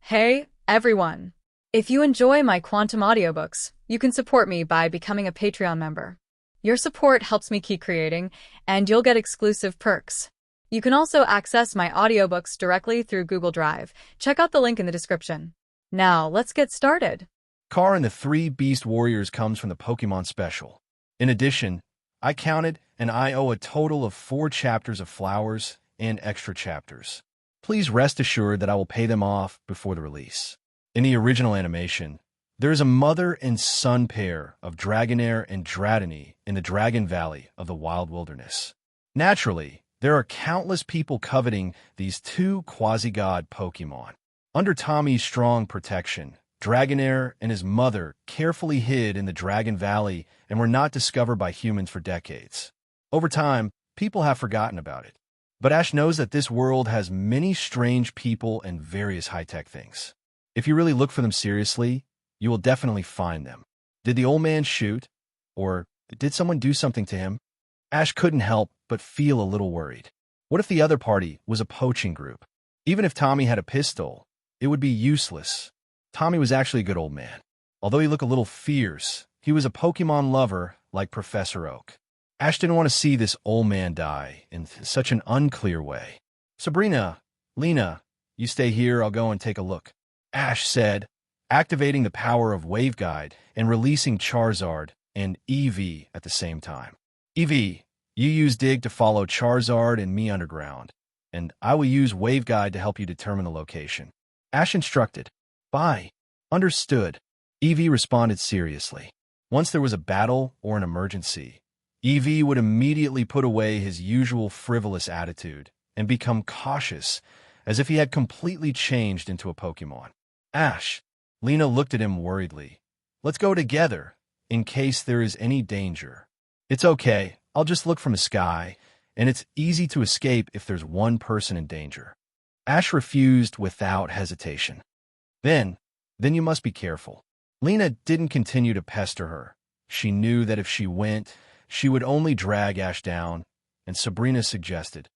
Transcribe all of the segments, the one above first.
Hey, everyone! If you enjoy my quantum audiobooks, you can support me by becoming a Patreon member. Your support helps me keep creating, and you'll get exclusive perks. You can also access my audiobooks directly through Google Drive. Check out the link in the description. Now, let's get started. Carve and the Three Beast Warriors comes from the Pokemon special. In addition, I counted and I owe a total of 4 chapters of flowers and extra chapters. Please rest assured that I will pay them off before the release. In the original animation, there is a mother and son pair of Dragonair and Dratini in the Dragon Valley of the Wild Wilderness. Naturally, there are countless people coveting these two quasi-god Pokemon. Under Tommy's strong protection, Dragonair and his mother carefully hid in the Dragon Valley and were not discovered by humans for decades. Over time, people have forgotten about it. But Ash knows that this world has many strange people and various high-tech things. If you really look for them seriously, you will definitely find them. Did the old man shoot? Or did someone do something to him? Ash couldn't help but feel a little worried. What if the other party was a poaching group? Even if Tommy had a pistol, it would be useless. Tommy was actually a good old man. Although he looked a little fierce, he was a Pokemon lover like Professor Oak. Ash didn't want to see this old man die in such an unclear way. Sabrina, Lena, you stay here, I'll go and take a look, Ash said, activating the power of Waveguide and releasing Charizard and Eevee at the same time. Eevee, you use Dig to follow Charizard and me underground, and I will use Waveguide to help you determine the location. Ash instructed. Bye. Understood. Eevee responded seriously. Once there was a battle or an emergency, Eevee would immediately put away his usual frivolous attitude and become cautious, as if he had completely changed into a Pokemon. Ash, Lena looked at him worriedly. Let's go together, in case there is any danger. It's okay, I'll just look from the sky, and it's easy to escape if there's one person in danger. Ash refused without hesitation. Then you must be careful. Lena didn't continue to pester her. She knew that if she went, she would only drag Ash down, and Sabrina suggested,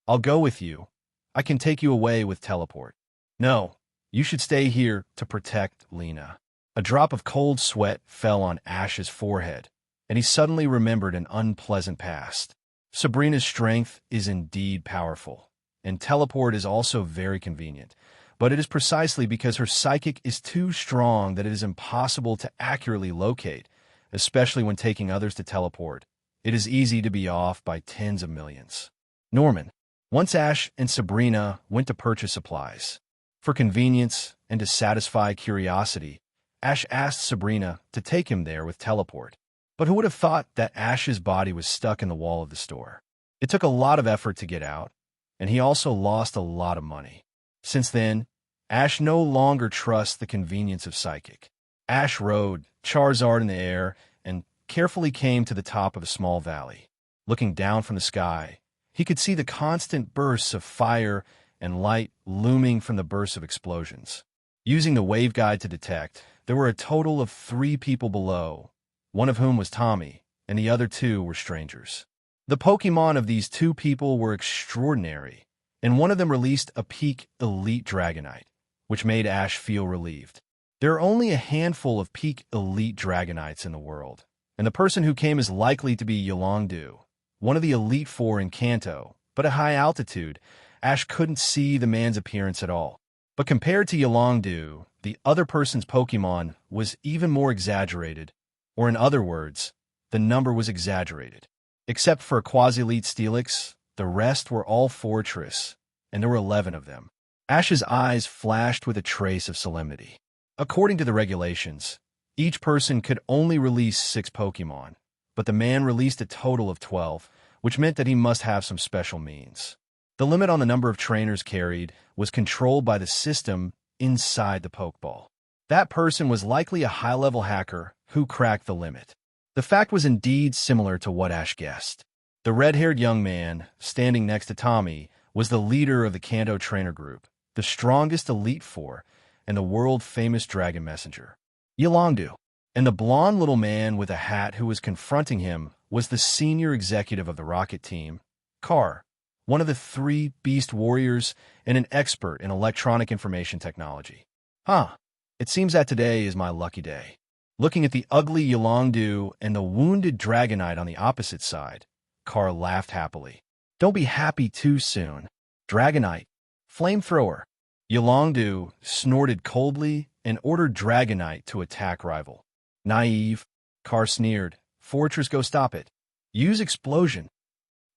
I'll go with you. I can take you away with teleport. No, you should stay here to protect Lena. A drop of cold sweat fell on Ash's forehead, and he suddenly remembered an unpleasant past. Sabrina's strength is indeed powerful, and teleport is also very convenient, but it is precisely because her psychic is too strong that it is impossible to accurately locate, especially when taking others to teleport. It is easy to be off by tens of millions. Norman. Once Ash and Sabrina went to purchase supplies. For convenience and to satisfy curiosity, Ash asked Sabrina to take him there with teleport. But who would have thought that Ash's body was stuck in the wall of the store? It took a lot of effort to get out, and he also lost a lot of money. Since then, Ash no longer trusts the convenience of psychic. Ash rode Charizard in the air and carefully came to the top of a small valley. Looking down from the sky, he could see the constant bursts of fire and light looming from the bursts of explosions. Using the waveguide to detect, there were a total of 3 people below, one of whom was Tommy, and the other 2 were strangers. The Pokemon of these 2 people were extraordinary, and one of them released a peak elite Dragonite, which made Ash feel relieved. There are only a handful of peak elite Dragonites in the world, and the person who came is likely to be Yolongdu, one of the Elite 4 in Kanto, but at high altitude, Ash couldn't see the man's appearance at all. But compared to Yolongdu, the other person's Pokemon was even more exaggerated, or in other words, the number was exaggerated. Except for a quasi-elite Steelix, the rest were all Fortress, and there were 11 of them. Ash's eyes flashed with a trace of solemnity. According to the regulations, each person could only release 6 Pokemon, but the man released a total of 12, which meant that he must have some special means. The limit on the number of trainers carried was controlled by the system inside the Pokeball. That person was likely a high-level hacker who cracked the limit. The fact was indeed similar to what Ash guessed. The red-haired young man, standing next to Tommy, was the leader of the Kanto trainer group, the strongest Elite 4, and the world-famous Dragon Messenger, Yolongdu. And the blond little man with a hat who was confronting him was the senior executive of the rocket team, Carve, one of the 3 Beast Warriors and an expert in electronic information technology. Huh, it seems that today is my lucky day. Looking at the ugly Yolongdu and the wounded Dragonite on the opposite side, Carr laughed happily. Don't be happy too soon. Dragonite, flamethrower. Yolongdu snorted coldly and ordered Dragonite to attack rival. Naive, Carr sneered. Fortress, go stop it. Use explosion.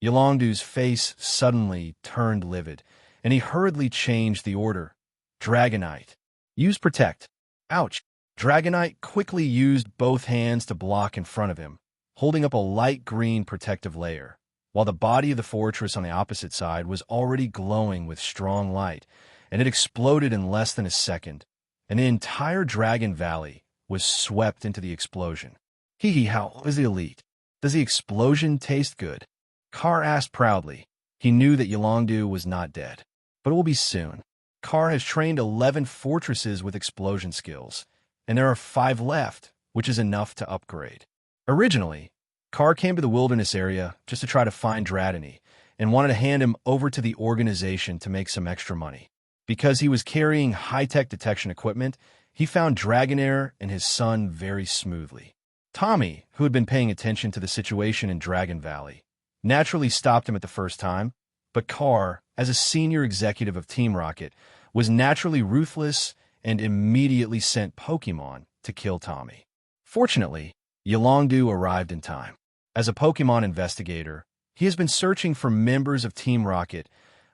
Yolongdu's face suddenly turned livid, and he hurriedly changed the order. Dragonite. Use protect. Ouch. Dragonite quickly used both hands to block in front of him, holding up a light green protective layer, while the body of the fortress on the opposite side was already glowing with strong light, and it exploded in less than a second, and the entire Dragon Valley was swept into the explosion. Hee hee, how is the elite? Does the explosion taste good? Carr asked proudly. He knew that Yolongdu was not dead, but it will be soon. Carr has trained 11 fortresses with explosion skills, and there are 5 left, which is enough to upgrade. Originally, Carr came to the wilderness area just to try to find Dradini, and wanted to hand him over to the organization to make some extra money. Because he was carrying high-tech detection equipment, he found Dragonair and his son very smoothly. Tommy, who had been paying attention to the situation in Dragon Valley, naturally stopped him at the first time, but Carr, as a senior executive of Team Rocket, was naturally ruthless and immediately sent Pokemon to kill Tommy. Fortunately, Yolongdu arrived in time. As a Pokemon investigator, he has been searching for members of Team Rocket,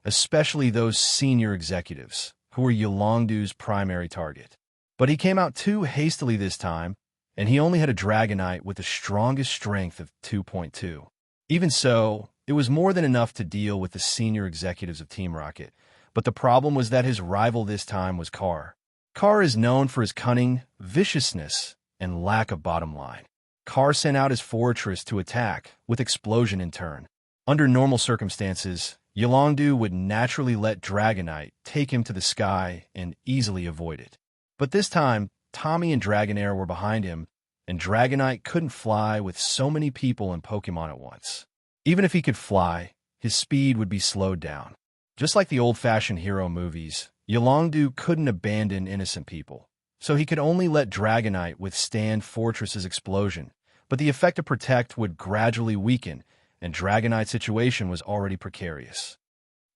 especially those senior executives, who were Yolongdu's primary target. But he came out too hastily this time, and he only had a Dragonite with the strongest strength of 2.2. Even so, it was more than enough to deal with the senior executives of Team Rocket, but the problem was that his rival this time was Carr. Carr is known for his cunning, viciousness, and lack of bottom line. Carr sent out his fortress to attack, with explosion in turn. Under normal circumstances, Yolongdu would naturally let Dragonite take him to the sky and easily avoid it. But this time, Tommy and Dragonair were behind him, and Dragonite couldn't fly with so many people and Pokemon at once. Even if he could fly, his speed would be slowed down. Just like the old-fashioned hero movies, Yolongdu couldn't abandon innocent people, so he could only let Dragonite withstand Fortress's explosion, but the effect of Protect would gradually weaken, and Dragonite's situation was already precarious.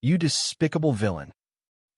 You despicable villain.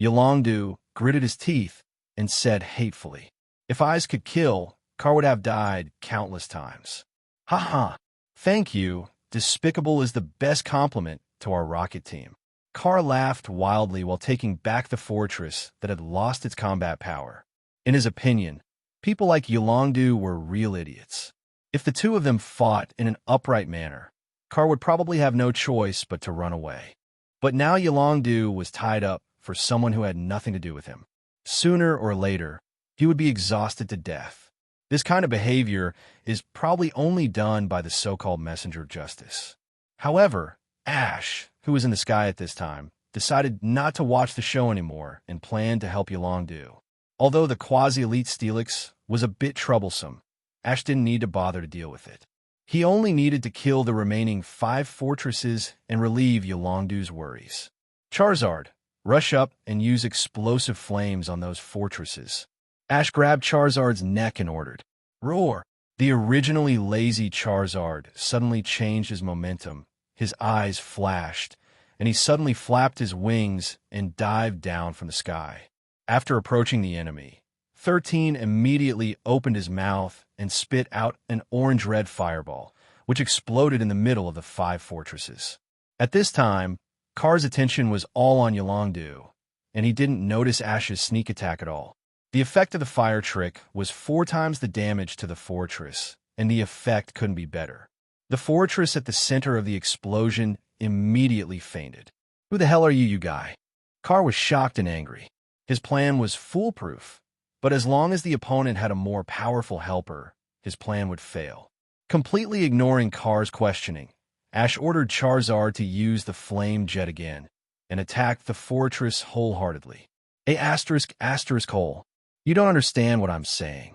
Yolongdu gritted his teeth and said hatefully. If eyes could kill, Carr would have died countless times. Ha ha. Thank you. Despicable is the best compliment to our rocket team. Carr laughed wildly while taking back the fortress that had lost its combat power. In his opinion, people like Yolongdu were real idiots. If the two of them fought in an upright manner, Carr would probably have no choice but to run away. But now Yolongdu was tied up for someone who had nothing to do with him. Sooner or later, he would be exhausted to death. This kind of behavior is probably only done by the so-called messenger of justice. However, Ash, who was in the sky at this time, decided not to watch the show anymore and planned to help Yolongdu. Although the quasi-elite Steelix was a bit troublesome, Ash didn't need to bother to deal with it. He only needed to kill the remaining 5 fortresses and relieve Yolongdu's worries. Charizard, rush up and use explosive flames on those fortresses. Ash grabbed Charizard's neck and ordered, roar! The originally lazy Charizard suddenly changed his momentum. His eyes flashed, and he suddenly flapped his wings and dived down from the sky. After approaching the enemy, 13 immediately opened his mouth and spit out an orange-red fireball, which exploded in the middle of the 5 fortresses. At this time, Carr's attention was all on Yolongdu, and he didn't notice Ash's sneak attack at all. The effect of the fire trick was 4 times the damage to the fortress, and the effect couldn't be better. The fortress at the center of the explosion immediately fainted. Who the hell are you guy? Carr was shocked and angry. His plan was foolproof, but as long as the opponent had a more powerful helper, his plan would fail. Completely ignoring Carr's questioning, Ash ordered Charizard to use the flame jet again and attacked the fortress wholeheartedly. Hole. You don't understand what I'm saying.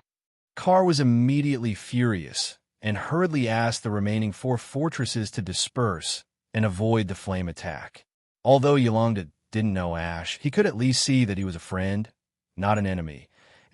Carr was immediately furious and hurriedly asked the remaining 4 fortresses to disperse and avoid the flame attack. Although Yolongdu didn't know Ash, he could at least see that he was a friend, not an enemy,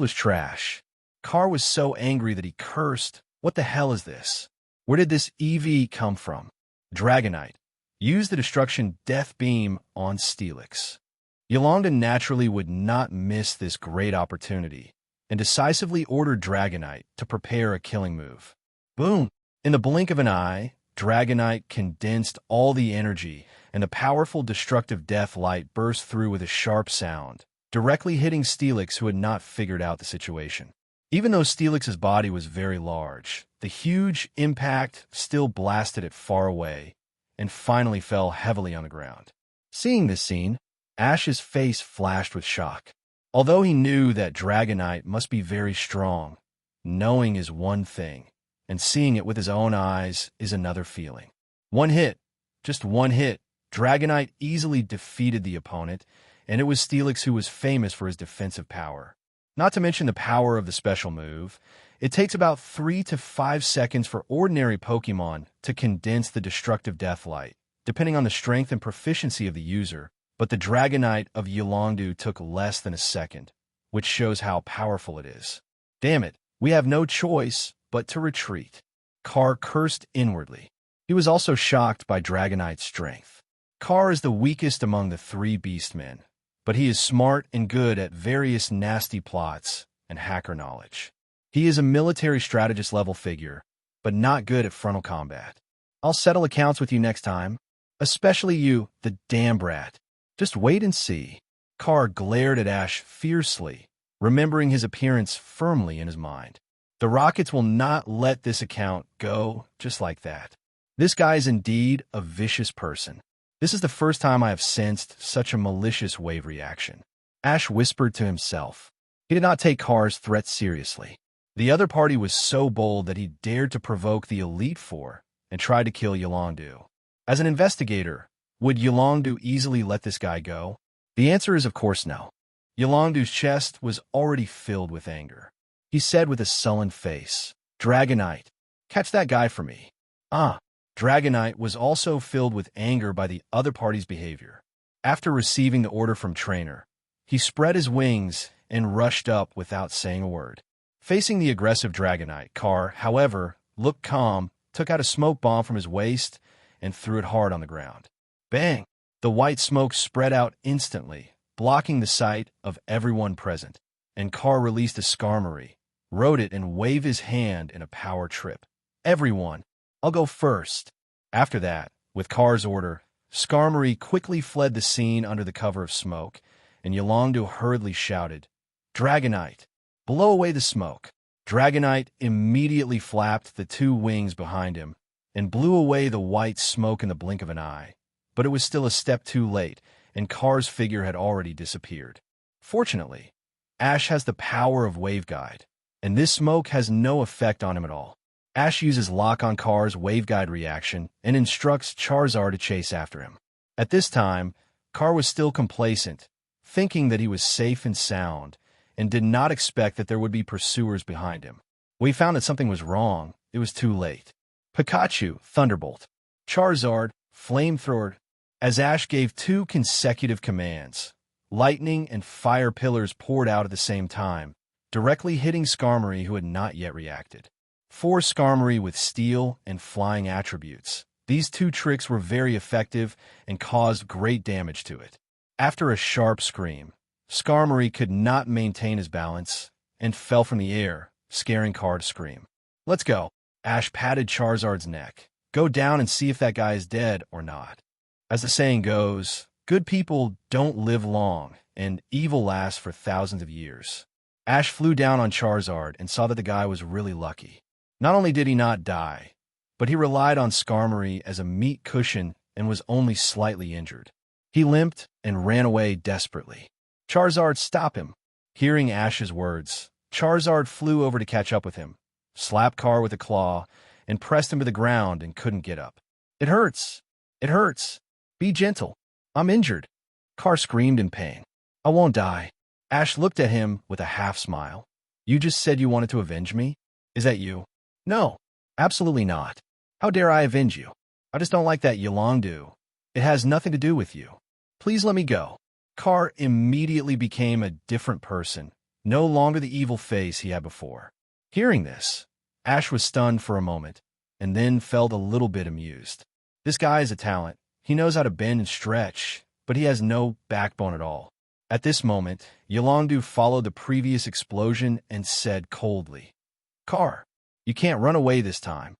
was trash. Carr was so angry that he cursed. What the hell is this? Where did this EV come from? Dragonite. Use the Destruction Death Beam on Steelix. Yolanda naturally would not miss this great opportunity and decisively ordered Dragonite to prepare a killing move. Boom! In the blink of an eye, Dragonite condensed all the energy, and the powerful destructive death light burst through with a sharp sound, directly hitting Steelix, who had not figured out the situation. Even though Steelix's body was very large, the huge impact still blasted it far away and finally fell heavily on the ground. Seeing this scene, Ash's face flashed with shock. Although he knew that Dragonite must be very strong, knowing is one thing, and seeing it with his own eyes is another feeling. One hit, just one hit, Dragonite easily defeated the opponent, and it was Steelix who was famous for his defensive power. Not to mention the power of the special move, it takes about 3 to 5 seconds for ordinary Pokemon to condense the destructive death light, depending on the strength and proficiency of the user, but the Dragonite of Yolanda took less than a second, which shows how powerful it is. Damn it, we have no choice but to retreat. Carr cursed inwardly. He was also shocked by Dragonite's strength. Carve is the weakest among the three beastmen, but he is smart and good at various nasty plots and hacker knowledge. He is a military strategist level figure, but not good at frontal combat. I'll settle accounts with you next time. Especially you, the damn brat. Just wait and see. Carve glared at Ash fiercely, remembering his appearance firmly in his mind. The Rockets will not let this account go just like that. This guy is indeed a vicious person. This is the first time I have sensed such a malicious wave reaction. Ash whispered to himself. He did not take Carve's threats seriously. The other party was so bold that he dared to provoke the Elite Four and tried to kill Yolongdu. As an investigator, would Yolongdu easily let this guy go? The answer is of course no. Yolongdu's chest was already filled with anger. He said with a sullen face, Dragonite, catch that guy for me. Dragonite was also filled with anger by the other party's behavior. After receiving the order from Trainer, he spread his wings and rushed up without saying a word. Facing the aggressive Dragonite, Carve, however, looked calm, took out a smoke bomb from his waist, and threw it hard on the ground. Bang! The white smoke spread out instantly, blocking the sight of everyone present, and Carve released a Skarmory, rode it, and waved his hand in a power trip. Everyone, I'll go first. After that, with Carve's order, Skarmory quickly fled the scene under the cover of smoke, and Yolongdu hurriedly shouted, Dragonite, blow away the smoke. Dragonite immediately flapped the two wings behind him and blew away the white smoke in the blink of an eye. But it was still a step too late, and Carve's figure had already disappeared. Fortunately, Ash has the power of Wave Guide, and this smoke has no effect on him at all. Ash uses Lock on Carve's Wave Guide reaction and instructs Charizard to chase after him. At this time, Carve was still complacent, thinking that he was safe and sound, and did not expect that there would be pursuers behind him. When he found that something was wrong, it was too late. Pikachu, Thunderbolt. Charizard, Flamethrower. As Ash gave two consecutive commands, lightning and fire pillars poured out at the same time, directly hitting Skarmory, who had not yet reacted. 4 Skarmory with steel and flying attributes. These two tricks were very effective and caused great damage to it. After a sharp scream, Skarmory could not maintain his balance and fell from the air, scaring Carve to scream. Let's go. Ash patted Charizard's neck. Go down and see if that guy is dead or not. As the saying goes, good people don't live long, and evil lasts for thousands of years. Ash flew down on Charizard and saw that the guy was really lucky. Not only did he not die, but he relied on Skarmory as a meat cushion and was only slightly injured. He limped and ran away desperately. Charizard, stop him. Hearing Ash's words, Charizard flew over to catch up with him, slapped Carve with a claw, and pressed him to the ground and couldn't get up. It hurts. It hurts. Be gentle. I'm injured. Carve screamed in pain. I won't die. Ash looked at him with a half-smile. You just said you wanted to avenge me? Is that you? No, absolutely not. How dare I avenge you? I just don't like that Yolongdu. It has nothing to do with you. Please let me go. Carve immediately became a different person, no longer the evil face he had before. Hearing this, Ash was stunned for a moment, and then felt a little bit amused. This guy is a talent. He knows how to bend and stretch, but he has no backbone at all. At this moment, Yolongdu followed the previous explosion and said coldly, Carve, you can't run away this time.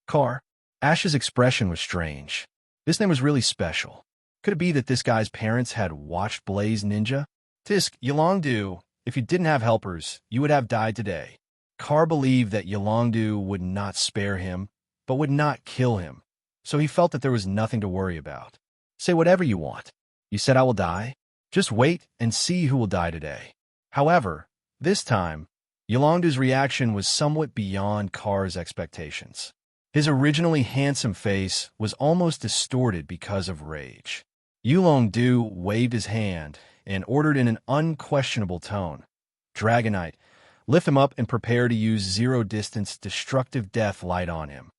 Carve. Ash's expression was strange. This name was really special. Could it be that this guy's parents had watched Blaze Ninja? Tisk, Yolongdu, if you didn't have helpers, you would have died today. Carve believed that Yolongdu would not spare him, but would not kill him, so he felt that there was nothing to worry about. Say whatever you want. You said I will die? Just wait and see who will die today. However, this time, Yolongdu's reaction was somewhat beyond Carve's expectations. His originally handsome face was almost distorted because of rage. Yolongdu waved his hand and ordered in an unquestionable tone, Dragonite, lift him up and prepare to use zero-distance destructive death light on him.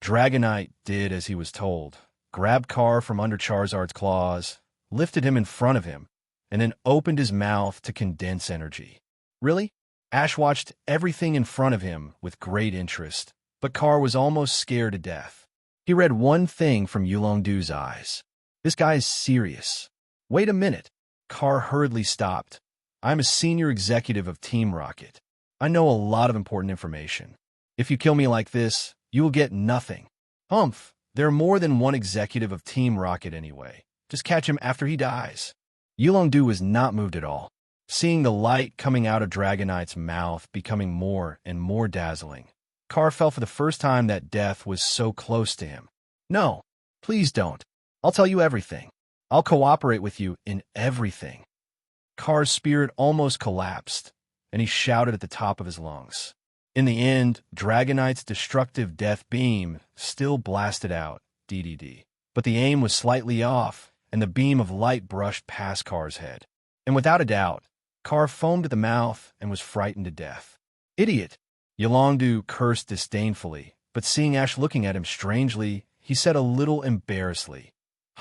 Dragonite did as he was told, grabbed Carve from under Charizard's claws, lifted him in front of him, and then opened his mouth to condense energy. Really? Ash watched everything in front of him with great interest, but Carve was almost scared to death. He read one thing from Yulongdu's eyes. This guy is serious. Wait a minute. Carr hurriedly stopped. I'm a senior executive of Team Rocket. I know a lot of important information. If you kill me like this, you will get nothing. Humph, there are more than one executive of Team Rocket anyway. Just catch him after he dies. Yulongdu was not moved at all. Seeing the light coming out of Dragonite's mouth becoming more and more dazzling, Carr felt for the first time that death was so close to him. No, please don't. I'll tell you everything. I'll cooperate with you in everything. Carr's spirit almost collapsed, and he shouted at the top of his lungs. In the end, Dragonite's destructive death beam still blasted out, DDD. But the aim was slightly off, and the beam of light brushed past Carr's head. And without a doubt, Carr foamed at the mouth and was frightened to death. Idiot! Yulongdu cursed disdainfully, but seeing Ash looking at him strangely, he said a little embarrassedly,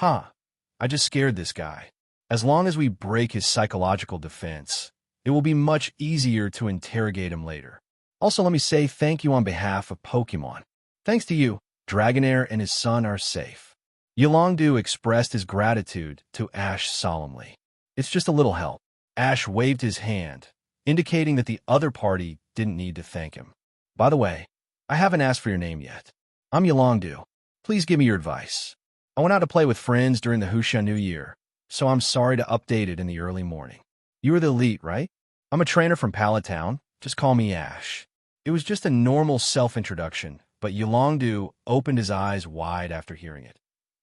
I just scared this guy. As long as we break his psychological defense, it will be much easier to interrogate him later. Also, let me say thank you on behalf of Pokemon. Thanks to you, Dragonair and his son are safe. Yulongdu expressed his gratitude to Ash solemnly. It's just a little help. Ash waved his hand, indicating that the other party didn't need to thank him. By the way, I haven't asked for your name yet. I'm Yulongdu. Please give me your advice. I went out to play with friends during the Husha New Year, so I'm sorry to update it in the early morning. You are the elite, right? I'm a trainer from Pallet Town. Just call me Ash. It was just a normal self-introduction, but Yulongdu opened his eyes wide after hearing it.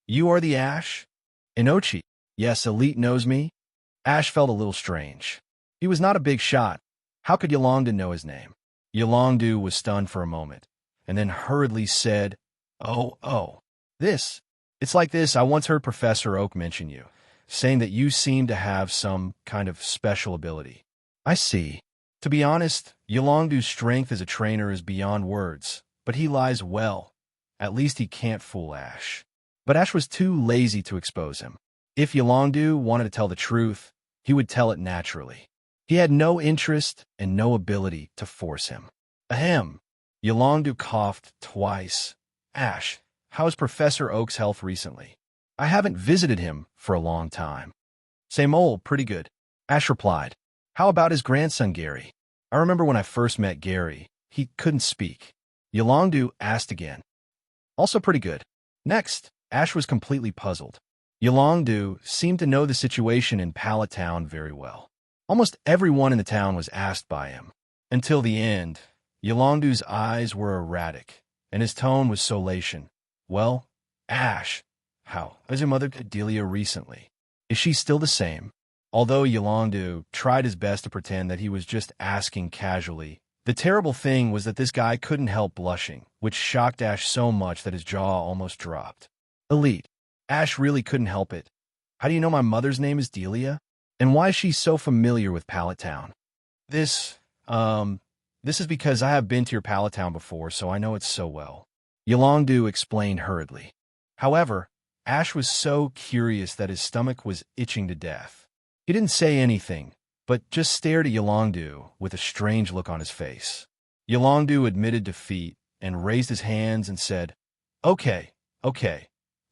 You are the Ash? Inochi. Yes, elite knows me. Ash felt a little strange. He was not a big shot. How could Yulongdu know his name? Yulongdu was stunned for a moment, and then hurriedly said, It's like this. I once heard Professor Oak mention you, saying that you seem to have some kind of special ability. I see. To be honest, Yulongdu's strength as a trainer is beyond words, but he lies well. At least he can't fool Ash. But Ash was too lazy to expose him. If Yulongdu wanted to tell the truth, he would tell it naturally. He had no interest and no ability to force him. Ahem. Yulongdu coughed twice. Ash, how is Professor Oak's health recently? I haven't visited him for a long time. Same old, pretty good. Ash replied. How about his grandson, Gary? I remember when I first met Gary, he couldn't speak. Yulongdu asked again. Also pretty good. Next, Ash was completely puzzled. Yulongdu seemed to know the situation in Pallet Town very well. Almost everyone in the town was asked by him. Until the end, Yulongdu's eyes were erratic, and his tone was solation. Well, Ash, how is your mother Delia recently? Is she still the same? Although Yulongdu tried his best to pretend that he was just asking casually, the terrible thing was that this guy couldn't help blushing, which shocked Ash so much that his jaw almost dropped. Elite. Ash really couldn't help it. How do you know my mother's name is Delia? And why is she so familiar with Pallet Town? This is because I have been to your Pallet Town before, so I know it so well. Yulongdu explained hurriedly. However, Ash was so curious that his stomach was itching to death. He didn't say anything, but just stared at Yulongdu with a strange look on his face. Yulongdu admitted defeat and raised his hands and said, Okay,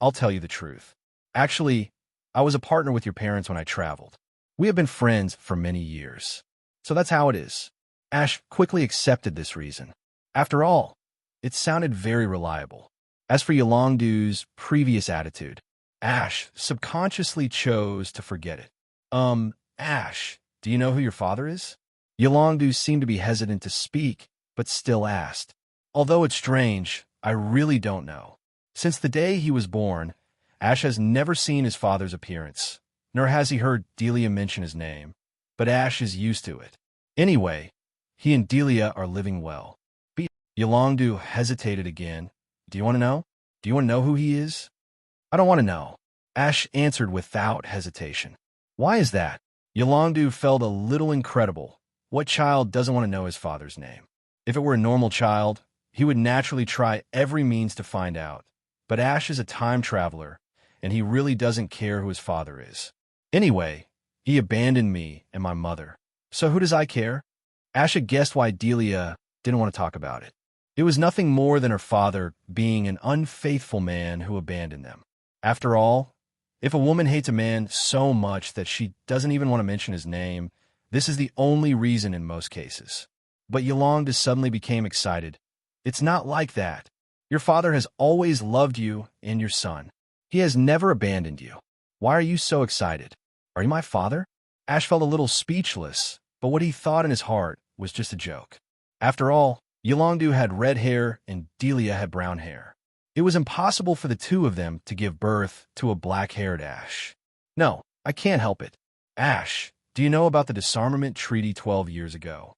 I'll tell you the truth. Actually, I was a partner with your parents when I traveled. We have been friends for many years. So that's how it is. Ash quickly accepted this reason. After all, it sounded very reliable. As for Yulongdu's previous attitude, Ash subconsciously chose to forget it. Ash, do you know who your father is? Yulongdu seemed to be hesitant to speak, but still asked. Although it's strange, I really don't know. Since the day he was born, Ash has never seen his father's appearance, nor has he heard Delia mention his name, but Ash is used to it. Anyway, he and Delia are living well. Yulongdu hesitated again. Do you want to know? Do you want to know who he is? I don't want to know. Ash answered without hesitation. Why is that? Yulongdu felt a little incredible. What child doesn't want to know his father's name? If it were a normal child, he would naturally try every means to find out. But Ash is a time traveler, and he really doesn't care who his father is. Anyway, he abandoned me and my mother. So who does I care? Ash had guessed why Delia didn't want to talk about it. It was nothing more than her father being an unfaithful man who abandoned them. After all, if a woman hates a man so much that she doesn't even want to mention his name, this is the only reason in most cases. But Yolande suddenly became excited. It's not like that. Your father has always loved you and your son. He has never abandoned you. Why are you so excited? Are you my father? Ash felt a little speechless, but what he thought in his heart was just a joke. After all, Yolande had red hair and Delia had brown hair. It was impossible for the two of them to give birth to a black-haired Ash. No, I can't help it. Ash, do you know about the disarmament treaty 12 years ago?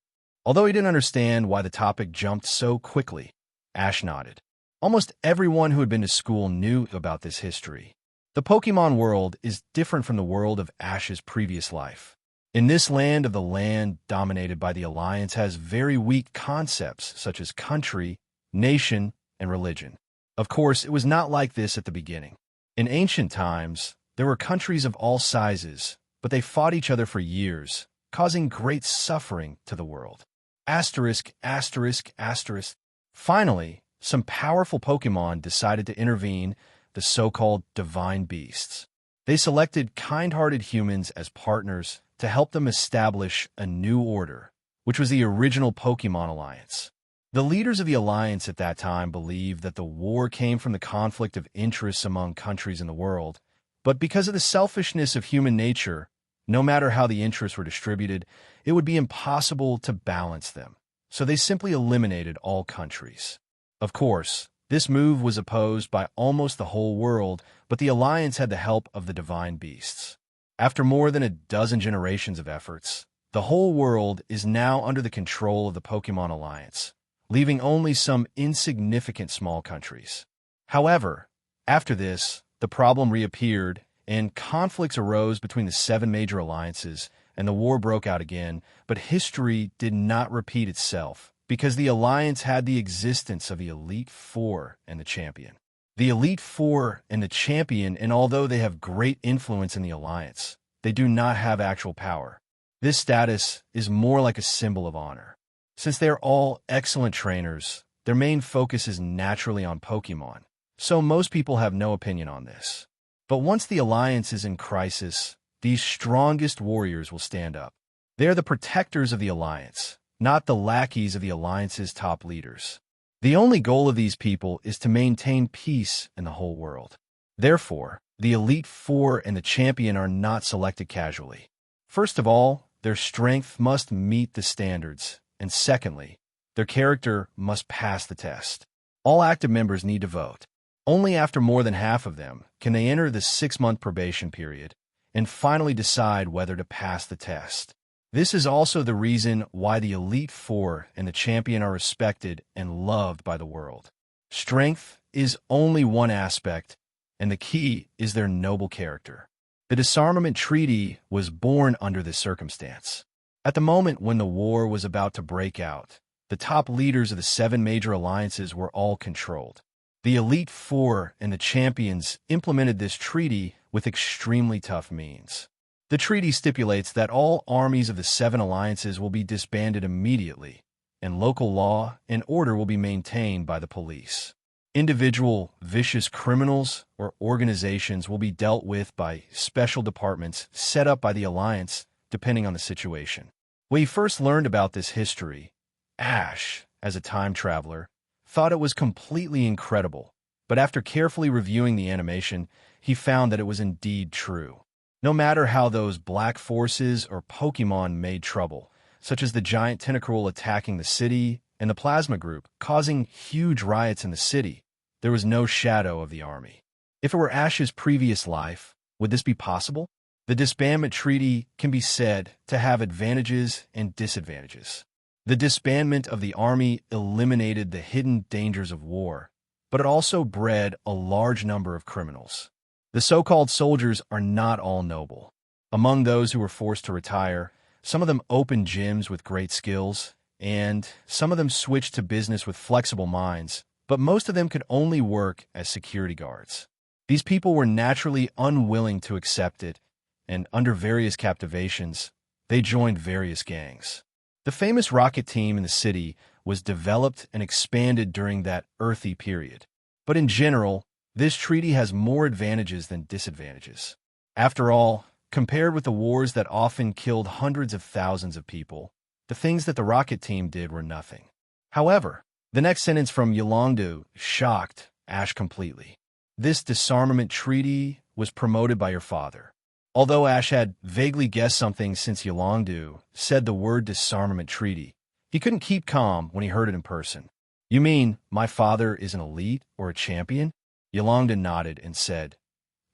Although he didn't understand why the topic jumped so quickly, Ash nodded. Almost everyone who had been to school knew about this history. The Pokemon world is different from the world of Ash's previous life. In this land of the land dominated by the Alliance has very weak concepts such as country, nation, and religion. Of course, it was not like this at the beginning. In ancient times, there were countries of all sizes, but they fought each other for years, causing great suffering to the world. Asterisk, asterisk, asterisk. Finally, some powerful Pokemon decided to intervene, the so-called divine beasts. They selected kind-hearted humans as partners to help them establish a new order, which was the original Pokemon Alliance. The leaders of the Alliance at that time believed that the war came from the conflict of interests among countries in the world, but because of the selfishness of human nature, no matter how the interests were distributed, it would be impossible to balance them, so they simply eliminated all countries. Of course, this move was opposed by almost the whole world, but the Alliance had the help of the divine beasts. After more than a dozen generations of efforts, the whole world is now under the control of the Pokemon Alliance, leaving only some insignificant small countries. However, after this, the problem reappeared, and conflicts arose between the 7 major alliances, and the war broke out again, but history did not repeat itself, because the Alliance had the existence of the Elite Four and the Champion. The Elite Four and the Champion, and although they have great influence in the Alliance, they do not have actual power. This status is more like a symbol of honor. Since they are all excellent trainers, their main focus is naturally on Pokemon, so most people have no opinion on this. But once the Alliance is in crisis, these strongest warriors will stand up. They are the protectors of the Alliance, not the lackeys of the Alliance's top leaders. The only goal of these people is to maintain peace in the whole world. Therefore, the Elite Four and the Champion are not selected casually. First of all, their strength must meet the standards, and secondly, their character must pass the test. All active members need to vote. Only after more than half of them can they enter the 6-month probation period and finally decide whether to pass the test. This is also the reason why the Elite Four and the Champion are respected and loved by the world. Strength is only one aspect, and the key is their noble character. The disarmament treaty was born under this circumstance. At the moment when the war was about to break out, the top leaders of the 7 major alliances were all controlled. The Elite Four and the Champions implemented this treaty with extremely tough means. The treaty stipulates that all armies of the 7 alliances will be disbanded immediately, and local law and order will be maintained by the police. Individual vicious criminals or organizations will be dealt with by special departments set up by the Alliance depending on the situation. When he first learned about this history, Ash, as a time traveler, thought it was completely incredible, but after carefully reviewing the animation, he found that it was indeed true. No matter how those black forces or Pokemon made trouble, such as the giant Tentacruel attacking the city and the Plasma Group causing huge riots in the city, there was no shadow of the army. If it were Ash's previous life, would this be possible? The disbandment treaty can be said to have advantages and disadvantages. The disbandment of the army eliminated the hidden dangers of war, but it also bred a large number of criminals. The so-called soldiers are not all noble. Among those who were forced to retire, some of them opened gyms with great skills, and some of them switched to business with flexible minds, but most of them could only work as security guards. These people were naturally unwilling to accept it, and under various captivations, they joined various gangs. The famous rocket team in the city was developed and expanded during that earthy period. But in general, this treaty has more advantages than disadvantages. After all, compared with the wars that often killed hundreds of thousands of people, the things that the rocket team did were nothing. However, the next sentence from Yolongdu shocked Ash completely. This disarmament treaty was promoted by your father. Although Ash had vaguely guessed something since Yolongdu said the word disarmament treaty, he couldn't keep calm when he heard it in person. You mean my father is an elite or a champion? Yolongdu nodded and said,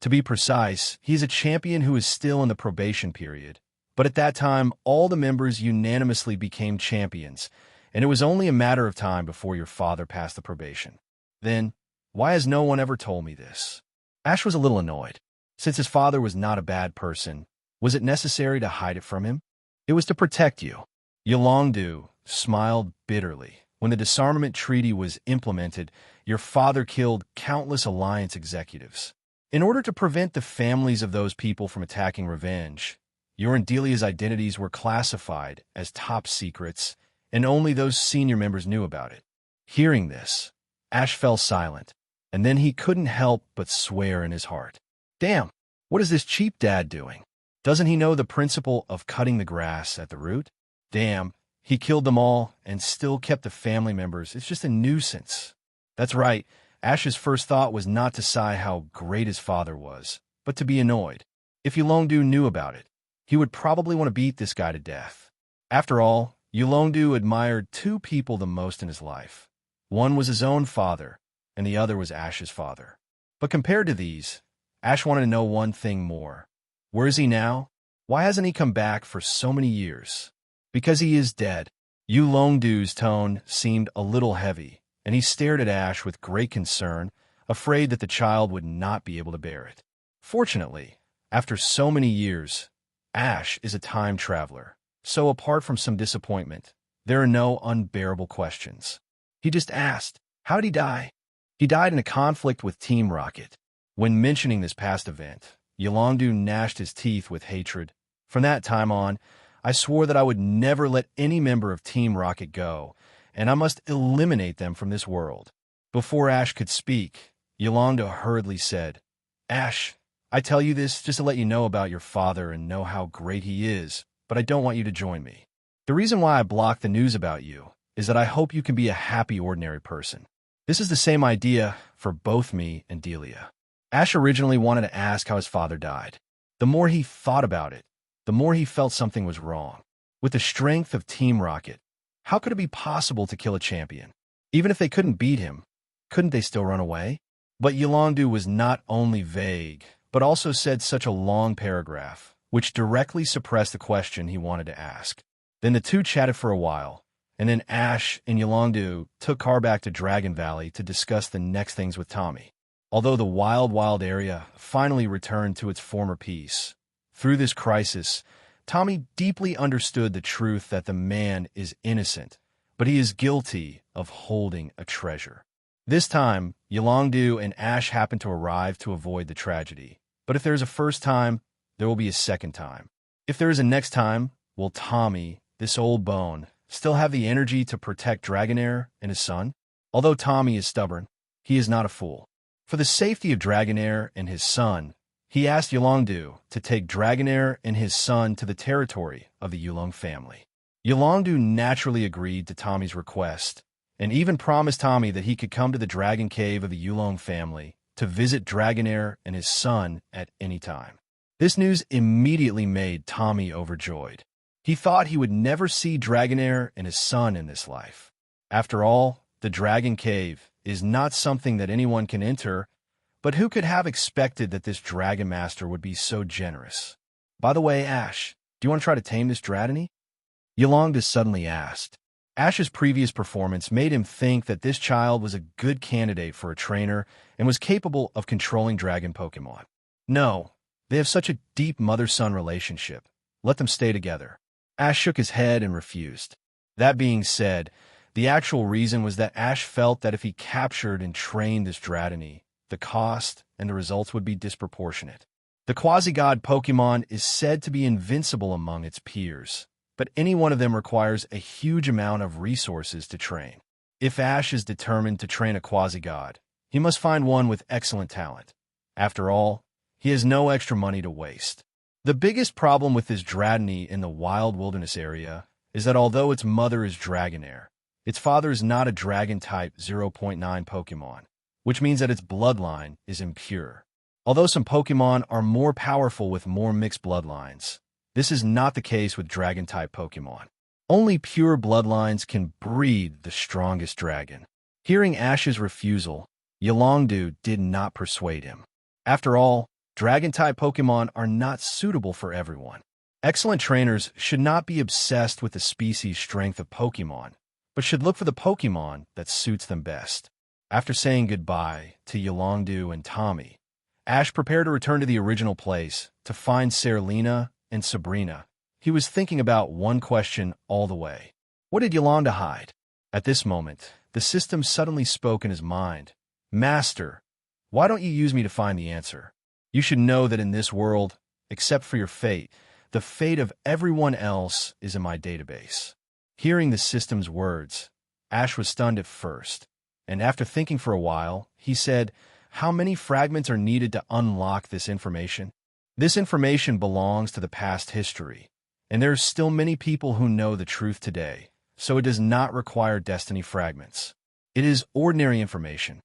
to be precise, he is a champion who is still in the probation period. But at that time, all the members unanimously became champions, and it was only a matter of time before your father passed the probation. Then, why has no one ever told me this? Ash was a little annoyed. Since his father was not a bad person, was it necessary to hide it from him? It was to protect you. Yolongdu smiled bitterly. When the disarmament treaty was implemented, your father killed countless alliance executives. In order to prevent the families of those people from attacking revenge, your and Delia's identities were classified as top secrets, and only those senior members knew about it. Hearing this, Ash fell silent, and then he couldn't help but swear in his heart. Damn, what is this cheap dad doing? Doesn't he know the principle of cutting the grass at the root? Damn, he killed them all and still kept the family members. It's just a nuisance. That's right. Ash's first thought was not to sigh how great his father was, but to be annoyed. If Yolongdu knew about it, he would probably want to beat this guy to death. After all, Yolongdu admired two people the most in his life. One was his own father, and the other was Ash's father. But compared to these, Ash wanted to know one thing more. Where is he now? Why hasn't he come back for so many years? Because he is dead. Yolongdu's tone seemed a little heavy, and he stared at Ash with great concern, afraid that the child would not be able to bear it. Fortunately, after so many years, Ash is a time traveler, so apart from some disappointment, there are no unbearable questions. He just asked, how did he die? He died in a conflict with Team Rocket. When mentioning this past event, Yolongdu gnashed his teeth with hatred. From that time on, I swore that I would never let any member of Team Rocket go, and I must eliminate them from this world. Before Ash could speak, Yolongdu hurriedly said, Ash, I tell you this just to let you know about your father and know how great he is, but I don't want you to join me. The reason why I blocked the news about you is that I hope you can be a happy, ordinary person. This is the same idea for both me and Delia. Ash originally wanted to ask how his father died. The more he thought about it, the more he felt something was wrong. With the strength of Team Rocket, how could it be possible to kill a champion? Even if they couldn't beat him, couldn't they still run away? But Yolongdu was not only vague, but also said such a long paragraph, which directly suppressed the question he wanted to ask. Then the two chatted for a while, and then Ash and Yolongdu took Carve back to Dragon Valley to discuss the next things with Tommy. Although the wild area finally returned to its former peace, through this crisis, Tommy deeply understood the truth that the man is innocent, but he is guilty of holding a treasure. This time, Yolongdu and Ash happened to arrive to avoid the tragedy. But if there is a first time, there will be a second time. If there is a next time, will Tommy, this old bone, still have the energy to protect Dragonair and his son? Although Tommy is stubborn, he is not a fool. For the safety of Dragonair and his son, he asked Yolongdu to take Dragonair and his son to the territory of the Yulong family. Yolongdu naturally agreed to Tommy's request, and even promised Tommy that he could come to the Dragon Cave of the Yulong family to visit Dragonair and his son at any time. This news immediately made Tommy overjoyed. He thought he would never see Dragonair and his son in this life. After all, the Dragon Cave is not something that anyone can enter, but who could have expected that this Dragon Master would be so generous? By the way, Ash, do you want to try to tame this Dratini? Yolongdu suddenly asked. Ash's previous performance made him think that this child was a good candidate for a trainer and was capable of controlling dragon Pokemon. No, they have such a deep mother-son relationship. Let them stay together. Ash shook his head and refused. That being said, the actual reason was that Ash felt that if he captured and trained this Dratini, the cost and the results would be disproportionate. The quasi-god Pokemon is said to be invincible among its peers, but any one of them requires a huge amount of resources to train. If Ash is determined to train a quasi-god, he must find one with excellent talent. After all, he has no extra money to waste. The biggest problem with this Dragonite in the wild wilderness area is that although its mother is Dragonair, its father is not a Dragon-type 0.9 Pokemon, which means that its bloodline is impure. Although some Pokemon are more powerful with more mixed bloodlines, this is not the case with Dragon-type Pokemon. Only pure bloodlines can breed the strongest dragon. Hearing Ash's refusal, Yolongdu did not persuade him. After all, Dragon-type Pokemon are not suitable for everyone. Excellent trainers should not be obsessed with the species strength of Pokemon, but should look for the Pokemon that suits them best. After saying goodbye to Yolongdu and Tommy, Ash prepared to return to the original place to find Serlina and Sabrina. He was thinking about one question all the way. What did Yolanda hide? At this moment, the system suddenly spoke in his mind. Master, why don't you use me to find the answer? You should know that in this world, except for your fate, the fate of everyone else is in my database. Hearing the system's words, Ash was stunned at first, and after thinking for a while, he said, how many fragments are needed to unlock this information? This information belongs to the past history, and there are still many people who know the truth today, so it does not require destiny fragments. It is ordinary information.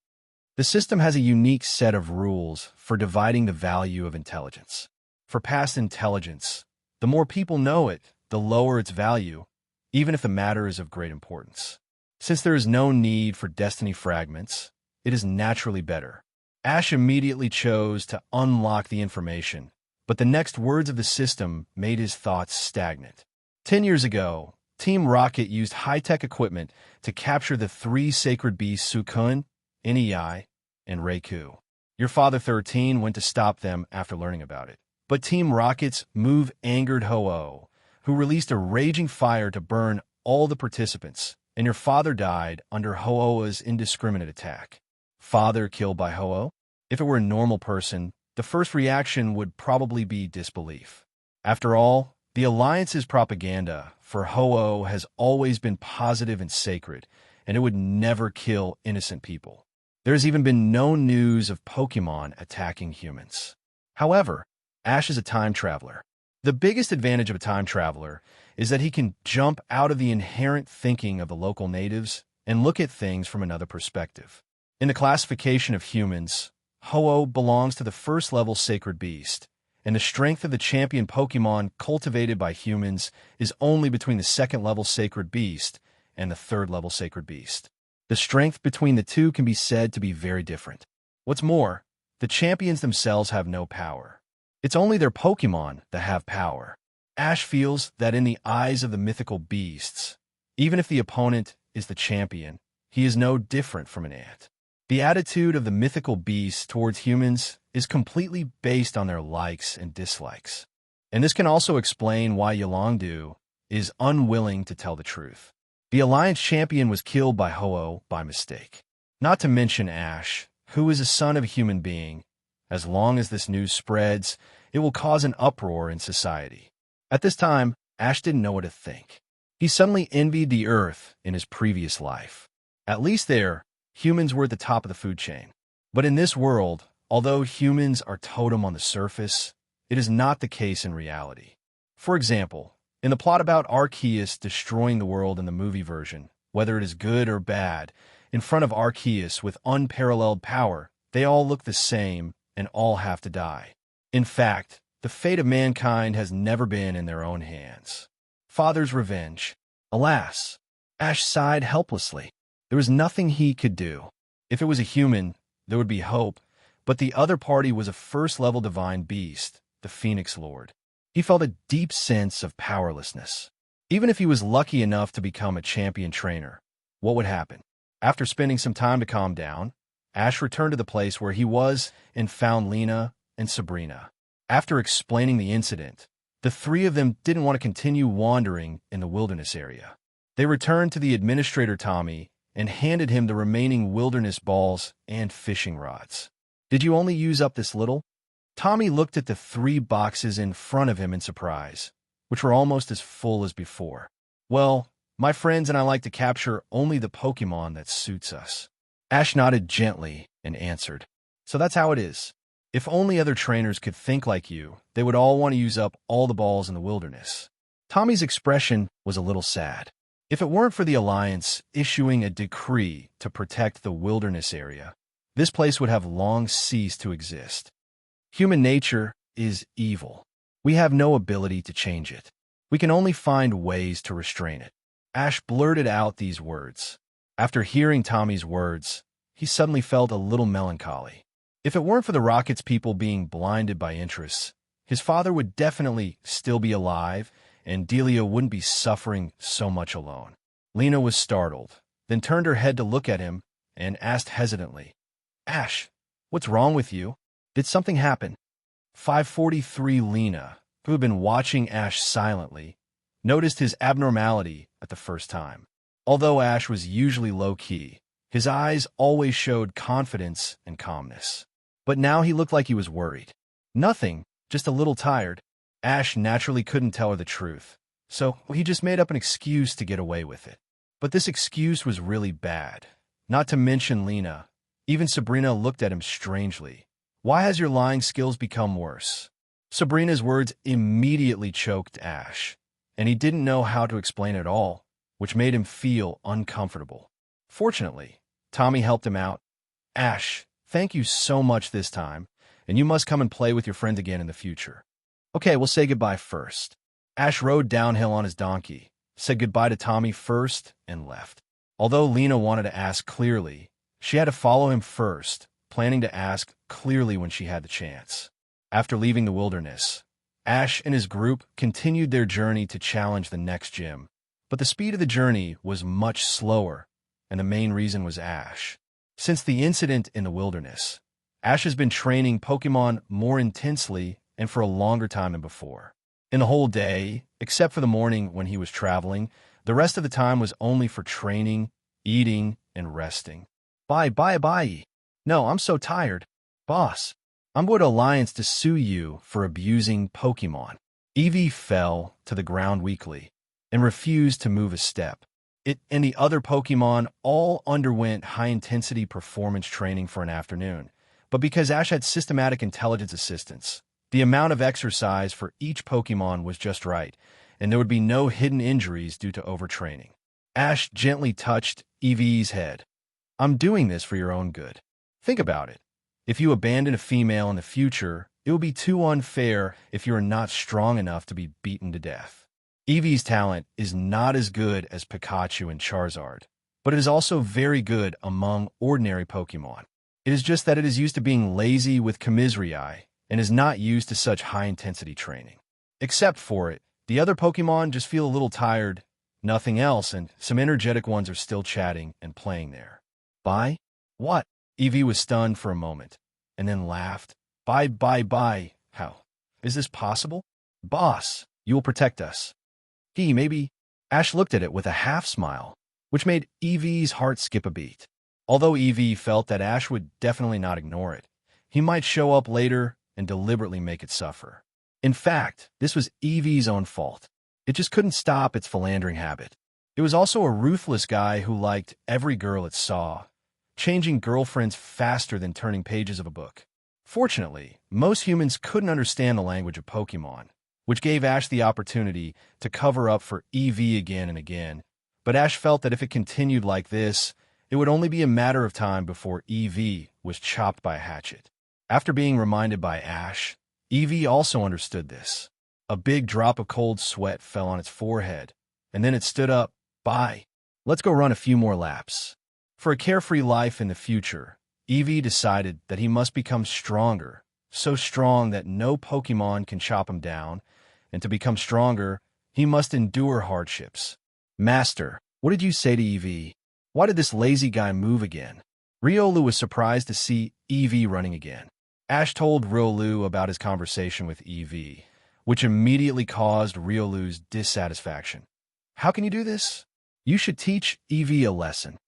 The system has a unique set of rules for dividing the value of intelligence. For past intelligence, the more people know it, the lower its value, even if the matter is of great importance. Since there is no need for destiny fragments, it is naturally better. Ash immediately chose to unlock the information, but the next words of the system made his thoughts stagnant. 10 years ago, Team Rocket used high-tech equipment to capture the 3 sacred beasts Suicune, Iniyai, and Raikou. Your father 13 went to stop them after learning about it. But Team Rocket's move angered Ho-Oh, who released a raging fire to burn all the participants, and your father died under Ho-Oh's indiscriminate attack. Father killed by Ho-Oh? If it were a normal person, the first reaction would probably be disbelief. After all, the Alliance's propaganda for Ho-Oh has always been positive and sacred, and it would never kill innocent people. There's even been no news of Pokemon attacking humans. However, Ash is a time traveler. The biggest advantage of a time traveler is that he can jump out of the inherent thinking of the local natives and look at things from another perspective. In the classification of humans, Ho-Oh belongs to the first-level sacred beast, and the strength of the champion Pokemon cultivated by humans is only between the second-level sacred beast and the third-level sacred beast. The strength between the two can be said to be very different. What's more, the champions themselves have no power. It's only their Pokemon that have power. Ash feels that in the eyes of the mythical beasts, even if the opponent is the champion, he is no different from an ant. The attitude of the mythical beasts towards humans is completely based on their likes and dislikes. And this can also explain why Yolongdu is unwilling to tell the truth. The Alliance champion was killed by Ho-Oh by mistake. Not to mention Ash, who is a son of a human being. As long as this news spreads, it will cause an uproar in society. At this time, Ash didn't know what to think. He suddenly envied the Earth in his previous life. At least there, humans were at the top of the food chain. But in this world, although humans are totem on the surface, it is not the case in reality. For example, in the plot about Arceus destroying the world in the movie version, whether it is good or bad, in front of Arceus with unparalleled power, they all look the same and all have to die. In fact, the fate of mankind has never been in their own hands. Father's revenge. Alas, Ash sighed helplessly. There was nothing he could do. If it was a human, there would be hope, but the other party was a first-level divine beast, the Phoenix Lord. He felt a deep sense of powerlessness. Even if he was lucky enough to become a champion trainer, what would happen? After spending some time to calm down, Ash returned to the place where he was and found Lena and Sabrina. After explaining the incident, the three of them didn't want to continue wandering in the wilderness area. They returned to the administrator Tommy and handed him the remaining wilderness balls and fishing rods. Did you only use up this little? Tommy looked at the 3 boxes in front of him in surprise. which were almost as full as before. Well, my friends and I like to capture only the Pokemon that suits us. Ash nodded gently and answered. So that's how it is. If only other trainers could think like you, they would all want to use up all the balls in the wilderness. Tommy's expression was a little sad. If it weren't for the Alliance issuing a decree to protect the wilderness area, this place would have long ceased to exist. Human nature is evil. We have no ability to change it. We can only find ways to restrain it. Ash blurted out these words. After hearing Tommy's words, he suddenly felt a little melancholy. If it weren't for the Rockets people being blinded by interests, his father would definitely still be alive, and Delia wouldn't be suffering so much alone. Lena was startled, then turned her head to look at him and asked hesitantly, Ash, what's wrong with you? Did something happen? 543 Lena, who had been watching Ash silently, noticed his abnormality at the first time. Although Ash was usually low-key, his eyes always showed confidence and calmness. But now he looked like he was worried. Nothing, just a little tired. Ash naturally couldn't tell her the truth, so he just made up an excuse to get away with it. But this excuse was really bad. Not to mention Lena. Even Sabrina looked at him strangely. Why has your lying skills become worse? Sabrina's words immediately choked Ash, and he didn't know how to explain it all, which made him feel uncomfortable. Fortunately, Tommy helped him out. Ash, thank you so much this time, and you must come and play with your friends again in the future. Okay, we'll say goodbye first. Ash rode downhill on his donkey, said goodbye to Tommy first, and left. Although Lena wanted to ask clearly, she had to follow him first, planning to ask clearly when she had the chance. After leaving the wilderness, Ash and his group continued their journey to challenge the next gym, but the speed of the journey was much slower, and the main reason was Ash. Since the incident in the wilderness, Ash has been training Pokemon more intensely and for a longer time than before. In the whole day, except for the morning when he was traveling, the rest of the time was only for training, eating, and resting. Bye. No, I'm so tired. Boss, I'm going to Alliance to sue you for abusing Pokemon. Eevee fell to the ground weakly and refused to move a step. It and the other Pokemon all underwent high-intensity performance training for an afternoon, but because Ash had systematic intelligence assistance, the amount of exercise for each Pokemon was just right, and there would be no hidden injuries due to overtraining. Ash gently touched Eevee's head. I'm doing this for your own good. Think about it. If you abandon a female in the future, it will be too unfair if you are not strong enough to be beaten to death. Eevee's talent is not as good as Pikachu and Charizard, but it is also very good among ordinary Pokemon. It is just that it is used to being lazy with Commisrii and is not used to such high-intensity training. Except for it, the other Pokemon just feel a little tired, nothing else, and some energetic ones are still chatting and playing there. Bye? What? Eevee was stunned for a moment, and then laughed. Bye. How? Is this possible? Boss, you will protect us. Maybe. Ash looked at it with a half-smile, which made Eevee's heart skip a beat. Although Eevee felt that Ash would definitely not ignore it, he might show up later and deliberately make it suffer. In fact, this was Eevee's own fault. It just couldn't stop its philandering habit. It was also a ruthless guy who liked every girl it saw, changing girlfriends faster than turning pages of a book. Fortunately, most humans couldn't understand the language of Pokemon, which gave Ash the opportunity to cover up for Eevee again and again, but Ash felt that if it continued like this, it would only be a matter of time before Eevee was chopped by a hatchet. After being reminded by Ash, Eevee also understood this. A big drop of cold sweat fell on its forehead, and then it stood up. Bye. Let's go run a few more laps. For a carefree life in the future, Eevee decided that he must become stronger, so strong that no Pokemon can chop him down, and to become stronger, he must endure hardships. Master, what did you say to Eevee? Why did this lazy guy move again? Riolu was surprised to see Eevee running again. Ash told Riolu about his conversation with Eevee, which immediately caused Riolu's dissatisfaction. How can you do this? You should teach Eevee a lesson.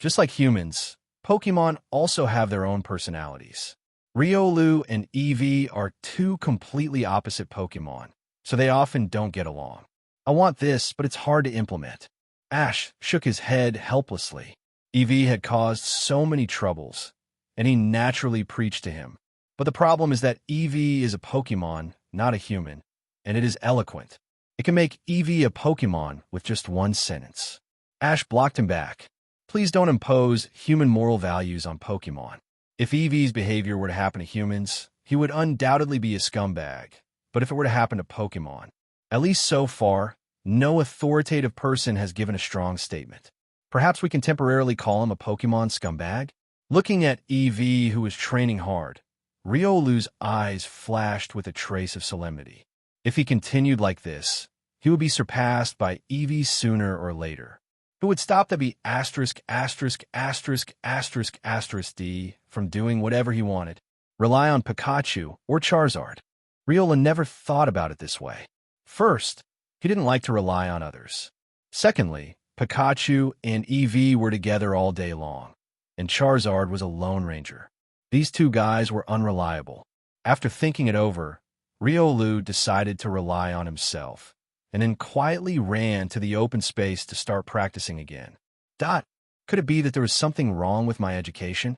Just like humans, Pokemon also have their own personalities. Riolu and Eevee are two completely opposite Pokemon, so they often don't get along. I want this, but it's hard to implement. Ash shook his head helplessly. Evie had caused so many troubles, and he naturally preached to him. But the problem is that Evie is a Pokemon, not a human, and it is eloquent. It can make Evie a Pokemon with just one sentence. Ash blocked him back. Please don't impose human moral values on Pokemon. If Eevee's behavior were to happen to humans, he would undoubtedly be a scumbag. But if it were to happen to Pokemon, at least so far, no authoritative person has given a strong statement. Perhaps we can temporarily call him a Pokemon scumbag? Looking at Eevee, who was training hard, Riolu's eyes flashed with a trace of solemnity. If he continued like this, he would be surpassed by Eevee sooner or later. It would stop to be *******D from doing whatever he wanted. Rely on Pikachu or Charizard. Riola never thought about it this way. First, he didn't like to rely on others. Secondly, Pikachu and Eevee were together all day long, and Charizard was a Lone Ranger. These two guys were unreliable. After thinking it over, Riolu decided to rely on himself, and then quietly ran to the open space to start practicing again. Could it be that there was something wrong with my education?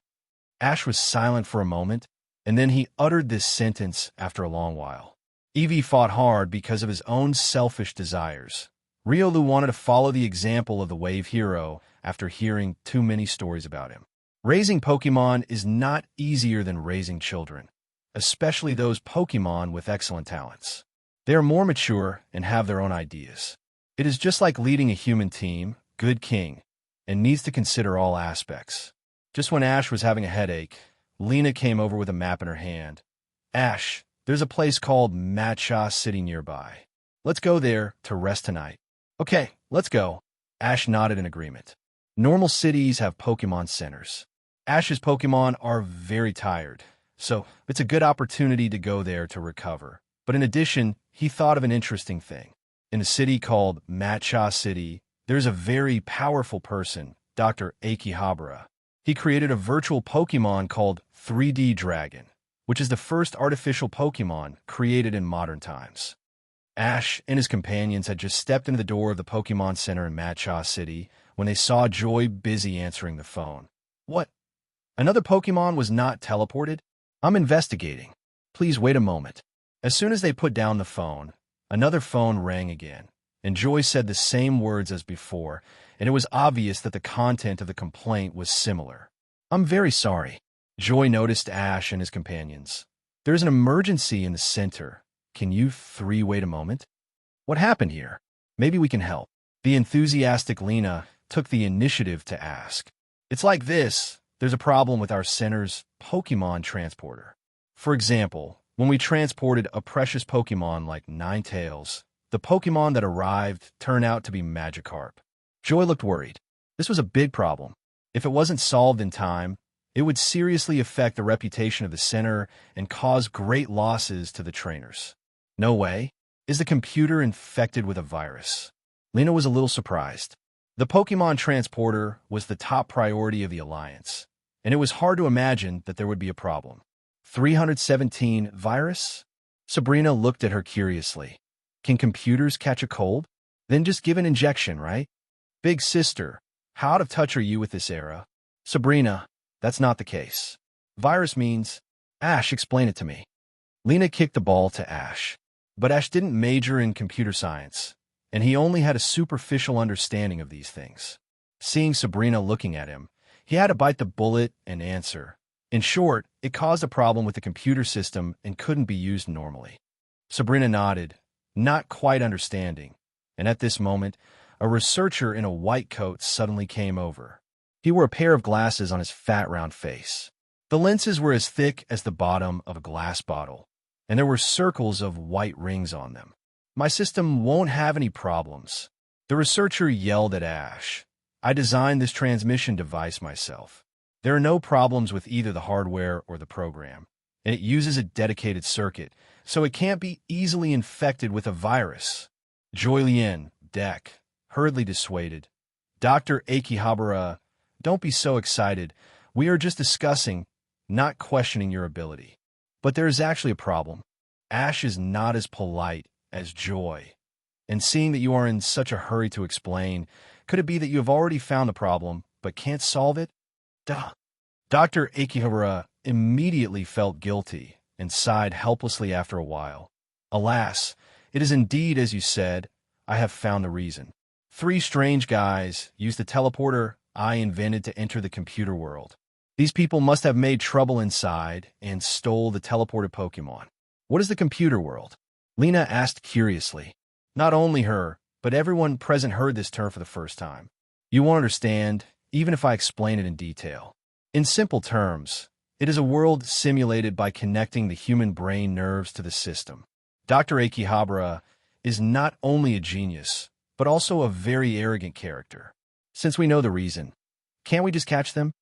Ash was silent for a moment, and then he uttered this sentence after a long while. Eevee fought hard because of his own selfish desires. Riolu wanted to follow the example of the wave hero after hearing too many stories about him. Raising Pokemon is not easier than raising children, especially those Pokemon with excellent talents. They are more mature and have their own ideas. It is just like leading a human team, good king, and needs to consider all aspects. Just when Ash was having a headache, Lena came over with a map in her hand. Ash, there's a place called Matcha City nearby. Let's go there to rest tonight. Okay, let's go. Ash nodded in agreement. Normal cities have Pokemon centers. Ash's Pokemon are very tired, so it's a good opportunity to go there to recover. But in addition, he thought of an interesting thing. In a city called Matcha City, there's a very powerful person, Dr. Akihabara. He created a virtual Pokemon called 3D Dragon, which is the first artificial Pokemon created in modern times. Ash and his companions had just stepped into the door of the Pokemon Center in Matcha City when they saw Joy busy answering the phone. What? Another Pokemon was not teleported? I'm investigating. Please wait a moment. As soon as they put down the phone, another phone rang again, and Joy said the same words as before, and it was obvious that the content of the complaint was similar. I'm very sorry. Joy noticed Ash and his companions. There's an emergency in the center. Can you three wait a moment? What happened here? Maybe we can help. The enthusiastic Lena took the initiative to ask. It's like this. There's a problem with our center's Pokemon transporter. For example, when we transported a precious Pokemon like Ninetales, the Pokemon that arrived turned out to be Magikarp. Joy looked worried. This was a big problem. If it wasn't solved in time, it would seriously affect the reputation of the center and cause great losses to the trainers. No way. Is the computer infected with a virus? Lena was a little surprised. The Pokemon transporter was the top priority of the Alliance, and it was hard to imagine that there would be a problem. 317 virus? Sabrina looked at her curiously. Can computers catch a cold? Then just give an injection, right? Big sister, how out of touch are you with this era? Sabrina, that's not the case. Virus means... Ash, explain it to me. Lena kicked the ball to Ash. But Ash didn't major in computer science, and he only had a superficial understanding of these things. Seeing Sabrina looking at him, he had to bite the bullet and answer. In short, it caused a problem with the computer system and couldn't be used normally. Sabrina nodded, not quite understanding, and at this moment, a researcher in a white coat suddenly came over. He wore a pair of glasses on his fat, round face. The lenses were as thick as the bottom of a glass bottle, and there were circles of white rings on them. My system won't have any problems. The researcher yelled at Ash. I designed this transmission device myself. There are no problems with either the hardware or the program, and it uses a dedicated circuit, so it can't be easily infected with a virus. Joylien, Deck, hurriedly dissuaded. Dr. Akihabara, don't be so excited. We are just discussing, not questioning your ability. But there is actually a problem. Ash is not as polite as Joy. And seeing that you are in such a hurry to explain, could it be that you have already found the problem, but can't solve it? Duh. Dr. Akihara immediately felt guilty and sighed helplessly after a while. Alas, it is indeed as you said, I have found the reason. 3 strange guys used the teleporter I invented to enter the computer world. These people must have made trouble inside and stole the teleported Pokemon. What is the computer world? Lena asked curiously. Not only her, but everyone present heard this term for the first time. You won't understand, even if I explain it in detail. In simple terms, it is a world simulated by connecting the human brain nerves to the system. Dr. Akihabara is not only a genius, but also a very arrogant character. Since we know the reason, can't we just catch them?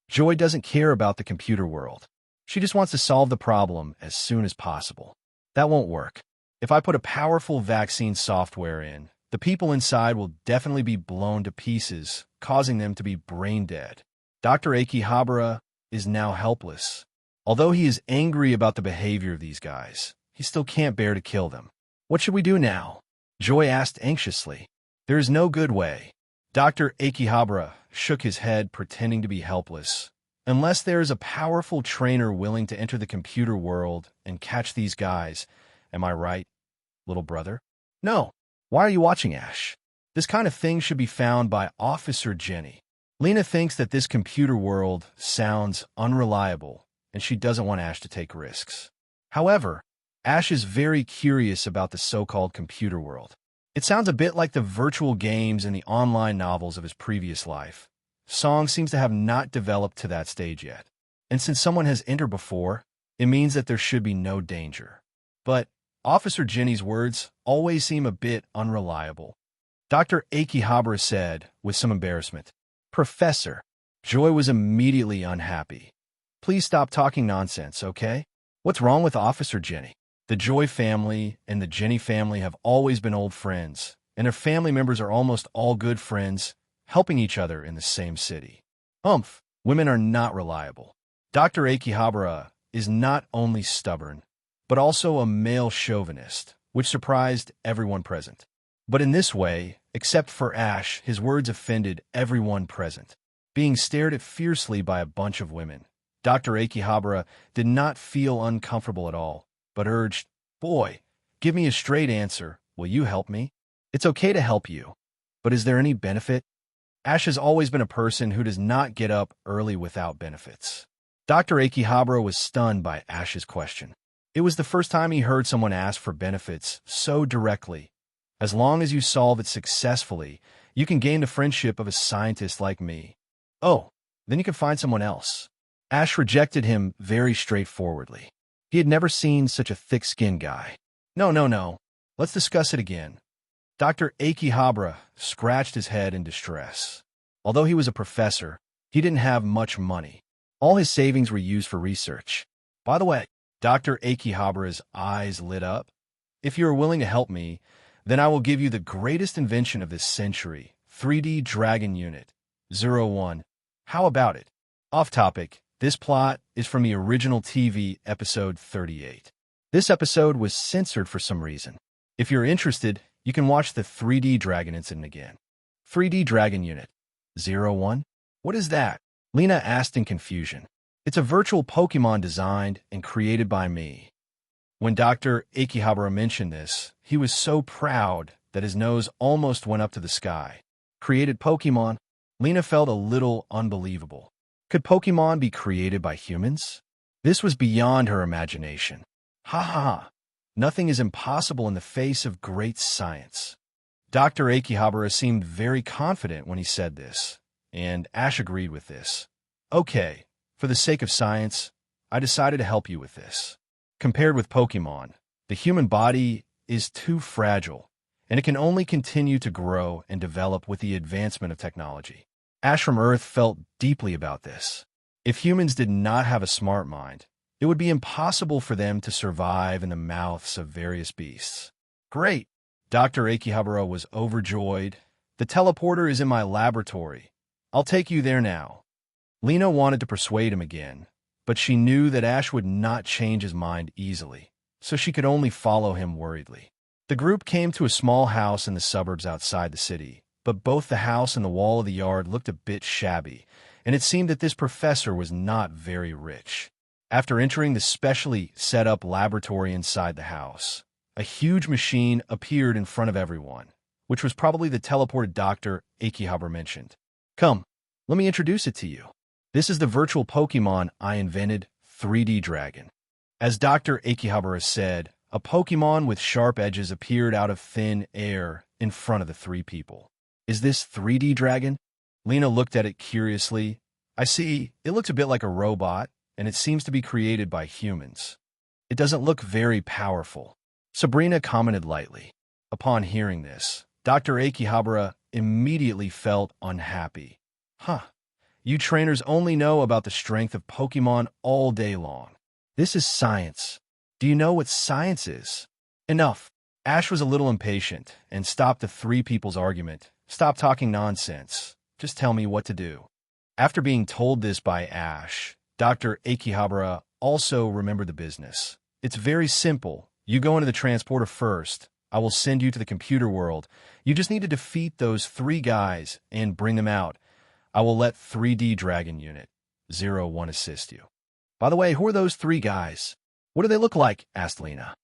Joy doesn't care about the computer world. She just wants to solve the problem as soon as possible. That won't work. If I put a powerful vaccine software in, the people inside will definitely be blown to pieces, causing them to be brain dead. Dr. Akihabara is now helpless. Although he is angry about the behavior of these guys, he still can't bear to kill them. What should we do now? Joy asked anxiously. There is no good way. Dr. Akihabara shook his head, pretending to be helpless. Unless there is a powerful trainer willing to enter the computer world and catch these guys, am I right, little brother? No. Why are you watching, Ash? This kind of thing should be found by Officer Jenny. Lena thinks that this computer world sounds unreliable, and she doesn't want Ash to take risks. However, Ash is very curious about the so-called computer world. It sounds a bit like the virtual games and the online novels of his previous life. Song seems to have not developed to that stage yet. And since someone has entered before, it means that there should be no danger. But Officer Jenny's words always seem a bit unreliable. Dr. Akihabara said, with some embarrassment, Professor. Joy was immediately unhappy. Please stop talking nonsense, okay? What's wrong with Officer Jenny? The Joy family and the Jenny family have always been old friends, and their family members are almost all good friends, helping each other in the same city. Women are not reliable. Dr. Akihabara is not only stubborn, but also a male chauvinist, which surprised everyone present. But in this way, except for Ash, his words offended everyone present. Being stared at fiercely by a bunch of women, Dr. Akihabara did not feel uncomfortable at all, but urged, Boy, give me a straight answer. Will you help me? It's okay to help you, but is there any benefit? Ash has always been a person who does not get up early without benefits. Dr. Akihabara was stunned by Ash's question. It was the first time he heard someone ask for benefits so directly. As long as you solve it successfully, you can gain the friendship of a scientist like me. Oh, then you can find someone else. Ash rejected him very straightforwardly. He had never seen such a thick-skinned guy. No. Let's discuss it again. Dr. Akihabara scratched his head in distress. Although he was a professor, he didn't have much money. All his savings were used for research. By the way, Dr. Akihabara's eyes lit up. If you are willing to help me, then I will give you the greatest invention of this century, 3D Dragon Unit 01. How about it? Off topic, this plot is from the original TV episode 38. This episode was censored for some reason. If you're interested, you can watch the 3D Dragon incident again. 3D Dragon Unit 01? What is that? Lena asked in confusion. It's a virtual Pokemon designed and created by me. When Dr. Akihabara mentioned this, he was so proud that his nose almost went up to the sky. Created Pokemon? Lena felt a little unbelievable. Could Pokemon be created by humans? This was beyond her imagination. Ha ha ha. Nothing is impossible in the face of great science. Dr. Akihabara seemed very confident when he said this, and Ash agreed with this. Okay, for the sake of science, I decided to help you with this. Compared with Pokemon, the human body is too fragile, and it can only continue to grow and develop with the advancement of technology. Ash from Earth felt deeply about this. If humans did not have a smart mind, it would be impossible for them to survive in the mouths of various beasts. Great! Dr. Akihabara was overjoyed. The teleporter is in my laboratory. I'll take you there now. Lena wanted to persuade him again, but she knew that Ash would not change his mind easily, so she could only follow him worriedly. The group came to a small house in the suburbs outside the city, but both the house and the wall of the yard looked a bit shabby, and it seemed that this professor was not very rich. After entering the specially set-up laboratory inside the house, a huge machine appeared in front of everyone, which was probably the teleported Dr. Akihabara mentioned. Come, let me introduce it to you. This is the virtual Pokemon I invented, 3D Dragon. As Dr. Akihabara said, a Pokemon with sharp edges appeared out of thin air in front of the three people. Is this 3D Dragon? Lena looked at it curiously. I see, it looks a bit like a robot, and it seems to be created by humans. It doesn't look very powerful. Sabrina commented lightly. Upon hearing this, Dr. Akihabara immediately felt unhappy. You trainers only know about the strength of Pokemon all day long. This is science. Do you know what science is? Enough. Ash was a little impatient and stopped the three people's argument. Stop talking nonsense. Just tell me what to do. After being told this by Ash, Dr. Akihabara also remembered the business. It's very simple. You go into the transporter first. I will send you to the computer world. You just need to defeat those three guys and bring them out. I will let 3D Dragon Unit 01 assist you. By the way, who are those three guys? What do they look like? Asked Lena.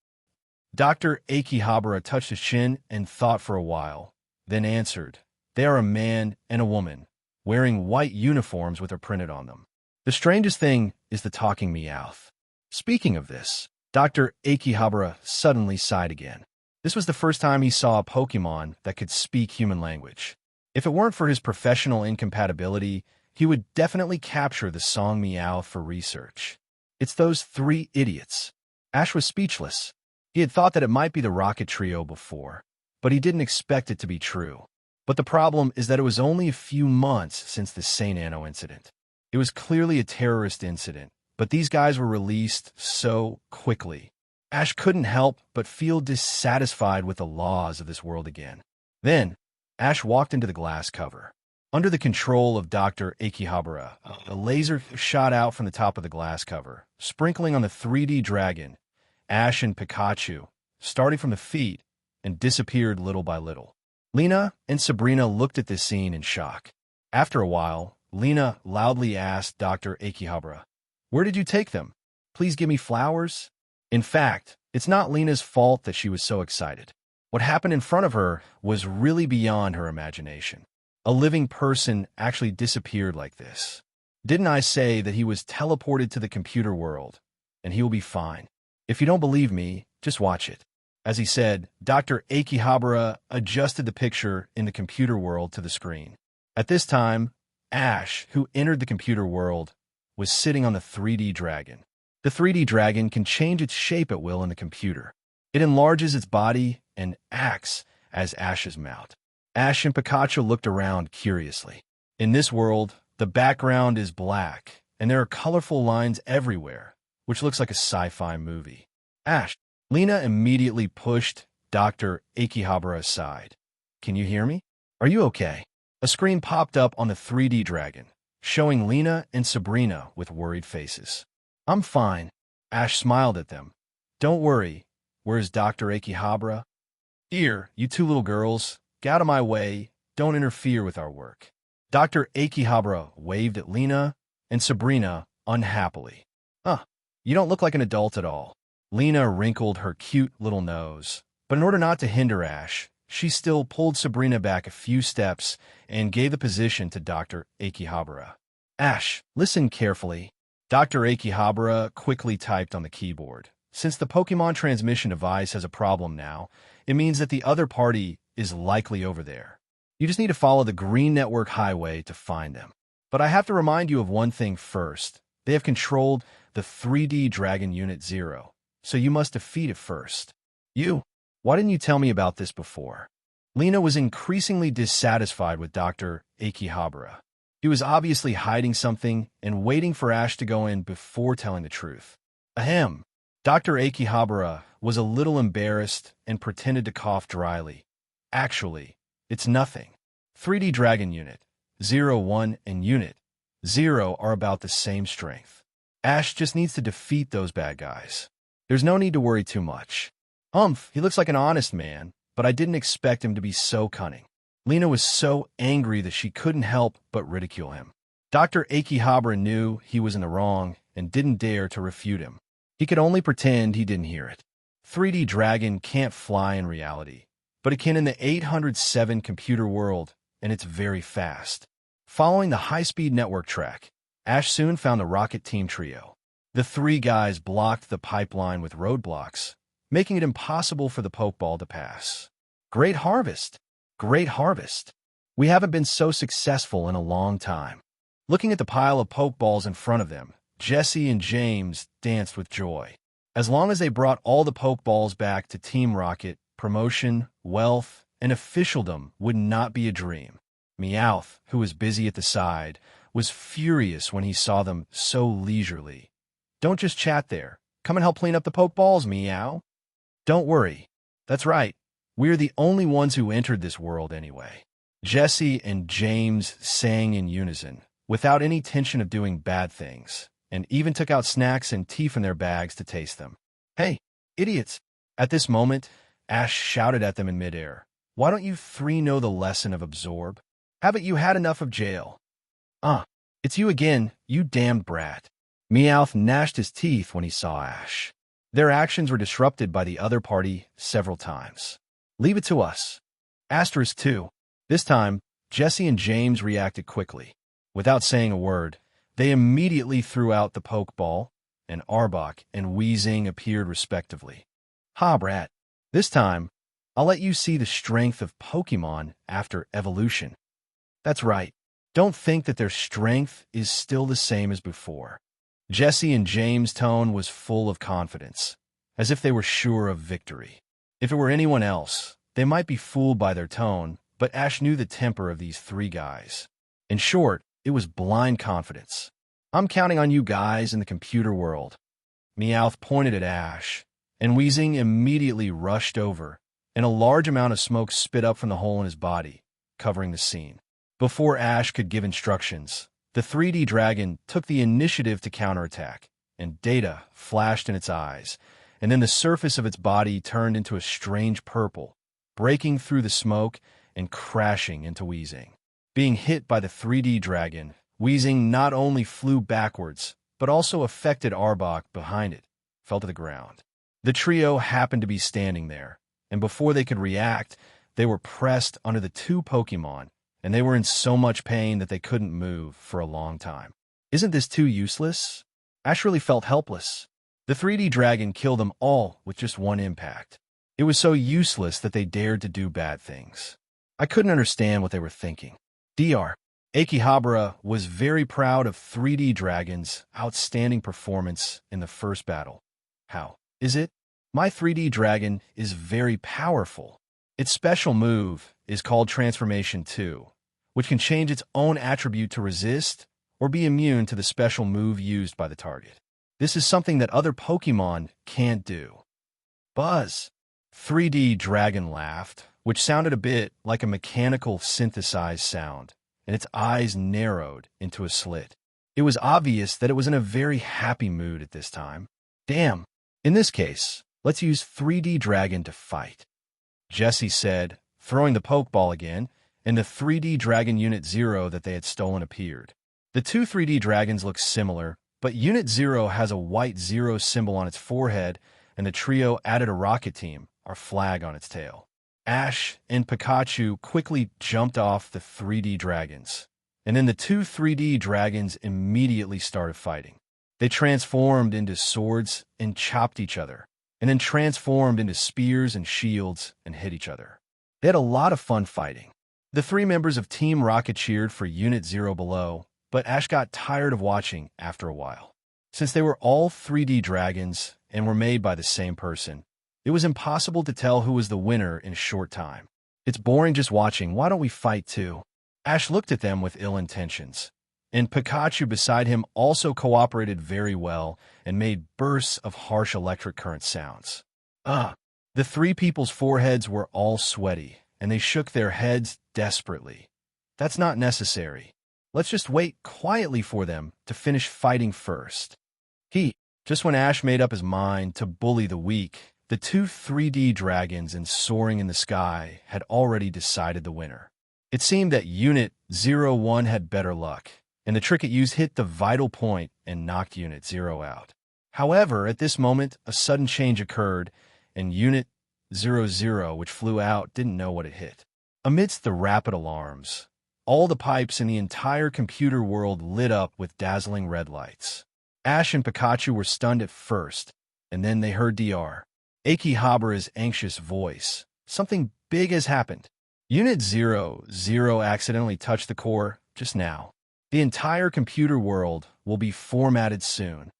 Dr. Akihabara touched his chin and thought for a while, then answered, They are a man and a woman, wearing white uniforms with a printed on them. The strangest thing is the talking Meowth. Speaking of this, Dr. Akihabara suddenly sighed again. This was the first time he saw a Pokemon that could speak human language. If it weren't for his professional incompatibility, he would definitely capture the song Meow for research. It's those three idiots. Ash was speechless. He had thought that it might be the Rocket Trio before, but he didn't expect it to be true. But the problem is that it was only a few months since the Saint Anno incident. It was clearly a terrorist incident, but these guys were released so quickly. Ash couldn't help but feel dissatisfied with the laws of this world again. Then, Ash walked into the glass cover. Under the control of Dr. Akihabara, a laser shot out from the top of the glass cover, sprinkling on the 3D dragon, Ash and Pikachu, starting from the feet, and disappeared little by little. Lena and Sabrina looked at this scene in shock. After a while, Lena loudly asked Dr. Akihabara, Where did you take them? Please give me flowers? In fact, it's not Lena's fault that she was so excited. What happened in front of her was really beyond her imagination. A living person actually disappeared like this. Didn't I say that he was teleported to the computer world, and he will be fine? If you don't believe me, just watch it. As he said, Dr. Akihabara adjusted the picture in the computer world to the screen. At this time, Ash, who entered the computer world, was sitting on the 3D dragon. The 3D dragon can change its shape at will in the computer. It enlarges its body and acts as Ash's mount. Ash and Pikachu looked around curiously. In this world, the background is black, and there are colorful lines everywhere, which looks like a sci-fi movie. Ash, Lena immediately pushed Dr. Akihabara aside. Can you hear me? Are you okay? A screen popped up on the 3D dragon, showing Lena and Sabrina with worried faces. I'm fine. Ash smiled at them. Don't worry. Where's Dr. Akihabara? Here, you two little girls. Get out of my way. Don't interfere with our work. Dr. Akihabara waved at Lena and Sabrina unhappily. You don't look like an adult at all. Lena wrinkled her cute little nose, but in order not to hinder Ash, she still pulled Sabrina back a few steps and gave the position to Dr. Akihabara. Ash, listen carefully. Dr. Akihabara quickly typed on the keyboard. Since the Pokemon transmission device has a problem now, it means that the other party is likely over there. You just need to follow the Green Network Highway to find them. But I have to remind you of one thing first. They have controlled the 3D Dragon Unit 0, so you must defeat it first. Why didn't you tell me about this before? Lena was increasingly dissatisfied with Dr. Akihabara. He was obviously hiding something and waiting for Ash to go in before telling the truth. Ahem. Dr. Akihabara was a little embarrassed and pretended to cough dryly. Actually, it's nothing. 3D Dragon Unit 01 and Unit 0 are about the same strength. Ash just needs to defeat those bad guys. There's no need to worry too much. He looks like an honest man, but I didn't expect him to be so cunning. Lena was so angry that she couldn't help but ridicule him. Dr. Akihabara knew he was in the wrong and didn't dare to refute him. He could only pretend he didn't hear it. 3D Dragon can't fly in reality, but it can in the 807 computer world, and it's very fast. Following the high-speed network track, Ash soon found the Rocket Team trio. The three guys blocked the pipeline with roadblocks, making it impossible for the Pokeball to pass. Great harvest! Great harvest! We haven't been so successful in a long time. Looking at the pile of Pokeballs in front of them, Jesse and James danced with joy. As long as they brought all the Pokeballs back to Team Rocket, promotion, wealth, and officialdom would not be a dream. Meowth, who was busy at the side, was furious when he saw them so leisurely. Don't just chat there. Come and help clean up the Pokeballs, Meow. Don't worry. That's right. We're the only ones who entered this world anyway. Jesse and James sang in unison, without any tension of doing bad things, and even took out snacks and tea from their bags to taste them. Hey, idiots! At this moment, Ash shouted at them in midair. Why don't you three know the lesson of absorb? Haven't you had enough of jail? It's you again, you damned brat. Meowth gnashed his teeth when he saw Ash. Their actions were disrupted by the other party several times. Leave it to us. Asterisk 2. This time, Jesse and James reacted quickly. Without saying a word, they immediately threw out the Pokeball, and Arbok and Weezing appeared respectively. Ha, brat. This time, I'll let you see the strength of Pokemon after evolution. That's right. Don't think that their strength is still the same as before. Jesse and James' tone was full of confidence, as if they were sure of victory. If it were anyone else, they might be fooled by their tone, but Ash knew the temper of these three guys. In short, it was blind confidence. I'm counting on you guys in the computer world. Meowth pointed at Ash, and Weezing immediately rushed over, and a large amount of smoke spit up from the hole in his body, covering the scene. Before Ash could give instructions, the 3D dragon took the initiative to counterattack, and data flashed in its eyes, and then the surface of its body turned into a strange purple, breaking through the smoke and crashing into Weezing. Being hit by the 3D dragon, Weezing not only flew backwards, but also affected Arbok behind it, fell to the ground. The trio happened to be standing there, and before they could react, they were pressed under the two Pokemon, and they were in so much pain that they couldn't move for a long time. Isn't this too useless? Ash really felt helpless. The 3D dragon killed them all with just one impact. It was so useless that they dared to do bad things. I couldn't understand what they were thinking. Dr. Akihabara was very proud of 3D Dragon's outstanding performance in the first battle. How is it? My 3D Dragon is very powerful. Its special move is called Transformation 2, which can change its own attribute to resist or be immune to the special move used by the target. This is something that other Pokemon can't do. Buzz! 3D Dragon laughed, which sounded a bit like a mechanical synthesized sound, and its eyes narrowed into a slit. It was obvious that it was in a very happy mood at this time. Damn! In this case, let's use 3D Dragon to fight. Jesse said, throwing the Pokeball again, and the 3D Dragon Unit 0 that they had stolen appeared. The two 3D Dragons look similar, but Unit 0 has a white 0 symbol on its forehead, and the trio added a rocket team, our flag on its tail. Ash and Pikachu quickly jumped off the 3D Dragons, and then the two 3D Dragons immediately started fighting. They transformed into swords and chopped each other, and then transformed into spears and shields and hit each other. They had a lot of fun fighting. The three members of Team Rocket cheered for Unit 0 below, but Ash got tired of watching after a while. Since they were all 3D dragons and were made by the same person, it was impossible to tell who was the winner in a short time. It's boring just watching, why don't we fight too? Ash looked at them with ill intentions, and Pikachu beside him also cooperated very well and made bursts of harsh electric current sounds. The three people's foreheads were all sweaty, and they shook their heads desperately. That's not necessary. Let's just wait quietly for them to finish fighting first. Just when Ash made up his mind to bully the weak, The two 3D dragons and soaring in the sky had already decided the winner. It seemed that Unit 01 had better luck, and the trick it used hit the vital point and knocked Unit 0 out. However, at this moment, a sudden change occurred, and Unit 00, which flew out, didn't know what it hit. Amidst the rapid alarms, all the pipes in the entire computer world lit up with dazzling red lights. Ash and Pikachu were stunned at first, and then they heard Dr. Akihabara's anxious voice. Something big has happened. Unit 00 accidentally touched the core just now. The entire computer world will be formatted soon.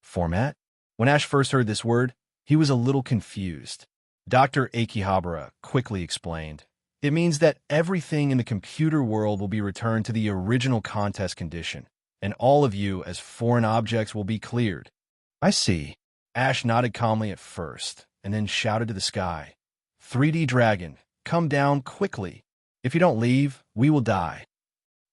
Format? When Ash first heard this word, he was a little confused. Dr. Akihabara quickly explained. It means that everything in the computer world will be returned to the original contest condition, and all of you as foreign objects will be cleared. I see. Ash nodded calmly at first, and then shouted to the sky. 3D dragon, come down quickly. If you don't leave, we will die.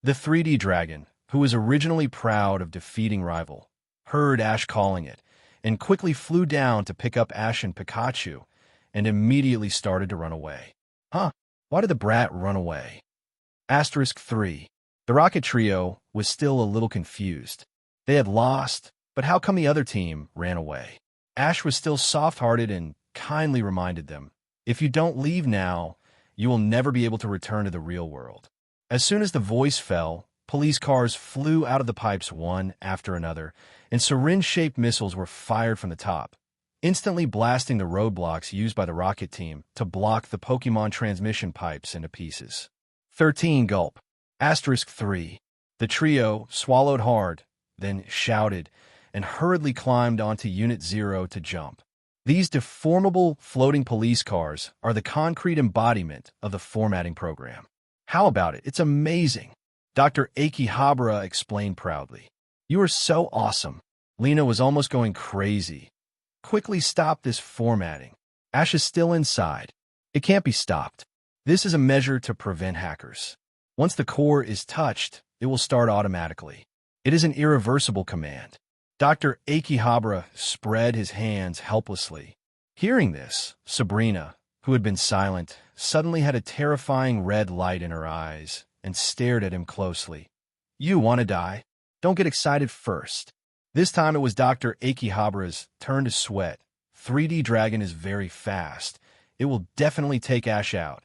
The 3D dragon, who was originally proud of defeating rival, heard Ash calling it, and quickly flew down to pick up Ash and Pikachu, and immediately started to run away. Huh? Why did the brat run away? Asterisk 3. The Rocket Trio was still a little confused. They had lost, but how come the other team ran away? Ash was still soft-hearted and kindly reminded them, if you don't leave now, you will never be able to return to the real world. As soon as the voice fell, police cars flew out of the pipes one after another, and syringe-shaped missiles were fired from the top, instantly blasting the roadblocks used by the rocket team to block the Pokemon transmission pipes into pieces. 13 gulp. Asterisk 3. The trio swallowed hard, then shouted, and hurriedly climbed onto Unit 0 to jump. These deformable floating police cars are the concrete embodiment of the formatting program. How about it? It's amazing. Dr. Akihabara explained proudly. You are so awesome. Lena was almost going crazy. Quickly stop this formatting. Ash is still inside. It can't be stopped. This is a measure to prevent hackers. Once the core is touched, it will start automatically. It is an irreversible command. Dr. Akihabara spread his hands helplessly. Hearing this, Sabrina, who had been silent, suddenly had a terrifying red light in her eyes and stared at him closely. You want to die? Don't get excited first. This time it was Dr. Akihabara's turn to sweat. 3D Dragon is very fast. It will definitely take Ash out.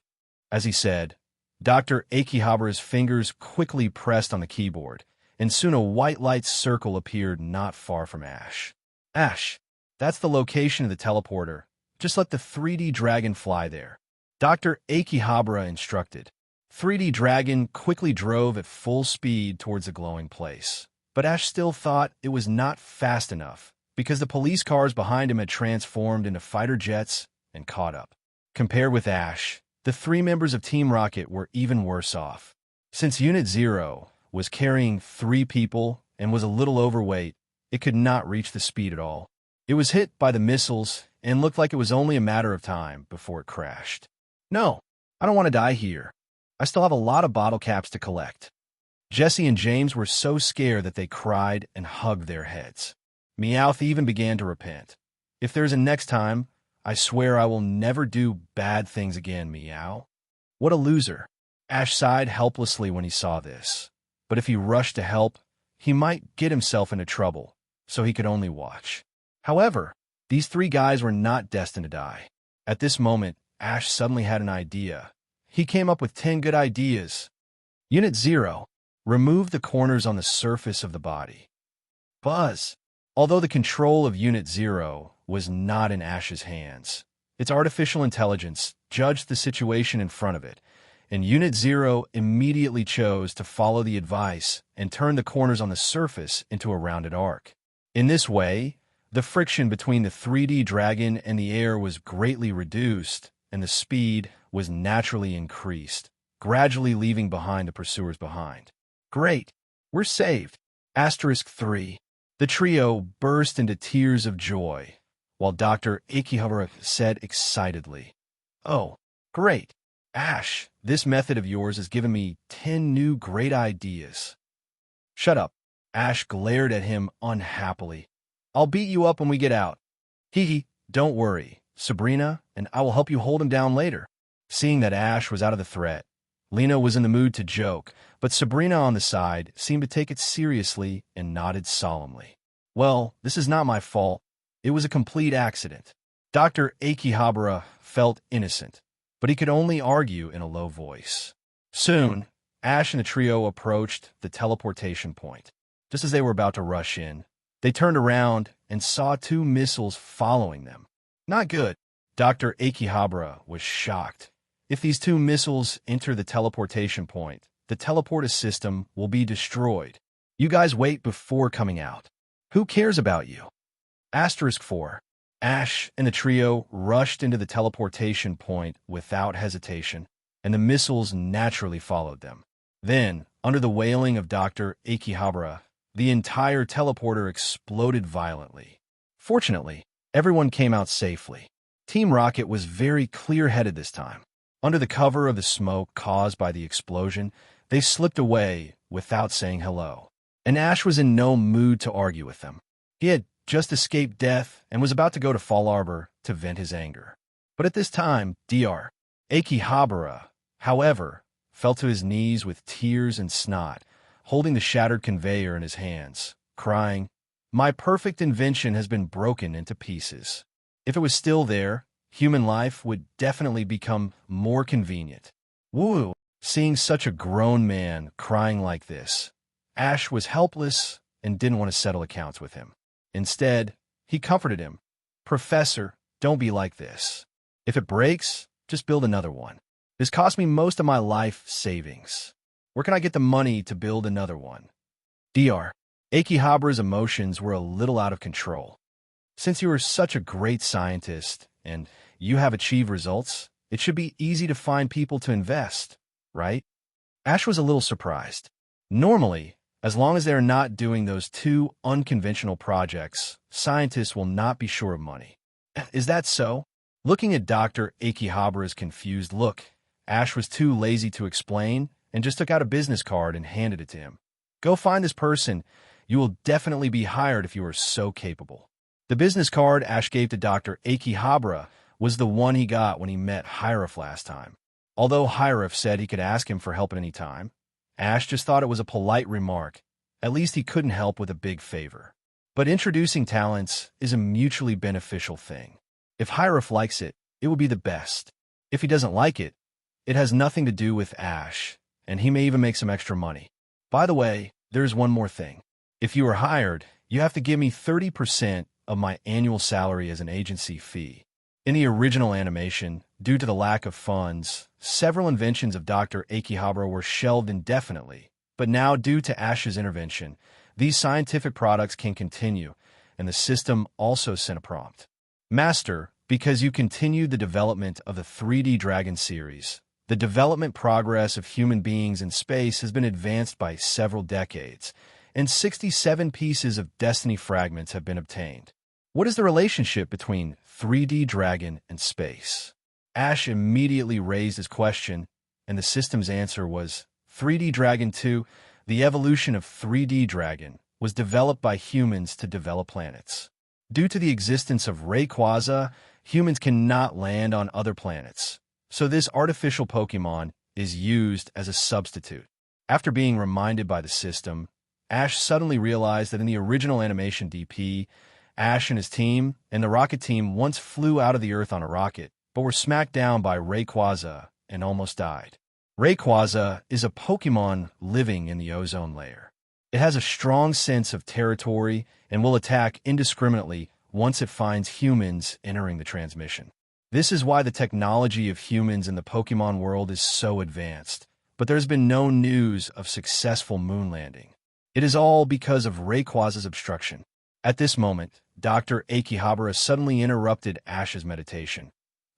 As he said, Dr. Akihabara's fingers quickly pressed on the keyboard, and soon a white light circle appeared not far from Ash. Ash, that's the location of the teleporter. Just let the 3D Dragon fly there. Dr. Akihabara instructed. 3D Dragon quickly drove at full speed towards the glowing place. But Ash still thought it was not fast enough, because the police cars behind him had transformed into fighter jets and caught up. Compared with Ash, the three members of Team Rocket were even worse off. Since Unit 0 was carrying 3 people and was a little overweight, it could not reach the speed at all. It was hit by the missiles and looked like it was only a matter of time before it crashed. No, I don't want to die here. I still have a lot of bottle caps to collect. Jesse and James were so scared that they cried and hugged their heads. Meowth even began to repent. If there's a next time, I swear I will never do bad things again, Meow. What a loser. Ash sighed helplessly when he saw this. But if he rushed to help, he might get himself into trouble, so he could only watch. However, these 3 guys were not destined to die. At this moment, Ash suddenly had an idea. He came up with 10 good ideas. Unit 0. Remove the corners on the surface of the body. Buzz. Although the control of Unit 0 was not in Ash's hands, its artificial intelligence judged the situation in front of it, and Unit 0 immediately chose to follow the advice and turn the corners on the surface into a rounded arc. In this way, the friction between the 3D Dragon and the air was greatly reduced, and the speed was naturally increased, gradually leaving behind the pursuers behind. Great! We're saved! Asterisk 3. The trio burst into tears of joy, while Dr. Akihabara said excitedly, Oh, great! Ash, this method of yours has given me 10 new great ideas. Shut up. Ash glared at him unhappily. I'll beat you up when we get out. Hee hee, don't worry. Sabrina, and I will help you hold him down later." Seeing that Ash was out of the threat, Lena was in the mood to joke, but Sabrina on the side seemed to take it seriously and nodded solemnly. "Well, this is not my fault. It was a complete accident." Dr. Akihabara felt innocent, but he could only argue in a low voice. Soon, Ash and the trio approached the teleportation point. Just as they were about to rush in, they turned around and saw two missiles following them. Not good. Dr. Akihabara was shocked. If these two missiles enter the teleportation point, the teleporter system will be destroyed. You guys wait before coming out. Who cares about you? *4. Ash and the trio rushed into the teleportation point without hesitation, and the missiles naturally followed them. Then, under the wailing of Dr. Akihabara, the entire teleporter exploded violently. Fortunately, everyone came out safely. Team Rocket was very clear-headed this time. Under the cover of the smoke caused by the explosion, they slipped away without saying hello. And Ash was in no mood to argue with them. He had just escaped death and was about to go to Fall Arbor to vent his anger. But at this time, Dr. Akihabara, however, fell to his knees with tears and snot, holding the shattered conveyor in his hands, crying, "My perfect invention has been broken into pieces. If it was still there, human life would definitely become more convenient." Woo! Seeing such a grown man crying like this, Ash was helpless and didn't want to settle accounts with him. Instead, he comforted him. "Professor, don't be like this. If it breaks, just build another one. This cost me most of my life savings. Where can I get the money to build another one?" Dr. Akihabara's emotions were a little out of control. "Since you are such a great scientist and you have achieved results, it should be easy to find people to invest, right?" Ash was a little surprised. Normally, as long as they are not doing those two unconventional projects, scientists will not be short of money. "Is that so?" Looking at Dr. Akihabara's confused look, Ash was too lazy to explain and just took out a business card and handed it to him. "Go find this person. You will definitely be hired if you are so capable." The business card Ash gave to Dr. Akihabara was the one he got when he met Hyref last time. Although Hyref said he could ask him for help at any time, Ash just thought it was a polite remark. At least he couldn't help with a big favor. But introducing talents is a mutually beneficial thing. If Hyref likes it, it will be the best. If he doesn't like it, it has nothing to do with Ash, and he may even make some extra money. By the way, there's one more thing. If you are hired, you have to give me 30% of my annual salary as an agency fee. In the original animation, due to the lack of funds, several inventions of Dr. Akihabara were shelved indefinitely, but now due to Ash's intervention, these scientific products can continue, and the system also sent a prompt. "Master, because you continued the development of the 3D Dragon series, the development progress of human beings in space has been advanced by several decades, and 67 pieces of Destiny fragments have been obtained. What is the relationship between 3D Dragon and space?" Ash immediately raised his question, and the system's answer was, 3D Dragon 2, the evolution of 3D Dragon, was developed by humans to develop planets. Due to the existence of Rayquaza, humans cannot land on other planets, so this artificial Pokemon is used as a substitute. After being reminded by the system, Ash suddenly realized that in the original animation DP, Ash and his team and the Rocket team once flew out of the Earth on a rocket, but were smacked down by Rayquaza and almost died. Rayquaza is a Pokemon living in the ozone layer. It has a strong sense of territory and will attack indiscriminately once it finds humans entering the transmission. This is why the technology of humans in the Pokemon world is so advanced, but there's been no news of successful moon landing. It is all because of Rayquaza's obstruction. At this moment, Dr. Akihabara suddenly interrupted Ash's meditation.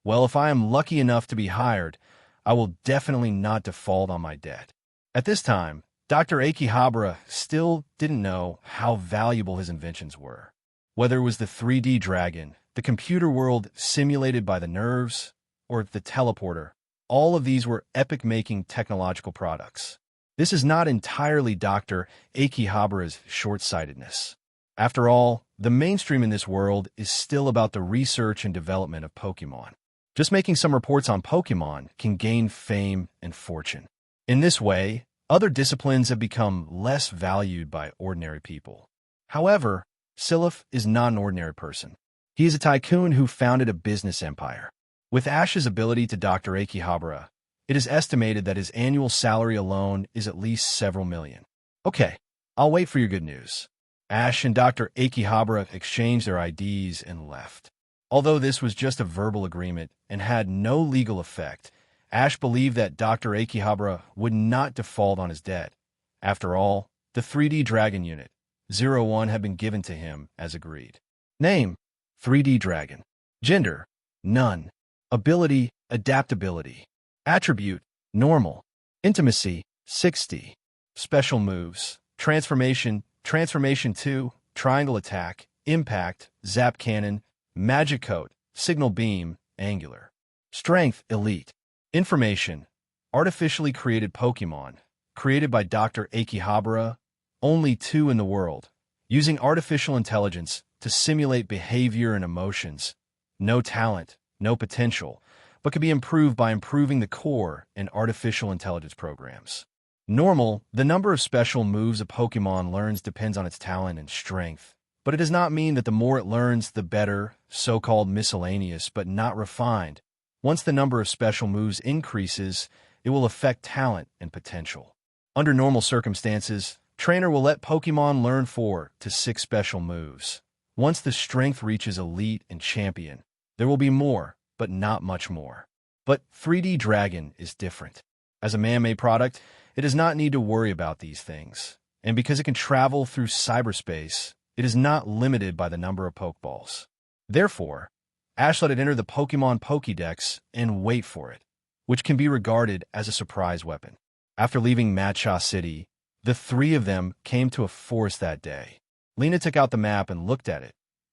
"Well, if I am lucky enough to be hired, I will definitely not default on my debt." At this time, Dr. Akihabara still didn't know how valuable his inventions were. Whether it was the 3D Dragon, the computer world simulated by the nerves, or the teleporter, all of these were epic-making technological products. This is not entirely Dr. Akihabara's short-sightedness. After all, the mainstream in this world is still about the research and development of Pokemon. Just making some reports on Pokemon can gain fame and fortune. In this way, other disciplines have become less valued by ordinary people. However, Silph is not an ordinary person. He is a tycoon who founded a business empire. With Ash's ability to Dr. Akihabara, it is estimated that his annual salary alone is at least several million. Okay, I'll wait for your good news. Ash and Dr. Akihabara exchanged their IDs and left. Although this was just a verbal agreement and had no legal effect, Ash believed that Dr. Akihabara would not default on his debt. After all, the 3D Dragon Unit 01 had been given to him as agreed. Name: 3D Dragon. Gender: none. Ability: adaptability. Attribute: normal. Intimacy: 60. Special moves: Transformation, Transformation 2, Triangle Attack, Impact, Zap Cannon, Magic Coat, Signal Beam, Angular. Strength: elite. Information: artificially created Pokemon, created by Dr. Akihabara, only 2 in the world, using artificial intelligence to simulate behavior and emotions. No talent, no potential, but can be improved by improving the core and artificial intelligence programs. Normal: the number of special moves a Pokemon learns depends on its talent and strength, but it does not mean that the more it learns, the better, so-called miscellaneous but not refined. Once the number of special moves increases, it will affect talent and potential. Under normal circumstances, trainer will let Pokemon learn 4 to 6 special moves. Once the strength reaches elite and champion, there will be more, but not much more. But 3D Dragon is different. As a man-made product, it does not need to worry about these things. And because it can travel through cyberspace, it is not limited by the number of Pokeballs. Therefore, Ash let it enter the Pokemon Pokédex and wait for it, which can be regarded as a surprise weapon. After leaving Matcha City, the 3 of them came to a forest that day. Lena took out the map and looked at it,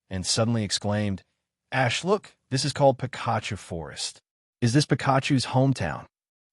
and suddenly exclaimed, "Ash, look, this is called Pikachu Forest. Is this Pikachu's hometown?"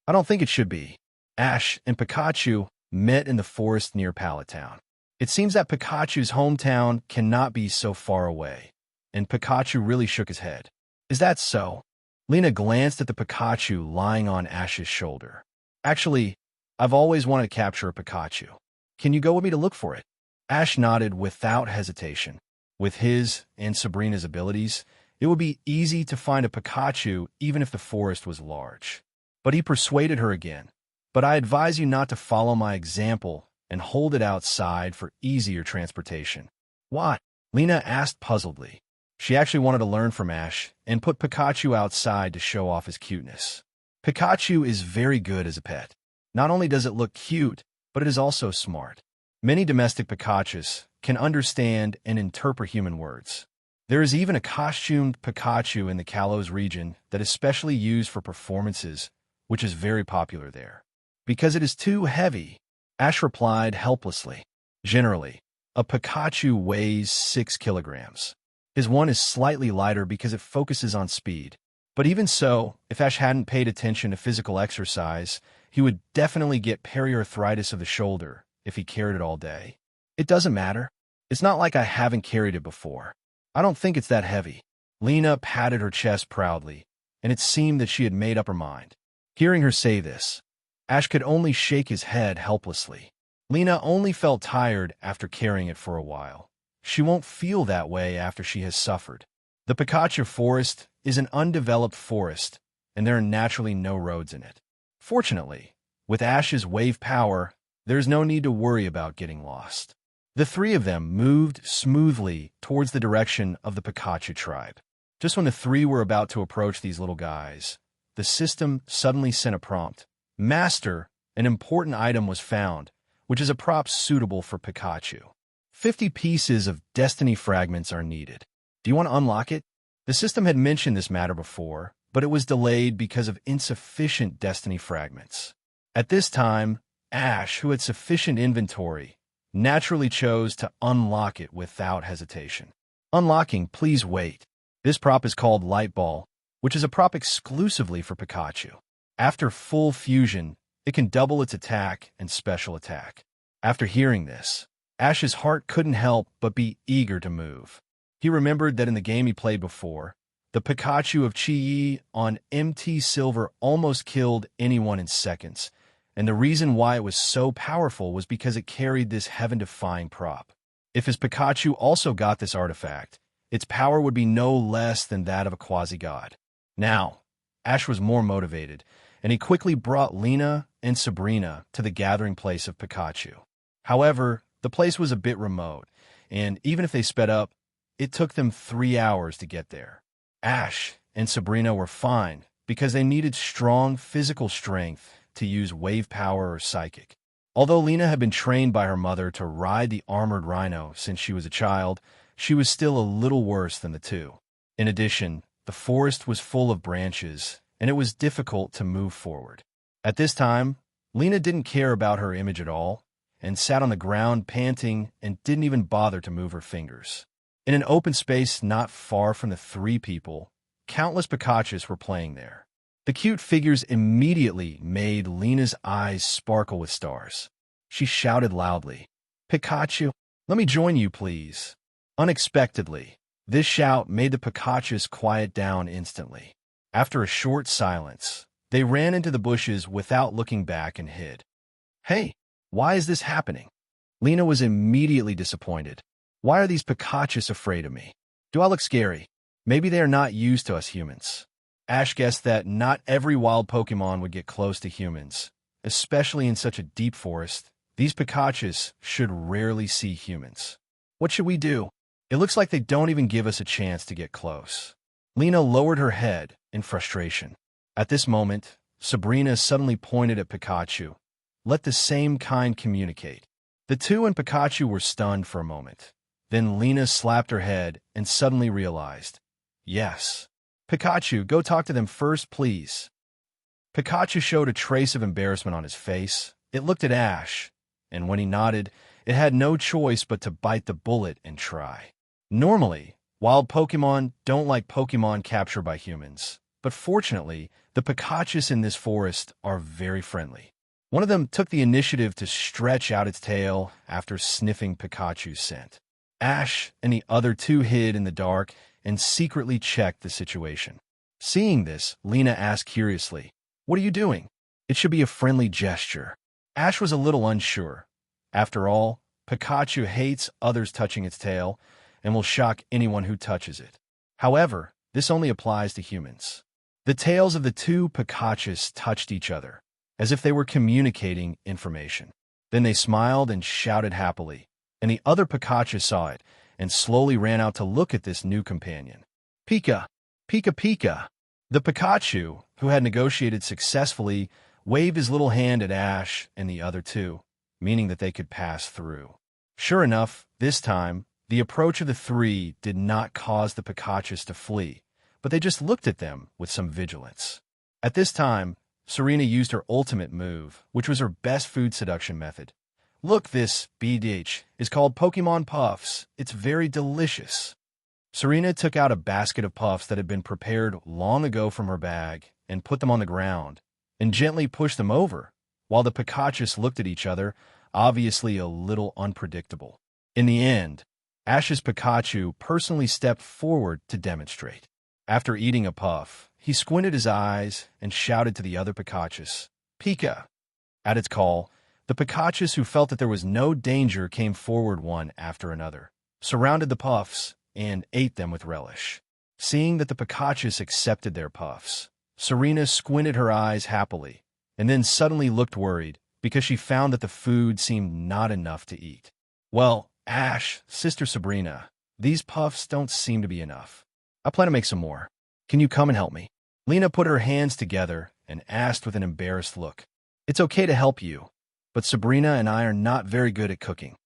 "I don't think it should be." Ash and Pikachu met in the forest near Pallet Town. It seems that Pikachu's hometown cannot be so far away, and Pikachu really shook his head. "Is that so?" Lena glanced at the Pikachu lying on Ash's shoulder. "Actually, I've always wanted to capture a Pikachu. Can you go with me to look for it?" Ash nodded without hesitation. With his and Sabrina's abilities, it would be easy to find a Pikachu even if the forest was large. But he persuaded her again. "But I advise you not to follow my example and hold it outside for easier transportation." "Why?" Lena asked puzzledly. She actually wanted to learn from Ash and put Pikachu outside to show off his cuteness. Pikachu is very good as a pet. Not only does it look cute, but it is also smart. Many domestic Pikachus can understand and interpret human words. There is even a costumed Pikachu in the Kalos region that is specially used for performances, which is very popular there. "Because it is too heavy," Ash replied helplessly. Generally, a Pikachu weighs 6 kilograms. His one is slightly lighter because it focuses on speed. But even so, if Ash hadn't paid attention to physical exercise, he would definitely get periarthritis of the shoulder if he carried it all day. "It doesn't matter. It's not like I haven't carried it before. I don't think it's that heavy." Lena patted her chest proudly, and it seemed that she had made up her mind. Hearing her say this, Ash could only shake his head helplessly. Lena only felt tired after carrying it for a while. She won't feel that way after she has suffered. The Pikachu Forest is an undeveloped forest, and there are naturally no roads in it. Fortunately, with Ash's wave power, there is no need to worry about getting lost. The 3 of them moved smoothly towards the direction of the Pikachu tribe. Just when the 3 were about to approach these little guys, the system suddenly sent a prompt. "Master, an important item was found, which is a prop suitable for Pikachu. 50 pieces of Destiny Fragments are needed. Do you want to unlock it?" The system had mentioned this matter before, but it was delayed because of insufficient Destiny Fragments. At this time, Ash, who had sufficient inventory, naturally chose to unlock it without hesitation. "Unlocking, please wait." This prop is called Light Ball, which is a prop exclusively for Pikachu. After full fusion, it can double its attack and special attack. After hearing this, Ash's heart couldn't help but be eager to move. He remembered that in the game he played before, the Pikachu of Zhiye on MT Silver almost killed anyone in seconds, and the reason why it was so powerful was because it carried this heaven-defying prop. If his Pikachu also got this artifact, its power would be no less than that of a quasi-god. Now, Ash was more motivated, and he quickly brought Lena and Sabrina to the gathering place of Pikachu. However, the place was a bit remote, and even if they sped up, it took them 3 hours to get there. Ash and Sabrina were fine because they needed strong physical strength to use wave power or psychic. Although Lena had been trained by her mother to ride the armored rhino since she was a child, she was still a little worse than the two. In addition, the forest was full of branches, and it was difficult to move forward. At this time, Lena didn't care about her image at all, and sat on the ground panting and didn't even bother to move her fingers. In an open space not far from the three people, countless Pikachus were playing there. The cute figures immediately made Lena's eyes sparkle with stars. She shouted loudly, "Pikachu, let me join you, please." Unexpectedly, this shout made the Pikachus quiet down instantly. After a short silence, they ran into the bushes without looking back and hid. "Hey, why is this happening?" Lena was immediately disappointed. "Why are these Pikachus afraid of me? Do I look scary? Maybe they are not used to us humans." Ash guessed that not every wild Pokemon would get close to humans. Especially in such a deep forest, these Pikachus should rarely see humans. "What should we do? It looks like they don't even give us a chance to get close." Lena lowered her head in frustration. At this moment, Sabrina suddenly pointed at Pikachu. "Let the same kind communicate." The two and Pikachu were stunned for a moment. Then Lena slapped her head and suddenly realized, "Yes. Pikachu, go talk to them first, please." Pikachu showed a trace of embarrassment on his face. It looked at Ash, and when he nodded, it had no choice but to bite the bullet and try. Normally, wild Pokemon don't like Pokemon captured by humans, but fortunately, the Pikachus in this forest are very friendly. One of them took the initiative to stretch out its tail after sniffing Pikachu's scent. Ash and the other two hid in the dark and secretly checked the situation. Seeing this, Lena asked curiously, "What are you doing?" "It should be a friendly gesture." Ash was a little unsure. After all, Pikachu hates others touching its tail and will shock anyone who touches it. However, this only applies to humans. The tails of the two Pikachus touched each other, as if they were communicating information. Then they smiled and shouted happily, and the other Pikachu saw it and slowly ran out to look at this new companion. "Pika! Pika Pika!" The Pikachu, who had negotiated successfully, waved his little hand at Ash and the other two, meaning that they could pass through. Sure enough, this time, the approach of the three did not cause the Pikachus to flee, but they just looked at them with some vigilance. At this time, Serena used her ultimate move, which was her best food seduction method. "Look, this BDH is called Pokemon Puffs. It's very delicious." Serena took out a basket of puffs that had been prepared long ago from her bag and put them on the ground and gently pushed them over, while the Pikachus looked at each other, obviously a little unpredictable. In the end, Ash's Pikachu personally stepped forward to demonstrate. After eating a puff, he squinted his eyes and shouted to the other Pikachus, "Pika!" At its call, the Pikachus who felt that there was no danger came forward one after another, surrounded the puffs, and ate them with relish. Seeing that the Pikachus accepted their puffs, Serena squinted her eyes happily, and then suddenly looked worried because she found that the food seemed not enough to eat. "Well, Ash, Sister Sabrina, these puffs don't seem to be enough. I plan to make some more. Can you come and help me?" Lena put her hands together and asked with an embarrassed look, "It's okay to help you, but Sabrina and I are not very good at cooking."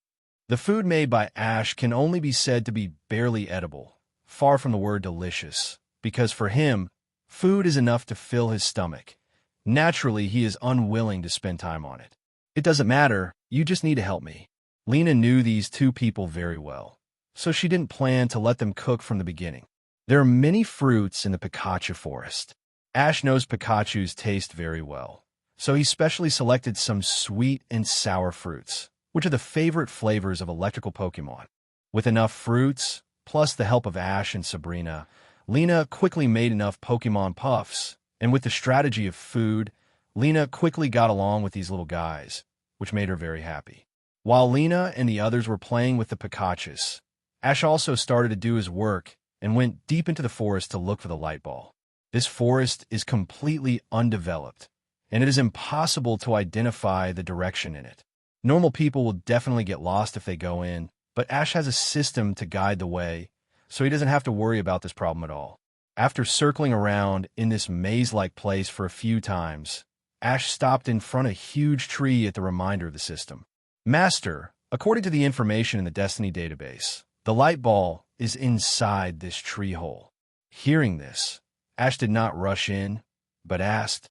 The food made by Ash can only be said to be barely edible, far from the word delicious, because for him, food is enough to fill his stomach. Naturally, he is unwilling to spend time on it. "It doesn't matter, you just need to help me." Lena knew these two people very well, so she didn't plan to let them cook from the beginning. There are many fruits in the Pikachu forest. Ash knows Pikachus taste very well, so he specially selected some sweet and sour fruits, which are the favorite flavors of electrical Pokemon. With enough fruits, plus the help of Ash and Sabrina, Lena quickly made enough Pokemon puffs, and with the strategy of food, Lena quickly got along with these little guys, which made her very happy. While Lena and the others were playing with the Pikachus, Ash also started to do his work and went deep into the forest to look for the light ball. This forest is completely undeveloped, and it is impossible to identify the direction in it. Normal people will definitely get lost if they go in, but Ash has a system to guide the way, so he doesn't have to worry about this problem at all. After circling around in this maze-like place for a few times, Ash stopped in front of a huge tree at the reminder of the system. Master, according to the information in the Destiny database, the light ball is inside this tree hole. Hearing this, Ash did not rush in, but asked,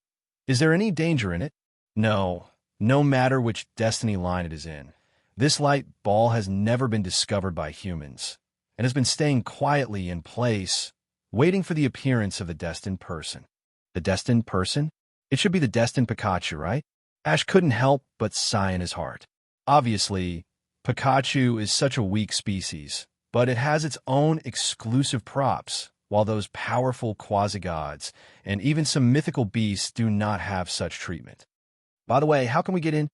"Is there any danger in it?" No matter which Destiny line it is in. This light ball has never been discovered by humans, and has been staying quietly in place, waiting for the appearance of the destined person. The destined person? It should be the destined Pikachu, right? Ash couldn't help but sigh in his heart. Obviously, Pikachu is such a weak species, but it has its own exclusive props, while those powerful quasi-gods and even some mythical beasts do not have such treatment. By the way, how can we get in?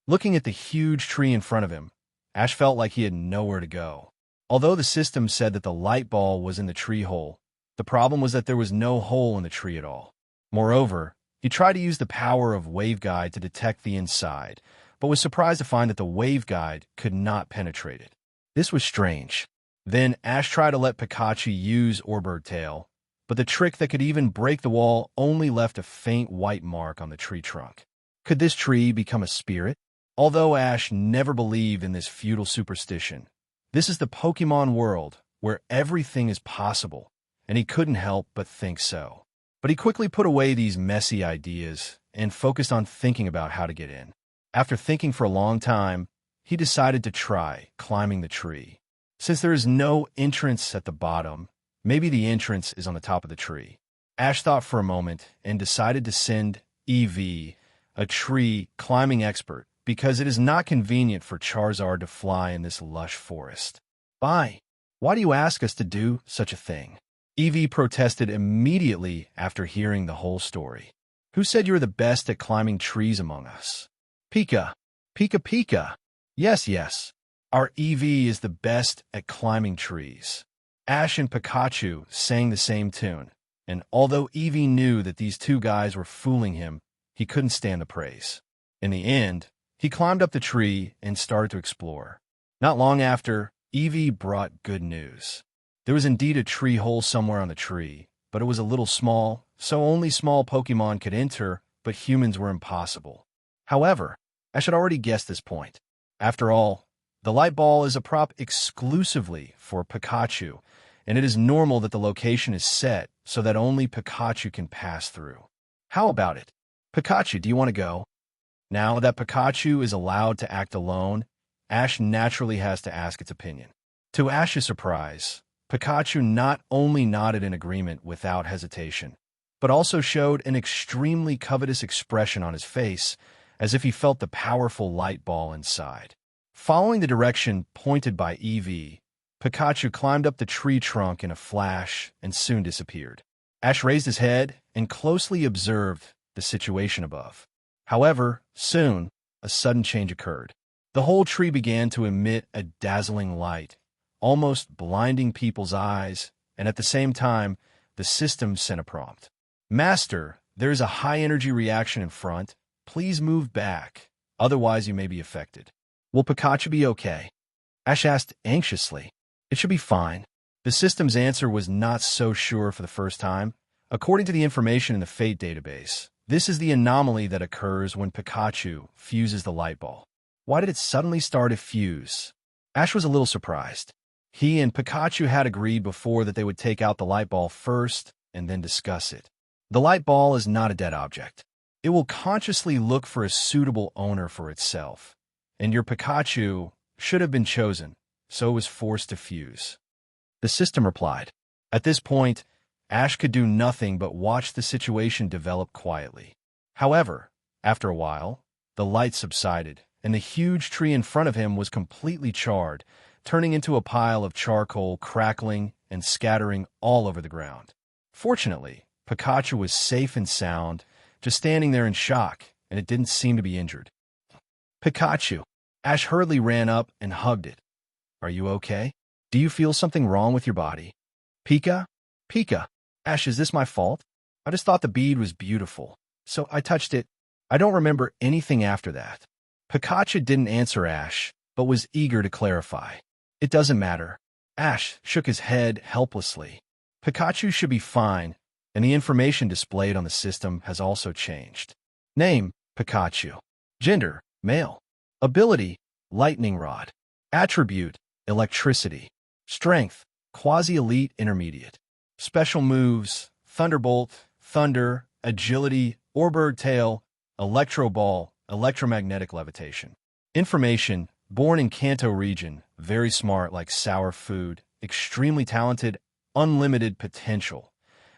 Looking at the huge tree in front of him, Ash felt like he had nowhere to go. Although the system said that the light ball was in the tree hole, the problem was that there was no hole in the tree at all. Moreover, he tried to use the power of waveguide to detect the inside, but was surprised to find that the waveguide could not penetrate it. This was strange. Then Ash tried to let Pikachu use Orbird Tail, but the trick that could even break the wall only left a faint white mark on the tree trunk. Could this tree become a spirit? Although Ash never believed in this feudal superstition, this is the Pokemon world where everything is possible, and he couldn't help but think so. But he quickly put away these messy ideas and focused on thinking about how to get in. After thinking for a long time, he decided to try climbing the tree. Since there is no entrance at the bottom, maybe the entrance is on the top of the tree. Ash thought for a moment and decided to send EV, a tree climbing expert, because it is not convenient for Charizard to fly in this lush forest. Why do you ask us to do such a thing? EV protested immediately after hearing the whole story. Who said you were the best at climbing trees among us? Pika. Yes. Our EV is the best at climbing trees. Ash and Pikachu sang the same tune, and although Eevee knew that these two guys were fooling him, he couldn't stand the praise. In the end, he climbed up the tree and started to explore. Not long after, Eevee brought good news. There was indeed a tree hole somewhere on the tree, but it was a little small, so only small Pokemon could enter, but humans were impossible. However, Ash had already guessed this point. After all, the light ball is a prop exclusively for Pikachu, and it is normal that the location is set so that only Pikachu can pass through. How about it? Pikachu, do you want to go? Now that Pikachu is allowed to act alone, Ash naturally has to ask its opinion. To Ash's surprise, Pikachu not only nodded in agreement without hesitation, but also showed an extremely covetous expression on his face, as if he felt the powerful light ball inside. Following the direction pointed by Eevee, Pikachu climbed up the tree trunk in a flash and soon disappeared. Ash raised his head and closely observed the situation above. However, soon, a sudden change occurred. The whole tree began to emit a dazzling light, almost blinding people's eyes, and at the same time, the system sent a prompt. Master, there is a high-energy reaction in front. Please move back, otherwise you may be affected. Will Pikachu be okay? Ash asked anxiously. It should be fine. The system's answer was not so sure for the first time. According to the information in the Fate database, this is the anomaly that occurs when Pikachu fuses the light ball. Why did it suddenly start to fuse? Ash was a little surprised. He and Pikachu had agreed before that they would take out the light ball first and then discuss it. The light ball is not a dead object. It will consciously look for a suitable owner for itself, and your Pikachu should have been chosen, so it was forced to fuse. The system replied. At this point, Ash could do nothing but watch the situation develop quietly. However, after a while, the light subsided, and the huge tree in front of him was completely charred, turning into a pile of charcoal, crackling and scattering all over the ground. Fortunately, Pikachu was safe and sound, just standing there in shock, and it didn't seem to be injured. Pikachu. Ash hurriedly ran up and hugged it. Are you okay? Do you feel something wrong with your body? Pika? Pika. Ash, is this my fault? I just thought the bead was beautiful, so I touched it. I don't remember anything after that. Pikachu didn't answer Ash, but was eager to clarify. It doesn't matter. Ash shook his head helplessly. Pikachu should be fine, and the information displayed on the system has also changed. Name, Pikachu. Gender, male. Ability, lightning rod. Attribute, electricity. Strength, quasi-elite intermediate. Special moves, thunderbolt, thunder, agility, orbird tail, electro ball, electromagnetic levitation. Information, born in Kanto region, very smart like sour food, extremely talented, unlimited potential.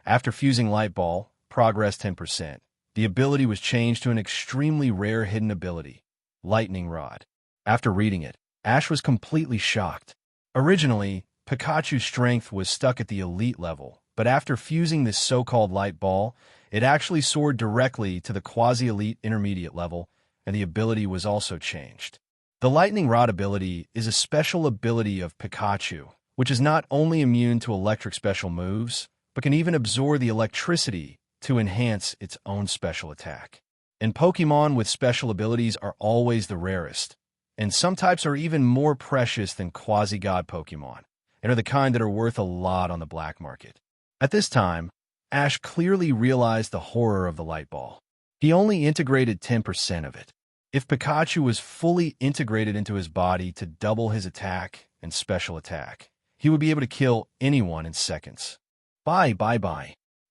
After fusing light ball, progress 10%. The ability was changed to an extremely rare hidden ability, lightning rod. After reading it, Ash was completely shocked. Originally, Pikachu's strength was stuck at the elite level, but after fusing this so-called light ball, it actually soared directly to the quasi-elite intermediate level, and the ability was also changed. The lightning rod ability is a special ability of Pikachu, which is not only immune to electric special moves, but can even absorb the electricity to enhance its own special attack. And Pokemon with special abilities are always the rarest, and some types are even more precious than quasi-god Pokemon, and are the kind that are worth a lot on the black market. At this time, Ash clearly realized the horror of the light ball. He only integrated 10% of it. If Pikachu was fully integrated into his body to double his attack and special attack, he would be able to kill anyone in seconds. Bye.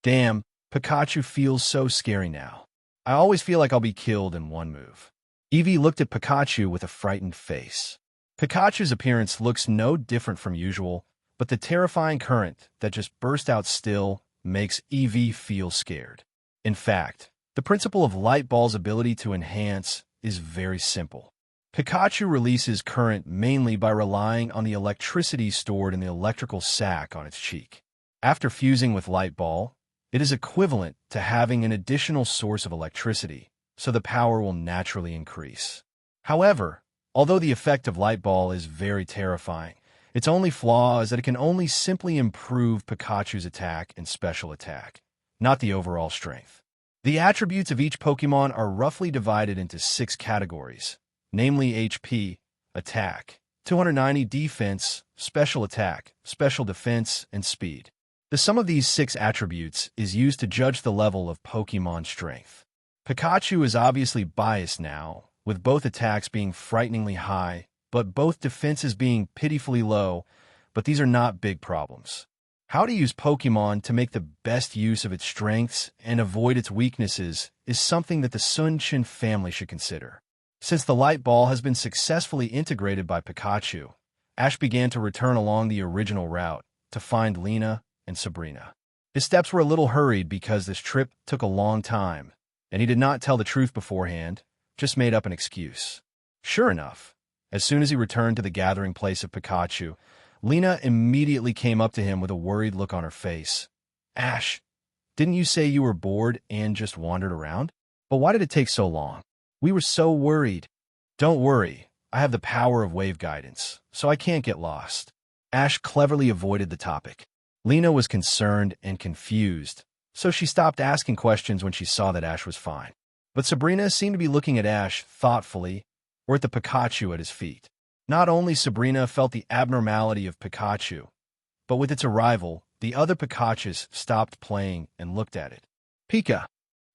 Damn, Pikachu feels so scary now. I always feel like I'll be killed in one move. Eevee looked at Pikachu with a frightened face. Pikachu's appearance looks no different from usual, but the terrifying current that just burst out still makes Eevee feel scared. In fact, the principle of Light Ball's ability to enhance is very simple. Pikachu releases current mainly by relying on the electricity stored in the electrical sac on its cheek. After fusing with Light Ball, it is equivalent to having an additional source of electricity, so the power will naturally increase. However, although the effect of Light Ball is very terrifying, its only flaw is that it can only simply improve Pikachu's attack and special attack, not the overall strength. The attributes of each Pokemon are roughly divided into 6 categories, namely HP, Attack, 290 Defense, Special Attack, Special Defense, and Speed. The sum of these 6 attributes is used to judge the level of Pokemon strength. Pikachu is obviously biased now, with both attacks being frighteningly high, but both defenses being pitifully low, but these are not big problems. How to use Pokemon to make the best use of its strengths and avoid its weaknesses is something that the Sun-Chin family should consider. Since the Light Ball has been successfully integrated by Pikachu, Ash began to return along the original route to find Lena and Sabrina. His steps were a little hurried because this trip took a long time, and he did not tell the truth beforehand, just made up an excuse. Sure enough, as soon as he returned to the gathering place of Pikachu, Lena immediately came up to him with a worried look on her face. Ash, didn't you say you were bored and just wandered around? But why did it take so long? We were so worried. Don't worry, I have the power of wave guidance, so I can't get lost. Ash cleverly avoided the topic. Lena was concerned and confused, so she stopped asking questions when she saw that Ash was fine. But Sabrina seemed to be looking at Ash thoughtfully, or at the Pikachu at his feet. Not only Sabrina felt the abnormality of Pikachu, but with its arrival, the other Pikachus stopped playing and looked at it. Pika.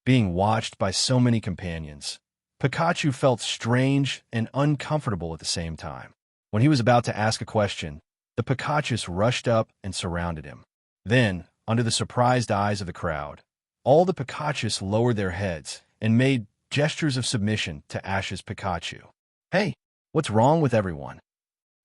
Being watched by so many companions, Pikachu felt strange and uncomfortable at the same time. When he was about to ask a question, the Pikachus rushed up and surrounded him. Then, under the surprised eyes of the crowd, all the Pikachus lowered their heads and made gestures of submission to Ash's Pikachu. Hey, what's wrong with everyone?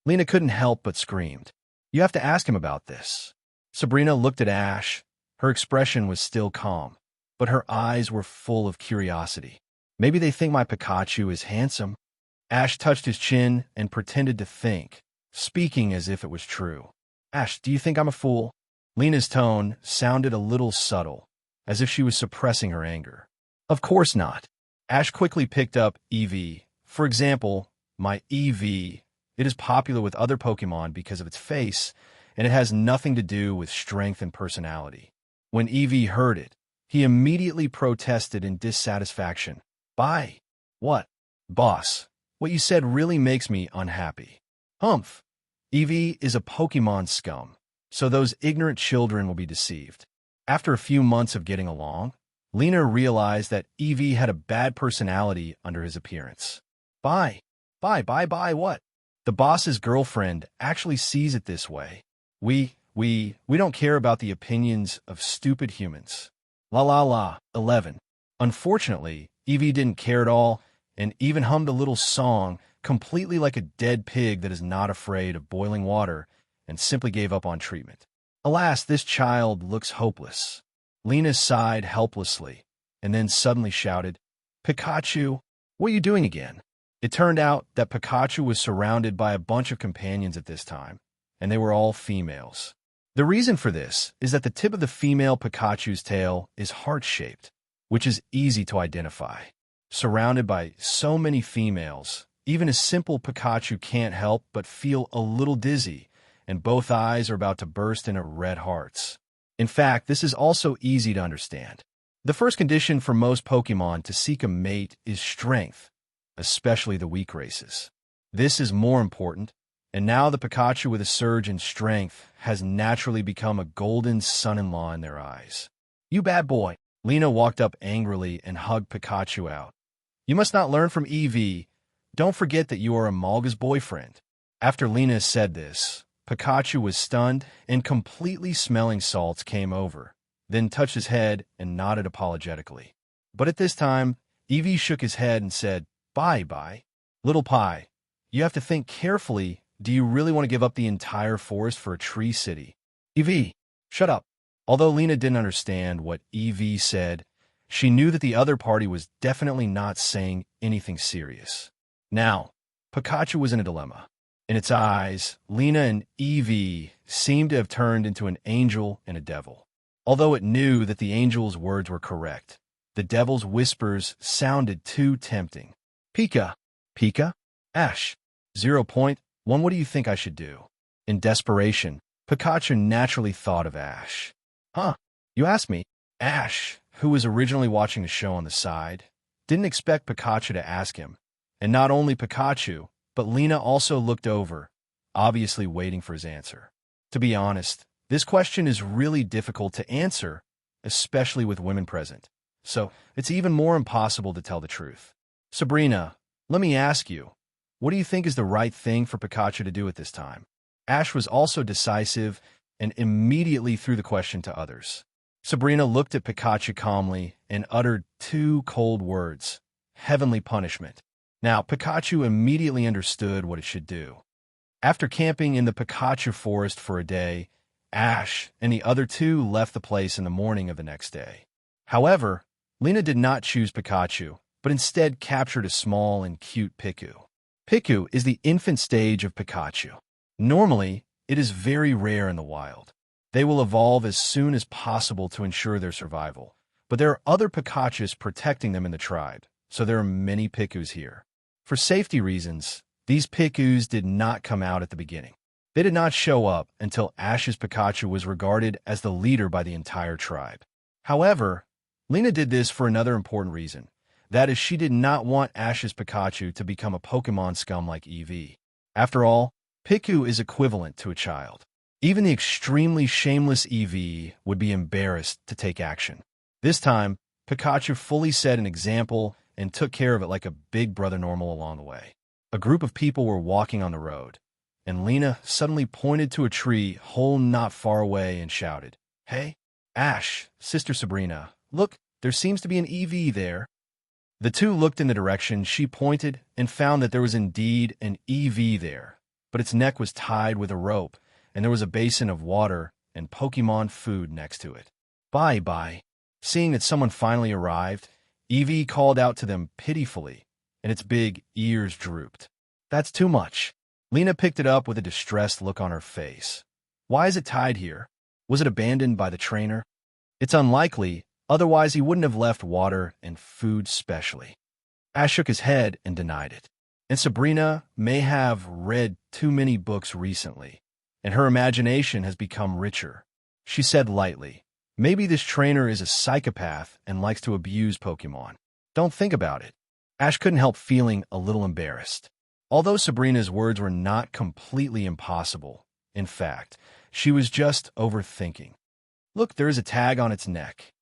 Lena couldn't help but screamed. You have to ask him about this. Sabrina looked at Ash. Her expression was still calm, but her eyes were full of curiosity. Maybe they think my Pikachu is handsome. Ash touched his chin and pretended to think, speaking as if it was true. Ash, do you think I'm a fool? Lena's tone sounded a little subtle, as if she was suppressing her anger. Of course not. Ash quickly picked up EV. For example, my EV. It is popular with other Pokemon because of its face, and it has nothing to do with strength and personality. When EV heard it, he immediately protested in dissatisfaction. Bye. What? Boss, what you said really makes me unhappy. Humph. EV is a Pokemon scum, so those ignorant children will be deceived. After a few months of getting along, Lena realized that EV had a bad personality under his appearance. Bye. Bye what? The boss's girlfriend actually sees it this way. We don't care about the opinions of stupid humans. La la la, 11. Unfortunately, Evie didn't care at all and even hummed a little song completely like a dead pig that is not afraid of boiling water and simply gave up on treatment. Alas, this child looks hopeless. Lena sighed helplessly and then suddenly shouted, Pikachu, what are you doing again? It turned out that Pikachu was surrounded by a bunch of companions at this time, and they were all females. The reason for this is that the tip of the female Pikachu's tail is heart-shaped, which is easy to identify. Surrounded by so many females, even a simple Pikachu can't help but feel a little dizzy, and both eyes are about to burst into red hearts. In fact, this is also easy to understand. The first condition for most Pokemon to seek a mate is strength, especially the weak races. This is more important, and now the Pikachu with a surge in strength has naturally become a golden son-in-law in their eyes. You bad boy. Lena walked up angrily and hugged Pikachu out. You must not learn from EV. Don't forget that you are Amalga's boyfriend. After Lena said this, Pikachu was stunned and completely smelling salts came over, then touched his head and nodded apologetically. But at this time, EV shook his head and said, Bye. Little Pie, you have to think carefully. Do you really want to give up the entire forest for a tree city? EV, shut up. Although Lena didn't understand what EV said, she knew that the other party was definitely not saying anything serious. Now, Pikachu was in a dilemma. In its eyes, Lena and EV seemed to have turned into an angel and a devil. Although it knew that the angel's words were correct, the devil's whispers sounded too tempting. Pika. Ash. 0.1. What do you think I should do? In desperation, Pikachu naturally thought of Ash. Huh? You asked me? Ash, who was originally watching the show on the side, didn't expect Pikachu to ask him. And not only Pikachu, but Lena also looked over, obviously waiting for his answer. To be honest, this question is really difficult to answer, especially with women present. So it's even more impossible to tell the truth. Sabrina, let me ask you, what do you think is the right thing for Pikachu to do at this time? Ash was also decisive and immediately threw the question to others. Sabrina looked at Pikachu calmly and uttered two cold words, heavenly punishment. Now, Pikachu immediately understood what it should do. After camping in the Pikachu forest for a day, Ash and the other two left the place in the morning of the next day. However, Lena did not choose Pikachu, but instead captured a small and cute Piku. Piku is the infant stage of Pikachu. Normally, it is very rare in the wild. They will evolve as soon as possible to ensure their survival, but there are other Pikachus protecting them in the tribe, so there are many Pikus here. For safety reasons, these Pikus did not come out at the beginning. They did not show up until Ash's Pikachu was regarded as the leader by the entire tribe. However, Lena did this for another important reason. That is, she did not want Ash's Pikachu to become a Pokemon scum like Eevee. After all, Piku is equivalent to a child. Even the extremely shameless Eevee would be embarrassed to take action. This time, Pikachu fully set an example and took care of it like a big brother normal along the way. A group of people were walking on the road, and Lena suddenly pointed to a tree whole not far away and shouted, Hey, Ash, Sister Sabrina, look, there seems to be an Eevee there. The two looked in the direction she pointed and found that there was indeed an Eevee there, but its neck was tied with a rope, and there was a basin of water and Pokemon food next to it. Bye. Seeing that someone finally arrived, Eevee called out to them pitifully, and its big ears drooped. That's too much. Lena picked it up with a distressed look on her face. Why is it tied here? Was it abandoned by the trainer? It's unlikely, otherwise he wouldn't have left water and food specially. Ash shook his head and denied it. And Sabrina may have read too many books recently, and her imagination has become richer. She said lightly, maybe this trainer is a psychopath and likes to abuse Pokemon. Don't think about it. Ash couldn't help feeling a little embarrassed. Although Sabrina's words were not completely impossible, in fact, she was just overthinking. Look, there is a tag on its neck.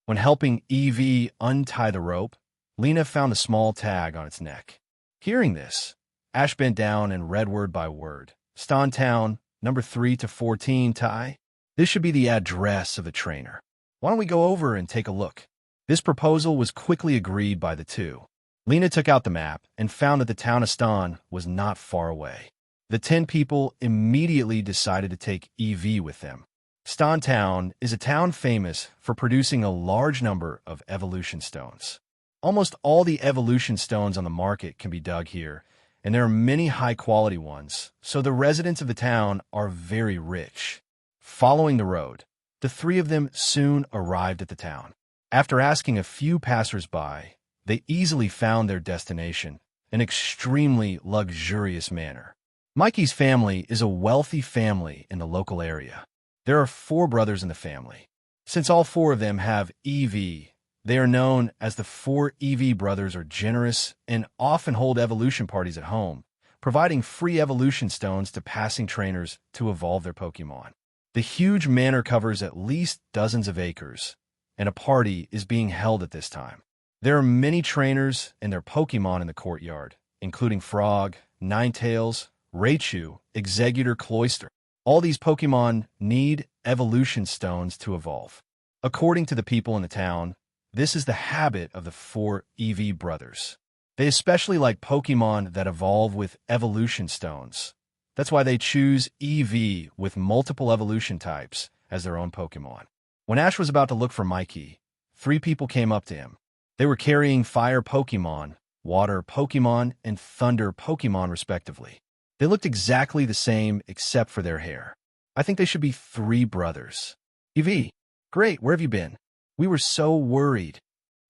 When helping Evie untie the rope, Lena found a small tag on its neck. Hearing this, Ash bent down and read word by word. Stauntown, number 3 to 14, tie. This should be the address of the trainer. Why don't we go over and take a look? This proposal was quickly agreed by the two. Lena took out the map and found that the town of Stan was not far away. The 10 people immediately decided to take EV with them. Stauntown is a town famous for producing a large number of evolution stones. Almost all the evolution stones on the market can be dug here, and there are many high-quality ones, so the residents of the town are very rich. Following the road, the three of them soon arrived at the town. After asking a few passers-by, they easily found their destination, an extremely luxurious manor. Mikey's family is a wealthy family in the local area. There are 4 brothers in the family. Since all 4 of them have EV, they are known as the 4 EV brothers, are generous and often hold evolution parties at home, providing free evolution stones to passing trainers to evolve their Pokemon. The huge manor covers at least dozens of acres, and a party is being held at this time. There are many trainers and their Pokemon in the courtyard, including Frog, Ninetales, Raichu, Executor, Cloyster. All these Pokemon need evolution stones to evolve. According to the people in the town, this is the habit of the 4 EV brothers. They especially like Pokemon that evolve with evolution stones. That's why they choose EV with multiple evolution types as their own Pokemon. When Ash was about to look for Mikey, 3 people came up to him. They were carrying fire Pokemon, water Pokemon, and thunder Pokemon respectively. They looked exactly the same except for their hair. I think they should be 3 brothers. EV, great, where have you been? We were so worried.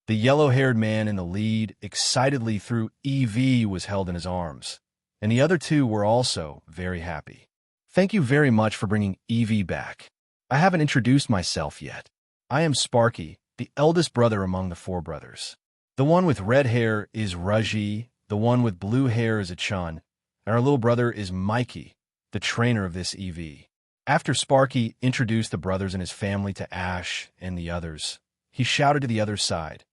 The yellow-haired man in the lead excitedly threw EV was held in his arms, and the other 2 were also very happy. Thank you very much for bringing EV back. I haven't introduced myself yet. I am Sparky, the eldest brother among the 4 brothers. The one with red hair is Raji, the one with blue hair is Achun, and our little brother is Mikey, the trainer of this EV. After Sparky introduced the brothers and his family to Ash and the others, he shouted to the other side,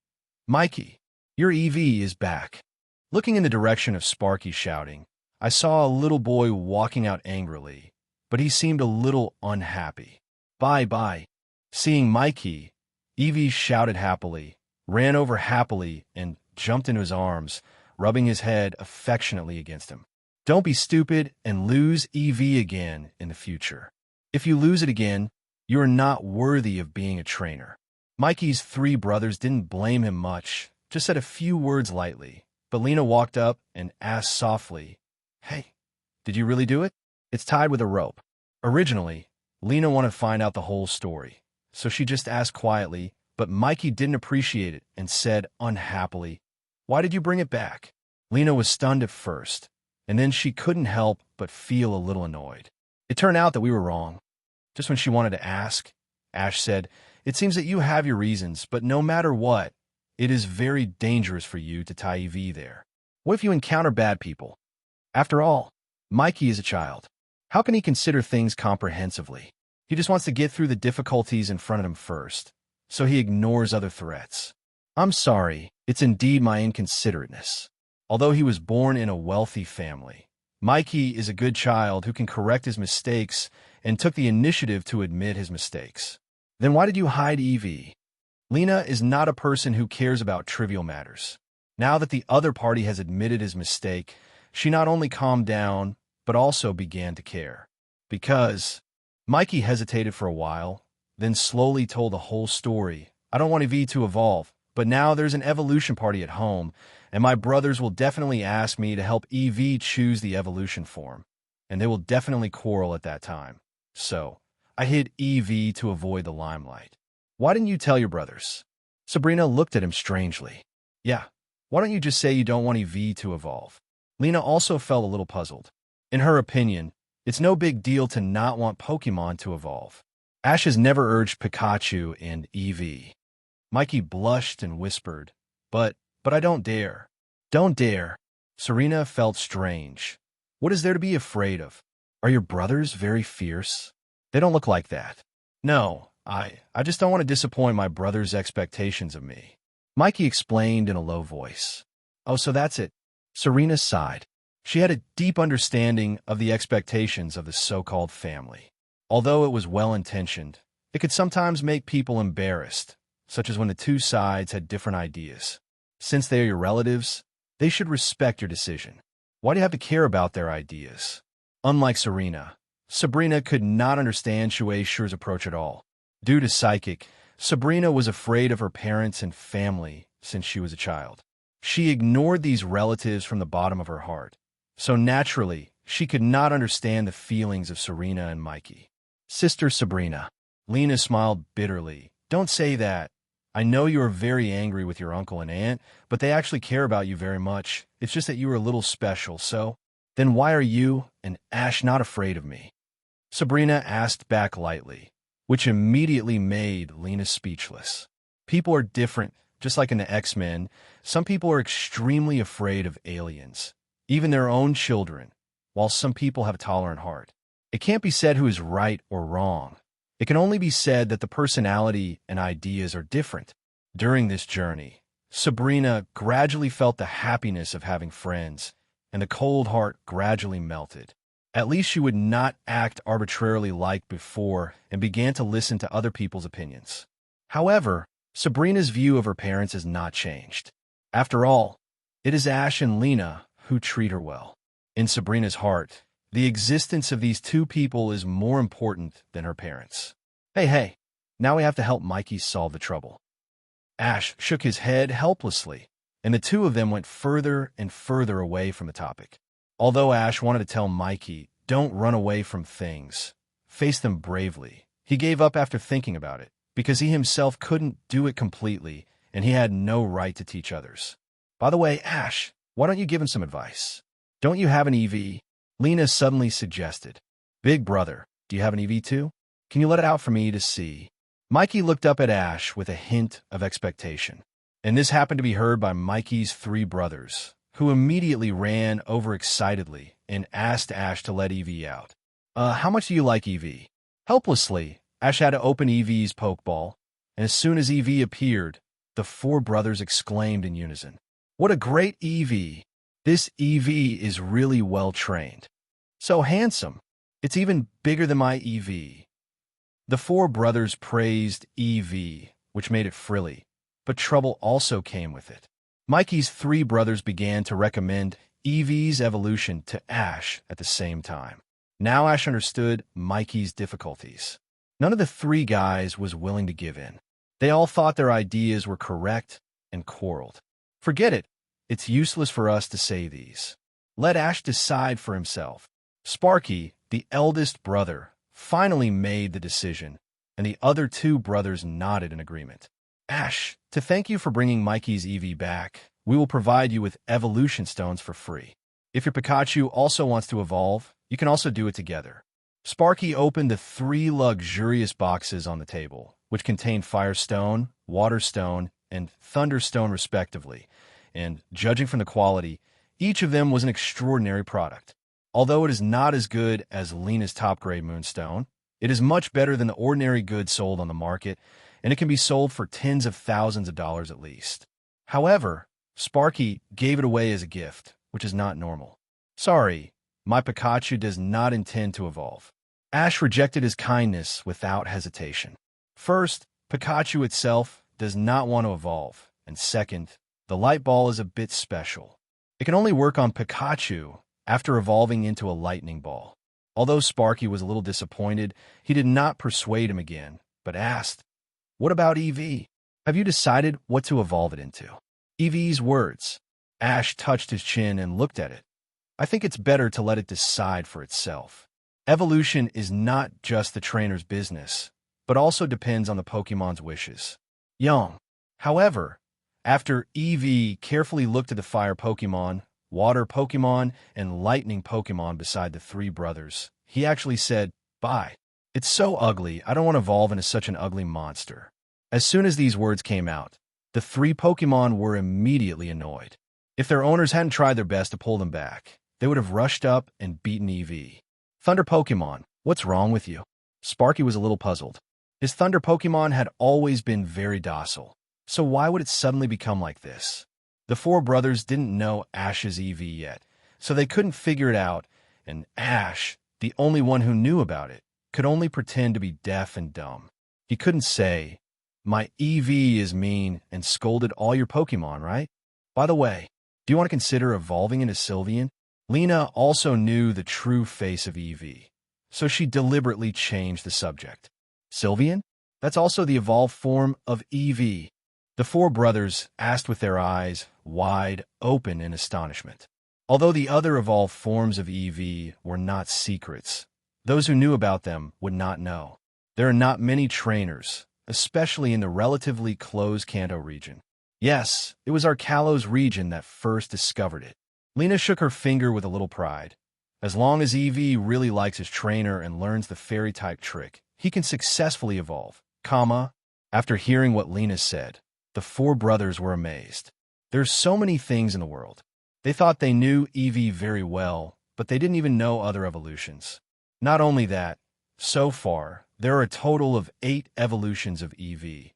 Mikey, your EV is back. Looking in the direction of Sparky shouting, I saw a little boy walking out angrily, but he seemed a little unhappy. Bye-bye. Seeing Mikey, Evie shouted happily, ran over happily, and jumped into his arms, rubbing his head affectionately against him. Don't be stupid and lose EV again in the future. If you lose it again, you are not worthy of being a trainer. Mikey's 3 brothers didn't blame him much, just said a few words lightly, but Lena walked up and asked softly, Hey, did you really do it? It's tied with a rope. Originally, Lena wanted to find out the whole story, so she just asked quietly, but Mikey didn't appreciate it and said unhappily, Why did you bring it back? Lena was stunned at first, and then she couldn't help but feel a little annoyed. It turned out that we were wrong. Just when she wanted to ask, Ash said, It seems that you have your reasons, but no matter what, it is very dangerous for you to tie EV there. What if you encounter bad people? After all, Mikey is a child. How can he consider things comprehensively? He just wants to get through the difficulties in front of him first, so he ignores other threats. I'm sorry, it's indeed my inconsiderateness. Although he was born in a wealthy family, Mikey is a good child who can correct his mistakes and took the initiative to admit his mistakes. Then why did you hide Evie? Lena is not a person who cares about trivial matters. Now that the other party has admitted his mistake, she not only calmed down, but also began to care. Because Mikey hesitated for a while, then slowly told the whole story. I don't want Evie to evolve, But now there's an evolution party at home, and my brothers will definitely ask me to help EV choose the evolution form, and they will definitely quarrel at that time. So, I hid EV to avoid the limelight. Why didn't you tell your brothers? Sabrina looked at him strangely. Yeah, why don't you just say you don't want EV to evolve? Lena also felt a little puzzled. In her opinion, it's no big deal to not want Pokemon to evolve. Ash has never urged Pikachu and EV. Mikey blushed and whispered, But I don't dare. Don't dare. Serena felt strange. What is there to be afraid of? Are your brothers very fierce? They don't look like that. No, I just don't want to disappoint my brother's expectations of me. Mikey explained in a low voice. Oh, so that's it. Serena sighed. She had a deep understanding of the expectations of the so-called family. Although it was well-intentioned, it could sometimes make people embarrassed, such as when the two sides had different ideas. Since they are your relatives, they should respect your decision. Why do you have to care about their ideas? Unlike Serena, Sabrina could not understand Shueisha's approach at all. Due to psychic, Sabrina was afraid of her parents and family since she was a child. She ignored these relatives from the bottom of her heart. So naturally, she could not understand the feelings of Serena and Mikey. Sister Sabrina. Lena smiled bitterly. Don't say that. I know you are very angry with your uncle and aunt, but they actually care about you very much. It's just that you are a little special, so... Then why are you and Ash not afraid of me? Sabrina asked back lightly, which immediately made Lena speechless. People are different, just like in the X-Men. Some people are extremely afraid of aliens, even their own children, while some people have a tolerant heart. It can't be said who is right or wrong. It can only be said that the personality and ideas are different. During this journey, Sabrina gradually felt the happiness of having friends, and the cold heart gradually melted. At least she would not act arbitrarily like before and began to listen to other people's opinions. However, Sabrina's view of her parents has not changed. After all, it is Ash and Lena who treat her well. In Sabrina's heart, the existence of these two people is more important than her parents. Hey, now we have to help Mikey solve the trouble. Ash shook his head helplessly, and the two of them went further and further away from the topic. Although Ash wanted to tell Mikey, don't run away from things, face them bravely, he gave up after thinking about it, because he himself couldn't do it completely, and he had no right to teach others. By the way, Ash, why don't you give him some advice? Don't you have an EV? Lena suddenly suggested. Big brother, do you have an EV too? Can you let it out for me to see? Mikey looked up at Ash with a hint of expectation. And this happened to be heard by Mikey's three brothers, who immediately ran overexcitedly and asked Ash to let EV out. How much do you like EV? Helplessly, Ash had to open EV's Pokeball, and as soon as EV appeared, the four brothers exclaimed in unison, What a great EV! This EV is really well trained. So handsome. It's even bigger than my EV. The four brothers praised EV, which made it frilly, but trouble also came with it. Mikey's three brothers began to recommend EV's evolution to Ash at the same time. Now Ash understood Mikey's difficulties. None of the three guys was willing to give in. They all thought their ideas were correct and quarreled. Forget it. It's useless for us to say these. Let Ash decide for himself. Sparky, the eldest brother, finally made the decision, and the other two brothers nodded in agreement. Ash, to thank you for bringing Mikey's EV back, we will provide you with evolution stones for free. If your Pikachu also wants to evolve, you can also do it together. Sparky opened the three luxurious boxes on the table, which contained Firestone, Waterstone, and Thunderstone respectively, and, judging from the quality, each of them was an extraordinary product. Although it is not as good as Lena's top-grade Moonstone, it is much better than the ordinary goods sold on the market, and it can be sold for tens of thousands of dollars at least. However, Sparky gave it away as a gift, which is not normal. Sorry, my Pikachu does not intend to evolve. Ash rejected his kindness without hesitation. First, Pikachu itself does not want to evolve, and second, the light ball is a bit special. It can only work on Pikachu after evolving into a lightning ball. Although Sparky was a little disappointed, he did not persuade him again, but asked, What about EV? Have you decided what to evolve it into? Eevee's words. Ash touched his chin and looked at it. I think it's better to let it decide for itself. Evolution is not just the trainer's business, but also depends on the Pokemon's wishes. Young. However, after Eevee carefully looked at the fire Pokemon, water Pokemon, and lightning Pokemon beside the three brothers, he actually said, "Bye. It's so ugly, I don't want to evolve into such an ugly monster." As soon as these words came out, the three Pokemon were immediately annoyed. If their owners hadn't tried their best to pull them back, they would have rushed up and beaten Eevee. Thunder Pokemon, what's wrong with you? Sparky was a little puzzled. His Thunder Pokemon had always been very docile, so why would it suddenly become like this? The four brothers didn't know Ash's Eevee yet, so they couldn't figure it out, and Ash, the only one who knew about it, could only pretend to be deaf and dumb. He couldn't say, "My Eevee is mean," and scolded all your Pokemon, right? By the way, do you want to consider evolving into Sylveon? Lena also knew the true face of Eevee, so she deliberately changed the subject. Sylveon? That's also the evolved form of Eevee. The four brothers asked with their eyes wide open in astonishment. Although the other evolved forms of Eevee were not secrets, those who knew about them would not know. There are not many trainers, especially in the relatively closed Kanto region. Yes, it was our Kalos region that first discovered it. Lena shook her finger with a little pride. As long as Eevee really likes his trainer and learns the fairy-type trick, he can successfully evolve. After hearing what Lena said, the four brothers were amazed. There's so many things in the world. They thought they knew Eevee very well, but they didn't even know other evolutions. Not only that, so far, there are a total of 8 evolutions of Eevee.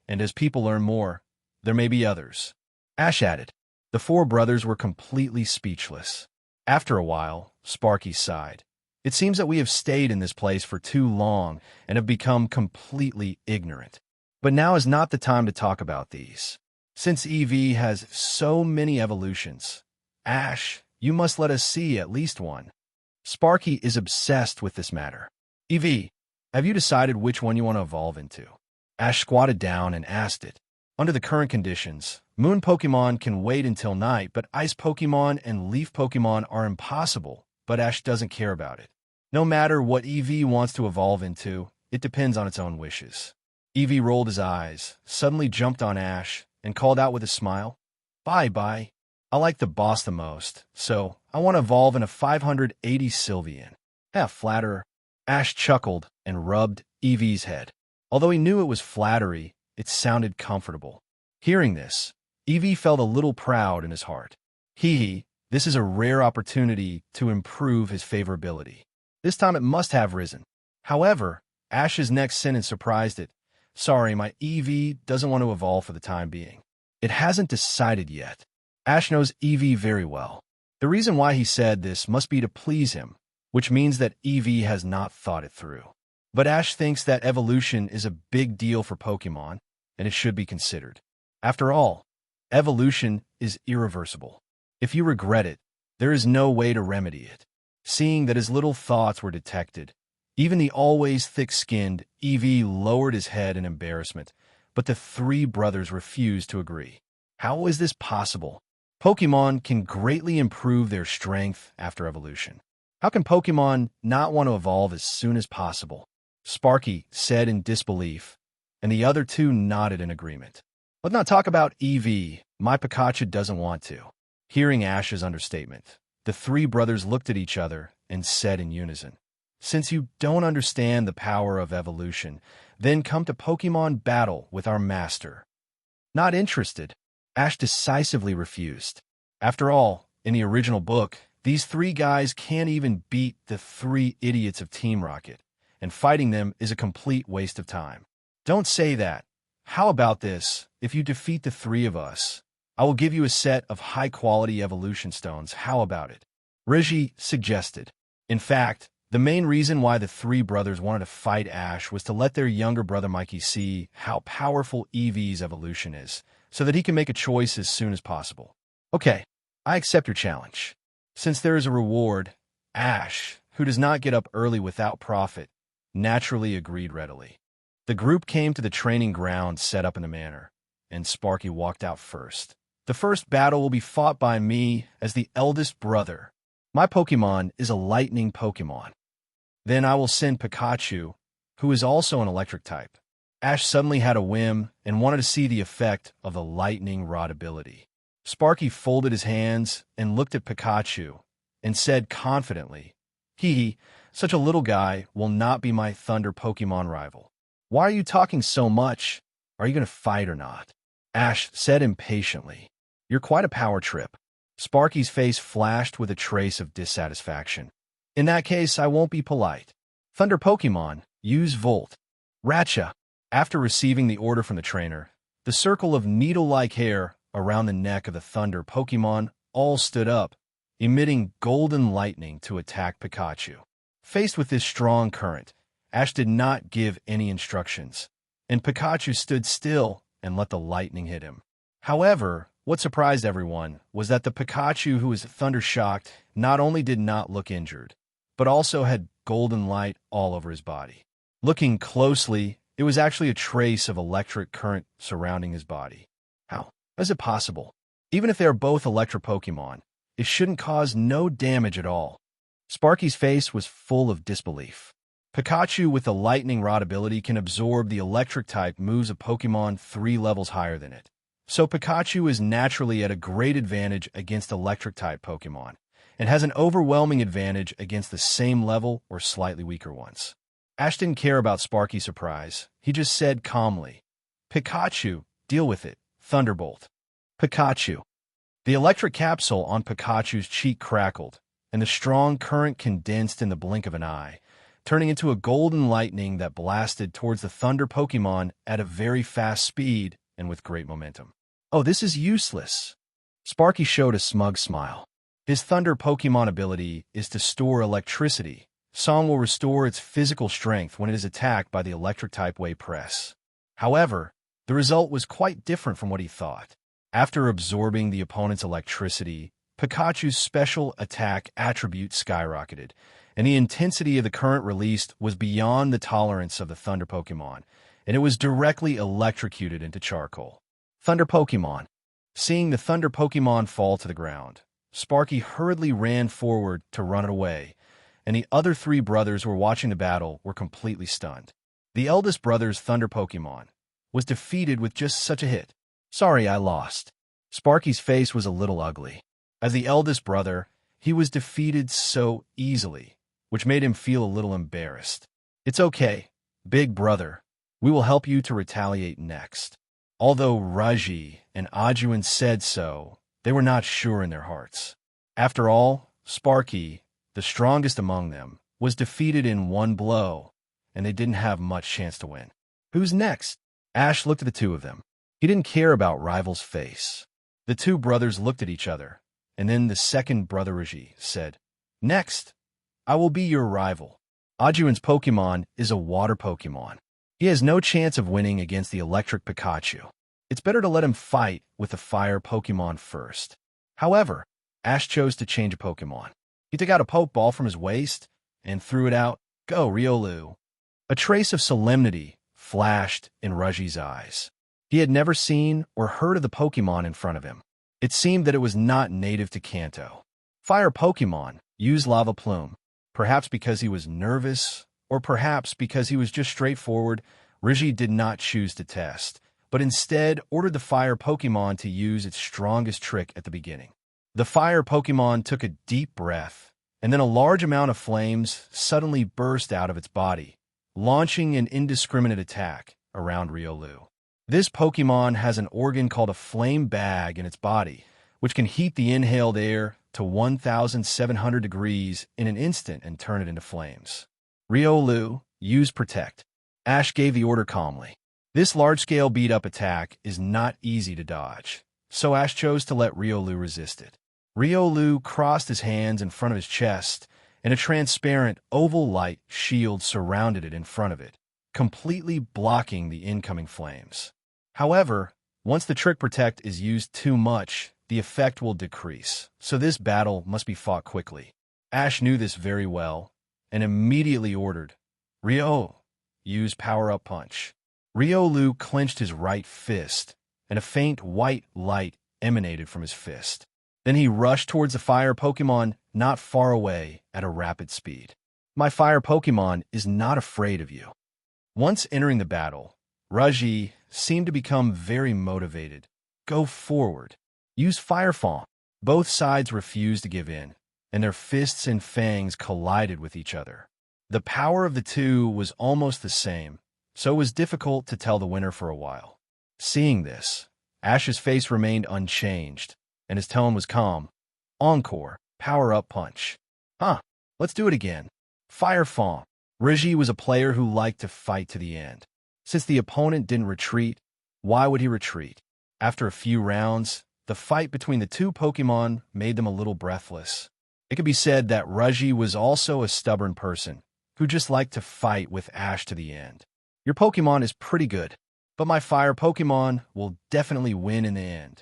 And as people learn more, there may be others. Ash added. The four brothers were completely speechless. After a while, Sparky sighed. It seems that we have stayed in this place for too long and have become completely ignorant. But now is not the time to talk about these. Since Eevee has so many evolutions, Ash, you must let us see at least one. Sparky is obsessed with this matter. Eevee, have you decided which one you want to evolve into? Ash squatted down and asked it. Under the current conditions, Moon Pokemon can wait until night, but Ice Pokemon and Leaf Pokemon are impossible, but Ash doesn't care about it. No matter what Eevee wants to evolve into, it depends on its own wishes. Eevee rolled his eyes, suddenly jumped on Ash, and called out with a smile, "Bye-bye. I like the boss the most, so I want to evolve in a 580 Sylveon." Flatterer. Ash chuckled and rubbed Eevee's head. Although he knew it was flattery, it sounded comfortable. Hearing this, Eevee felt a little proud in his heart. This is a rare opportunity to improve his favorability. This time it must have risen. However, Ash's next sentence surprised it. "Sorry, my Eevee doesn't want to evolve for the time being. It hasn't decided yet." Ash knows Eevee very well. The reason why he said this must be to please him, which means that Eevee has not thought it through. But Ash thinks that evolution is a big deal for Pokemon, and it should be considered. After all, evolution is irreversible. If you regret it, there is no way to remedy it. Seeing that his little thoughts were detected, even the always thick-skinned Eevee lowered his head in embarrassment, but the three brothers refused to agree. How is this possible? Pokemon can greatly improve their strength after evolution. How can Pokemon not want to evolve as soon as possible? Sparky said in disbelief, and the other two nodded in agreement. Let's not talk about Eevee. My Pikachu doesn't want to. Hearing Ash's understatement, the three brothers looked at each other and said in unison, "Since you don't understand the power of evolution, then come to Pokemon battle with our master." Not interested, Ash decisively refused. After all, in the original book, these three guys can't even beat the three idiots of Team Rocket, and fighting them is a complete waste of time. Don't say that. How about this? If you defeat the three of us, I will give you a set of high-quality evolution stones. How about it? Zhiye suggested. In fact, the main reason why the three brothers wanted to fight Ash was to let their younger brother Mikey see how powerful Eevee's evolution is, so that he can make a choice as soon as possible. Okay, I accept your challenge. Since there is a reward, Ash, who does not get up early without profit, naturally agreed readily. The group came to the training ground set up in a manner. and Sparky walked out first. The first battle will be fought by me as the eldest brother. My Pokemon is a lightning Pokemon. Then I will send Pikachu, who is also an electric type. Ash suddenly had a whim and wanted to see the effect of the lightning rod ability. Sparky folded his hands and looked at Pikachu and said confidently, "Hee, such a little guy will not be my Thunder Pokemon rival. Why are you talking so much? Are you going to fight or not?" Ash said impatiently. "You're quite a power trip." Sparky's face flashed with a trace of dissatisfaction. "In that case, I won't be polite. Thunder Pokemon, use Volt." Ratcha. After receiving the order from the trainer, the circle of needle-like hair around the neck of the Thunder Pokemon all stood up, emitting golden lightning to attack Pikachu. Faced with this strong current, Ash did not give any instructions, and Pikachu stood still and let the lightning hit him. However, what surprised everyone was that the Pikachu who was thunder-shocked not only did not look injured, but also had golden light all over his body. Looking closely, it was actually a trace of electric current surrounding his body. How is it possible? Even if they are both electric Pokemon, it shouldn't cause no damage at all. Sparky's face was full of disbelief. Pikachu with the lightning rod ability can absorb the electric type moves of Pokemon 3 levels higher than it. So Pikachu is naturally at a great advantage against electric type Pokemon, and has an overwhelming advantage against the same level or slightly weaker ones. Ash didn't care about Sparky's surprise. He just said calmly, "Pikachu, deal with it. Thunderbolt." Pikachu. The electric capsule on Pikachu's cheek crackled, and the strong current condensed in the blink of an eye, turning into a golden lightning that blasted towards the Thunder Pokemon at a very fast speed and with great momentum. "Oh, this is useless." Sparky showed a smug smile. His Thunder Pokemon ability is to store electricity. Song will restore its physical strength when it is attacked by the electric-type Way Press. However, the result was quite different from what he thought. After absorbing the opponent's electricity, Pikachu's special attack attribute skyrocketed, and the intensity of the current released was beyond the tolerance of the Thunder Pokemon, and it was directly electrocuted into charcoal. Thunder Pokemon. Seeing the Thunder Pokemon fall to the ground, Sparky hurriedly ran forward to run it away, and the other 3 brothers who were watching the battle were completely stunned. The eldest brother's Thunder Pokemon was defeated with just such a hit. "Sorry, I lost." Sparky's face was a little ugly. As the eldest brother, he was defeated so easily, which made him feel a little embarrassed. "It's okay, big brother. We will help you to retaliate next." Although Raji and Ajuin said so, they were not sure in their hearts. After all, Sparky, the strongest among them, was defeated in one blow, and they didn't have much chance to win. Who's next? Ash looked at the 2 of them. He didn't care about Rival's face. The 2 brothers looked at each other, and then the second brother Raji said, "Next, I will be your rival." Ajuin's Pokemon is a water Pokemon. He has no chance of winning against the electric Pikachu. It's better to let him fight with the fire Pokemon first. However, Ash chose to change a Pokemon. He took out a Pokeball from his waist and threw it out. "Go, Riolu." A trace of solemnity flashed in Raji's eyes. He had never seen or heard of the Pokemon in front of him. It seemed that it was not native to Kanto. Fire Pokemon used Lava Plume, perhaps because he was nervous, or perhaps because he was just straightforward. Raji did not choose to test, but instead ordered the Fire Pokemon to use its strongest trick at the beginning. The Fire Pokemon took a deep breath, and then a large amount of flames suddenly burst out of its body, launching an indiscriminate attack around Riolu. This Pokemon has an organ called a flame bag in its body, which can heat the inhaled air to 1,700 degrees in an instant and turn it into flames. Riolu, use Protect. Ash gave the order calmly. This large-scale beat-up attack is not easy to dodge, so Ash chose to let Riolu resist it. Riolu crossed his hands in front of his chest, and a transparent oval light shield surrounded it in front of it, completely blocking the incoming flames. However, once the Trick Protect is used too much, the effect will decrease, so this battle must be fought quickly. Ash knew this very well, and immediately ordered, "Riolu, use Power-Up Punch." Riolu clenched his right fist, and a faint white light emanated from his fist. Then he rushed towards the fire Pokemon not far away at a rapid speed. My fire Pokemon is not afraid of you. Once entering the battle, Zhiye seemed to become very motivated. Go forward. Use Fire Fawn. Both sides refused to give in, and their fists and fangs collided with each other. The power of the two was almost the same, so it was difficult to tell the winner for a while. Seeing this, Ash's face remained unchanged, and his tone was calm. Encore, power-up punch. Let's do it again. Fire Fawn. Zhiye was a player who liked to fight to the end. Since the opponent didn't retreat, why would he retreat? After a few rounds, the fight between the two Pokemon made them a little breathless. It could be said that Zhiye was also a stubborn person who just liked to fight with Ash to the end. Your Pokemon is pretty good, but my fire Pokemon will definitely win in the end.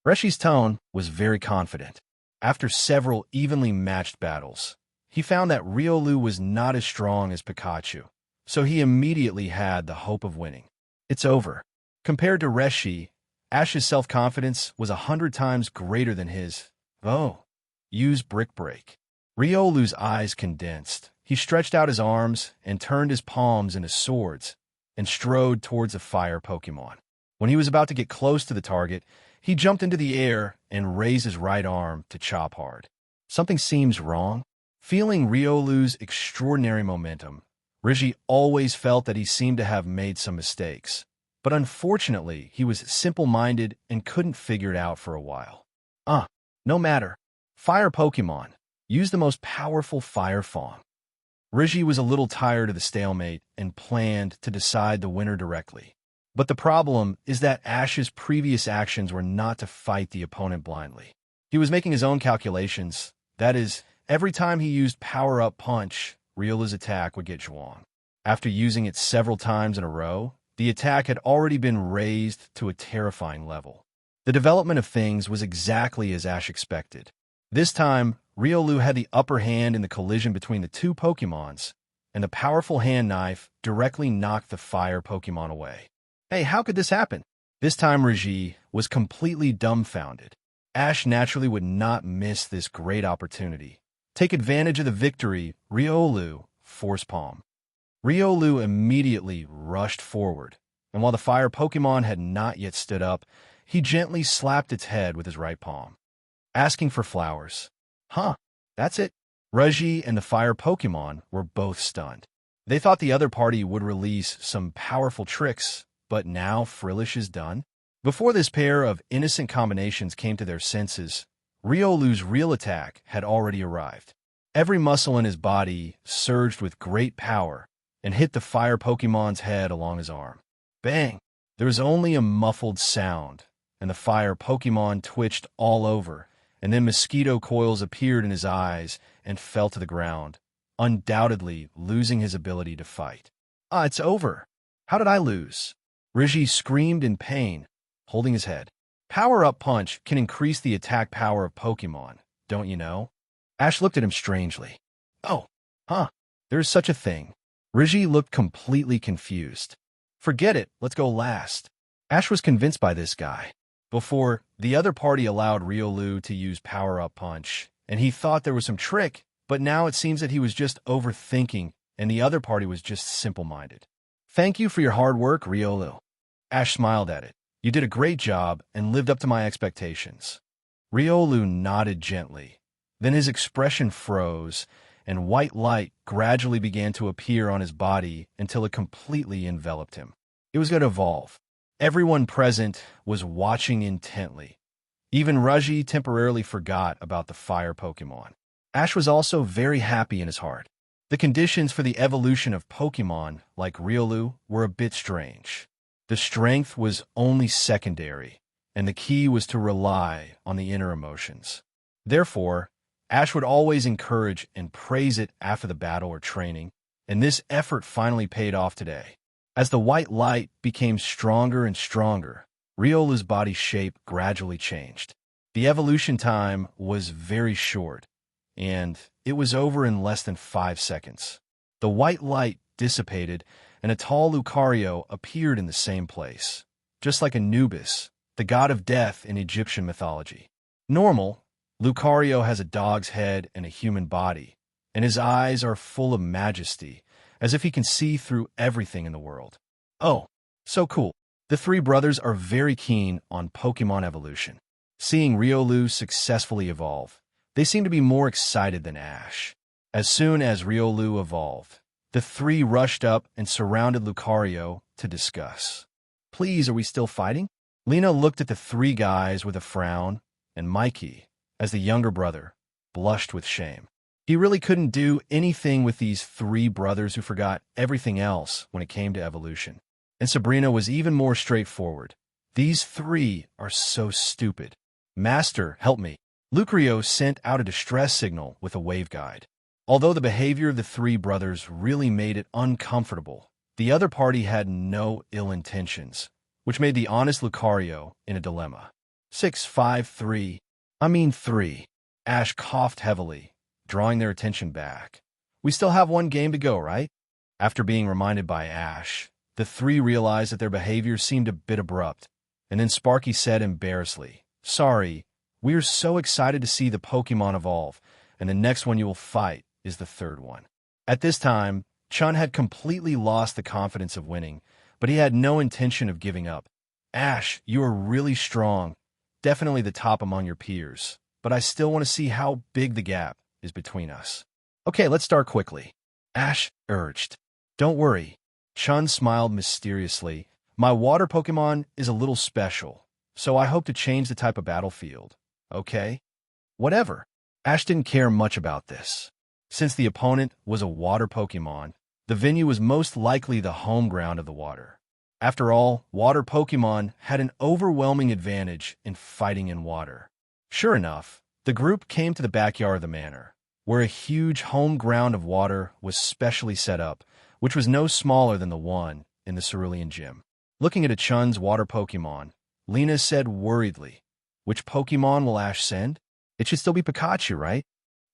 Zhiye's tone was very confident. After several evenly matched battles, he found that Riolu was not as strong as Pikachu, so he immediately had the hope of winning. It's over. Compared to Zhiye, Ash's self-confidence was 100 times greater than his. Use Brick Break. Riolu's eyes condensed. He stretched out his arms and turned his palms into swords and strode towards the fire Pokemon. When he was about to get close to the target, he jumped into the air and raised his right arm to chop hard. Something seems wrong. Feeling Riolu's extraordinary momentum, Zhiye always felt that he seemed to have made some mistakes. But unfortunately, he was simple-minded and couldn't figure it out for a while. No matter. Fire Pokemon. Use the most powerful Fire Fawn. Zhiye was a little tired of the stalemate and planned to decide the winner directly. But the problem is that Ash's previous actions were not to fight the opponent blindly. He was making his own calculations. That is, every time he used Power-Up Punch, Riolu's attack would get Zhuang. After using it several times in a row, the attack had already been raised to a terrifying level. The development of things was exactly as Ash expected. This time, Riolu had the upper hand in the collision between the two Pokemons, and the powerful hand knife directly knocked the fire Pokemon away. Hey, how could this happen? This time Zhiye was completely dumbfounded. Ash naturally would not miss this great opportunity. Take advantage of the victory, Riolu, Force Palm. Riolu immediately rushed forward, and while the fire Pokemon had not yet stood up, he gently slapped its head with his right palm. Asking for flowers. That's it. Zhiye and the fire Pokemon were both stunned. They thought the other party would release some powerful tricks, but now Frillish is done. Before this pair of innocent combinations came to their senses, Riolu's real attack had already arrived. Every muscle in his body surged with great power and hit the fire Pokemon's head along his arm. Bang! There was only a muffled sound, and the fire Pokemon twitched all over, and then mosquito coils appeared in his eyes and fell to the ground, undoubtedly losing his ability to fight. It's over. How did I lose? Zhiye screamed in pain, holding his head. Power-Up Punch can increase the attack power of Pokemon, don't you know? Ash looked at him strangely. There's such a thing. Zhiye looked completely confused. Forget it, let's go last. Ash was convinced by this guy. Before, the other party allowed Riolu to use Power-Up Punch, and he thought there was some trick, but now it seems that he was just overthinking, and the other party was just simple-minded. Thank you for your hard work, Riolu. Ash smiled at it. You did a great job and lived up to my expectations. Riolu nodded gently. Then his expression froze, and white light gradually began to appear on his body until it completely enveloped him. It was going to evolve. Everyone present was watching intently. Even Zhiye temporarily forgot about the fire Pokemon. Ash was also very happy in his heart. The conditions for the evolution of Pokemon, like Riolu, were a bit strange. The strength was only secondary, and the key was to rely on the inner emotions. Therefore, Ash would always encourage and praise it after the battle or training, and this effort finally paid off today. As the white light became stronger and stronger, Riolu's body shape gradually changed. The evolution time was very short, and it was over in less than 5 seconds. The white light dissipated, and a tall Lucario appeared in the same place. Just like Anubis, the god of death in Egyptian mythology. Normal, Lucario has a dog's head and a human body, and his eyes are full of majesty, as if he can see through everything in the world. Oh, so cool. The three brothers are very keen on Pokemon evolution. Seeing Riolu successfully evolve, they seem to be more excited than Ash. As soon as Riolu evolved, the three rushed up and surrounded Lucario to discuss. Please, are we still fighting? Lena looked at the three guys with a frown, and Mikey, as the younger brother, blushed with shame. He really couldn't do anything with these three brothers who forgot everything else when it came to evolution. And Sabrina was even more straightforward. These three are so stupid. Master, help me. Lucario sent out a distress signal with a wave guide. Although the behavior of the three brothers really made it uncomfortable, the other party had no ill intentions, which made the honest Lucario in a dilemma. 653. 3. Ash coughed heavily, drawing their attention back. We still have one game to go, right? After being reminded by Ash, the three realized that their behavior seemed a bit abrupt, and then Sparky said embarrassedly, Sorry, we're so excited to see the Pokemon evolve, and the next one you will fight is the third one. At this time, Chun had completely lost the confidence of winning, but he had no intention of giving up. Ash, you are really strong, definitely the top among your peers, but I still want to see how big the gap is between us. Okay, let's start quickly. Ash urged. Don't worry. Chun smiled mysteriously. My water Pokemon is a little special, so I hope to change the type of battlefield. Okay? Whatever. Ash didn't care much about this. Since the opponent was a water Pokemon, the venue was most likely the home ground of the water. After all, water Pokemon had an overwhelming advantage in fighting in water. Sure enough, the group came to the backyard of the manor, where a huge home ground of water was specially set up, which was no smaller than the one in the Cerulean Gym. Looking at a Chun's water Pokemon, Lena said worriedly, Which Pokemon will Ash send? It should still be Pikachu, right?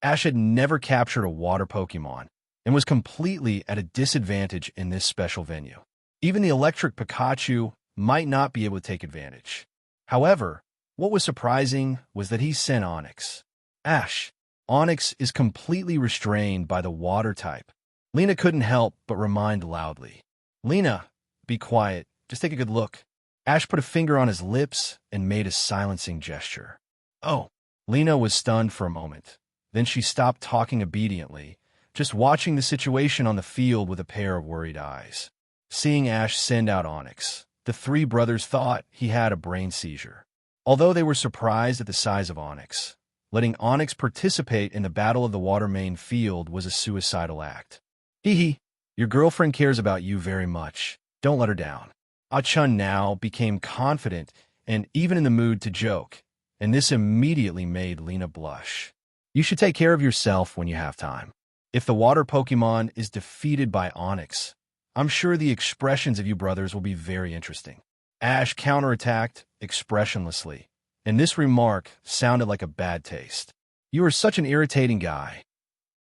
Ash had never captured a water Pokemon, and was completely at a disadvantage in this special venue. Even the electric Pikachu might not be able to take advantage. However, what was surprising was that he sent Onix. Ash, Onix is completely restrained by the water type. Lena couldn't help but remind loudly. Lena, be quiet. Just take a good look. Ash put a finger on his lips and made a silencing gesture. Oh. Lena was stunned for a moment. Then she stopped talking obediently, just watching the situation on the field with a pair of worried eyes. Seeing Ash send out Onix, the three brothers thought he had a brain seizure. Although they were surprised at the size of Onix, letting Onix participate in the Battle of the Water Main field was a suicidal act. Hee, your girlfriend cares about you very much. Don't let her down. Ah-Chun now became confident and even in the mood to joke, and this immediately made Lena blush. You should take care of yourself when you have time. If the water Pokemon is defeated by Onix, I'm sure the expressions of you brothers will be very interesting. Ash counterattacked expressionlessly, and this remark sounded like a bad taste. You are such an irritating guy.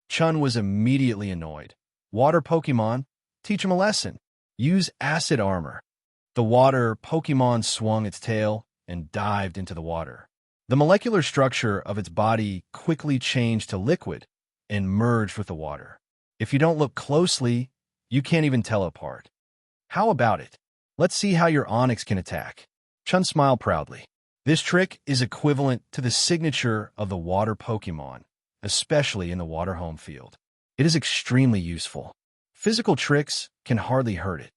Chun was immediately annoyed. Water Pokemon, teach him a lesson. Use acid armor. The water Pokemon swung its tail and dived into the water. The molecular structure of its body quickly changed to liquid and merged with the water. If you don't look closely, you can't even tell apart. How about it? Let's see how your Onix can attack. Chun smiled proudly. This trick is equivalent to the signature of the water Pokemon, especially in the water home field. It is extremely useful. Physical tricks can hardly hurt it.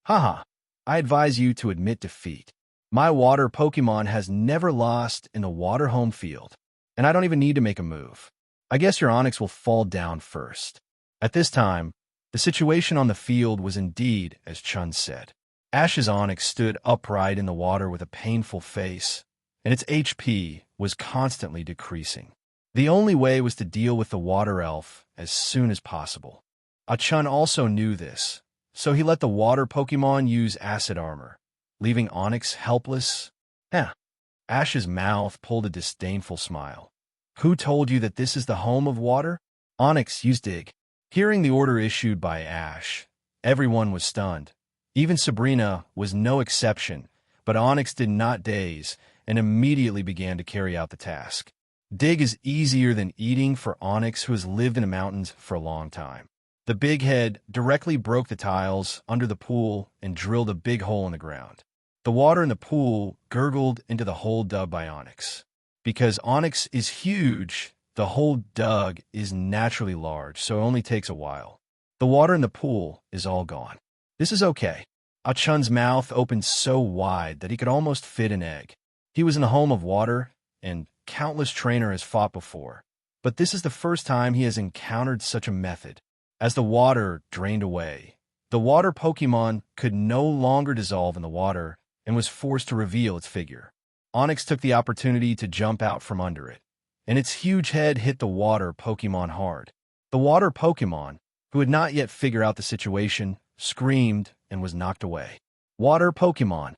Haha, I advise you to admit defeat. My water Pokemon has never lost in the water home field, and I don't even need to make a move. I guess your Onix will fall down first. At this time, the situation on the field was indeed as Chun said. Ash's Onix stood upright in the water with a painful face, and its HP was constantly decreasing. The only way was to deal with the water elf as soon as possible. Ah-Chun also knew this, so he let the water Pokemon use acid armor, leaving Onix helpless. Ash's mouth pulled a disdainful smile. Who told you that this is the home of water? Onix, use dig. Hearing the order issued by Ash, everyone was stunned. Even Sabrina was no exception, But Onyx did not daze and immediately began to carry out the task. Dig is easier than eating for Onyx, who has lived in the mountains for a long time. The big head directly broke the tiles under the pool and drilled a big hole in the ground. The water in the pool gurgled into the hole dug by Onyx. Because Onyx is huge, the hole dug is naturally large, so it only takes a while. The water in the pool is all gone. This is okay. Ah-Chun's mouth opened so wide that he could almost fit an egg. He was in the home of water, and countless trainer has fought before. But this is the first time he has encountered such a method. As the water drained away, the water Pokemon could no longer dissolve in the water and was forced to reveal its figure. Onyx took the opportunity to jump out from under it, and its huge head hit the water Pokemon hard. The water Pokemon, who had not yet figured out the situation, screamed and was knocked away. Water Pokemon.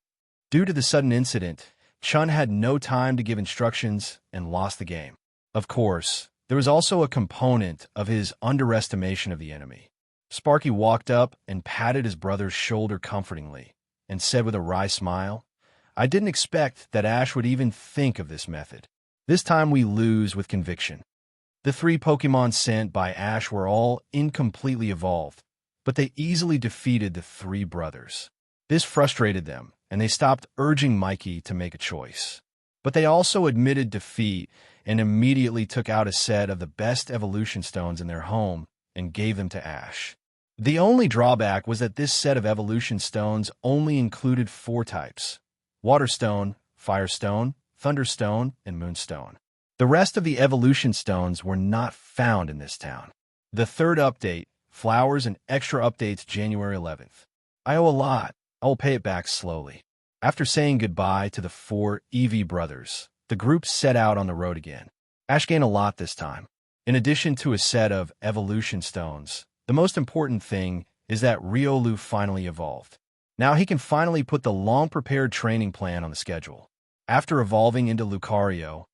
Due to the sudden incident, Chun had no time to give instructions and lost the game. Of course, there was also a component of his underestimation of the enemy. Sparky walked up and patted his brother's shoulder comfortingly and said with a wry smile, "I didn't expect that Ash would even think of this method. This time we lose with conviction." The 3 Pokemon sent by Ash were all incompletely evolved, but they easily defeated the 3 brothers. This frustrated them, and they stopped urging Mikey to make a choice. But they also admitted defeat and immediately took out a set of the best evolution stones in their home and gave them to Ash. The only drawback was that this set of evolution stones only included 4 types: Water Stone, Fire Stone, Thunder Stone, and Moonstone. The rest of the evolution stones were not found in this town. The 3rd update, Flowers and Extra Updates, January 11th. I owe a lot. I will pay it back slowly. After saying goodbye to the 4 Eevee brothers, the group set out on the road again. Ash gained a lot this time. In addition to a set of evolution stones, the most important thing is that Riolu finally evolved. Now he can finally put the long-prepared training plan on the schedule. After evolving into Lucario,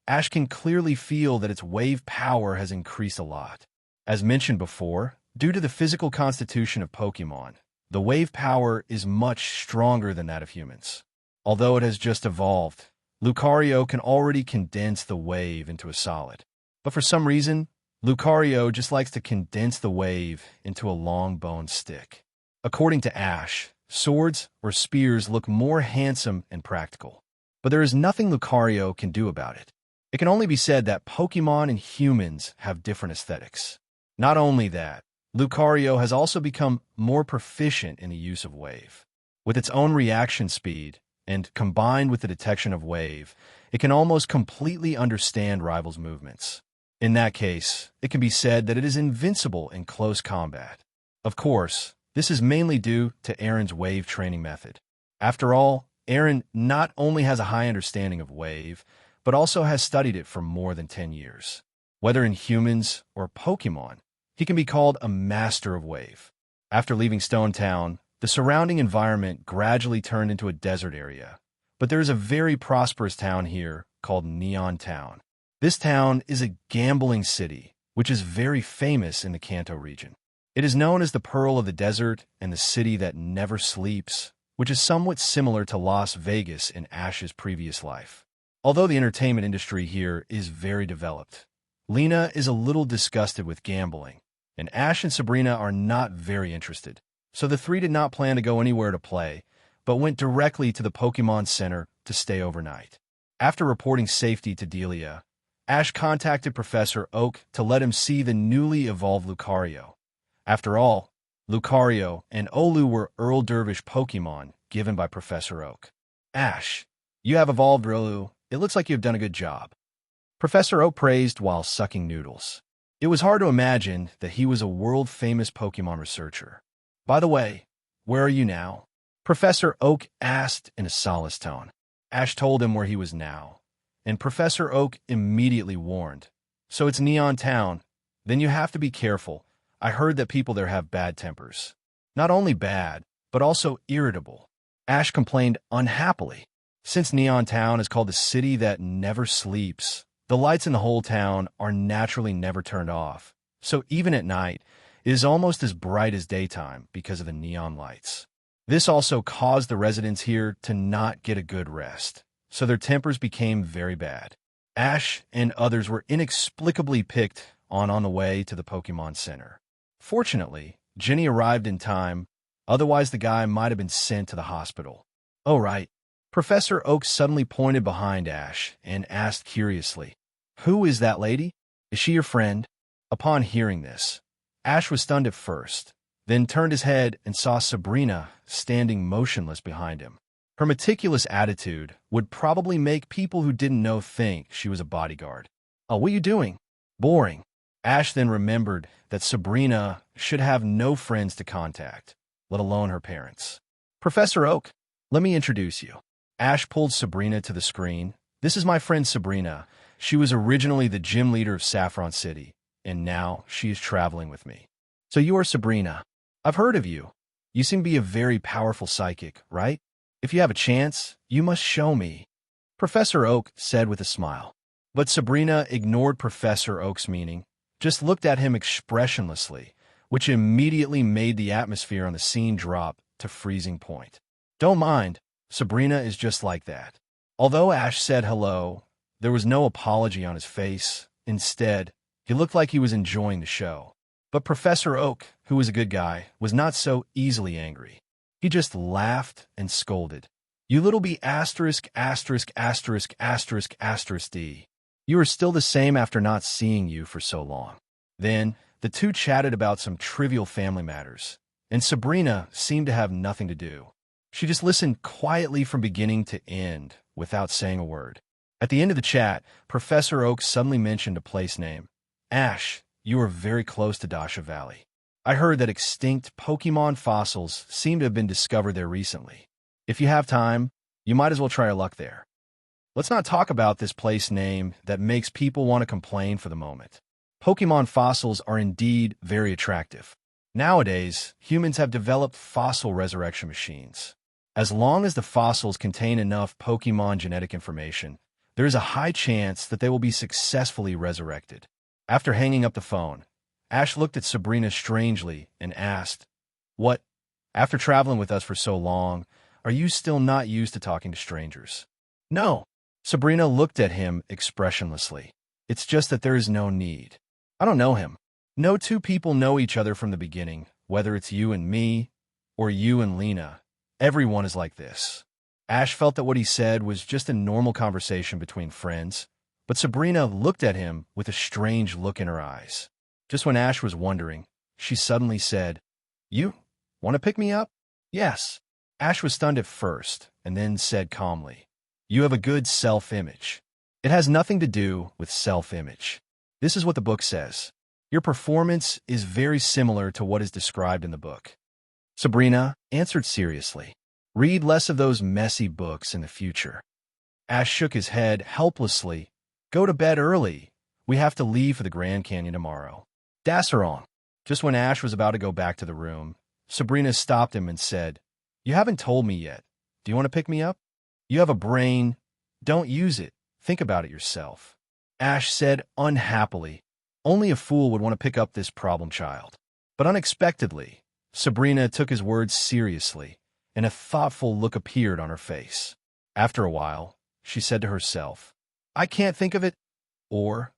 Ash can clearly feel that its wave power has increased a lot. As mentioned before, due to the physical constitution of Pokemon, the wave power is much stronger than that of humans. Although it has just evolved, Lucario can already condense the wave into a solid. But for some reason, Lucario just likes to condense the wave into a long bone stick. According to Ash, swords or spears look more handsome and practical. But there is nothing Lucario can do about it. It can only be said that Pokemon and humans have different aesthetics. Not only that, Lucario has also become more proficient in the use of wave. With its own reaction speed, and combined with the detection of wave, it can almost completely understand rivals' movements. In that case, it can be said that it is invincible in close combat. Of course, this is mainly due to Aaron's wave training method. After all, Aaron not only has a high understanding of wave, but also has studied it for more than 10 years. Whether in humans or Pokemon, he can be called a master of wave. After leaving Stone Town, the surrounding environment gradually turned into a desert area. But there is a very prosperous town here called Neon Town. This town is a gambling city, which is very famous in the Kanto region. It is known as the Pearl of the Desert and the city that never sleeps, which is somewhat similar to Las Vegas in Ash's previous life. Although the entertainment industry here is very developed, Lena is a little disgusted with gambling, and Ash and Sabrina are not very interested. So the 3 did not plan to go anywhere to play, but went directly to the Pokemon Center to stay overnight. After reporting safety to Delia, Ash contacted Professor Oak to let him see the newly evolved Lucario. After all, Lucario and Olu were Earl Dervish Pokemon given by Professor Oak. "Ash, you have evolved Riolu. It looks like you have done a good job." Professor Oak praised while sucking noodles. It was hard to imagine that he was a world-famous Pokemon researcher. "By the way, where are you now?" Professor Oak asked in a solace tone. Ash told him where he was now, and Professor Oak immediately warned, "So it's Neon Town. Then you have to be careful. I heard that people there have bad tempers. Not only bad, but also irritable." Ash complained unhappily. Since Neon Town is called the city that never sleeps, the lights in the whole town are naturally never turned off. So even at night, it is almost as bright as daytime because of the neon lights. This also caused the residents here to not get a good rest, so their tempers became very bad. Ash and others were inexplicably picked on the way to the Pokemon Center. Fortunately, Ginny arrived in time, otherwise the guy might have been sent to the hospital. Oh, right. Professor Oak suddenly pointed behind Ash and asked curiously, "Who is that lady? Is she your friend?" Upon hearing this, Ash was stunned at first, then turned his head and saw Sabrina standing motionless behind him. Her meticulous attitude would probably make people who didn't know think she was a bodyguard. "Oh, what are you doing?" "Boring." Ash then remembered that Sabrina should have no friends to contact, let alone her parents. "Professor Oak, let me introduce you." Ash pulled Sabrina to the screen. "This is my friend Sabrina. She was originally the gym leader of Saffron City, and now she is traveling with me." "So you are Sabrina. I've heard of you. You seem to be a very powerful psychic, right? If you have a chance, you must show me," Professor Oak said with a smile. But Sabrina ignored Professor Oak's meaning, just looked at him expressionlessly, which immediately made the atmosphere on the scene drop to freezing point. "Don't mind, Sabrina is just like that." Although Ash said hello, there was no apology on his face. Instead, he looked like he was enjoying the show. But Professor Oak, who was a good guy, was not so easily angry. He just laughed and scolded. "You little b******************** D. You are still the same after not seeing you for so long." Then, the two chatted about some trivial family matters, and Sabrina seemed to have nothing to do. She just listened quietly from beginning to end, without saying a word. At the end of the chat, Professor Oak suddenly mentioned a place name. "Ash, you are very close to Dasha Valley. I heard that extinct Pokemon fossils seem to have been discovered there recently. If you have time, you might as well try your luck there." Let's not talk about this place name that makes people want to complain for the moment. Pokemon fossils are indeed very attractive. Nowadays, humans have developed fossil resurrection machines. As long as the fossils contain enough Pokemon genetic information, there is a high chance that they will be successfully resurrected. After hanging up the phone, Ash looked at Sabrina strangely and asked, "What? After traveling with us for so long, are you still not used to talking to strangers?" "No." Sabrina looked at him expressionlessly. "It's just that there is no need. I don't know him. No two people know each other from the beginning, whether it's you and me or you and Lena. Everyone is like this." Ash felt that what he said was just a normal conversation between friends, but Sabrina looked at him with a strange look in her eyes. Just when Ash was wondering, she suddenly said, "You want to pick me up?" "Yes." Ash was stunned at first, and then said calmly, "You have a good self-image." "It has nothing to do with self-image. This is what the book says. Your performance is very similar to what is described in the book." Sabrina answered seriously, "Read less of those messy books in the future." Ash shook his head helplessly. "Go to bed early. We have to leave for the Grand Canyon tomorrow." "Das wrong." Just when Ash was about to go back to the room, Sabrina stopped him and said, "You haven't told me yet. Do you want to pick me up? You have a brain. Don't use it. Think about it yourself." Ash said unhappily, "Only a fool would want to pick up this problem child." But unexpectedly, Sabrina took his words seriously, and a thoughtful look appeared on her face. After a while, she said to herself, "I can't think of it." Or,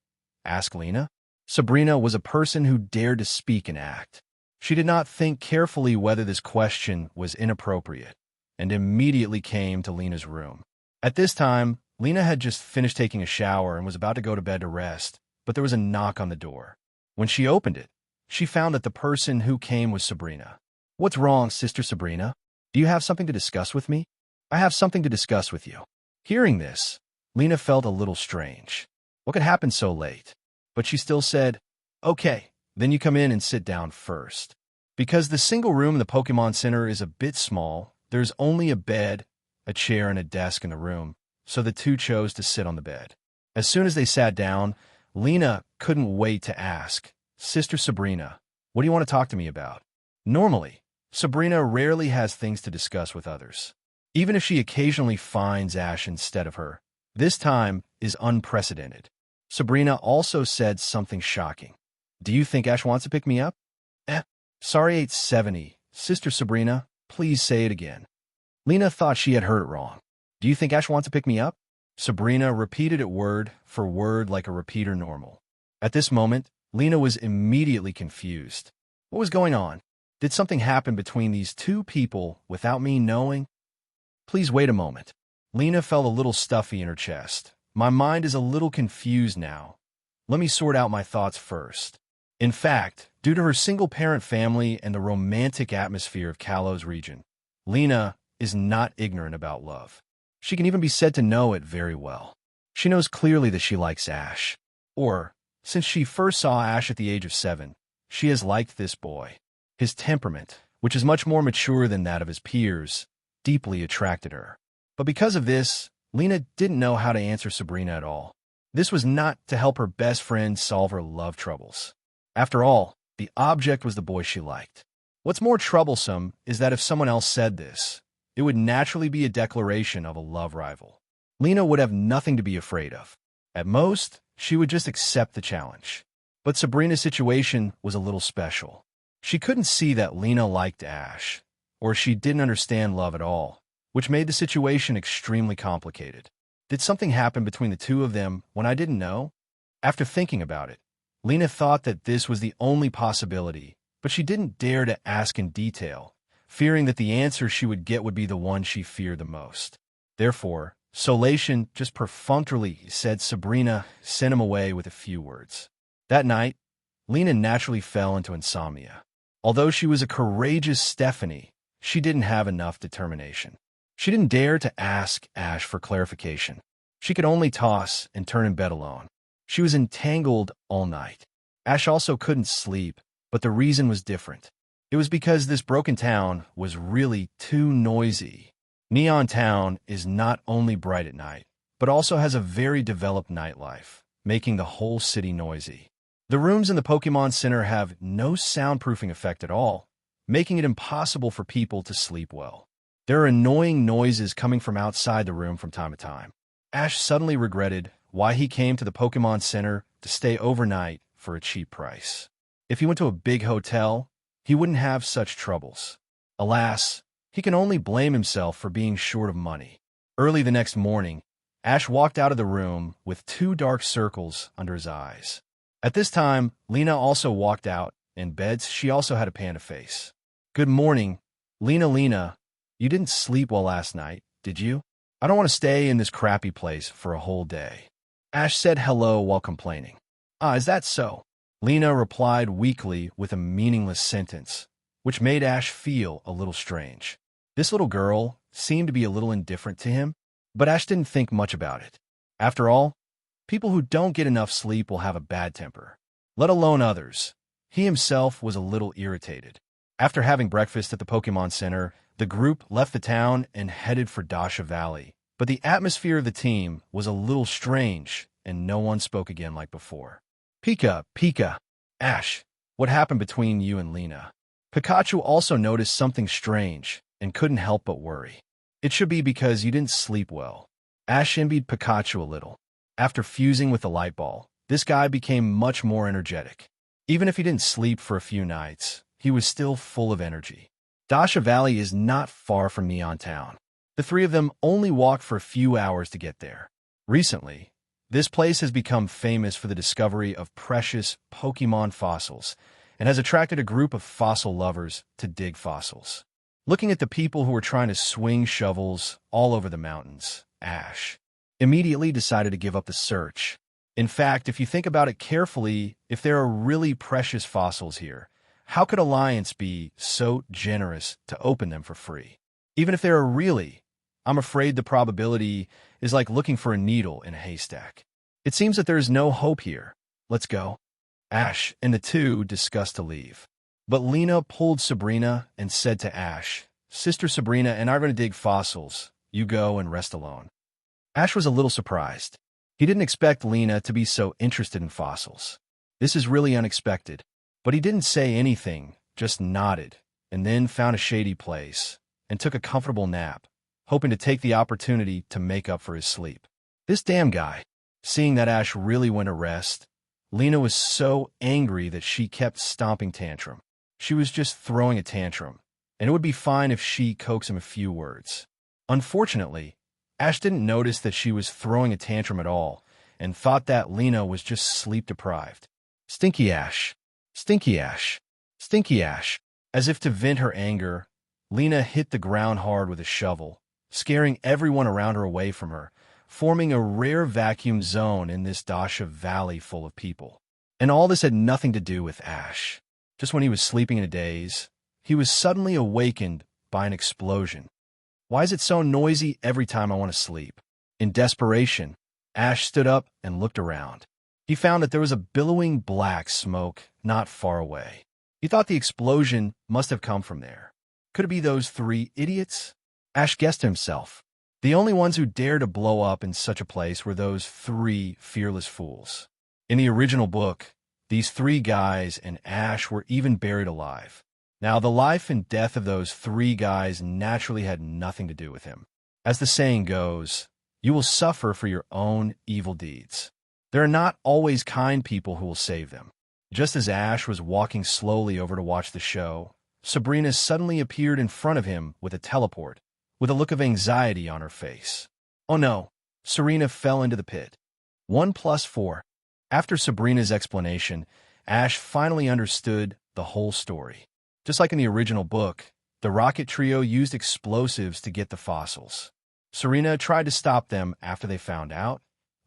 ask Lena. Sabrina was a person who dared to speak and act. She did not think carefully whether this question was inappropriate, and immediately came to Lena's room. At this time, Lena had just finished taking a shower and was about to go to bed to rest, but there was a knock on the door. When she opened it, she found that the person who came was Sabrina. "What's wrong, Sister Sabrina? Do you have something to discuss with me?" "I have something to discuss with you." Hearing this, Lena felt a little strange. What could happen so late? But she still said, "Okay, then you come in and sit down first." Because the single room in the Pokemon Center is a bit small, there's only a bed, a chair, and a desk in the room, so the two chose to sit on the bed. As soon as they sat down, Lena couldn't wait to ask, "Sister Sabrina, what do you want to talk to me about?" Normally, Sabrina rarely has things to discuss with others. Even if she occasionally finds Ash instead of her, this time is unprecedented. Sabrina also said something shocking. "Do you think Ash wants to pick me up?" Sorry 870, Sister Sabrina. Please say it again. Lena thought she had heard it wrong. Do you think Ash wants to pick me up? Sabrina repeated it word for word like a repeater normal. At this moment, Lena was immediately confused. What was going on? Did something happen between these two people without me knowing? Please wait a moment. Lena felt a little stuffy in her chest. My mind is a little confused now. Let me sort out my thoughts first. In fact, due to her single-parent family and the romantic atmosphere of Kalos region, Lena is not ignorant about love. She can even be said to know it very well. She knows clearly that she likes Ash. Or, since she first saw Ash at the age of 7, she has liked this boy. His temperament, which is much more mature than that of his peers, deeply attracted her. But because of this, Lena didn't know how to answer Sabrina at all. This was not to help her best friend solve her love troubles. After all, the object was the boy she liked. What's more troublesome is that if someone else said this, it would naturally be a declaration of a love rival. Lena would have nothing to be afraid of. At most, she would just accept the challenge. But Sabrina's situation was a little special. She couldn't see that Lena liked Ash, or she didn't understand love at all, which made the situation extremely complicated. Did something happen between the two of them when I didn't know? After thinking about it, Lena thought that this was the only possibility, but she didn't dare to ask in detail, fearing that the answer she would get would be the one she feared the most. Therefore, Solation just perfunctorily said Sabrina sent him away with a few words. That night, Lena naturally fell into insomnia. Although she was a courageous Stephanie, she didn't have enough determination. She didn't dare to ask Ash for clarification. She could only toss and turn in bed alone. She was entangled all night. Ash also couldn't sleep, but the reason was different. It was because this broken town was really too noisy. Neon Town is not only bright at night, but also has a very developed nightlife, making the whole city noisy. The rooms in the Pokemon Center have no soundproofing effect at all, making it impossible for people to sleep well. There are annoying noises coming from outside the room from time to time. Ash suddenly regretted why he came to the Pokemon Center to stay overnight for a cheap price. If he went to a big hotel, he wouldn't have such troubles. Alas, he can only blame himself for being short of money. Early the next morning, Ash walked out of the room with 2 dark circles under his eyes. At this time, Lena also walked out, and beds she also had a panda face. Good morning, Lena, you didn't sleep well last night, did you? I don't want to stay in this crappy place for a whole day. Ash said hello while complaining. Ah, is that so? Lena replied weakly with a meaningless sentence, which made Ash feel a little strange. This little girl seemed to be a little indifferent to him, but Ash didn't think much about it. After all, people who don't get enough sleep will have a bad temper, let alone others. He himself was a little irritated. After having breakfast at the Pokemon Center, the group left the town and headed for Dasha Valley. But the atmosphere of the team was a little strange, and no one spoke again like before. Pika, Ash, what happened between you and Lena? Pikachu also noticed something strange and couldn't help but worry. It should be because you didn't sleep well. Ash envied Pikachu a little. After fusing with the light ball, this guy became much more energetic. Even if he didn't sleep for a few nights, he was still full of energy. Dasha Valley is not far from Neon Town. The 3 of them only walked for a few hours to get there. Recently, this place has become famous for the discovery of precious Pokemon fossils and has attracted a group of fossil lovers to dig fossils. Looking at the people who were trying to swing shovels all over the mountains, Ash immediately decided to give up the search. In fact, if you think about it carefully, if there are really precious fossils here, how could Alliance be so generous to open them for free? Even if there are really, I'm afraid the probability is like looking for a needle in a haystack. It seems that there is no hope here. Let's go. Ash and the 2 discussed to leave. But Lena pulled Sabrina and said to Ash, Sister Sabrina and I are going to dig fossils. You go and rest alone. Ash was a little surprised. He didn't expect Lena to be so interested in fossils. This is really unexpected. But he didn't say anything, just nodded, and then found a shady place and took a comfortable nap, hoping to take the opportunity to make up for his sleep. This damn guy. Seeing that Ash really went to rest, Lena was so angry that she kept stomping tantrum. She was just throwing a tantrum, and it would be fine if she coaxed him a few words. Unfortunately, Ash didn't notice that she was throwing a tantrum at all and thought that Lena was just sleep-deprived. Stinky Ash, Stinky Ash, Stinky Ash. As if to vent her anger, Lena hit the ground hard with a shovel, scaring everyone around her away from her, forming a rare vacuum zone in this Dasha valley full of people. And all this had nothing to do with Ash. Just when he was sleeping in a daze, he was suddenly awakened by an explosion. Why is it so noisy every time I want to sleep? In desperation, Ash stood up and looked around. He found that there was a billowing black smoke not far away. He thought the explosion must have come from there. Could it be those three idiots? Ash guessed to himself. The only ones who dared to blow up in such a place were those three fearless fools. In the original book, these three guys and Ash were even buried alive. Now, the life and death of those three guys naturally had nothing to do with him. As the saying goes, you will suffer for your own evil deeds. There are not always kind people who will save them. Just as Ash was walking slowly over to watch the show, Sabrina suddenly appeared in front of him with a teleport, with a look of anxiety on her face. Oh no, Serena fell into the pit. 1 + 4. After Sabrina's explanation, Ash finally understood the whole story. Just like in the original book, the rocket trio used explosives to get the fossils. Serena tried to stop them after they found out,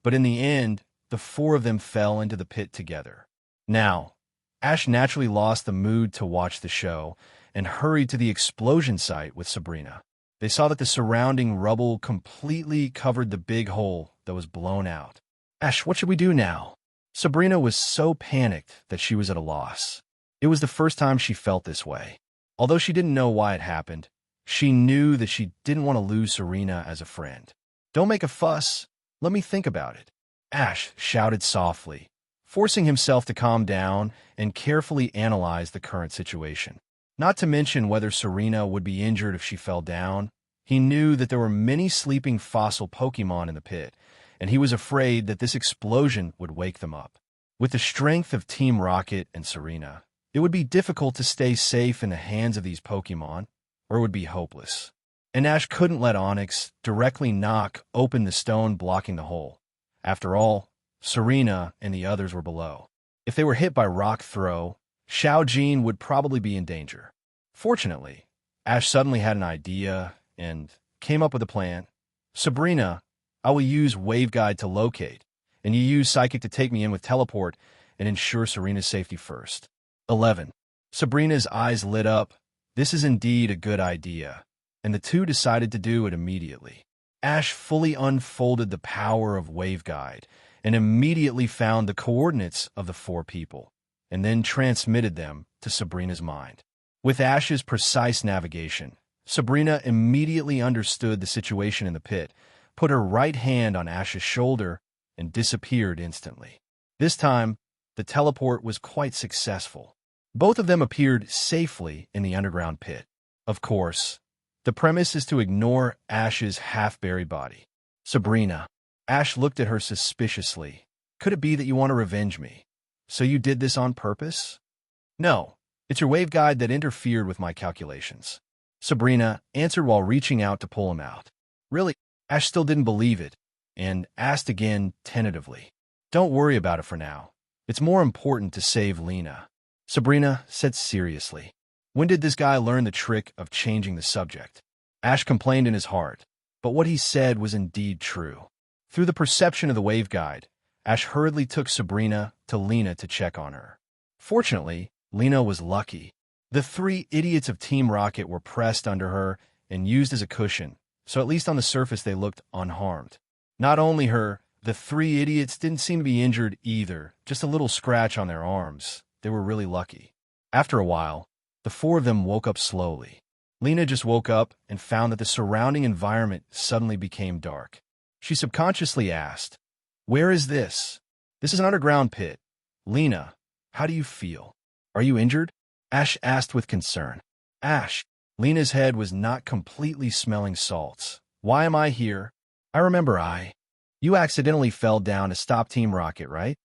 but in the end, the four of them fell into the pit together. Now, Ash naturally lost the mood to watch the show and hurried to the explosion site with Sabrina. They saw that the surrounding rubble completely covered the big hole that was blown out. Ash, what should we do now? Sabrina was so panicked that she was at a loss. It was the first time she felt this way. Although she didn't know why it happened, she knew that she didn't want to lose Serena as a friend. Don't make a fuss. Let me think about it. Ash shouted softly, forcing himself to calm down and carefully analyze the current situation. Not to mention whether Serena would be injured if she fell down. He knew that there were many sleeping fossil Pokemon in the pit, and he was afraid that this explosion would wake them up. With the strength of Team Rocket and Serena, it would be difficult to stay safe in the hands of these Pokemon, or it would be hopeless. And Ash couldn't let Onyx directly knock open the stone blocking the hole. After all, Serena and the others were below. If they were hit by rock throw, Xiao Jin would probably be in danger. Fortunately, Ash suddenly had an idea and came up with a plan. Sabrina, I will use Wave Guide to locate, and you use Psychic to take me in with Teleport and ensure Serena's safety first. 11. Sabrina's eyes lit up. This is indeed a good idea, and the two decided to do it immediately. Ash fully unfolded the power of Wave Guide and immediately found the coordinates of the four people, and then transmitted them to Sabrina's mind. With Ash's precise navigation, Sabrina immediately understood the situation in the pit, put her right hand on Ash's shoulder, and disappeared instantly. This time, the teleport was quite successful. Both of them appeared safely in the underground pit. Of course, the premise is to ignore Ash's half-buried body. Sabrina. Ash looked at her suspiciously. Could it be that you want to revenge me? So you did this on purpose? No, it's your Wave Guide that interfered with my calculations. Sabrina answered while reaching out to pull him out. Really? Ash still didn't believe it, and asked again tentatively. Don't worry about it for now. It's more important to save Lena. Sabrina said seriously. When did this guy learn the trick of changing the subject? Ash complained in his heart, but what he said was indeed true. Through the perception of the Wave Guide, Ash hurriedly took Sabrina to Lena to check on her. Fortunately, Lena was lucky. The three idiots of Team Rocket were pressed under her and used as a cushion, so at least on the surface they looked unharmed. Not only her, the three idiots didn't seem to be injured either, just a little scratch on their arms. They were really lucky. After a while, the four of them woke up slowly. Lena just woke up and found that the surrounding environment suddenly became dark. She subconsciously asked, Where is this? This is an underground pit. Lena, how do you feel? Are you injured? Ash asked with concern. Ash, Lena's head was not completely smelling salts. Why am I here? I remember You accidentally fell down to stop Team Rocket, right?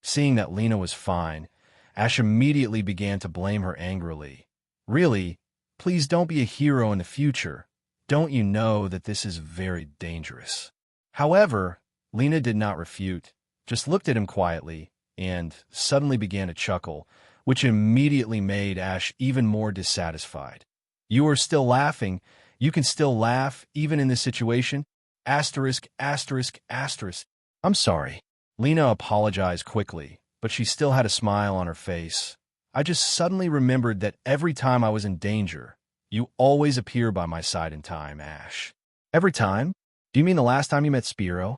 Seeing that Lena was fine, Ash immediately began to blame her angrily. Really, Please don't be a hero in the future. Don't you know that this is very dangerous? However, Lena did not refute, just looked at him quietly, and suddenly began to chuckle, which immediately made Ash even more dissatisfied. You are still laughing. You can still laugh, even in this situation? Asterisk, asterisk, asterisk. I'm sorry. Lena apologized quickly, but she still had a smile on her face. I just suddenly remembered that every time I was in danger, you always appear by my side in time, Ash. Every time? Do you mean the last time you met Spiro?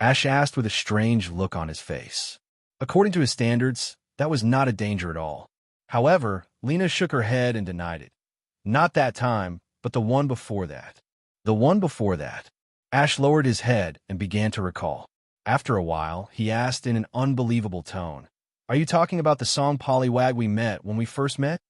Ash asked with a strange look on his face. According to his standards, that was not a danger at all. However, Lena shook her head and denied it. Not that time, but the one before that. The one before that. Ash lowered his head and began to recall. After a while, he asked in an unbelievable tone, "Are you talking about the song Pollywag we met when we first met?"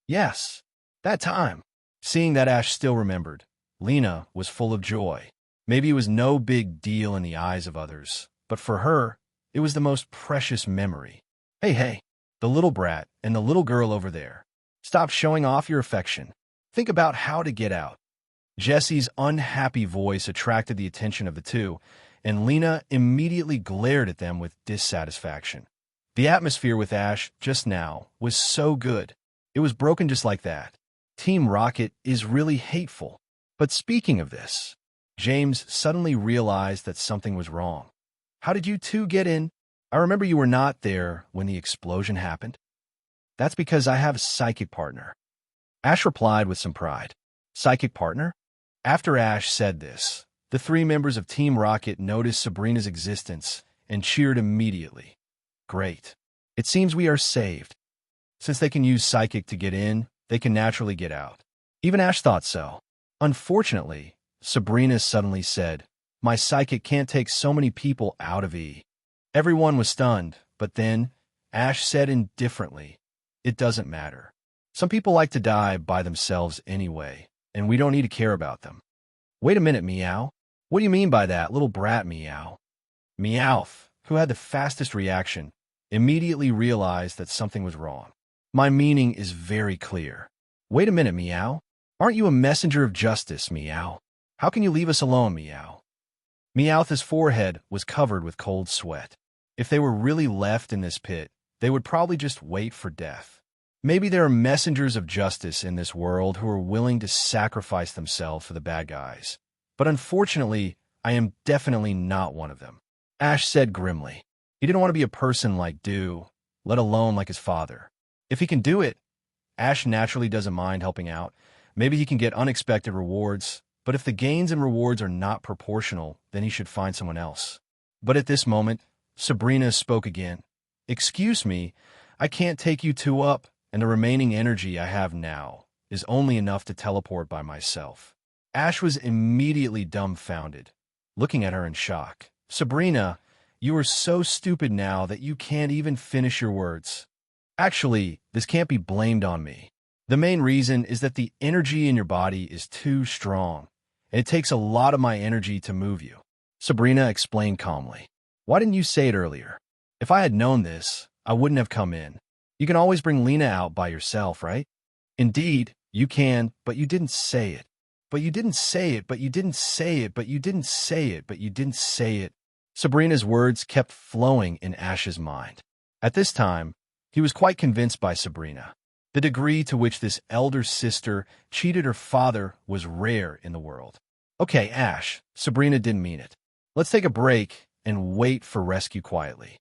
"Yes, that time." Seeing that Ash still remembered, Lena was full of joy. Maybe it was no big deal in the eyes of others, but for her, it was the most precious memory. Hey, the little brat and the little girl over there. Stop showing off your affection. Think about how to get out. Jesse's unhappy voice attracted the attention of the two, and Lena immediately glared at them with dissatisfaction. The atmosphere with Ash just now was so good. It was broken just like that. Team Rocket is really hateful. But speaking of this, James suddenly realized that something was wrong. How did you two get in? I remember you were not there when the explosion happened. That's because I have a psychic partner. Ash replied with some pride. Psychic partner? After Ash said this, the three members of Team Rocket noticed Sabrina's existence and cheered immediately. Great. It seems we are saved. Since they can use psychic to get in, they can naturally get out. Even Ash thought so. Unfortunately, Sabrina suddenly said, My psychic can't take so many people out of E. Everyone was stunned, but then Ash said indifferently, It doesn't matter. Some people like to die by themselves anyway, and we don't need to care about them. Wait a minute, Meow. What do you mean by that, little brat Meow? Meowth, who had the fastest reaction, immediately realized that something was wrong. My meaning is very clear. Wait a minute, Meow. Aren't you a messenger of justice, Meow? How can you leave us alone, Meow? Meowth's forehead was covered with cold sweat. If they were really left in this pit, they would probably just wait for death. Maybe there are messengers of justice in this world who are willing to sacrifice themselves for the bad guys. But unfortunately, I am definitely not one of them. Ash said grimly. He didn't want to be a person like Dew, let alone like his father. If he can do it, Ash naturally doesn't mind helping out. Maybe he can get unexpected rewards, but if the gains and rewards are not proportional, then he should find someone else. But at this moment, Sabrina spoke again. Excuse me, I can't take you two up, and the remaining energy I have now is only enough to teleport by myself. Ash was immediately dumbfounded, looking at her in shock. Sabrina, you are so stupid now that you can't even finish your words. Actually, this can't be blamed on me. The main reason is that the energy in your body is too strong, and it takes a lot of my energy to move you. Sabrina explained calmly. Why didn't you say it earlier? If I had known this, I wouldn't have come in. You can always bring Lena out by yourself, right? Indeed, you can, but you didn't say it. But you didn't say it, but you didn't say it, but you didn't say it, but you didn't say it. Sabrina's words kept flowing in Ash's mind. At this time, he was quite convinced by Sabrina. The degree to which this elder sister cheated her father was rare in the world. Okay, Ash, Sabrina didn't mean it. Let's take a break and wait for rescue quietly.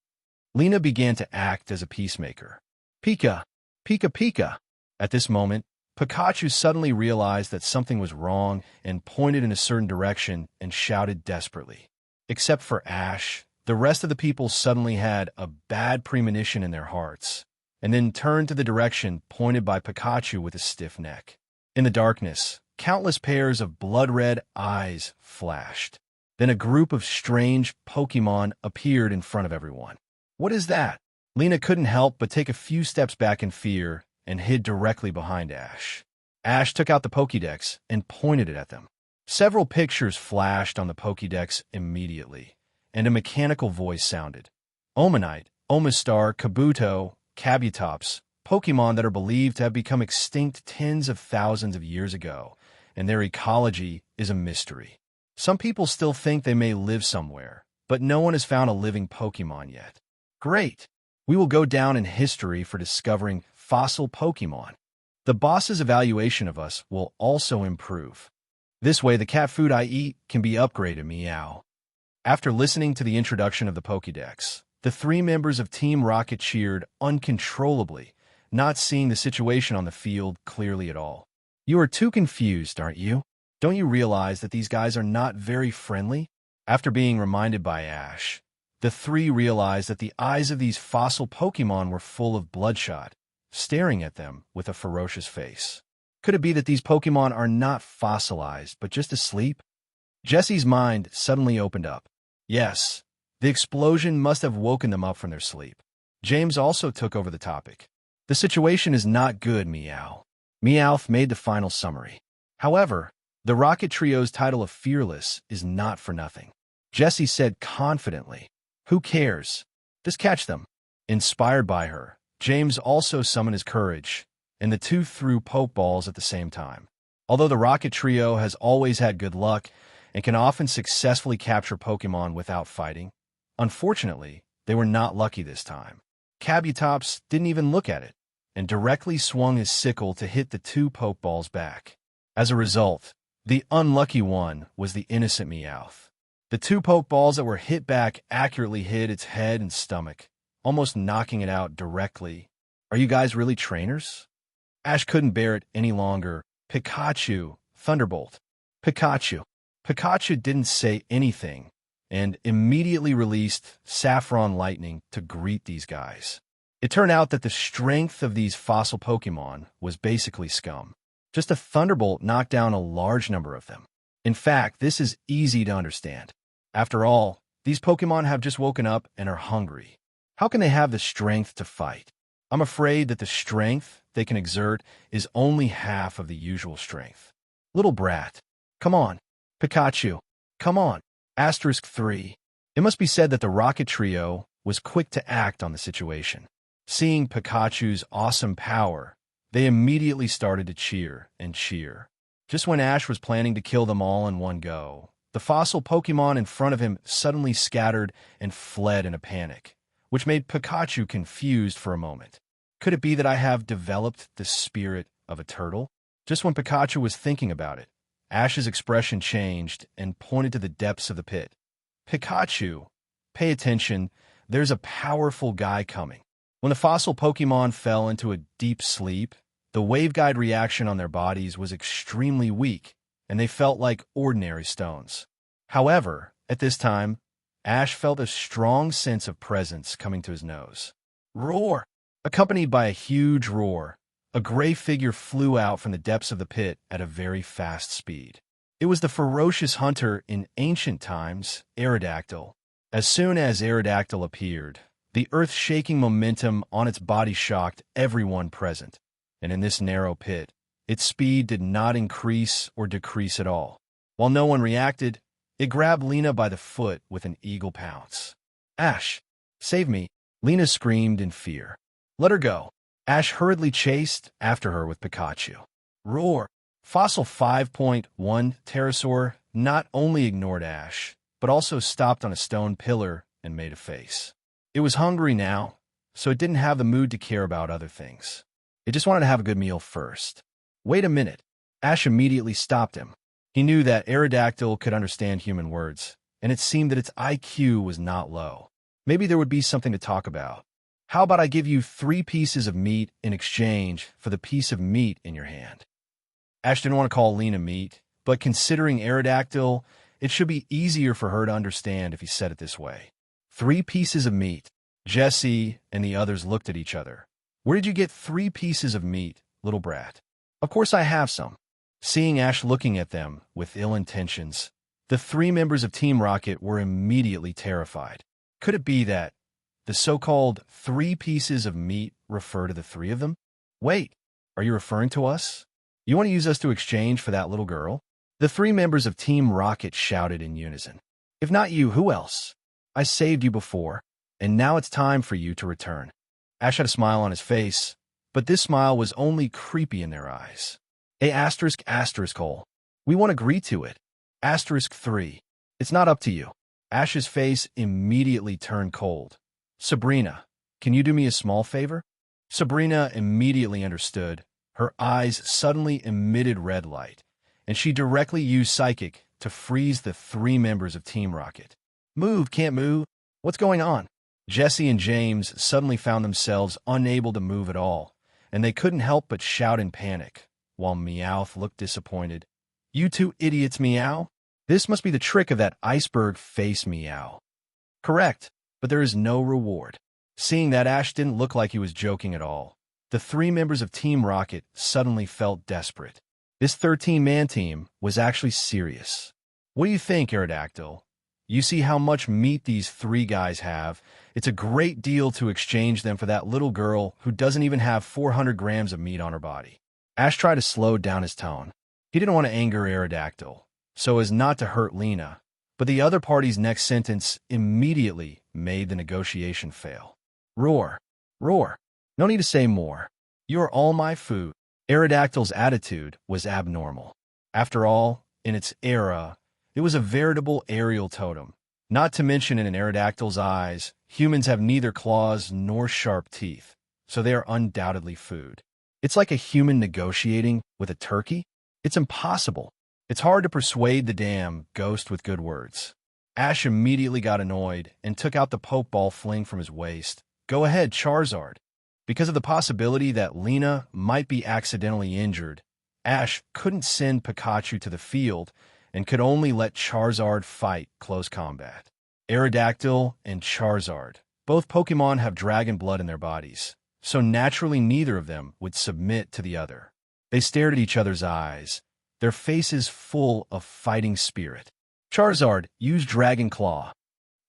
Lena began to act as a peacemaker. Pika! Pika Pika! At this moment, Pikachu suddenly realized that something was wrong and pointed in a certain direction and shouted desperately. Except for Ash, the rest of the people suddenly had a bad premonition in their hearts, and then turned to the direction pointed by Pikachu with a stiff neck. In the darkness, countless pairs of blood-red eyes flashed. Then a group of strange Pokemon appeared in front of everyone. What is that? Lena couldn't help but take a few steps back in fear and hid directly behind Ash. Ash took out the Pokédex and pointed it at them. Several pictures flashed on the Pokédex immediately, and a mechanical voice sounded. Omanite, Omastar, Kabuto, Kabutops, Pokemon that are believed to have become extinct tens of thousands of years ago, and their ecology is a mystery. Some people still think they may live somewhere, but no one has found a living Pokemon yet. Great! We will go down in history for discovering fossil Pokemon. The boss's evaluation of us will also improve. This way, the cat food I eat can be upgraded, meow. After listening to the introduction of the Pokédex, the three members of Team Rocket cheered uncontrollably, not seeing the situation on the field clearly at all. You are too confused, aren't you? Don't you realize that these guys are not very friendly? After being reminded by Ash, the three realized that the eyes of these fossil Pokemon were full of bloodshot, staring at them with a ferocious face. Could it be that these Pokemon are not fossilized, but just asleep? Jesse's mind suddenly opened up. Yes, the explosion must have woken them up from their sleep. James also took over the topic. The situation is not good, Meow. Meowth made the final summary. However, the Rocket Trio's title of Fearless is not for nothing. Jesse said confidently, "Who cares? Just catch them." Inspired by her, James also summoned his courage, and the two threw Pokeballs at the same time. Although the Rocket Trio has always had good luck and can often successfully capture Pokemon without fighting, unfortunately, they were not lucky this time. Kabutops didn't even look at it, and directly swung his sickle to hit the two Pokeballs back. As a result, the unlucky one was the innocent Meowth. The two Pokeballs that were hit back accurately hit its head and stomach, almost knocking it out directly. Are you guys really trainers? Ash couldn't bear it any longer. Pikachu, Thunderbolt. Pikachu. Pikachu didn't say anything, and immediately released Saffron Lightning to greet these guys. It turned out that the strength of these fossil Pokemon was basically scum. Just a Thunderbolt knocked down a large number of them. In fact, this is easy to understand. After all, these Pokemon have just woken up and are hungry. How can they have the strength to fight? I'm afraid that the strength they can exert is only half of the usual strength. Little brat. Come on. Pikachu. Come on. Asterisk 3. It must be said that the Rocket Trio was quick to act on the situation. Seeing Pikachu's awesome power, they immediately started to cheer and cheer. Just when Ash was planning to kill them all in one go, the fossil Pokemon in front of him suddenly scattered and fled in a panic, which made Pikachu confused for a moment. Could it be that I have developed the spirit of a turtle? Just when Pikachu was thinking about it, Ash's expression changed and pointed to the depths of the pit. Pikachu, pay attention, there's a powerful guy coming. When the fossil Pokemon fell into a deep sleep, the waveguide reaction on their bodies was extremely weak, and they felt like ordinary stones. However, at this time, Ash felt a strong sense of presence coming to his nose. Roar! Accompanied by a huge roar, a gray figure flew out from the depths of the pit at a very fast speed. It was the ferocious hunter in ancient times, Aerodactyl. As soon as Aerodactyl appeared, the earth-shaking momentum on its body shocked everyone present, and in this narrow pit, its speed did not increase or decrease at all. While no one reacted, it grabbed Lena by the foot with an eagle pounce. Ash, save me, Lena screamed in fear. Let her go. Ash hurriedly chased after her with Pikachu. Roar! Fossil 5.1 Pterosaur not only ignored Ash, but also stopped on a stone pillar and made a face. It was hungry now, so it didn't have the mood to care about other things. It just wanted to have a good meal first. Wait a minute. Ash immediately stopped him. He knew that Aerodactyl could understand human words, and it seemed that its IQ was not low. Maybe there would be something to talk about. How about I give you 3 pieces of meat in exchange for the piece of meat in your hand? Ash didn't want to call Lena meat, but considering Aerodactyl, it should be easier for her to understand if he said it this way. 3 pieces of meat. Jesse and the others looked at each other. Where did you get 3 pieces of meat, little brat? Of course I have some. Seeing Ash looking at them with ill intentions, the 3 members of Team Rocket were immediately terrified. Could it be that the so-called 3 pieces of meat refer to the 3 of them? Wait, are you referring to us? You want to use us to exchange for that little girl? The 3 members of Team Rocket shouted in unison. If not you, who else? I saved you before, and now it's time for you to return. Ash had a smile on his face, but this smile was only creepy in their eyes. A asterisk asterisk hole. We won't agree to it. Asterisk 3. It's not up to you. Ash's face immediately turned cold. Sabrina, can you do me a small favor? Sabrina immediately understood. Her eyes suddenly emitted red light, and she directly used Psychic to freeze the 3 members of Team Rocket. Move, can't move. What's going on? Jesse and James suddenly found themselves unable to move at all, and they couldn't help but shout in panic, while Meowth looked disappointed. You 2 idiots, Meow? This must be the trick of that iceberg face, Meow. Correct, but there is no reward. Seeing that Ash didn't look like he was joking at all, the 3 members of Team Rocket suddenly felt desperate. This 13-man team was actually serious. What do you think, Aerodactyl? You see how much meat these 3 guys have? It's a great deal to exchange them for that little girl who doesn't even have 400 grams of meat on her body. Ash tried to slow down his tone. He didn't want to anger Aerodactyl, so as not to hurt Lena, but the other party's next sentence immediately made the negotiation fail. Roar. Roar. No need to say more. You're all my food. Aerodactyl's attitude was abnormal. After all, in its era, it was a veritable aerial totem. Not to mention in an Aerodactyl's eyes, humans have neither claws nor sharp teeth, so they are undoubtedly food. It's like a human negotiating with a turkey. It's impossible. It's hard to persuade the damn ghost with good words. Ash immediately got annoyed and took out the Pokeball fling from his waist. Go ahead, Charizard. Because of the possibility that Lena might be accidentally injured, Ash couldn't send Pikachu to the field and could only let Charizard fight close combat. Aerodactyl and Charizard. Both Pokemon have dragon blood in their bodies, so naturally neither of them would submit to the other. They stared at each other's eyes, their faces full of fighting spirit. Charizard used Dragon Claw.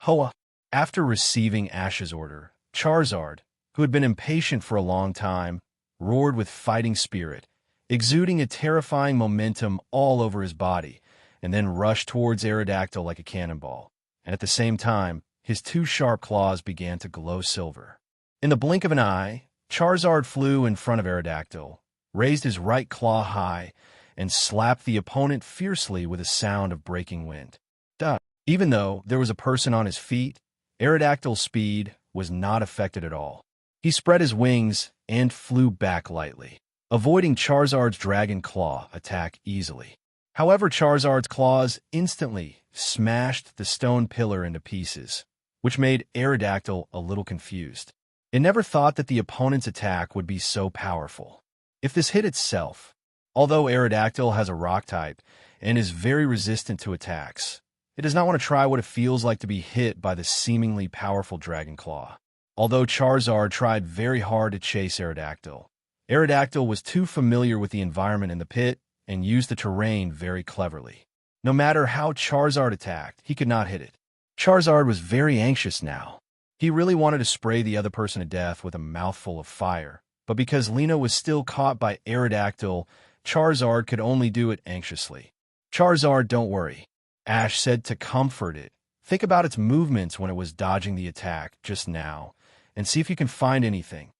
Hoa. After receiving Ash's order, Charizard, who had been impatient for a long time, roared with fighting spirit, exuding a terrifying momentum all over his body, and then rushed towards Aerodactyl like a cannonball. And at the same time, his 2 sharp claws began to glow silver. In the blink of an eye, Charizard flew in front of Aerodactyl, raised his right claw high, and slapped the opponent fiercely with a sound of breaking wind. Duh. Even though there was a person on his feet, Aerodactyl's speed was not affected at all. He spread his wings and flew back lightly, avoiding Charizard's Dragon Claw attack easily. However, Charizard's claws instantly smashed the stone pillar into pieces, which made Aerodactyl a little confused. It never thought that the opponent's attack would be so powerful. If this hit itself, although Aerodactyl has a rock type and is very resistant to attacks, it does not want to try what it feels like to be hit by the seemingly powerful Dragon Claw. Although Charizard tried very hard to chase Aerodactyl, Aerodactyl was too familiar with the environment in the pit and used the terrain very cleverly. No matter how Charizard attacked, he could not hit it. Charizard was very anxious now. He really wanted to spray the other person to death with a mouthful of fire, but because Lena was still caught by Aerodactyl, Charizard could only do it anxiously. Charizard, don't worry, Ash said to comfort it. Think about its movements when it was dodging the attack just now, and see if you can find anything.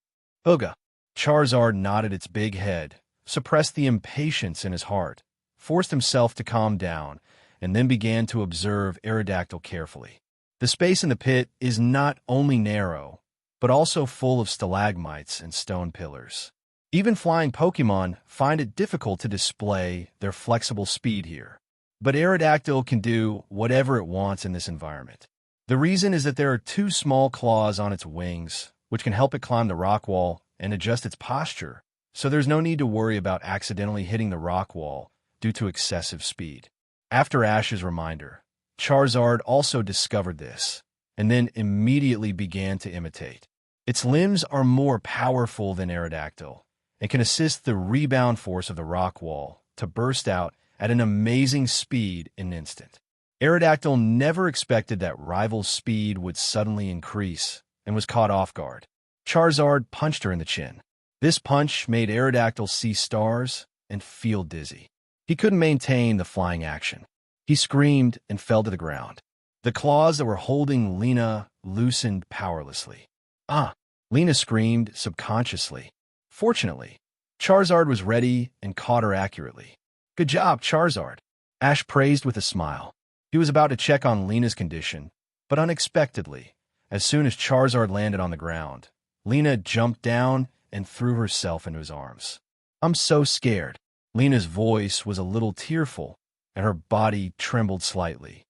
Ooga. Charizard nodded its big head, suppressed the impatience in his heart, forced himself to calm down, and then began to observe Aerodactyl carefully. The space in the pit is not only narrow, but also full of stalagmites and stone pillars. Even flying Pokemon find it difficult to display their flexible speed here. But Aerodactyl can do whatever it wants in this environment. The reason is that there are 2 small claws on its wings, which can help it climb the rock wall and adjust its posture, so there's no need to worry about accidentally hitting the rock wall due to excessive speed. After Ash's reminder, Charizard also discovered this, and then immediately began to imitate. Its limbs are more powerful than Aerodactyl, and can assist the rebound force of the rock wall to burst out at an amazing speed in an instant. Aerodactyl never expected that rival's speed would suddenly increase, and was caught off guard. Charizard punched her in the chin. This punch made Aerodactyl see stars and feel dizzy. He couldn't maintain the flying action. He screamed and fell to the ground. The claws that were holding Lena loosened powerlessly. Ah! Lena screamed subconsciously. Fortunately, Charizard was ready and caught her accurately. Good job, Charizard, Ash praised with a smile. He was about to check on Lena's condition, but unexpectedly, as soon as Charizard landed on the ground, Lena jumped down and threw herself into his arms. I'm so scared. Lena's voice was a little tearful, and her body trembled slightly.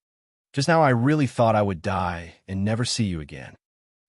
Just now I really thought I would die and never see you again.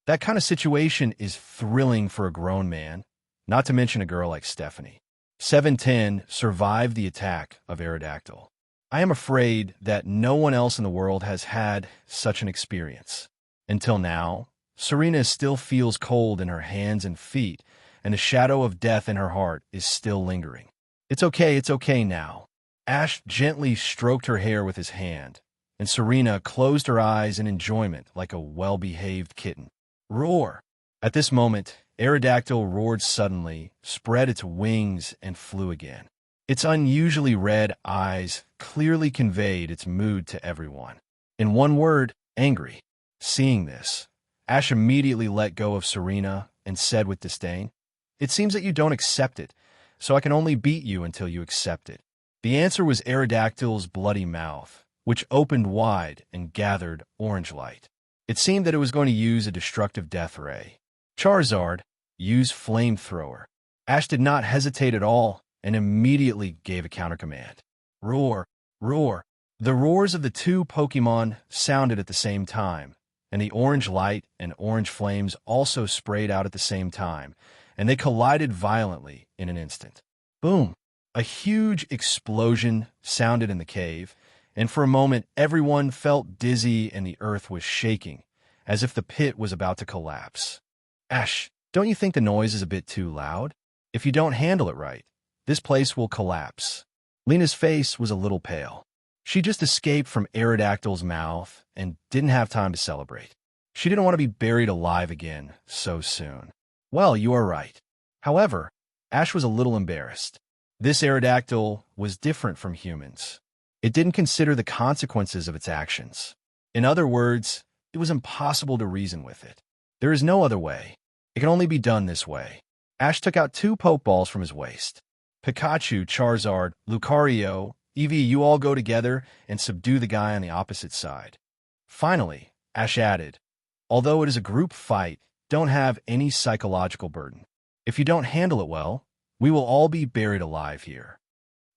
That kind of situation is thrilling for a grown man, not to mention a girl like Stephanie. 710 survived the attack of Aerodactyl. I am afraid that no one else in the world has had such an experience. Until now, Serena still feels cold in her hands and feet, and the shadow of death in her heart is still lingering. It's okay now. Ash gently stroked her hair with his hand, and Serena closed her eyes in enjoyment like a well-behaved kitten. Roar! At this moment, Aerodactyl roared suddenly, spread its wings, and flew again. Its unusually red eyes clearly conveyed its mood to everyone. In one word, angry. Seeing this, Ash immediately let go of Serena and said with disdain, "It seems that you don't accept it, so I can only beat you until you accept it." The answer was Aerodactyl's bloody mouth, which opened wide and gathered orange light. It seemed that it was going to use a destructive death ray. Charizard, use flamethrower. Ash did not hesitate at all and immediately gave a countercommand. Roar, roar. The roars of the two Pokemon sounded at the same time, and the orange light and orange flames also sprayed out at the same time, and they collided violently in an instant. Boom! A huge explosion sounded in the cave, and for a moment everyone felt dizzy and the earth was shaking, as if the pit was about to collapse. Ash, don't you think the noise is a bit too loud? If you don't handle it right, this place will collapse. Lena's face was a little pale. She just escaped from Aerodactyl's mouth and didn't have time to celebrate. She didn't want to be buried alive again so soon. Well, you are right. However, Ash was a little embarrassed. This Aerodactyl was different from humans. It didn't consider the consequences of its actions. In other words, it was impossible to reason with it. There is no other way. It can only be done this way. Ash took out 2 Pokeballs from his waist. Pikachu, Charizard, Lucario, Eevee, you all go together and subdue the guy on the opposite side. Finally, Ash added, although it is a group fight, don't have any psychological burden. If you don't handle it well, we will all be buried alive here.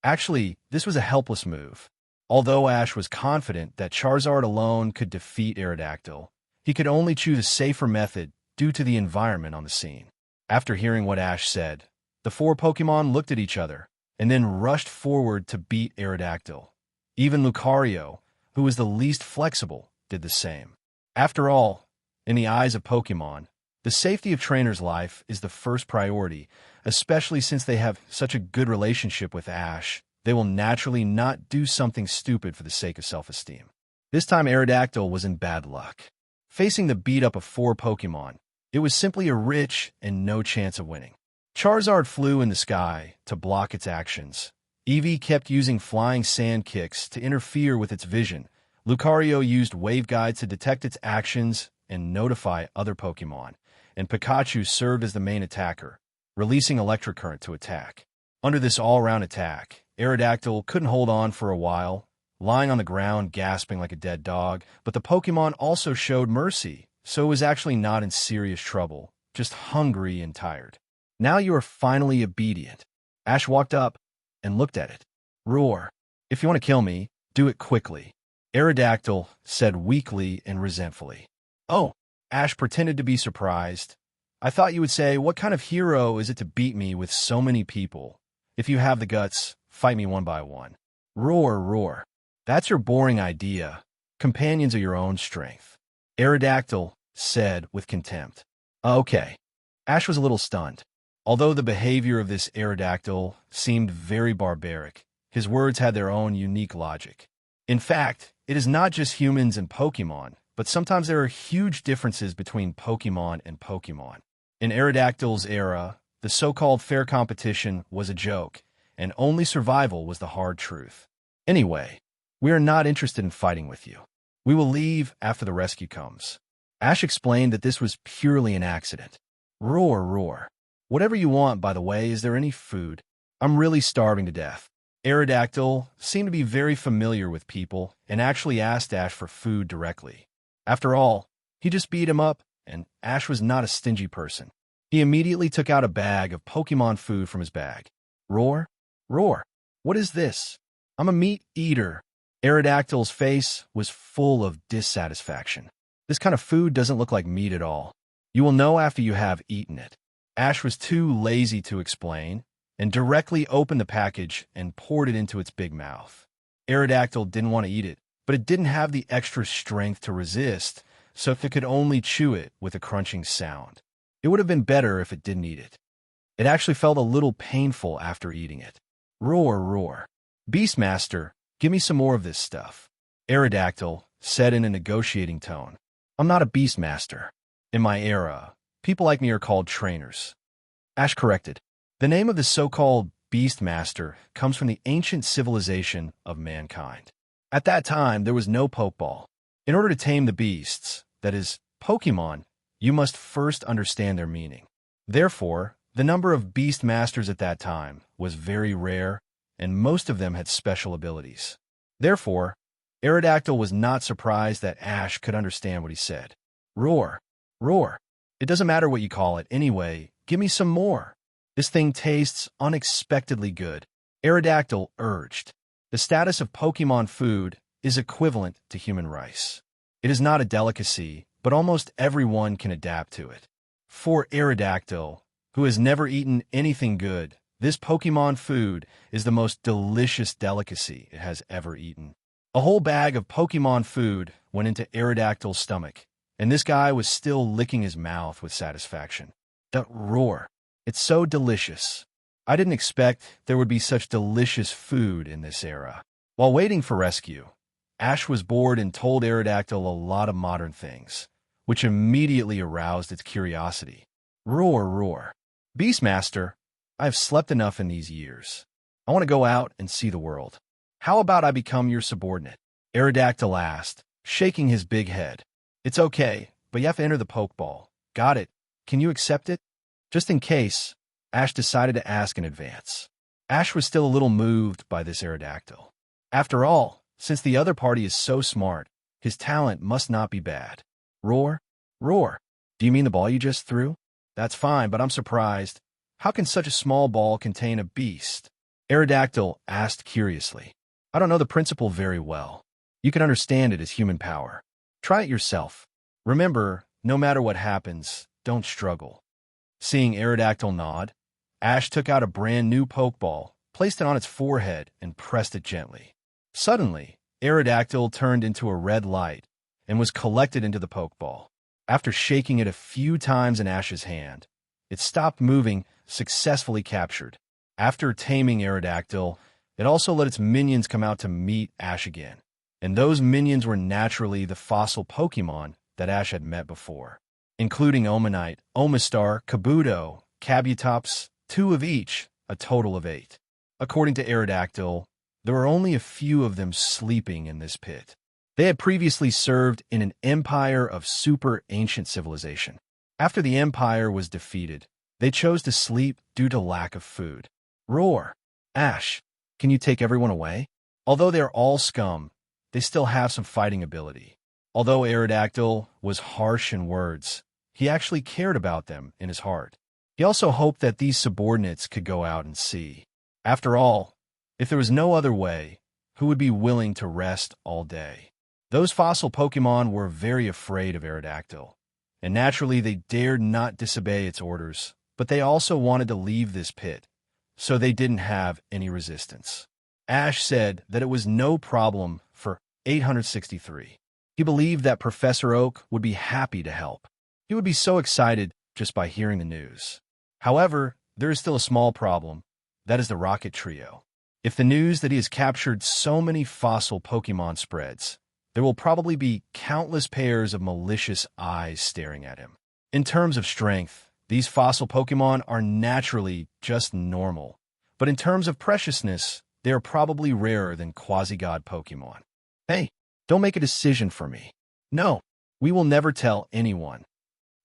Actually, this was a helpless move. Although Ash was confident that Charizard alone could defeat Aerodactyl, he could only choose a safer method due to the environment on the scene. After hearing what Ash said, the 4 Pokemon looked at each other and then rushed forward to beat Aerodactyl. Even Lucario, who was the least flexible, did the same. After all, in the eyes of Pokemon, the safety of trainers' life is the first priority, especially since they have such a good relationship with Ash. They will naturally not do something stupid for the sake of self-esteem. This time Aerodactyl was in bad luck. Facing the beat-up of 4 Pokemon, it was simply a rich and no chance of winning. Charizard flew in the sky to block its actions. Eevee kept using flying sand kicks to interfere with its vision. Lucario used wave guides to detect its actions and notify other Pokemon. And Pikachu served as the main attacker, releasing electric current to attack. Under this all-round attack, Aerodactyl couldn't hold on for a while, lying on the ground gasping like a dead dog, but the Pokemon also showed mercy, so it was actually not in serious trouble, just hungry and tired. Now you are finally obedient. Ash walked up and looked at it. Roar. If you want to kill me, do it quickly. Aerodactyl said weakly and resentfully. Oh, Ash pretended to be surprised. I thought you would say, what kind of hero is it to beat me with so many people? If you have the guts, fight me one by one. Roar, roar. That's your boring idea. Companions are your own strength. Aerodactyl said with contempt. Okay. Ash was a little stunned. Although the behavior of this Aerodactyl seemed very barbaric, his words had their own unique logic. In fact, it is not just humans and Pokemon, but sometimes there are huge differences between Pokemon and Pokemon. In Aerodactyl's era, the so-called fair competition was a joke, and only survival was the hard truth. Anyway, we are not interested in fighting with you. We will leave after the rescue comes. Ash explained that this was purely an accident. Roar, roar. Whatever you want, by the way, is there any food? I'm really starving to death. Aerodactyl seemed to be very familiar with people and actually asked Ash for food directly. After all, he just beat him up, and Ash was not a stingy person. He immediately took out a bag of Pokemon food from his bag. Roar? Roar! What is this? I'm a meat eater. Aerodactyl's face was full of dissatisfaction. This kind of food doesn't look like meat at all. You will know after you have eaten it. Ash was too lazy to explain, and directly opened the package and poured it into its big mouth. Aerodactyl didn't want to eat it, but it didn't have the extra strength to resist, so it could only chew it with a crunching sound. It would have been better if it didn't eat it. It actually felt a little painful after eating it. Roar, roar. Beastmaster, give me some more of this stuff. Aerodactyl said in a negotiating tone. I'm not a Beastmaster. In my era, people like me are called trainers. Ash corrected. The name of the so-called Beastmaster comes from the ancient civilization of mankind. At that time, there was no Pokeball. In order to tame the beasts, that is, Pokemon, you must first understand their meaning. Therefore, the number of Beastmasters at that time was very rare, and most of them had special abilities. Therefore, Aerodactyl was not surprised that Ash could understand what he said. Roar, roar. It doesn't matter what you call it. Anyway, give me some more. This thing tastes unexpectedly good. Aerodactyl urged. The status of Pokemon food is equivalent to human rice. It is not a delicacy, but almost everyone can adapt to it. For Aerodactyl, who has never eaten anything good, this Pokemon food is the most delicious delicacy it has ever eaten. A whole bag of Pokemon food went into Aerodactyl's stomach, and this guy was still licking his mouth with satisfaction. The roar. It's so delicious. I didn't expect there would be such delicious food in this era. While waiting for rescue, Ash was bored and told Aerodactyl a lot of modern things, which immediately aroused its curiosity. Roar, roar. Beastmaster, I have slept enough in these years. I want to go out and see the world. How about I become your subordinate? Aerodactyl asked, shaking his big head. It's okay, but you have to enter the Pokeball. Got it. Can you accept it? Just in case, Ash decided to ask in advance. Ash was still a little moved by this Aerodactyl. After all, since the other party is so smart, his talent must not be bad. Roar, roar. Do you mean the ball you just threw? That's fine, but I'm surprised. How can such a small ball contain a beast? Aerodactyl asked curiously. I don't know the principle very well. You can understand it as human power. Try it yourself. Remember, no matter what happens, don't struggle. Seeing Aerodactyl nod, Ash took out a brand new Pokeball, placed it on its forehead, and pressed it gently. Suddenly, Aerodactyl turned into a red light and was collected into the Pokeball. After shaking it a few times in Ash's hand, it stopped moving, successfully captured. After taming Aerodactyl, it also let its minions come out to meet Ash again. And those minions were naturally the fossil Pokemon that Ash had met before, including Omanite, Omastar, Kabuto, Kabutops, 2 of each, a total of 8. According to Aerodactyl, there were only a few of them sleeping in this pit. They had previously served in an empire of super ancient civilization. After the empire was defeated, they chose to sleep due to lack of food. Roar. Ash, can you take everyone away? Although they are all scum, they still have some fighting ability. Although Aerodactyl was harsh in words, he actually cared about them in his heart. He also hoped that these subordinates could go out and see. After all, if there was no other way, who would be willing to rest all day? Those fossil Pokemon were very afraid of Aerodactyl, and naturally they dared not disobey its orders, but they also wanted to leave this pit, so they didn't have any resistance. Ash said that it was no problem for 863. He believed that Professor Oak would be happy to help. He would be so excited just by hearing the news. However, there is still a small problem. That is the Rocket Trio. If the news that he has captured so many fossil Pokemon spreads, there will probably be countless pairs of malicious eyes staring at him. In terms of strength, these fossil Pokemon are naturally just normal, but in terms of preciousness, they are probably rarer than quasi-god Pokemon. Hey, don't make a decision for me. No, we will never tell anyone.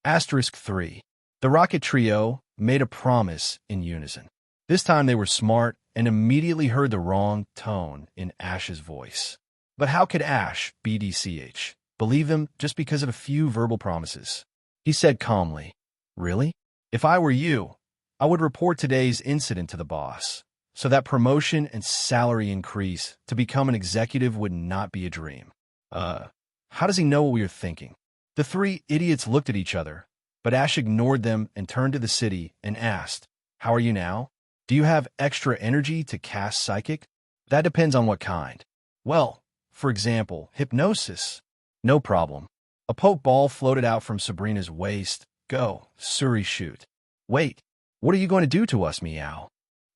*3. The Rocket Trio made a promise in unison. This time they were smart and immediately heard the wrong tone in Ash's voice. But how could Ash, BDCH, believe them just because of a few verbal promises? He said calmly, "Really? If I were you, I would report today's incident to the boss, so that promotion and salary increase to become an executive would not be a dream." How does he know what we are thinking? The three idiots looked at each other, but Ash ignored them and turned to the city and asked, "How are you now? Do you have extra energy to cast psychic?" "That depends on what kind." "Well, for example, hypnosis." "No problem." A poke ball floated out from Sabrina's waist. "Go, Suri, shoot." "Wait, what are you going to do to us, Meow?"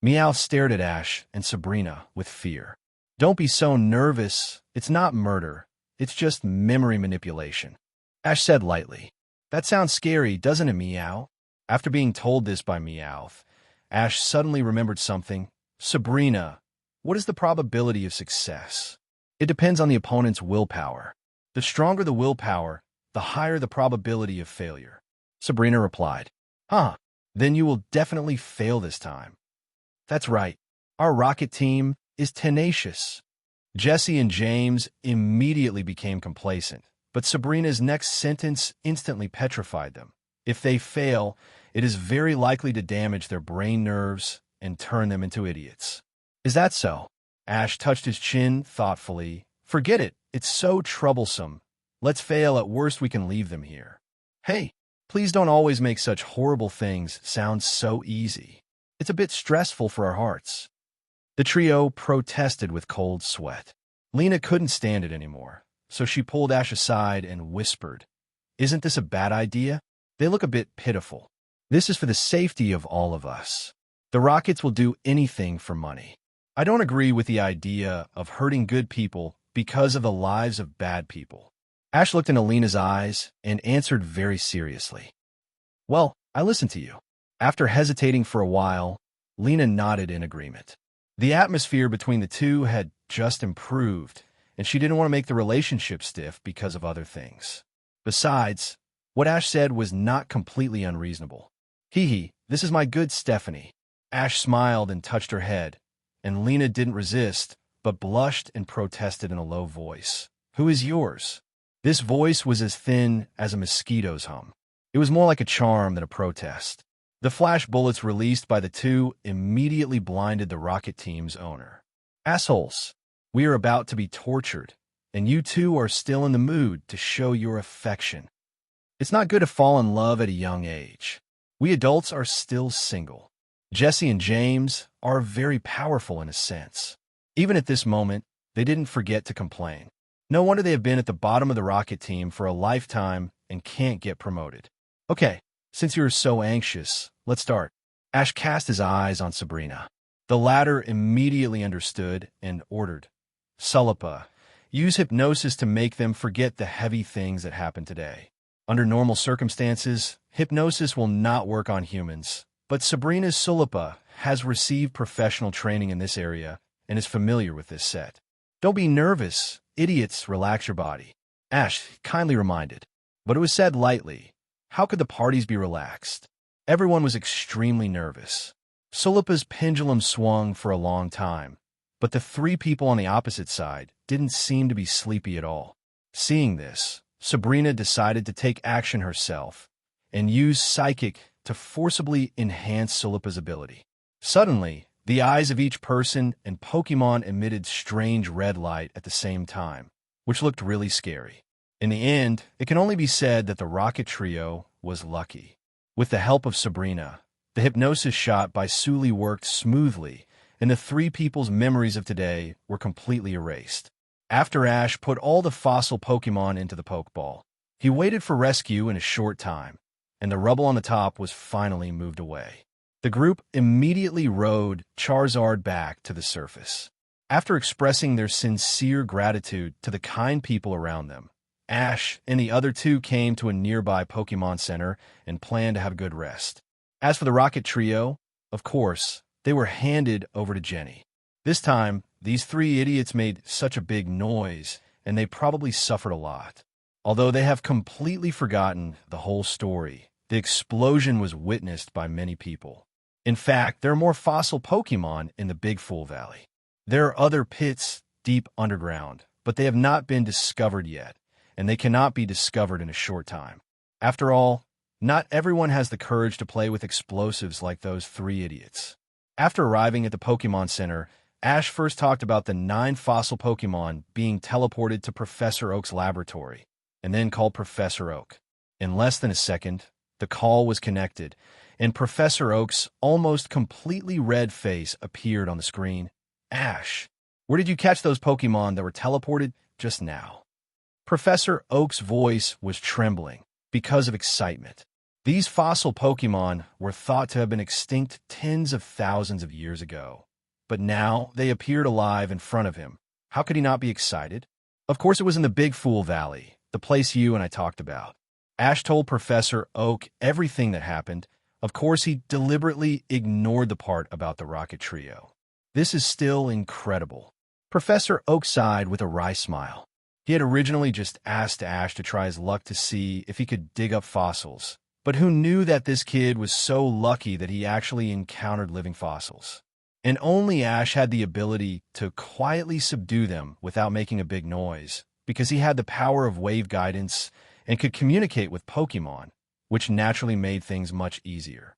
Meow stared at Ash and Sabrina with fear. "Don't be so nervous. It's not murder. It's just memory manipulation," Ash said lightly. "That sounds scary, doesn't it, Meow?" After being told this by Meowth, Ash suddenly remembered something. "Sabrina, what is the probability of success?" "It depends on the opponent's willpower. The stronger the willpower, the higher the probability of failure," Sabrina replied. "Huh, then you will definitely fail this time." "That's right. Our rocket team is tenacious." Jesse and James immediately became complacent, but Sabrina's next sentence instantly petrified them. If they fail, it is very likely to damage their brain nerves and turn them into idiots. "Is that so?" Ash touched his chin thoughtfully. "Forget it. It's so troublesome. Let's fail. At worst, we can leave them here." "Hey, please don't always make such horrible things sound so easy. It's a bit stressful for our hearts." The trio protested with cold sweat. Lena couldn't stand it anymore, so she pulled Ash aside and whispered, "Isn't this a bad idea? They look a bit pitiful. This is for the safety of all of us. The Rockets will do anything for money. I don't agree with the idea of hurting good people because of the lives of bad people." Ash looked into Lena's eyes and answered very seriously, "Well, I listened to you." After hesitating for a while, Lena nodded in agreement. The atmosphere between the two had just improved, and she didn't want to make the relationship stiff because of other things. Besides, what Ash said was not completely unreasonable. "Hee, this is my good Stephanie." Ash smiled and touched her head, and Lena didn't resist, but blushed and protested in a low voice. "Who is yours?" This voice was as thin as a mosquito's hum. It was more like a charm than a protest. The flash bullets released by the two immediately blinded the rocket team's owner. "Assholes, we are about to be tortured, and you two are still in the mood to show your affection. It's not good to fall in love at a young age. We adults are still single. Jesse and James are very powerful in a sense." Even at this moment, they didn't forget to complain. No wonder they have been at the bottom of the rocket team for a lifetime and can't get promoted. "Okay, since you're so anxious, let's start." Ash cast his eyes on Sabrina. The latter immediately understood and ordered, "Sulapa, use hypnosis to make them forget the heavy things that happened today." Under normal circumstances, hypnosis will not work on humans, but Sabrina's Sulapa has received professional training in this area and is familiar with this set. "Don't be nervous, idiots, relax your body," Ash kindly reminded. But it was said lightly. How could the parties be relaxed? Everyone was extremely nervous. Sulapa's pendulum swung for a long time, but the three people on the opposite side didn't seem to be sleepy at all. Seeing this, Sabrina decided to take action herself and use psychic to forcibly enhance Sulapa's ability. Suddenly, the eyes of each person and Pokemon emitted strange red light at the same time, which looked really scary. In the end, it can only be said that the Rocket Trio was lucky. With the help of Sabrina, the hypnosis shot by Suli worked smoothly, and the three people's memories of today were completely erased. After Ash put all the fossil Pokemon into the Pokeball, he waited for rescue in a short time, and the rubble on the top was finally moved away. The group immediately rode Charizard back to the surface. After expressing their sincere gratitude to the kind people around them, Ash and the other two came to a nearby Pokemon Center and planned to have a good rest. As for the Rocket Trio, of course, they were handed over to Jenny. This time, these three idiots made such a big noise, and they probably suffered a lot. Although they have completely forgotten the whole story, The explosion was witnessed by many people. In fact, there are more fossil Pokemon in the Big Fool Valley. There are other pits deep underground, but they have not been discovered yet, and they cannot be discovered in a short time. After all, not everyone has the courage to play with explosives like those three idiots. After arriving at the Pokemon Center, Ash first talked about the 9 fossil Pokemon being teleported to Professor Oak's laboratory, and then called Professor Oak. In less than a second, the call was connected, and Professor Oak's almost completely red face appeared on the screen. Ash, where did you catch those Pokemon that were teleported just now? Professor Oak's voice was trembling because of excitement. These fossil Pokemon were thought to have been extinct tens of thousands of years ago, but now they appeared alive in front of him. How could he not be excited? Of course it was in the Big Fool Valley, the place you and I talked about. Ash told Professor Oak everything that happened. Of course, he deliberately ignored the part about the Rocket Trio. This is still incredible. Professor Oak sighed with a wry smile. He had originally just asked Ash to try his luck to see if he could dig up fossils, but who knew that this kid was so lucky that he actually encountered living fossils? And only Ash had the ability to quietly subdue them without making a big noise, because he had the power of wave guidance and could communicate with Pokemon, which naturally made things much easier.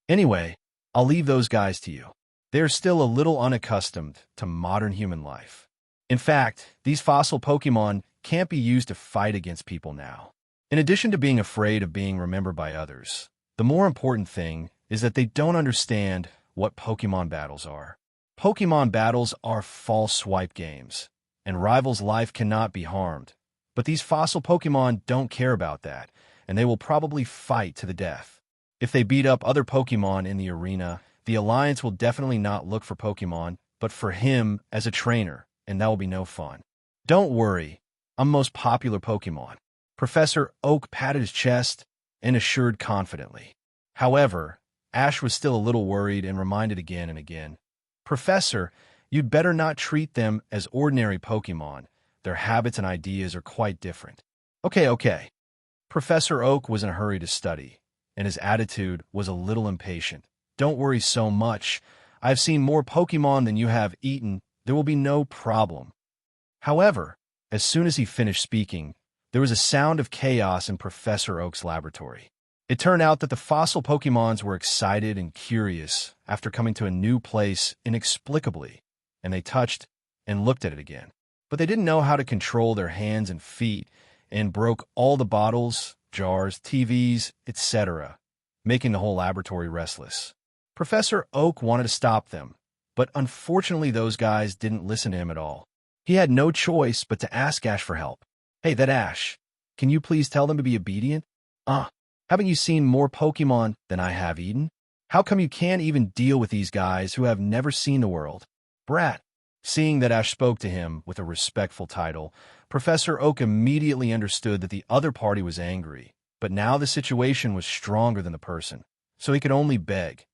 Anyway, I'll leave those guys to you. They're still a little unaccustomed to modern human life. In fact, these fossil Pokemon can't be used to fight against people now. In addition to being afraid of being remembered by others, the more important thing is that they don't understand what Pokemon battles are. Pokemon battles are false swipe games, and rivals' life cannot be harmed. But these fossil Pokemon don't care about that, and they will probably fight to the death. If they beat up other Pokemon in the arena, the Alliance will definitely not look for Pokemon, but for him as a trainer, and that will be no fun. Don't worry, I'm most popular Pokemon. Professor Oak patted his chest and assured confidently. However, Ash was still a little worried and reminded again and again, Professor, you'd better not treat them as ordinary Pokemon. Their habits and ideas are quite different. Okay. Professor Oak was in a hurry to study, and his attitude was a little impatient. Don't worry so much. I've seen more Pokemon than you have eaten. There will be no problem. However, as soon as he finished speaking, there was a sound of chaos in Professor Oak's laboratory. It turned out that the fossil Pokemons were excited and curious after coming to a new place inexplicably, and they touched and looked at it again. But they didn't know how to control their hands and feet and broke all the bottles, jars, TVs, etc., making the whole laboratory restless. Professor Oak wanted to stop them, but unfortunately those guys didn't listen to him at all. He had no choice but to ask Ash for help. Hey, that Ash, can you please tell them to be obedient? Haven't you seen more Pokemon than I have eaten? How come you can't even deal with these guys who have never seen the world? Brat. Seeing that Ash spoke to him with a respectful title, Professor Oak immediately understood that the other party was angry, but now the situation was stronger than the person, so he could only beg.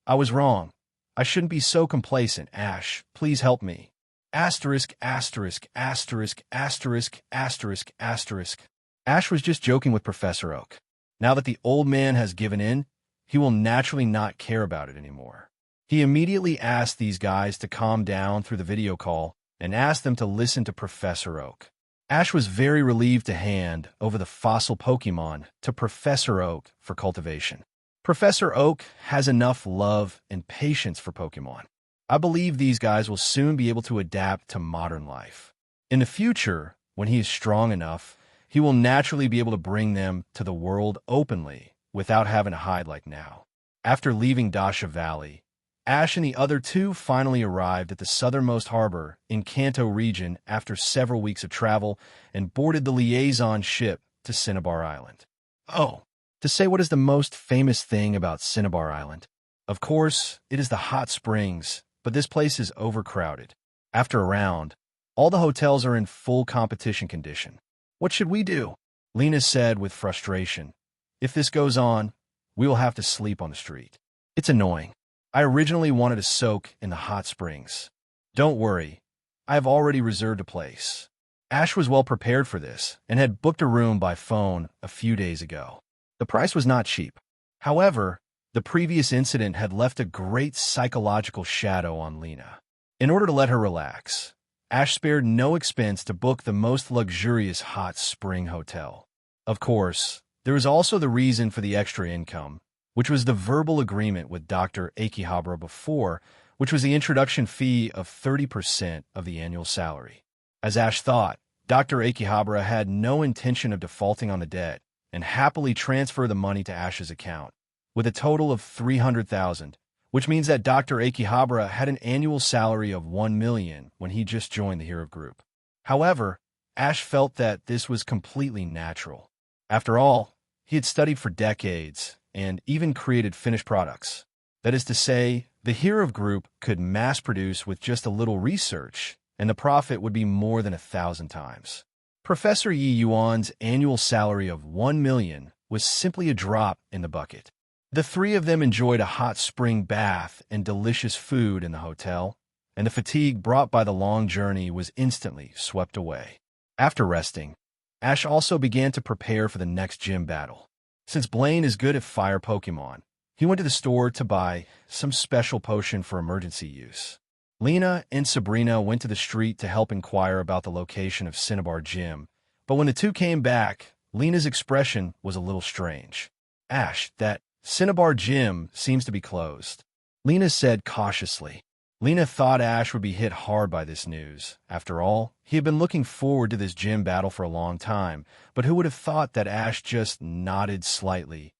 I was wrong. I shouldn't be so complacent. Ash, please help me. Asterisk, asterisk, asterisk, asterisk, asterisk, asterisk. Ash was just joking with Professor Oak. Now that the old man has given in, he will naturally not care about it anymore. He immediately asked these guys to calm down through the video call and asked them to listen to Professor Oak. Ash was very relieved to hand over the fossil Pokemon to Professor Oak for cultivation. Professor Oak has enough love and patience for Pokemon. I believe these guys will soon be able to adapt to modern life. In the future, when he is strong enough, he will naturally be able to bring them to the world openly without having to hide like now. After leaving Dasha Valley, Ash and the other two finally arrived at the southernmost harbor in Kanto region after several weeks of travel and boarded the liaison ship to Cinnabar Island. Oh, to say what is the most famous thing about Cinnabar Island? Of course, it is the hot springs, but this place is overcrowded. After a round, all the hotels are in full competition condition. What should we do? Lena said with frustration. If this goes on, we will have to sleep on the street. It's annoying. I originally wanted to soak in the hot springs. Don't worry, I have already reserved a place. Ash was well prepared for this and had booked a room by phone a few days ago. The price was not cheap. However, the previous incident had left a great psychological shadow on Lena. In order to let her relax, Ash spared no expense to book the most luxurious hot spring hotel. Of course, there was also the reason for the extra income, which was the verbal agreement with Dr. Akihabara before, which was the introduction fee of 30% of the annual salary. As Ash thought, Dr. Akihabara had no intention of defaulting on the debt and happily transferred the money to Ash's account, with a total of $300,000, which means that Dr. Akihabara had an annual salary of $1 million when he just joined the Hero Group. However, Ash felt that this was completely natural. After all, he had studied for decades and even created finished products. That is to say, the Hero Group could mass-produce with just a little research, and the profit would be more than 1,000 times. Professor Yi Yuan's annual salary of $1 million was simply a drop in the bucket. The three of them enjoyed a hot spring bath and delicious food in the hotel, and the fatigue brought by the long journey was instantly swept away. After resting, Ash also began to prepare for the next gym battle. Since Blaine is good at fire Pokemon, he went to the store to buy some special potion for emergency use. Lena and Sabrina went to the street to help inquire about the location of Cinnabar Gym, but when the two came back, Lena's expression was a little strange. Ash, that Cinnabar Gym seems to be closed, Lena said cautiously. Lena thought Ash would be hit hard by this news. After all, he had been looking forward to this gym battle for a long time, but who would have thought that Ash just nodded slightly?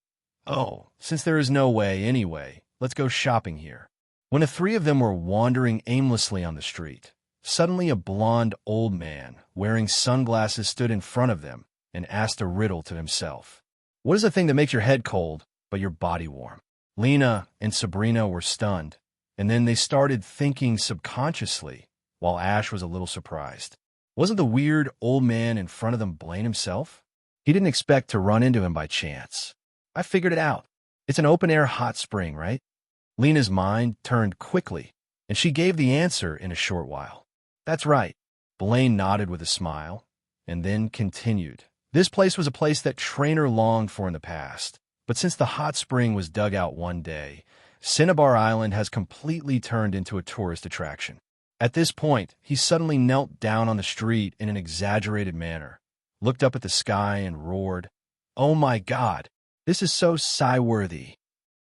Oh, since there is no way anyway, let's go shopping here. When the three of them were wandering aimlessly on the street, suddenly a blond old man wearing sunglasses stood in front of them and asked a riddle to himself. What is the thing that makes your head cold, but your body warm? Lena and Sabrina were stunned, and then they started thinking subconsciously, while Ash was a little surprised. Wasn't the weird old man in front of them Blaine himself? He didn't expect to run into him by chance. I figured it out. It's an open-air hot spring, right? Lena's mind turned quickly, and she gave the answer in a short while. That's right. Blaine nodded with a smile, and then continued. This place was a place that Trainer longed for in the past, but since the hot spring was dug out one day, Cinnabar Island has completely turned into a tourist attraction. At this point, he suddenly knelt down on the street in an exaggerated manner, looked up at the sky and roared, "Oh my God, this is so sigh-worthy."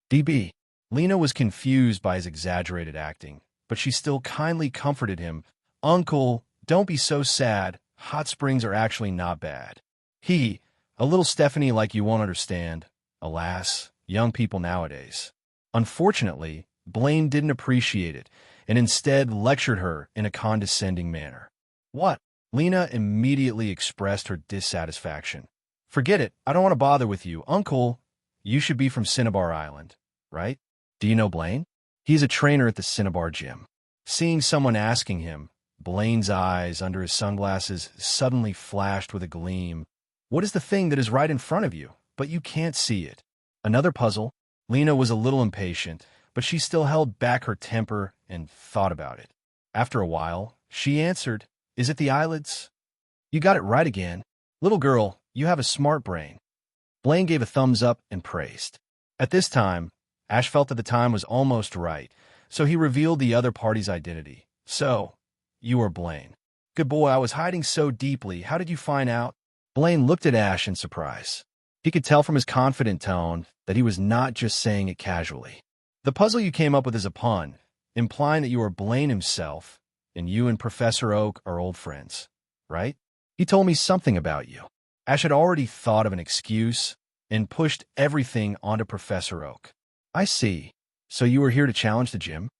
DB. Lena was confused by his exaggerated acting, but she still kindly comforted him. "Uncle, don't be so sad. Hot springs are actually not bad." A little Stephanie like you won't understand. Alas, young people nowadays. Unfortunately, Blaine didn't appreciate it, and instead lectured her in a condescending manner. "What?" Lena immediately expressed her dissatisfaction. "Forget it, I don't want to bother with you. Uncle, you should be from Cinnabar Island, right? Do you know Blaine? He's a trainer at the Cinnabar Gym." Seeing someone asking him, Blaine's eyes under his sunglasses suddenly flashed with a gleam. "What is the thing that is right in front of you, but you can't see it?" Another puzzle. Lena was a little impatient, but she still held back her temper and thought about it. After a while, she answered, "Is it the eyelids?" "You got it right again. Little girl, you have a smart brain." Blaine gave a thumbs up and praised. At this time, Ash felt that the time was almost right, so he revealed the other party's identity. "So, you are Blaine." "Good boy, I was hiding so deeply. How did you find out?" Blaine looked at Ash in surprise. He could tell from his confident tone that he was not just saying it casually. "The puzzle you came up with is a pun, implying that you are Blaine himself, and you and Professor Oak are old friends, right? He told me something about you." Ash had already thought of an excuse and pushed everything onto Professor Oak. "I see. So you were here to challenge the gym?"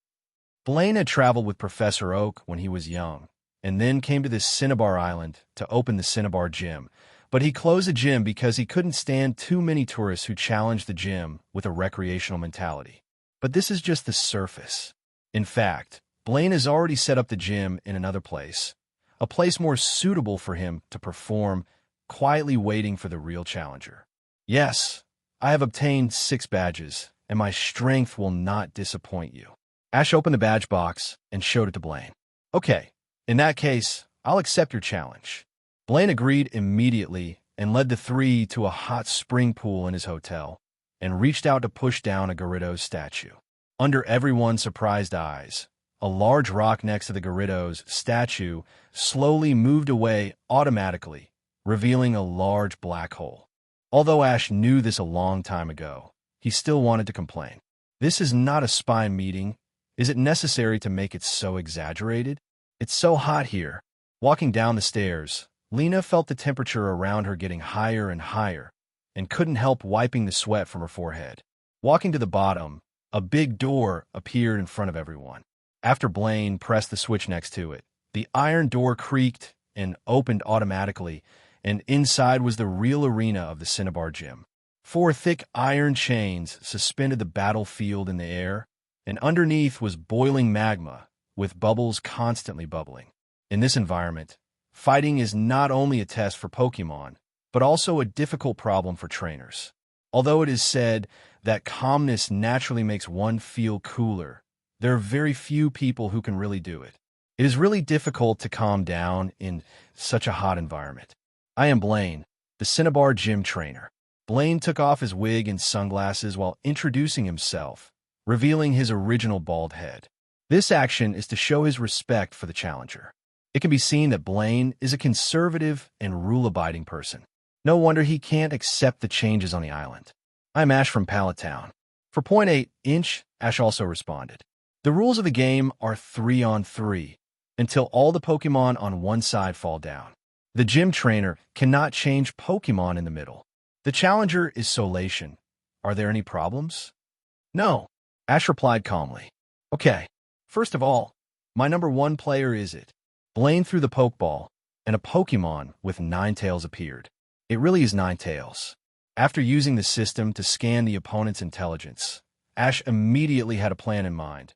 Blaine had traveled with Professor Oak when he was young, and then came to this Cinnabar Island to open the Cinnabar Gym, but he closed the gym because he couldn't stand too many tourists who challenged the gym with a recreational mentality. But this is just the surface. In fact, Blaine has already set up the gym in another place, a place more suitable for him to perform, quietly waiting for the real challenger. "Yes, I have obtained 6 badges, and my strength will not disappoint you." Ash opened the badge box and showed it to Blaine. "Okay, in that case, I'll accept your challenge." Blaine agreed immediately and led the three to a hot spring pool in his hotel, and reached out to push down a Gyarados statue. Under everyone's surprised eyes, a large rock next to the Gyarados statue slowly moved away automatically, revealing a large black hole. Although Ash knew this a long time ago, he still wanted to complain. This is not a spy meeting. Is it necessary to make it so exaggerated? It's so hot here. Walking down the stairs, Lena felt the temperature around her getting higher and higher, and couldn't help wiping the sweat from her forehead. Walking to the bottom, a big door appeared in front of everyone. After Blaine pressed the switch next to it, the iron door creaked and opened automatically, and inside was the real arena of the Cinnabar Gym. 4 thick iron chains suspended the battlefield in the air, and underneath was boiling magma, with bubbles constantly bubbling. In this environment, fighting is not only a test for Pokemon, but also a difficult problem for trainers. Although it is said that calmness naturally makes one feel cooler, there are very few people who can really do it. It is really difficult to calm down in such a hot environment. I am Blaine, the Cinnabar Gym trainer. Blaine took off his wig and sunglasses while introducing himself, revealing his original bald head. This action is to show his respect for the challenger. It can be seen that Blaine is a conservative and rule-abiding person. No wonder he can't accept the changes on the island. I'm Ash from Pallet Town. For 0.8-inch, Ash also responded. The rules of the game are 3-on-3, until all the Pokemon on one side fall down. The gym trainer cannot change Pokemon in the middle. The challenger is Solation. Are there any problems? No, Ash replied calmly. Okay, first of all, my number 1 player is it. Blaine threw the Pokeball, and a Pokemon with 9 tails appeared. It really is 9 tails. After using the system to scan the opponent's intelligence, Ash immediately had a plan in mind.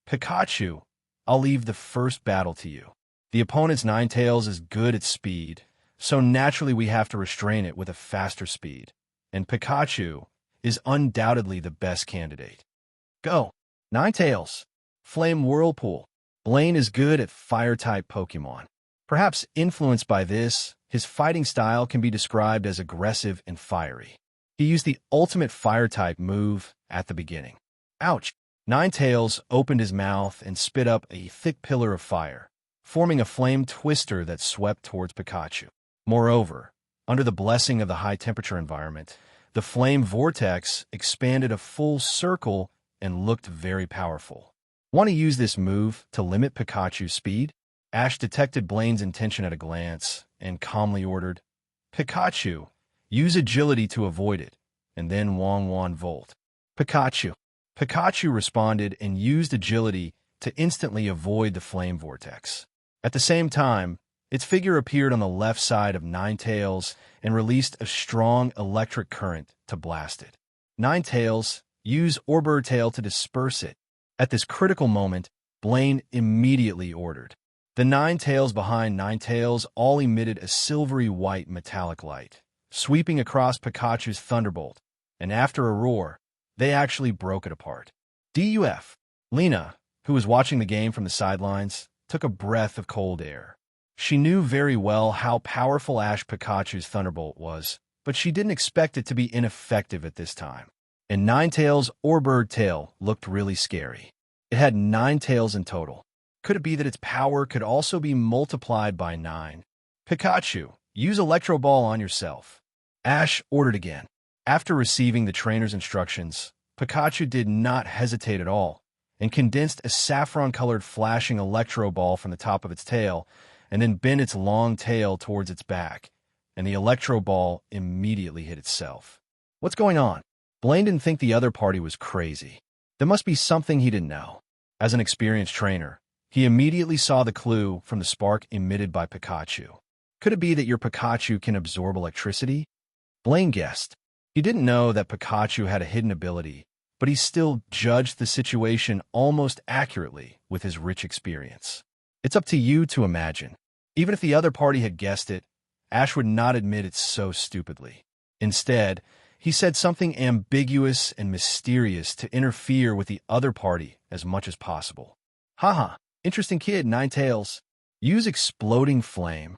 Pikachu, I'll leave the first battle to you. The opponent's 9 tails is good at speed, so naturally we have to restrain it with a faster speed. And Pikachu is undoubtedly the best candidate. Go! 9 tails. Flame Whirlpool. Blaine is good at Fire-type Pokemon. Perhaps influenced by this, his fighting style can be described as aggressive and fiery. He used the ultimate Fire-type move at the beginning. Ouch! 9 tails opened his mouth and spit up a thick pillar of fire, forming a flame twister that swept towards Pikachu. Moreover, under the blessing of the high-temperature environment, the flame vortex expanded a full circle and looked very powerful. Want to use this move to limit Pikachu's speed? Ash detected Blaine's intention at a glance and calmly ordered, Pikachu, use agility to avoid it, and then Wong Volt. Pikachu. Pikachu responded and used agility to instantly avoid the flame vortex. At the same time, its figure appeared on the left side of 9 tails and released a strong electric current to blast it. 9 tails, use Orbiter Tail to disperse it. At this critical moment, Blaine immediately ordered. The 9 tails behind 9 tails all emitted a silvery white metallic light, sweeping across Pikachu's Thunderbolt, and after a roar, they actually broke it apart. DUF. Lena, who was watching the game from the sidelines, took a breath of cold air. She knew very well how powerful Ash Pikachu's Thunderbolt was, but she didn't expect it to be ineffective at this time. And 9 tails or Bird Tail looked really scary. It had 9 tails in total. Could it be that its power could also be multiplied by 9? Pikachu, use Electro Ball on yourself. Ash ordered again. After receiving the trainer's instructions, Pikachu did not hesitate at all, and condensed a saffron-colored flashing Electro Ball from the top of its tail, and then bent its long tail towards its back, and the Electro Ball immediately hit itself. What's going on? Blaine didn't think the other party was crazy. There must be something he didn't know. As an experienced trainer, he immediately saw the clue from the spark emitted by Pikachu. Could it be that your Pikachu can absorb electricity? Blaine guessed. He didn't know that Pikachu had a hidden ability, but he still judged the situation almost accurately with his rich experience. It's up to you to imagine. Even if the other party had guessed it, Ash would not admit it so stupidly. Instead, he said something ambiguous and mysterious to interfere with the other party as much as possible. Haha, interesting kid, 9 tails. Use Exploding Flame.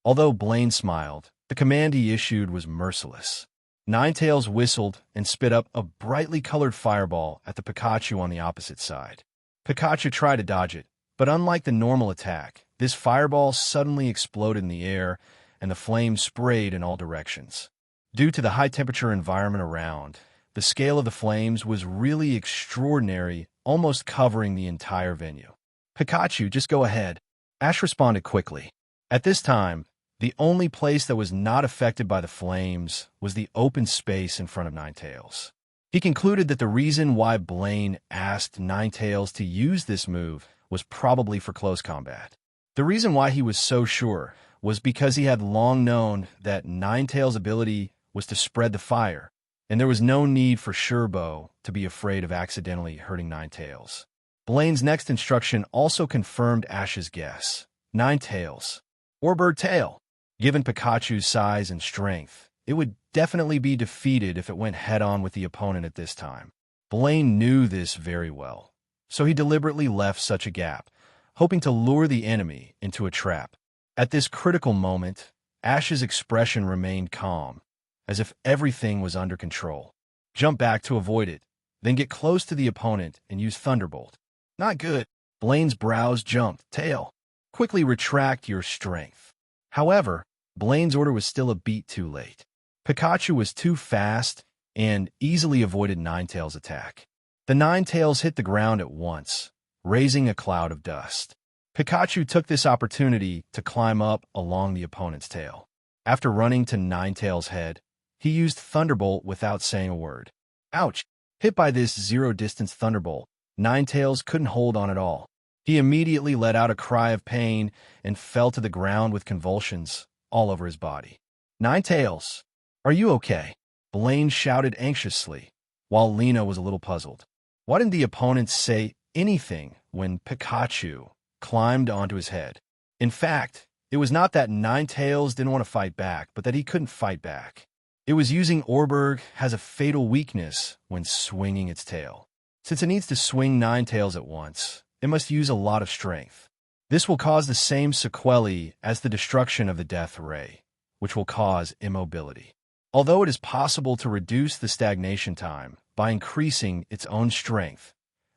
Although Blaine smiled, The command he issued was merciless. Ninetales whistled and spit up a brightly colored fireball at the Pikachu on the opposite side. Pikachu tried to dodge it, but unlike the normal attack, this fireball suddenly exploded in the air and the flames sprayed in all directions. Due to the high-temperature environment around, the scale of the flames was really extraordinary, almost covering the entire venue. "Pikachu, just go ahead," Ash responded quickly. At this time, the only place that was not affected by the flames was the open space in front of Ninetales. He concluded that the reason why Blaine asked Ninetales to use this move was probably for close combat. The reason why he was so sure was because he had long known that Ninetales' ability was to spread the fire, and there was no need for Sherbo to be afraid of accidentally hurting Ninetales. Blaine's next instruction also confirmed Ash's guess. Ninetales, or Bird Tail. Given Pikachu's size and strength, it would definitely be defeated if it went head-on with the opponent at this time. Blaine knew this very well, so he deliberately left such a gap, hoping to lure the enemy into a trap. At this critical moment, Ash's expression remained calm, as if everything was under control. Jump back to avoid it, then get close to the opponent and use Thunderbolt. Not good. Blaine's brows jumped. Tail, quickly retract your strength. However, Blaine's order was still a beat too late. Pikachu was too fast and easily avoided Ninetales' attack. The Ninetales hit the ground at once, raising a cloud of dust. Pikachu took this opportunity to climb up along the opponent's tail. After running to Ninetales' head, he used Thunderbolt without saying a word. Ouch! Hit by this zero-distance Thunderbolt, Ninetales couldn't hold on at all. He immediately let out a cry of pain and fell to the ground with convulsions all over his body. Ninetales, are you okay? Blaine shouted anxiously, while Lena was a little puzzled. Why didn't the opponent say anything when Pikachu climbed onto his head? In fact, it was not that Ninetales didn't want to fight back, but that he couldn't fight back. It was using Orberg has a fatal weakness when swinging its tail. Since it needs to swing Ninetales at once, it must use a lot of strength. This will cause the same sequelae as the destruction of the Death Ray, which will cause immobility. Although it is possible to reduce the stagnation time by increasing its own strength,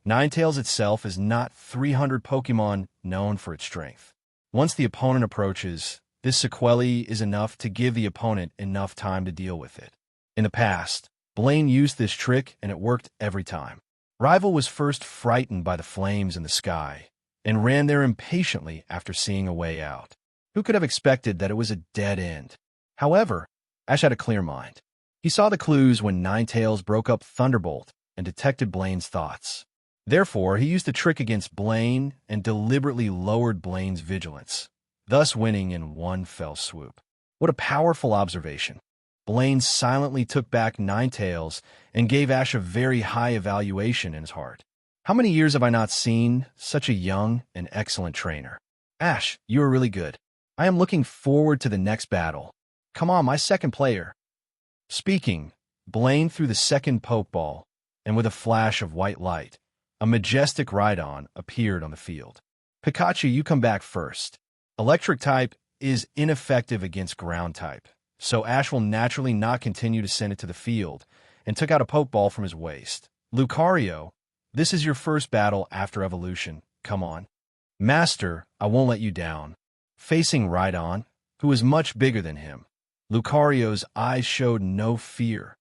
Ninetales itself is not 300 Pokemon known for its strength. Once the opponent approaches, this sequelae is enough to give the opponent enough time to deal with it. In the past, Blaine used this trick and it worked every time. Rival was first frightened by the flames in the sky and ran there impatiently after seeing a way out. Who could have expected that it was a dead end? However, Ash had a clear mind. He saw the clues when Ninetales broke up Thunderbolt and detected Blaine's thoughts. Therefore, he used the trick against Blaine and deliberately lowered Blaine's vigilance, thus winning in one fell swoop. What a powerful observation. Blaine silently took back Ninetales and gave Ash a very high evaluation in his heart. How many years have I not seen such a young and excellent trainer? Ash, you are really good. I am looking forward to the next battle. Come on, my second player. Speaking, Blaine threw the second Pokeball, and with a flash of white light, a majestic Rhydon appeared on the field. Pikachu, you come back first. Electric type is ineffective against ground type, so Ash will naturally not continue to send it to the field, and took out a Pokeball from his waist. Lucario, this is your first battle after evolution. Come on. Master, I won't let you down. Facing Rhydon, who is much bigger than him, Lucario's eyes showed no fear,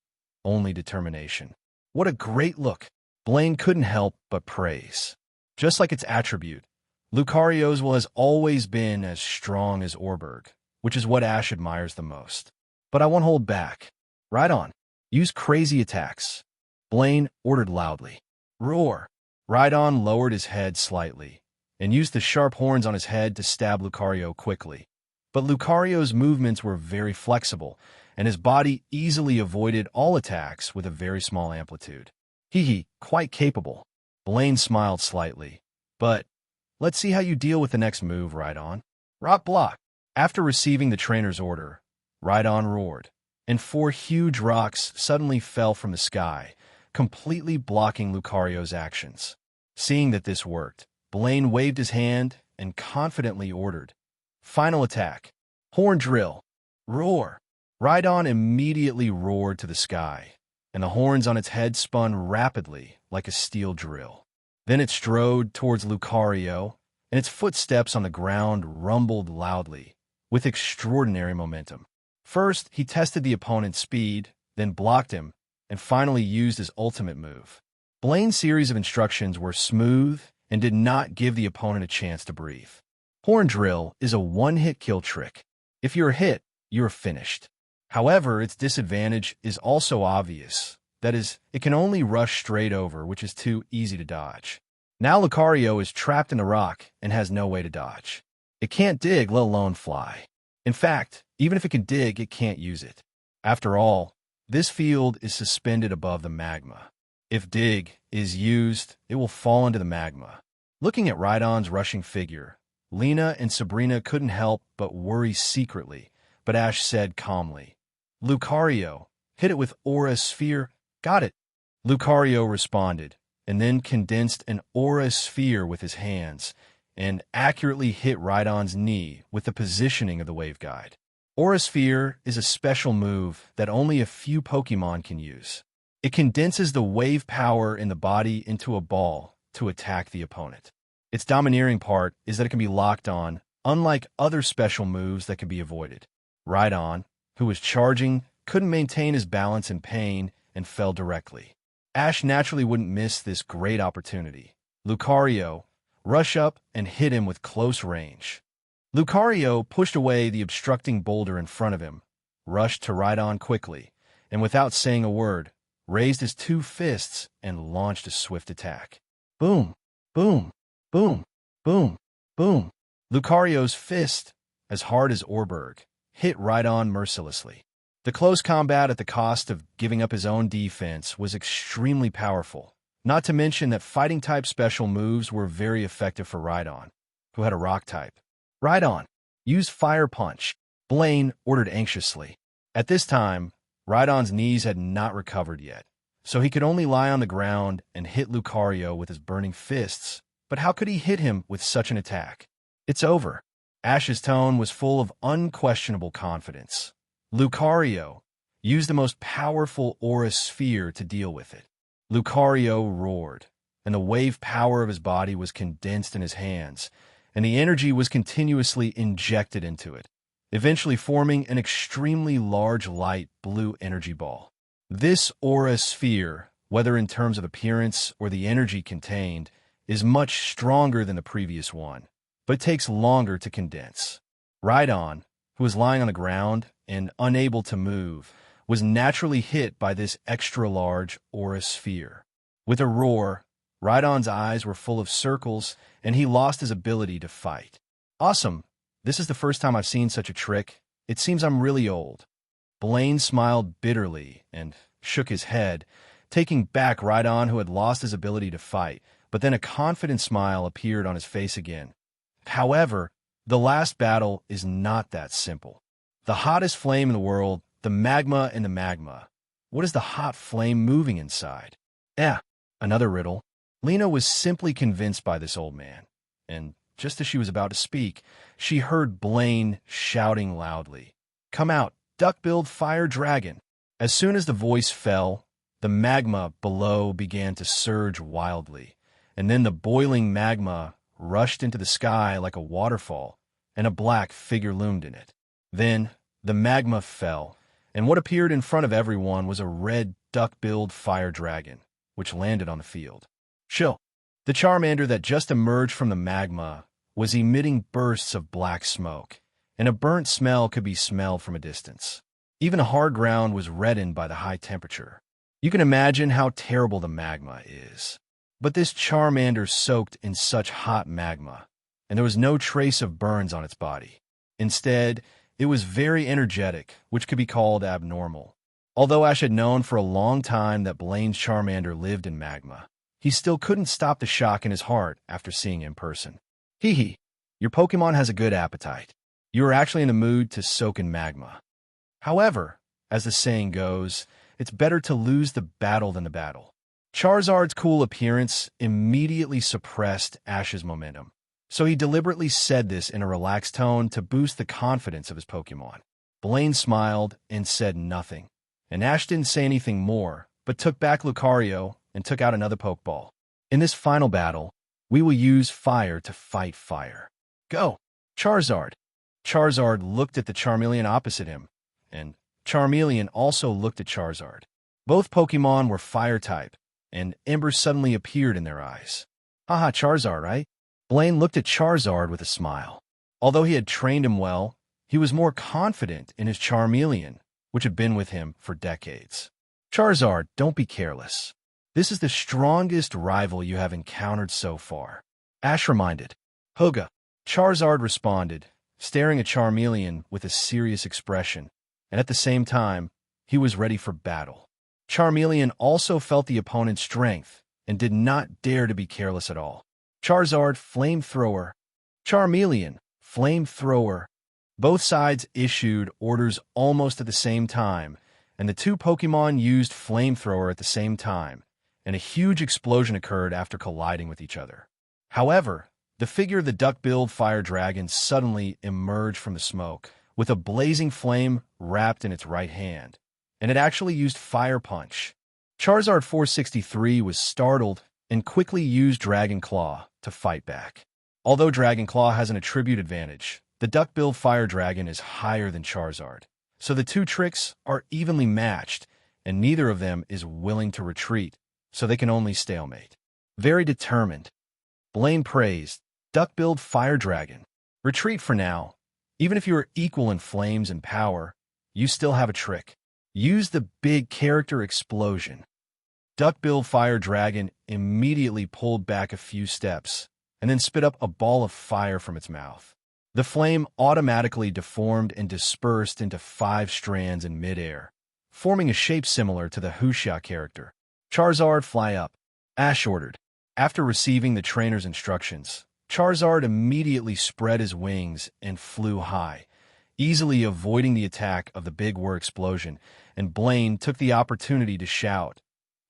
only determination. What a great look! Blaine couldn't help but praise. Just like its attribute, Lucario's has always been as strong as Orberg, which is what Ash admires the most. But I won't hold back. Rhydon, use crazy attacks. Blaine ordered loudly. Roar! Rhydon lowered his head slightly and used the sharp horns on his head to stab Lucario quickly. But Lucario's movements were very flexible, and his body easily avoided all attacks with a very small amplitude. Hee, quite capable. Blaine smiled slightly. But let's see how you deal with the next move, Rhydon. Rock block. After receiving the trainer's order, Rhydon roared, and 4 huge rocks suddenly fell from the sky, completely blocking Lucario's actions. Seeing that this worked, Blaine waved his hand and confidently ordered, Final attack. Horn drill. Roar. Rhydon immediately roared to the sky, and the horns on its head spun rapidly like a steel drill. Then it strode towards Lucario, and its footsteps on the ground rumbled loudly, with extraordinary momentum. First, he tested the opponent's speed, then blocked him, and finally used his ultimate move. Blaine's series of instructions were smooth and did not give the opponent a chance to breathe. Horn Drill is a one-hit kill trick. If you're hit, you're finished. However, its disadvantage is also obvious. That is, it can only rush straight over, which is too easy to dodge. Now Lucario is trapped in the rock and has no way to dodge. It can't dig, let alone fly. In fact, even if it can dig, it can't use it. After all, this field is suspended above the magma. If dig is used, it will fall into the magma. Looking at Rhydon's rushing figure, Lena and Sabrina couldn't help but worry secretly, but Ash said calmly, "Lucario, hit it with Aura Sphere." "Got it," Lucario responded, and then condensed an Aura Sphere with his hands and accurately hit Rhydon's knee with the positioning of the Wave Guide. Aura Sphere is a special move that only a few Pokemon can use. It condenses the wave power in the body into a ball to attack the opponent. Its domineering part is that it can be locked on, unlike other special moves that can be avoided. Rhydon, who was charging, couldn't maintain his balance in pain and fell directly. Ash naturally wouldn't miss this great opportunity. Lucario, rush up and hit him with close range. Lucario pushed away the obstructing boulder in front of him, rushed to Rhydon quickly, and without saying a word, raised his two fists and launched a swift attack. Boom, boom, boom, boom, boom. Lucario's fist, as hard as Orberg, hit Rhydon mercilessly. The close combat at the cost of giving up his own defense was extremely powerful, not to mention that fighting-type special moves were very effective for Rhydon, who had a rock type. "Rhydon, use Fire Punch," Blaine ordered anxiously. At this time, Rhydon's knees had not recovered yet, so he could only lie on the ground and hit Lucario with his burning fists. But how could he hit him with such an attack? "It's over." Ash's tone was full of unquestionable confidence. Lucario used the most powerful Aura Sphere to deal with it. Lucario roared, and the wave power of his body was condensed in his hands, and the energy was continuously injected into it, eventually forming an extremely large light blue energy ball. This Aura Sphere, whether in terms of appearance or the energy contained, is much stronger than the previous one, but takes longer to condense. Rhydon, who was lying on the ground and unable to move, was naturally hit by this extra-large Aura Sphere. With a roar, Rhydon's eyes were full of circles, and he lost his ability to fight. "Awesome! This is the first time I've seen such a trick. It seems I'm really old." Blaine smiled bitterly and shook his head, taking back Rhydon, who had lost his ability to fight, but then a confident smile appeared on his face again. However, the last battle is not that simple. The hottest flame in the world, the magma in the magma. What is the hot flame moving inside? Another riddle. Lena was simply convinced by this old man, and just as she was about to speak, she heard Blaine shouting loudly, "Come out, duck-billed fire dragon!" As soon as the voice fell, the magma below began to surge wildly, and then the boiling magma rushed into the sky like a waterfall, and a black figure loomed in it. Then the magma fell, and what appeared in front of everyone was a red duck-billed fire dragon, which landed on the field. Chill. The Charmander that just emerged from the magma was emitting bursts of black smoke, and a burnt smell could be smelled from a distance. Even the hard ground was reddened by the high temperature. You can imagine how terrible the magma is. But this Charmander soaked in such hot magma, and there was no trace of burns on its body. Instead, it was very energetic, which could be called abnormal. Although Ash had known for a long time that Blaine's Charmander lived in magma, he still couldn't stop the shock in his heart after seeing it in person. Hee, your Pokemon has a good appetite. You are actually in the mood to soak in magma. However, as the saying goes, it's better to lose the battle than the battle. Charizard's cool appearance immediately suppressed Ash's momentum, so he deliberately said this in a relaxed tone to boost the confidence of his Pokemon. Blaine smiled and said nothing. And Ash didn't say anything more, but took back Lucario and took out another Pokeball. In this final battle, we will use fire to fight fire. Go! Charizard! Charizard looked at the Charmeleon opposite him, and Charmeleon also looked at Charizard. Both Pokemon were fire-type, and embers suddenly appeared in their eyes. Haha, Charizard, right? Blaine looked at Charizard with a smile. Although he had trained him well, he was more confident in his Charmeleon, which had been with him for decades. Charizard, don't be careless. This is the strongest rival you have encountered so far. Ash reminded. Hoga. Charizard responded, staring at Charmeleon with a serious expression, and at the same time, he was ready for battle. Charmeleon also felt the opponent's strength and did not dare to be careless at all. Charizard, Flamethrower. Charmeleon, Flamethrower. Both sides issued orders almost at the same time, and the two Pokemon used Flamethrower at the same time, and a huge explosion occurred after colliding with each other. However, the figure of the duck-billed fire dragon suddenly emerged from the smoke, with a blazing flame wrapped in its right hand, and it actually used Fire Punch. Charizard 463 was startled and quickly used Dragon Claw to fight back. Although Dragon Claw has an attribute advantage, the duck-billed fire dragon is higher than Charizard, so the two tricks are evenly matched, and neither of them is willing to retreat, so they can only stalemate. Very determined. Blaine praised, Duck-billed fire dragon. Retreat for now. Even if you are equal in flames and power, you still have a trick. Use the big character explosion. Duck-billed fire dragon immediately pulled back a few steps, and then spit up a ball of fire from its mouth. The flame automatically deformed and dispersed into 5 strands in midair, forming a shape similar to the Huxia character. Charizard, fly up. Ash ordered. After receiving the trainer's instructions, Charizard immediately spread his wings and flew high, easily avoiding the attack of the Big Whir explosion, and Blaine took the opportunity to shout,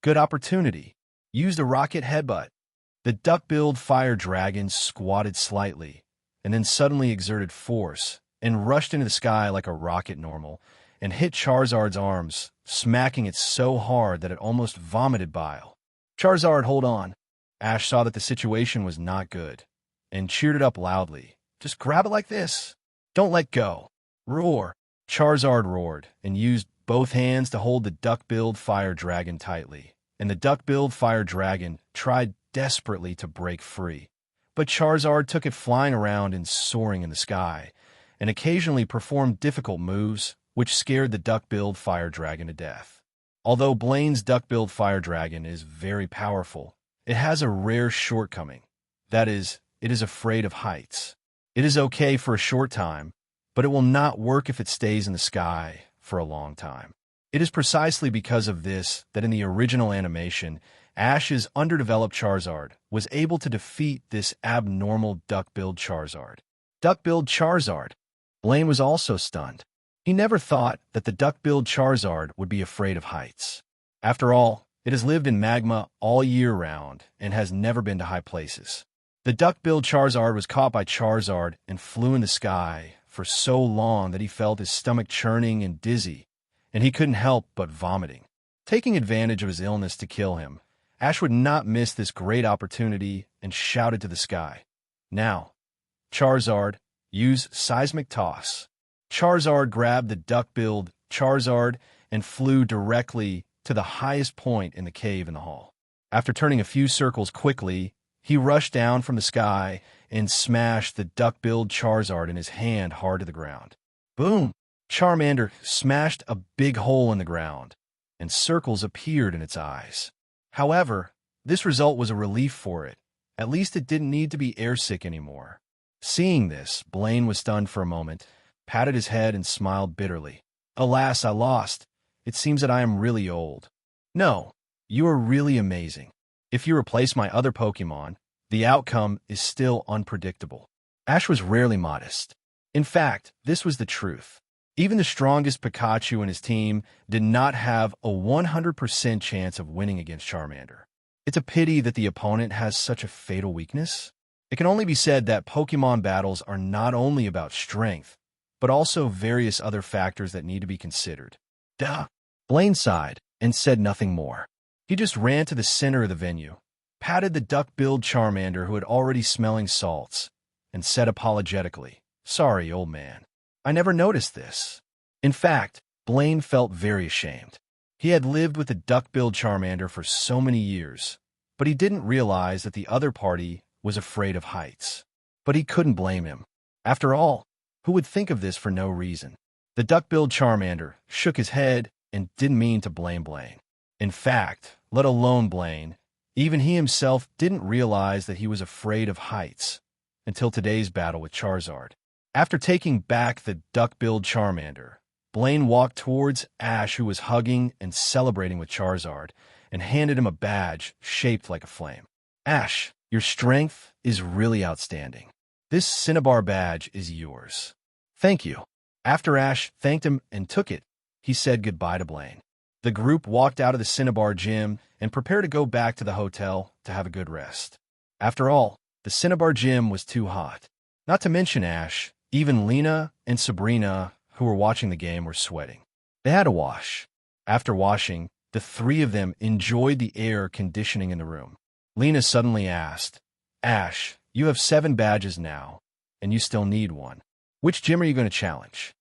"Good opportunity." Used a rocket headbutt. The duck-billed fire dragon squatted slightly, and then suddenly exerted force and rushed into the sky like a rocket normal, and hit Charizard's arms, smacking it so hard that it almost vomited bile. Charizard, hold on. Ash saw that the situation was not good, and cheered it up loudly. Just grab it like this. Don't let go. Roar. Charizard roared, and used both hands to hold the duck-billed fire dragon tightly, and the duck-billed fire dragon tried desperately to break free. But Charizard took it flying around and soaring in the sky, and occasionally performed difficult moves, which scared the duck-billed fire dragon to death. Although Blaine's duck-billed fire dragon is very powerful, it has a rare shortcoming. That is, it is afraid of heights. It is okay for a short time, but it will not work if it stays in the sky for a long time. It is precisely because of this that in the original animation, Ash's underdeveloped Charizard was able to defeat this abnormal duck-billed Charizard. Duck-billed Charizard. Blaine was also stunned. He never thought that the duck-billed Charizard would be afraid of heights. After all, it has lived in magma all year round and has never been to high places. The duck-billed Charizard was caught by Charizard and flew in the sky for so long that he felt his stomach churning and dizzy, and he couldn't help but vomiting. Taking advantage of his illness to kill him, Ash would not miss this great opportunity and shouted to the sky, "Now, Charizard, use Seismic Toss." Charizard grabbed the duck-billed Charizard and flew directly to the highest point in the cave in the hall. After turning a few circles quickly, he rushed down from the sky and smashed the duck-billed Charizard in his hand hard to the ground. Boom! Charmander smashed a big hole in the ground, and circles appeared in its eyes. However, this result was a relief for it. At least it didn't need to be airsick anymore. Seeing this, Blaine was stunned for a moment, patted his head, and smiled bitterly. Alas, I lost. It seems that I am really old. No, you are really amazing. If you replace my other Pokemon, the outcome is still unpredictable. Ash was rarely modest. In fact, this was the truth. Even the strongest Pikachu and his team did not have a 100% chance of winning against Charmander. It's a pity that the opponent has such a fatal weakness. It can only be said that Pokemon battles are not only about strength, but also various other factors that need to be considered. Duh. Blaine sighed and said nothing more. He just ran to the center of the venue, patted the duck-billed Charmander who had already smelling salts, and said apologetically, "Sorry, old man. I never noticed this." In fact, Blaine felt very ashamed. He had lived with the duck-billed Charmander for so many years, but he didn't realize that the other party was afraid of heights. But he couldn't blame him. After all, who would think of this for no reason? The duck-billed Charmander shook his head and didn't mean to blame Blaine. In fact, let alone Blaine, even he himself didn't realize that he was afraid of heights until today's battle with Charizard. After taking back the duck-billed Charmander, Blaine walked towards Ash, who was hugging and celebrating with Charizard, and handed him a badge shaped like a flame. "Ash, your strength is really outstanding. This Cinnabar badge is yours." "Thank you." After Ash thanked him and took it, he said goodbye to Blaine. The group walked out of the Cinnabar gym and prepared to go back to the hotel to have a good rest. After all, the Cinnabar gym was too hot. Not to mention Ash, even Lena and Sabrina, who were watching the game, were sweating. They had to wash. After washing, the three of them enjoyed the air conditioning in the room. Lena suddenly asked, "Ash, you have 7 badges now, and you still need one. Which gym are you going to challenge?"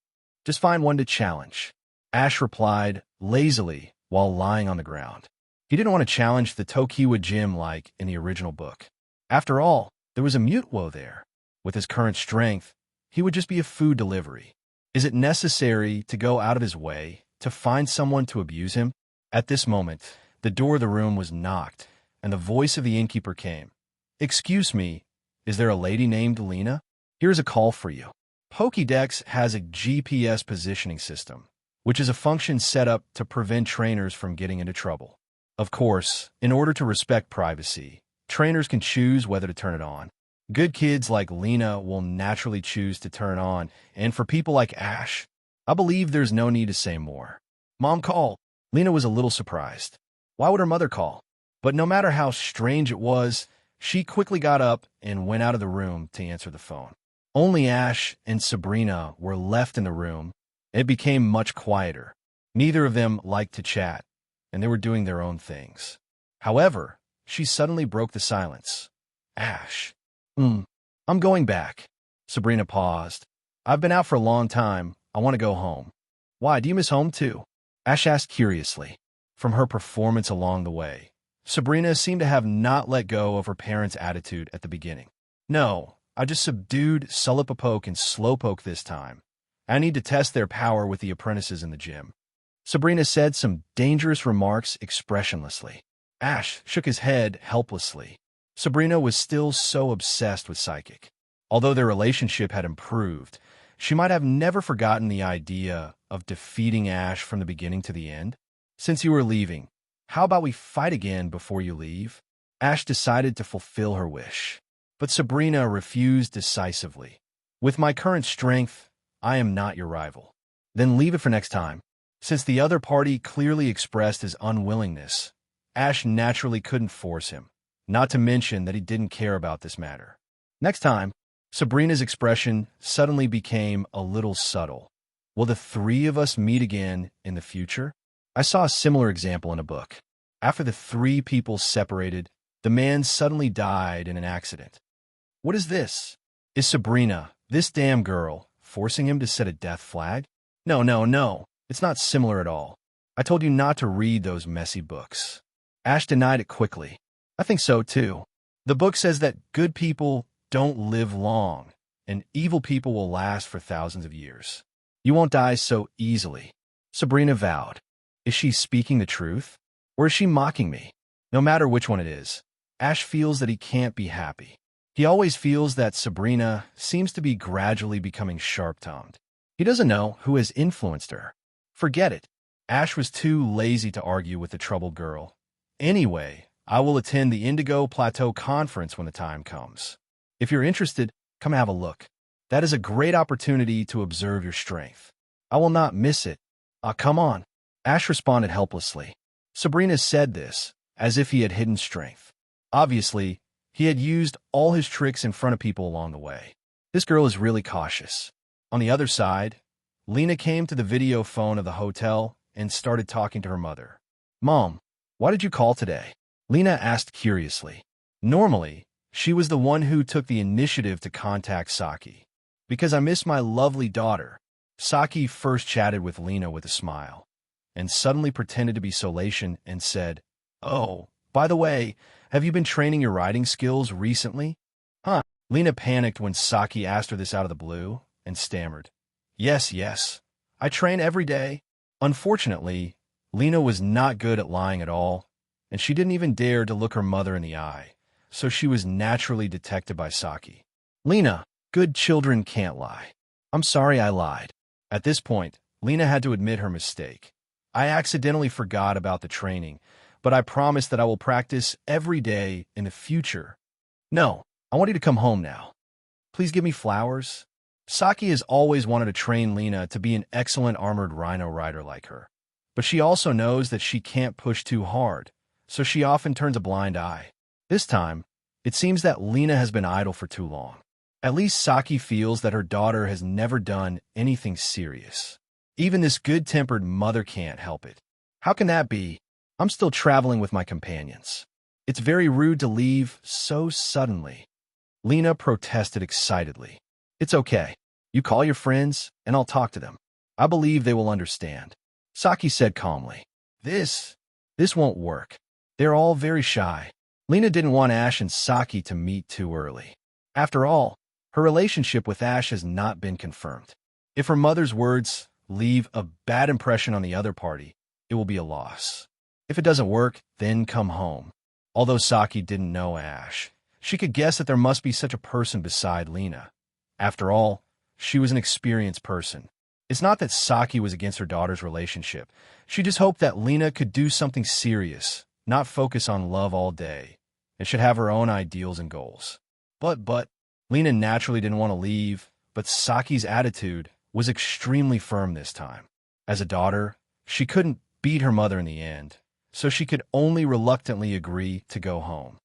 "Just find one to challenge," Ash replied lazily while lying on the ground. He didn't want to challenge the Tokiwa gym like in the original book. After all, there was a Mutwo there. With his current strength, he would just be a food delivery. Is it necessary to go out of his way to find someone to abuse him? At this moment, the door of the room was knocked, and the voice of the innkeeper came. "Excuse me, is there a lady named Lena? Here's a call for you." Pokédex has a GPS positioning system, which is a function set up to prevent trainers from getting into trouble. Of course, in order to respect privacy, trainers can choose whether to turn it on. Good kids like Lena will naturally choose to turn it on, and for people like Ash, I believe there's no need to say more. "Mom called." Lena was a little surprised. Why would her mother call? But no matter how strange it was, she quickly got up and went out of the room to answer the phone. Only Ash and Sabrina were left in the room. It became much quieter. Neither of them liked to chat, and they were doing their own things. However, she suddenly broke the silence. "Ash." I'm going back." Sabrina paused. "I've been out for a long time. I want to go home." "Why, do you miss home too?" Ash asked curiously. From her performance along the way, Sabrina seemed to have not let go of her parents' attitude at the beginning. "No, I just subdued Sullipapoke and Slowpoke this time. I need to test their power with the apprentices in the gym." Sabrina said some dangerous remarks expressionlessly. Ash shook his head helplessly. Sabrina was still so obsessed with Psychic. Although their relationship had improved, she might have never forgotten the idea of defeating Ash from the beginning to the end. "Since you were leaving, how about we fight again before you leave?" Ash decided to fulfill her wish. But Sabrina refused decisively. "With my current strength, I am not your rival." "Then leave it for next time." Since the other party clearly expressed his unwillingness, Ash naturally couldn't force him, not to mention that he didn't care about this matter. "Next time," Sabrina's expression suddenly became a little subtle. "Will the 3 of us meet again in the future?" I saw a similar example in a book. After the 3 people separated, the man suddenly died in an accident. What is this? Is Sabrina, this damn girl, forcing him to set a death flag? No. It's not similar at all. I told you not to read those messy books. Ash denied it quickly. I think so too. The book says that good people don't live long, and evil people will last for thousands of years. You won't die so easily. Sabrina vowed. Is she speaking the truth? Or is she mocking me? No matter which one it is, Ash feels that he can't be happy. He always feels that Sabrina seems to be gradually becoming sharp-tongued. He doesn't know who has influenced her. Forget it. Ash was too lazy to argue with the troubled girl. Anyway, I will attend the Indigo Plateau Conference when the time comes. If you're interested, come have a look. That is a great opportunity to observe your strength. I will not miss it. Come on. Ash responded helplessly. Sabrina said this, as if he had hidden strength. Obviously, he had used all his tricks in front of people along the way. This girl is really cautious. On the other side, Lena came to the video phone of the hotel and started talking to her mother. "Mom, why did you call today?" Lena asked curiously. Normally, she was the one who took the initiative to contact Saki. "Because I miss my lovely daughter." Saki first chatted with Lena with a smile, and suddenly pretended to be Solation and said, "Oh, by the way, have you been training your writing skills recently?" "Huh?" Lena panicked when Saki asked her this out of the blue, and stammered, Yes, I train every day." Unfortunately, Lena was not good at lying at all, and she didn't even dare to look her mother in the eye, so she was naturally detected by Saki. "Lena, good children can't lie. I'm sorry I lied." At this point, Lena had to admit her mistake. "I accidentally forgot about the training, but I promise that I will practice every day in the future." "No, I want you to come home now. Please give me flowers." Saki has always wanted to train Lena to be an excellent armored rhino rider like her. But she also knows that she can't push too hard, so she often turns a blind eye. This time, it seems that Lena has been idle for too long. At least Saki feels that her daughter has never done anything serious. Even this good-tempered mother can't help it. "How can that be? I'm still traveling with my companions. It's very rude to leave so suddenly." Lena protested excitedly. "It's okay. You call your friends, and I'll talk to them. I believe they will understand." Saki said calmly. This won't work. They're all very shy." Lena didn't want Ash and Saki to meet too early. After all, her relationship with Ash has not been confirmed. If her mother's words leave a bad impression on the other party, it will be a loss. If it doesn't work, then come home. Although Saki didn't know Ash, she could guess that there must be such a person beside Lena. After all, she was an experienced person. It's not that Saki was against her daughter's relationship. She just hoped that Lena could do something serious, not focus on love all day, and should have her own ideals and goals. But, Lena naturally didn't want to leave, but Saki's attitude was extremely firm this time. As a daughter, she couldn't beat her mother in the end, so she could only reluctantly agree to go home.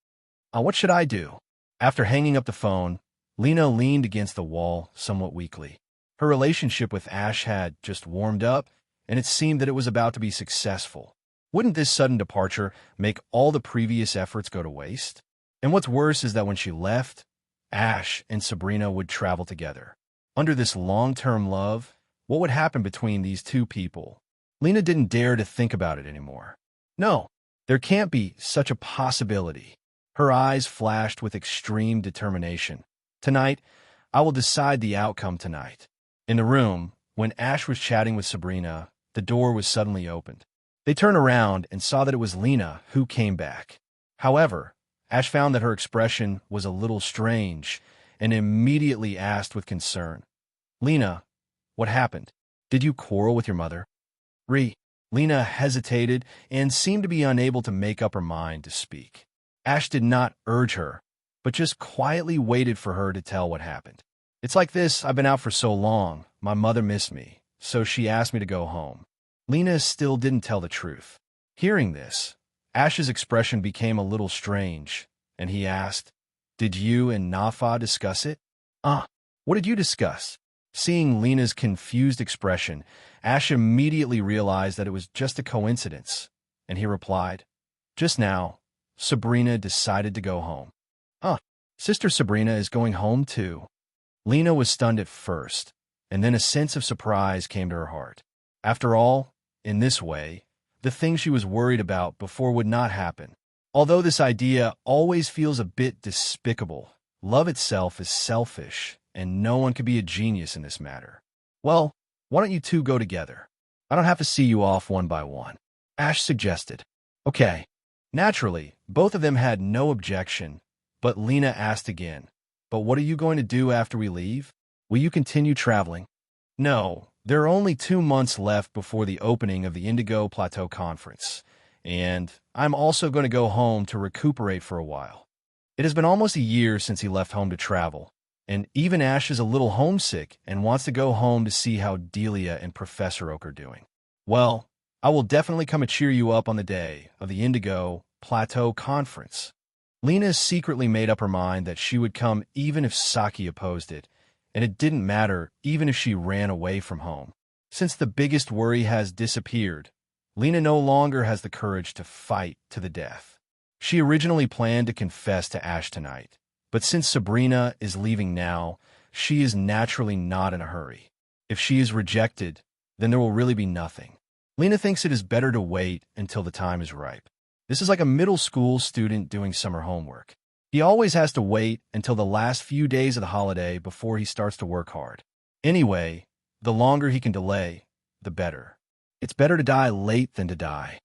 What should I do?" After hanging up the phone, Lena leaned against the wall somewhat weakly. Her relationship with Ash had just warmed up, and it seemed that it was about to be successful. Wouldn't this sudden departure make all the previous efforts go to waste? And what's worse is that when she left, Ash and Sabrina would travel together. Under this long-term love, what would happen between these two people? Lena didn't dare to think about it anymore. No, there can't be such a possibility. Her eyes flashed with extreme determination. "Tonight, I will decide the outcome tonight." In the room, when Ash was chatting with Sabrina, the door was suddenly opened. They turned around and saw that it was Lena who came back. However, Ash found that her expression was a little strange and immediately asked with concern, "Lena, what happened? Did you quarrel with your mother?" Lena hesitated and seemed to be unable to make up her mind to speak. Ash did not urge her, but just quietly waited for her to tell what happened. "It's like this, I've been out for so long, my mother missed me, so she asked me to go home." Lena still didn't tell the truth. Hearing this, Ash's expression became a little strange, and he asked, "Did you and Nafa discuss it?" What did you discuss?" Seeing Lena's confused expression, Ash immediately realized that it was just a coincidence, and he replied, "Just now, Sabrina decided to go home." Sister Sabrina is going home too." Lena was stunned at first, and then a sense of surprise came to her heart. After all, in this way, the things she was worried about before would not happen. Although this idea always feels a bit despicable, love itself is selfish, and no one could be a genius in this matter. "Well, why don't you two go together? I don't have to see you off one by one," Ash suggested. "Okay." Naturally, both of them had no objection, but Lena asked again, "But what are you going to do after we leave? Will you continue traveling?" "No, there are only 2 months left before the opening of the Indigo Plateau Conference, and I'm also going to go home to recuperate for a while." It has been almost a year since he left home to travel, and even Ash is a little homesick and wants to go home to see how Delia and Professor Oak are doing. "Well, I will definitely come and cheer you up on the day of the Indigo Plateau Conference." Lena secretly made up her mind that she would come even if Saki opposed it, and it didn't matter even if she ran away from home. Since the biggest worry has disappeared, Lena no longer has the courage to fight to the death. She originally planned to confess to Ash tonight, but since Sabrina is leaving now, she is naturally not in a hurry. If she is rejected, then there will really be nothing. Lena thinks it is better to wait until the time is ripe. This is like a middle school student doing summer homework. He always has to wait until the last few days of the holiday before he starts to work hard. Anyway, the longer he can delay, the better. It's better to die late than to die.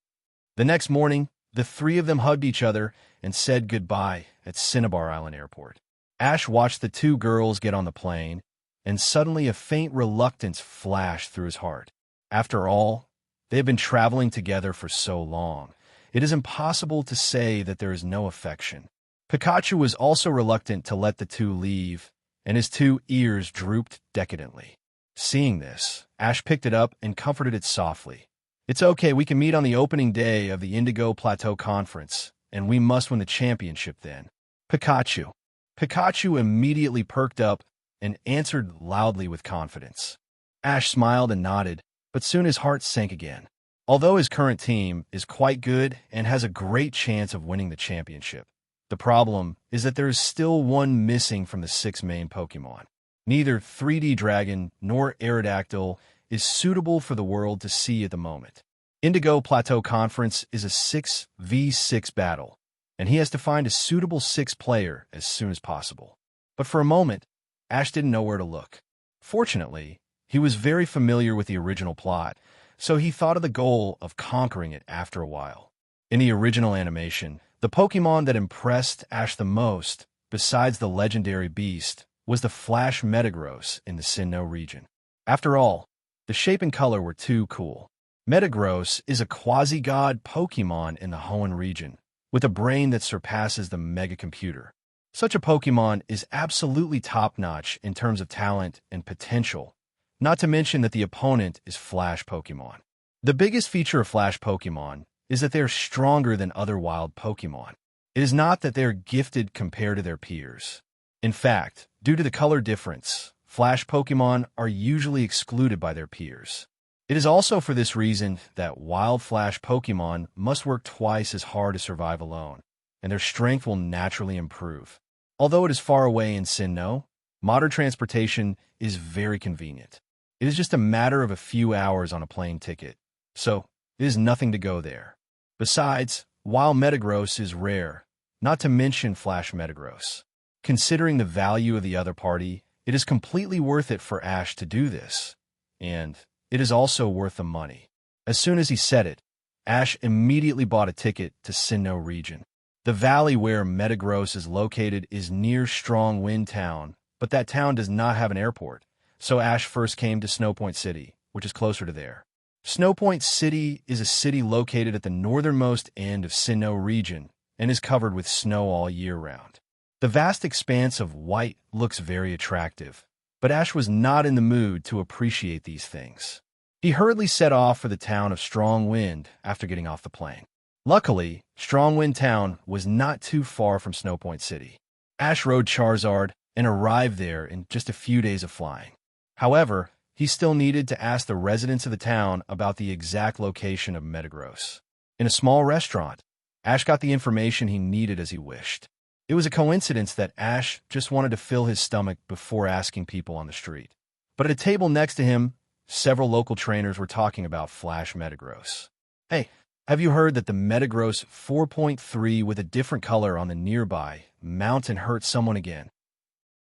The next morning, the three of them hugged each other and said goodbye at Cinnabar Island Airport. Ash watched the two girls get on the plane, and suddenly a faint reluctance flashed through his heart. After all, they have been traveling together for so long. It is impossible to say that there is no affection. Pikachu was also reluctant to let the two leave, and his two ears drooped decadently. Seeing this, Ash picked it up and comforted it softly. "It's okay, we can meet on the opening day of the Indigo Plateau Conference, and we must win the championship then." Pikachu. Pikachu immediately perked up and answered loudly with confidence. Ash smiled and nodded, but soon his heart sank again. Although his current team is quite good and has a great chance of winning the championship, the problem is that there is still one missing from the 6 main Pokemon. Neither 3D Dragon nor Aerodactyl is suitable for the world to see at the moment. Indigo Plateau Conference is a 6v6 battle, and he has to find a suitable 6th player as soon as possible. But for a moment, Ash didn't know where to look. Fortunately, he was very familiar with the original plot, so he thought of the goal of conquering it after a while. In the original animation, the Pokemon that impressed Ash the most, besides the legendary beast, was the Flash Metagross in the Sinnoh region. After all, the shape and color were too cool. Metagross is a quasi-god Pokemon in the Hoenn region, with a brain that surpasses the Mega Computer. Such a Pokemon is absolutely top-notch in terms of talent and potential, not to mention that the opponent is Flash Pokemon. The biggest feature of Flash Pokemon is that they are stronger than other wild Pokemon. It is not that they are gifted compared to their peers. In fact, due to the color difference, Flash Pokemon are usually excluded by their peers. It is also for this reason that wild Flash Pokemon must work twice as hard to survive alone, and their strength will naturally improve. Although it is far away in Sinnoh, modern transportation is very convenient. It is just a matter of a few hours on a plane ticket, so it is nothing to go there. Besides, while Metagross is rare, not to mention Flash Metagross, considering the value of the other party, it is completely worth it for Ash to do this, and it is also worth the money. As soon as he said it, Ash immediately bought a ticket to Sinnoh region. The valley where Metagross is located is near Strong Wind Town, but that town does not have an airport, so Ash first came to Snowpoint City, which is closer to there. Snowpoint City is a city located at the northernmost end of Sinnoh region and is covered with snow all year round. The vast expanse of white looks very attractive, but Ash was not in the mood to appreciate these things. He hurriedly set off for the town of Strong Wind after getting off the plane. Luckily, Strong Wind Town was not too far from Snowpoint City. Ash rode Charizard and arrived there in just a few days of flying. However, he still needed to ask the residents of the town about the exact location of Metagross. In a small restaurant, Ash got the information he needed as he wished. It was a coincidence that Ash just wanted to fill his stomach before asking people on the street. But at a table next to him, several local trainers were talking about Flash Metagross. "Hey, have you heard that the Metagross 4.3 with a different color on the nearby mountain hurt someone again?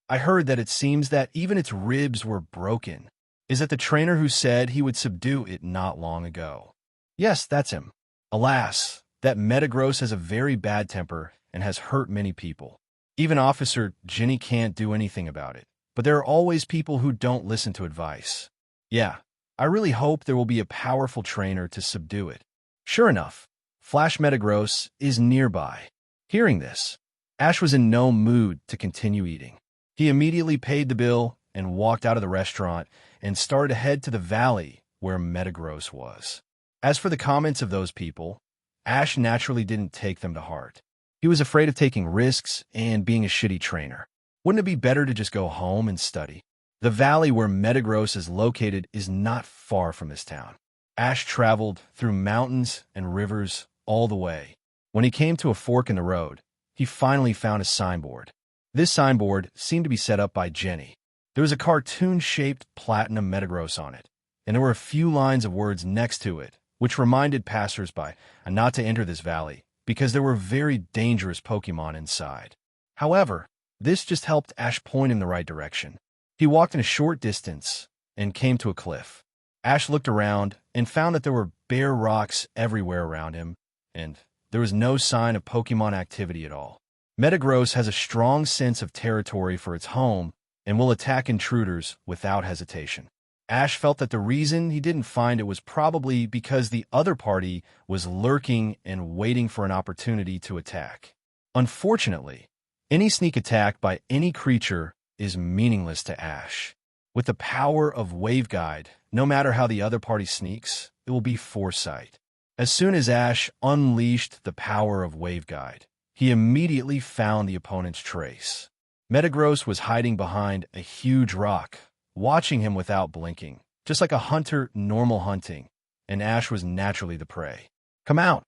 I heard that it seems that even its ribs were broken. Is that the trainer who said he would subdue it not long ago?" "Yes, that's him. Alas, that Metagross has a very bad temper and has hurt many people. Even Officer Ginny can't do anything about it, but there are always people who don't listen to advice. Yeah, I really hope there will be a powerful trainer to subdue it." Sure enough, Flash Metagross is nearby. Hearing this, Ash was in no mood to continue eating. He immediately paid the bill and walked out of the restaurant and started to head to the valley where Metagross was. As for the comments of those people, Ash naturally didn't take them to heart. He was afraid of taking risks and being a shitty trainer. Wouldn't it be better to just go home and study? The valley where Metagross is located is not far from this town. Ash traveled through mountains and rivers all the way. When he came to a fork in the road, he finally found a signboard. This signboard seemed to be set up by Jenny. There was a cartoon-shaped platinum Metagross on it, and there were a few lines of words next to it, which reminded passers-by not to enter this valley because there were very dangerous Pokemon inside. However, this just helped Ash point in the right direction. He walked in a short distance and came to a cliff. Ash looked around and found that there were bare rocks everywhere around him, and there was no sign of Pokemon activity at all. Metagross has a strong sense of territory for its home and will attack intruders without hesitation. Ash felt that the reason he didn't find it was probably because the other party was lurking and waiting for an opportunity to attack. Unfortunately, any sneak attack by any creature is meaningless to Ash. With the power of Wave Guide, no matter how the other party sneaks, it will be foresight. As soon as Ash unleashed the power of Wave Guide, he immediately found the opponent's trace. Metagross was hiding behind a huge rock, watching him without blinking, just like a hunter normal hunting, and Ash was naturally the prey. "Come out!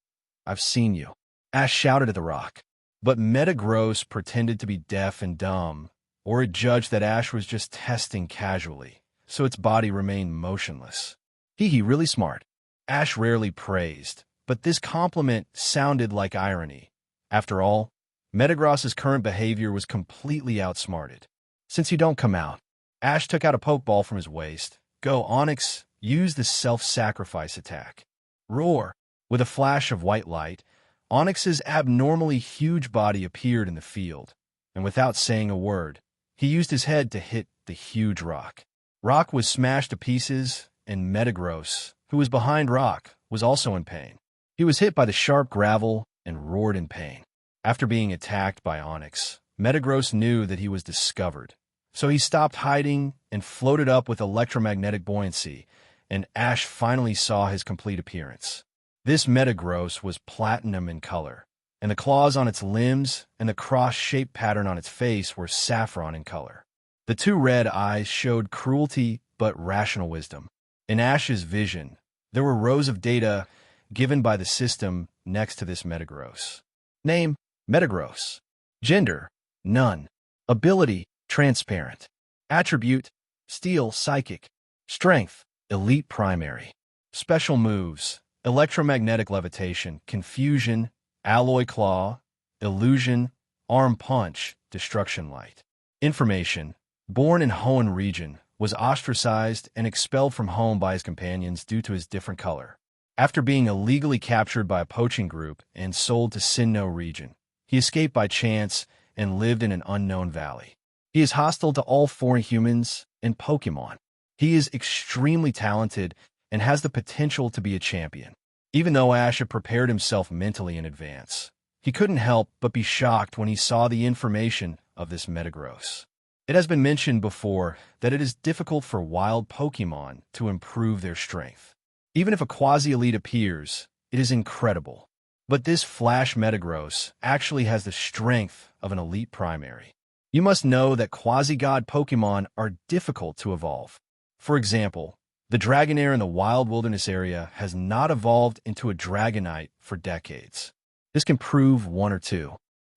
I've seen you," Ash shouted at the rock. But Metagross pretended to be deaf and dumb, or it judged that Ash was just testing casually, so its body remained motionless. Hee, really smart. Ash rarely praised, but this compliment sounded like irony. After all, Metagross's current behavior was completely outsmarted. "Since you don't come out," Ash took out a Pokeball from his waist. "Go, Onix, use the self-sacrifice attack." Roar! With a flash of white light, Onix's abnormally huge body appeared in the field, and without saying a word, he used his head to hit the huge rock. Rock was smashed to pieces, and Metagross, who was behind Rock, was also in pain. He was hit by the sharp gravel and roared in pain. After being attacked by Onix, Metagross knew that he was discovered, so he stopped hiding and floated up with electromagnetic buoyancy, and Ash finally saw his complete appearance. This Metagross was platinum in color, and the claws on its limbs and the cross-shaped pattern on its face were saffron in color. The two red eyes showed cruelty but rational wisdom. In Ash's vision, there were rows of data given by the system next to this Metagross. Name: Metagross. Gender: none. Ability: transparent. Attribute: steel psychic. Strength: elite primary. Special moves: electromagnetic levitation, confusion, alloy claw, illusion, arm punch, destruction light. Information: born in Hoenn region, was ostracized and expelled from home by his companions due to his different color. After being illegally captured by a poaching group and sold to Sinnoh region, he escaped by chance and lived in an unknown valley. He is hostile to all foreign humans and Pokemon. He is extremely talented and has the potential to be a champion. Even though Ash had prepared himself mentally in advance, he couldn't help but be shocked when he saw the information of this Metagross. It has been mentioned before that it is difficult for wild Pokemon to improve their strength. Even if a quasi-elite appears, it is incredible. But this Flash Metagross actually has the strength of an elite primary. You must know that quasi-god Pokemon are difficult to evolve. For example, the Dragonair in the wild wilderness area has not evolved into a Dragonite for decades. This can prove one or two.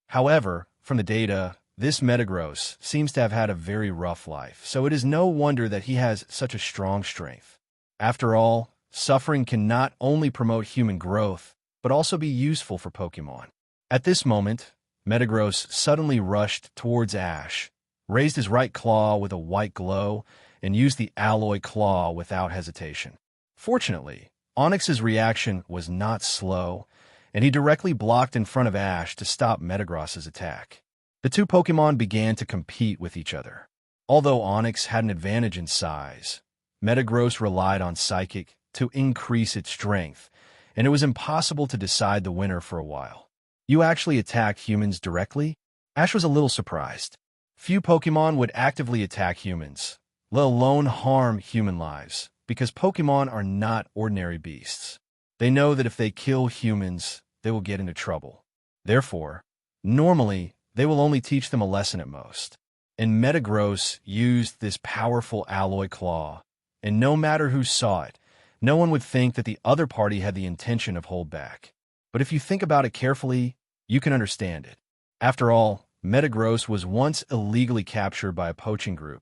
However, from the data, this Metagross seems to have had a very rough life, so it is no wonder that he has such a strong strength. After all, suffering can not only promote human growth, but also be useful for Pokemon. At this moment, Metagross suddenly rushed towards Ash, raised his right claw with a white glow, and used the alloy claw without hesitation. Fortunately, Onix's reaction was not slow, and he directly blocked in front of Ash to stop Metagross's attack. The two Pokemon began to compete with each other. Although Onix had an advantage in size, Metagross relied on Psychic to increase its strength, and it was impossible to decide the winner for a while. "You actually attack humans directly?" Ash was a little surprised. Few Pokemon would actively attack humans, let alone harm human lives, because Pokemon are not ordinary beasts. They know that if they kill humans, they will get into trouble. Therefore, normally, they will only teach them a lesson at most. and Metagross used this powerful alloy claw, and no matter who saw it, no one would think that the other party had the intention of hold back. But if you think about it carefully, you can understand it. After all, Metagross was once illegally captured by a poaching group,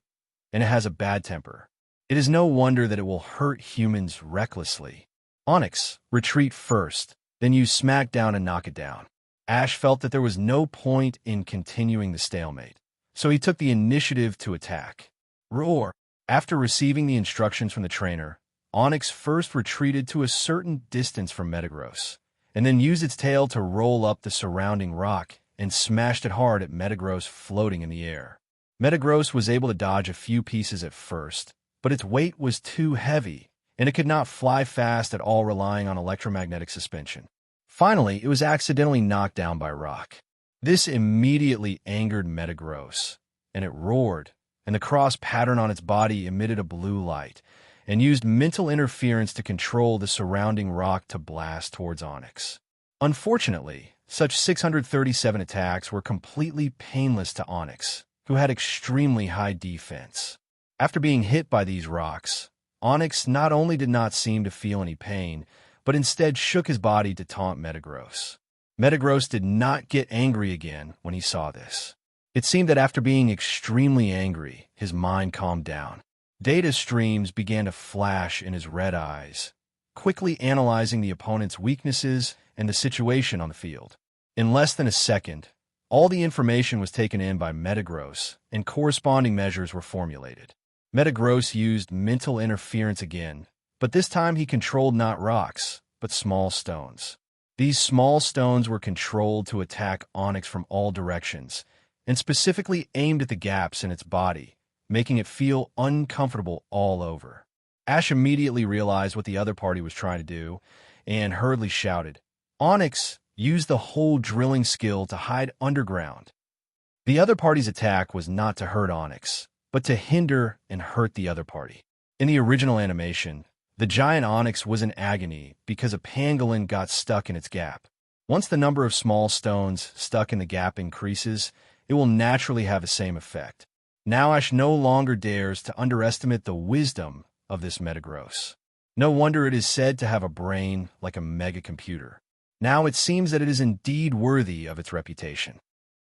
and it has a bad temper. It is no wonder that it will hurt humans recklessly. Onyx, retreat first, then use Smackdown and knock it down. Ash felt that there was no point in continuing the stalemate, so he took the initiative to attack. Roar! After receiving the instructions from the trainer, Onyx first retreated to a certain distance from Metagross, and then used its tail to roll up the surrounding rock and smashed it hard at Metagross floating in the air. Metagross was able to dodge a few pieces at first, but its weight was too heavy, and it could not fly fast at all, relying on electromagnetic suspension. Finally, it was accidentally knocked down by rock. This immediately angered Metagross, and it roared, and the cross pattern on its body emitted a blue light, and used mental interference to control the surrounding rock to blast towards Onyx. Unfortunately, such 637 attacks were completely painless to Onyx, who had extremely high defense. After being hit by these rocks, Onyx not only did not seem to feel any pain, but instead shook his body to taunt Metagross. Metagross did not get angry again when he saw this. It seemed that after being extremely angry, his mind calmed down. Data streams began to flash in his red eyes, quickly analyzing the opponent's weaknesses and the situation on the field. In less than a second, all the information was taken in by Metagross, and corresponding measures were formulated. Metagross used mental interference again, but this time he controlled not rocks, but small stones. These small stones were controlled to attack Onyx from all directions, and specifically aimed at the gaps in its body, making it feel uncomfortable all over. Ash immediately realized what the other party was trying to do, and hurriedly shouted. Onyx used the hole drilling skill to hide underground. The other party's attack was not to hurt Onyx, but to hinder and hurt the other party. In the original animation, the giant Onyx was in agony because a pangolin got stuck in its gap. Once the number of small stones stuck in the gap increases, it will naturally have the same effect. Now Ash no longer dares to underestimate the wisdom of this Metagross. No wonder it is said to have a brain like a mega-computer. Now it seems that it is indeed worthy of its reputation.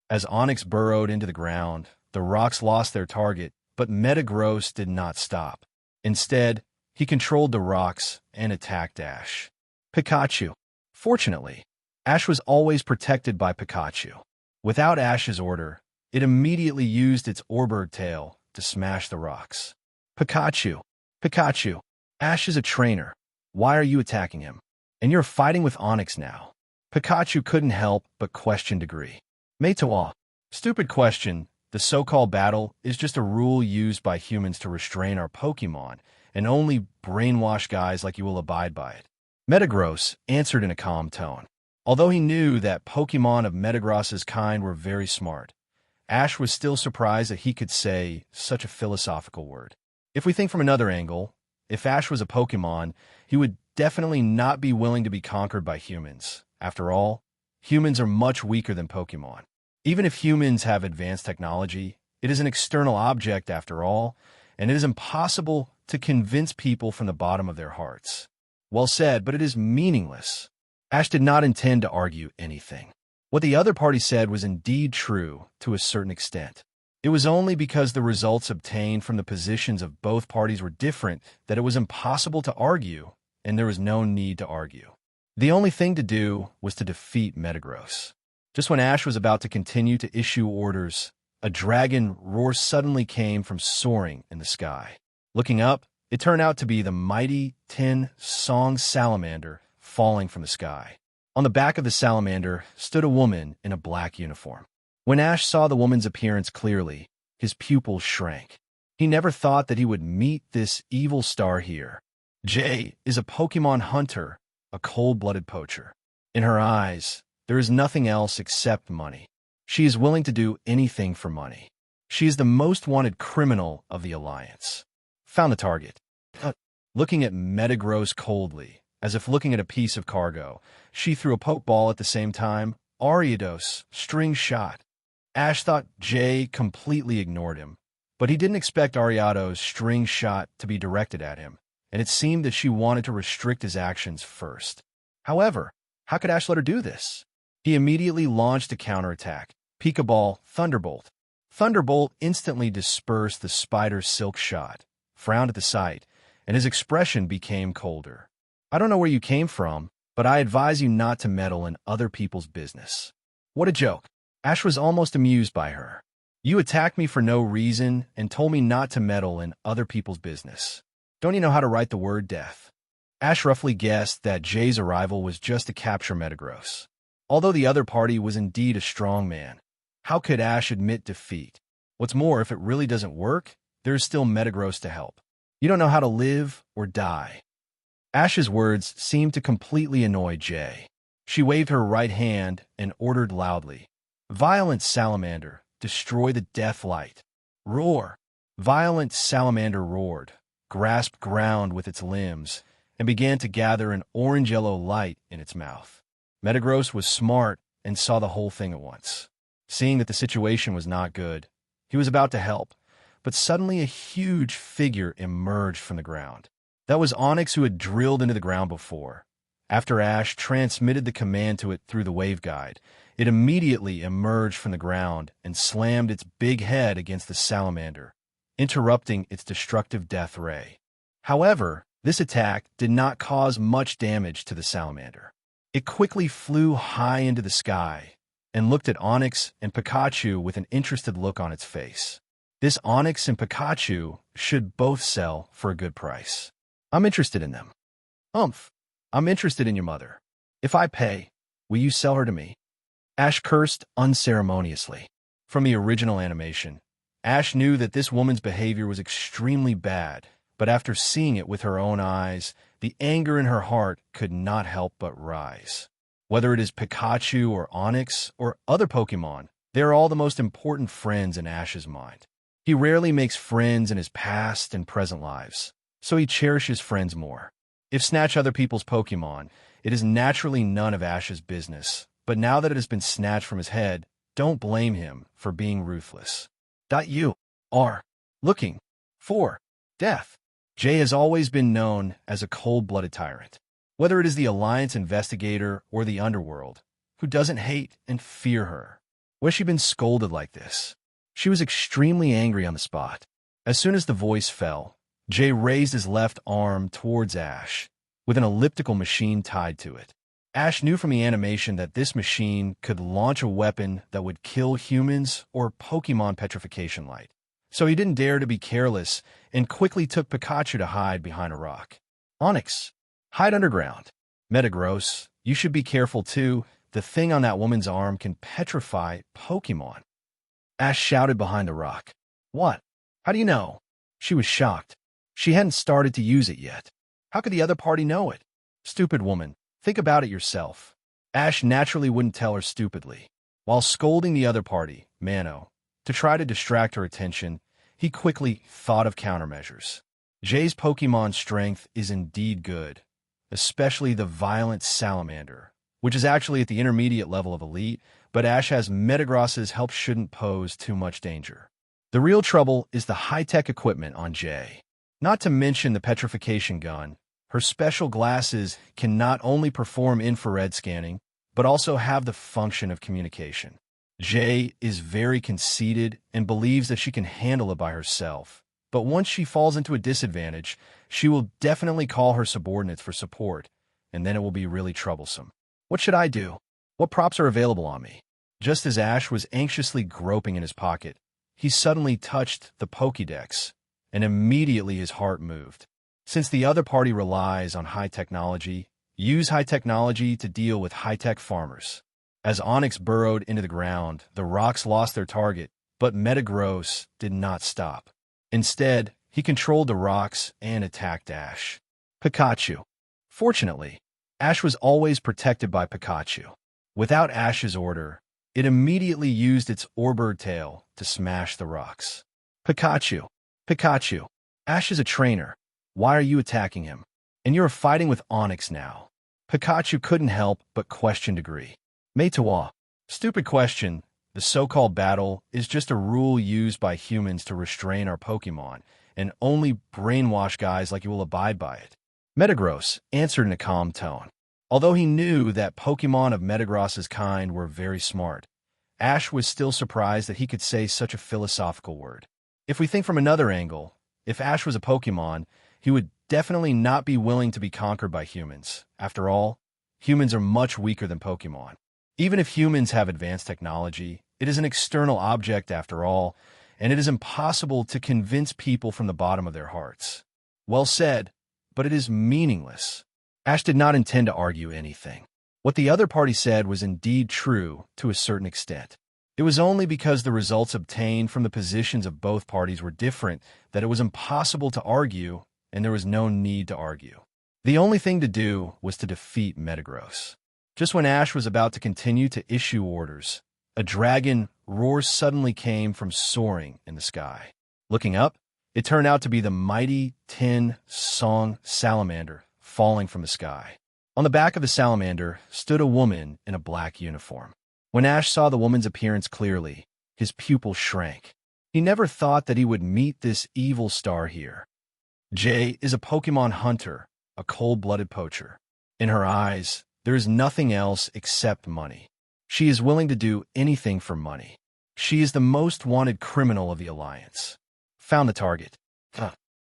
As Onyx burrowed into the ground, the rocks lost their target, but Metagross did not stop. Instead, he controlled the rocks and attacked Ash. Pikachu. Fortunately, Ash was always protected by Pikachu. Without Ash's order, it immediately used its Orberg tail to smash the rocks. Pikachu. Pikachu. Ash is a trainer. Why are you attacking him? And you're fighting with Onyx now. Pikachu couldn't help but question Degree. Metoa. Stupid question. The so-called battle is just a rule used by humans to restrain our Pokemon, and only brainwashed guys like you will abide by it. Metagross answered in a calm tone. Although he knew that Pokemon of Metagross's kind were very smart, Ash was still surprised that he could say such a philosophical word. If we think from another angle, if Ash was a Pokemon, he would definitely not be willing to be conquered by humans. After all, humans are much weaker than Pokemon. Even if humans have advanced technology, it is an external object after all, and it is impossible to convince people from the bottom of their hearts. Well said, but it is meaningless. Ash did not intend to argue anything. What the other party said was indeed true to a certain extent. It was only because the results obtained from the positions of both parties were different that it was impossible to argue, and there was no need to argue. The only thing to do was to defeat Metagross. Just when Ash was about to continue to issue orders, a dragon roar suddenly came from soaring in the sky. Looking up, it turned out to be the mighty Tin-Song Salamander falling from the sky. On the back of the salamander stood a woman in a black uniform. When Ash saw the woman's appearance clearly, his pupils shrank. He never thought that he would meet this evil star here. Zhiye is a Pokemon hunter, a cold-blooded poacher. In her eyes, there is nothing else except money. She is willing to do anything for money. She is the most wanted criminal of the Alliance. Found the target. Looking at Metagross coldly, as if looking at a piece of cargo, she threw a pokeball at the same time. Ariados, string shot. Ash thought Jay completely ignored him, but he didn't expect Ariado's string shot to be directed at him, and it seemed that she wanted to restrict his actions first. However, how could Ash let her do this? He immediately launched a counterattack. Peekaball, Thunderbolt. Thunderbolt instantly dispersed the spider's silk shot, frowned at the sight, and his expression became colder. I don't know where you came from, but I advise you not to meddle in other people's business. What a joke. Ash was almost amused by her. You attacked me for no reason and told me not to meddle in other people's business. Don't you know how to write the word death? Ash roughly guessed that Jay's arrival was just to capture Metagross. Although the other party was indeed a strong man, how could Ash admit defeat? What's more, if it really doesn't work, there's still Metagross to help. You don't know how to live or die. Ash's words seemed to completely annoy Jay. She waved her right hand and ordered loudly, "Violent Salamander, destroy the death light." Roar! Violent Salamander roared, grasped ground with its limbs, and began to gather an orange-yellow light in its mouth. Metagross was smart and saw the whole thing at once. Seeing that the situation was not good, he was about to help, but suddenly a huge figure emerged from the ground. That was Onyx, who had drilled into the ground before. After Ash transmitted the command to it through the waveguide, it immediately emerged from the ground and slammed its big head against the salamander, interrupting its destructive death ray. However, this attack did not cause much damage to the salamander. It quickly flew high into the sky and looked at Onyx and Pikachu with an interested look on its face. This Onyx and Pikachu should both sell for a good price. I'm interested in them. Umph. I'm interested in your mother. If I pay, will you sell her to me? Ash cursed unceremoniously. From the original animation, Ash knew that this woman's behavior was extremely bad, but after seeing it with her own eyes, the anger in her heart could not help but rise. Whether it is Pikachu or Onyx or other Pokemon, they are all the most important friends in Ash's mind. He rarely makes friends in his past and present lives, so he cherishes friends more. If snatch other people's Pokemon, it is naturally none of Ash's business, but now that it has been snatched from his head, don't blame him for being ruthless. You are looking for death. Jay has always been known as a cold-blooded tyrant. Whether it is the Alliance investigator or the underworld, who doesn't hate and fear her. Why has she been scolded like this? She was extremely angry on the spot. As soon as the voice fell, Jay raised his left arm towards Ash, with an elliptical machine tied to it. Ash knew from the animation that this machine could launch a weapon that would kill humans or Pokemon petrification light. So he didn't dare to be careless and quickly took Pikachu to hide behind a rock. Onyx, hide underground. Metagross, you should be careful too. The thing on that woman's arm can petrify Pokemon. Ash shouted behind the rock. What? How do you know? She was shocked. She hadn't started to use it yet. How could the other party know it? Stupid woman, think about it yourself. Ash naturally wouldn't tell her stupidly. While scolding the other party, Mano, to try to distract her attention, he quickly thought of countermeasures. Jay's Pokemon strength is indeed good, especially the Violent Salamander, which is actually at the intermediate level of Elite, but Ash has Metagross's help shouldn't pose too much danger. The real trouble is the high-tech equipment on Jay. Not to mention the petrification gun. Her special glasses can not only perform infrared scanning, but also have the function of communication. Jay is very conceited and believes that she can handle it by herself. But once she falls into a disadvantage, she will definitely call her subordinates for support, and then it will be really troublesome. What should I do? What props are available on me? Just as Ash was anxiously groping in his pocket, he suddenly touched the Pokédex, and immediately his heart moved. Since the other party relies on high technology, use high technology to deal with high-tech farmers. As Onyx burrowed into the ground, the rocks lost their target, but Metagross did not stop. Instead, he controlled the rocks and attacked Ash. Pikachu. Fortunately, Ash was always protected by Pikachu. Without Ash's order, it immediately used its Orbird tail to smash the rocks. Pikachu. Pikachu. Ash is a trainer. Why are you attacking him? And you're fighting with Onyx now. Pikachu couldn't help but question degree. Metawa. Stupid question. The so-called battle is just a rule used by humans to restrain our Pokemon, and only brainwash guys like you will abide by it. Metagross answered in a calm tone. Although he knew that Pokemon of Metagross's kind were very smart, Ash was still surprised that he could say such a philosophical word. If we think from another angle, if Ash was a Pokemon, he would definitely not be willing to be conquered by humans. After all, humans are much weaker than Pokemon. Even if humans have advanced technology, it is an external object after all, and it is impossible to convince people from the bottom of their hearts. Well said, but it is meaningless. Ash did not intend to argue anything. What the other party said was indeed true to a certain extent. It was only because the results obtained from the positions of both parties were different that it was impossible to argue, and there was no need to argue. The only thing to do was to defeat Metagross. Just when Ash was about to continue to issue orders, a dragon roar suddenly came from soaring in the sky. Looking up, it turned out to be the mighty Tin Song Salamander falling from the sky. On the back of the salamander stood a woman in a black uniform. When Ash saw the woman's appearance clearly, his pupils shrank. He never thought that he would meet this evil star here. Zhiye is a Pokemon hunter, a cold-blooded poacher. In her eyes, there is nothing else except money. She is willing to do anything for money. She is the most wanted criminal of the Alliance. Found the target.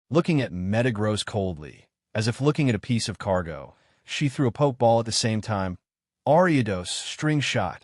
Looking at Metagross coldly, as if looking at a piece of cargo, she threw a pokeball at the same time. Ariados, string shot.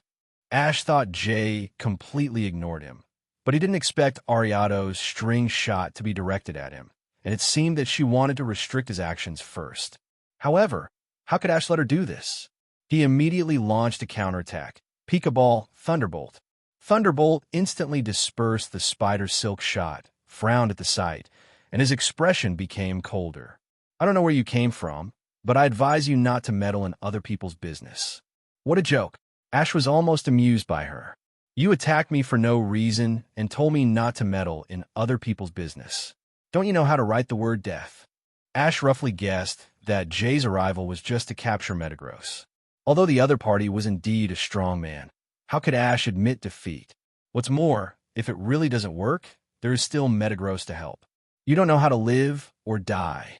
Ash thought Zhiye completely ignored him, but he didn't expect Ariados' string shot to be directed at him, and it seemed that she wanted to restrict his actions first. However, how could Ash let her do this? He immediately launched a counterattack. Pokeball, Thunderbolt. Thunderbolt instantly dispersed the spider silk shot, frowned at the sight, and his expression became colder. I don't know where you came from, but I advise you not to meddle in other people's business. What a joke. Ash was almost amused by her. You attacked me for no reason and told me not to meddle in other people's business. Don't you know how to write the word death? Ash roughly guessed that Zhiye's arrival was just to capture Metagross. Although the other party was indeed a strong man, how could Ash admit defeat? What's more, if it really doesn't work, there is still Metagross to help. You don't know how to live or die.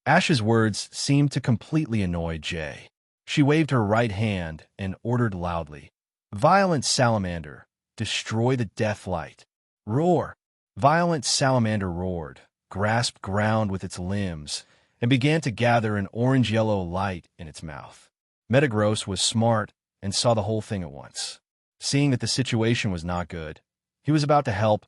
Ash's words seemed to completely annoy Zhiye. She waved her right hand and ordered loudly, Violent Salamander, destroy the death light. Roar! Violent Salamander roared, grasped ground with its limbs, and began to gather an orange-yellow light in its mouth. Metagross was smart and saw the whole thing at once. Seeing that the situation was not good, he was about to help,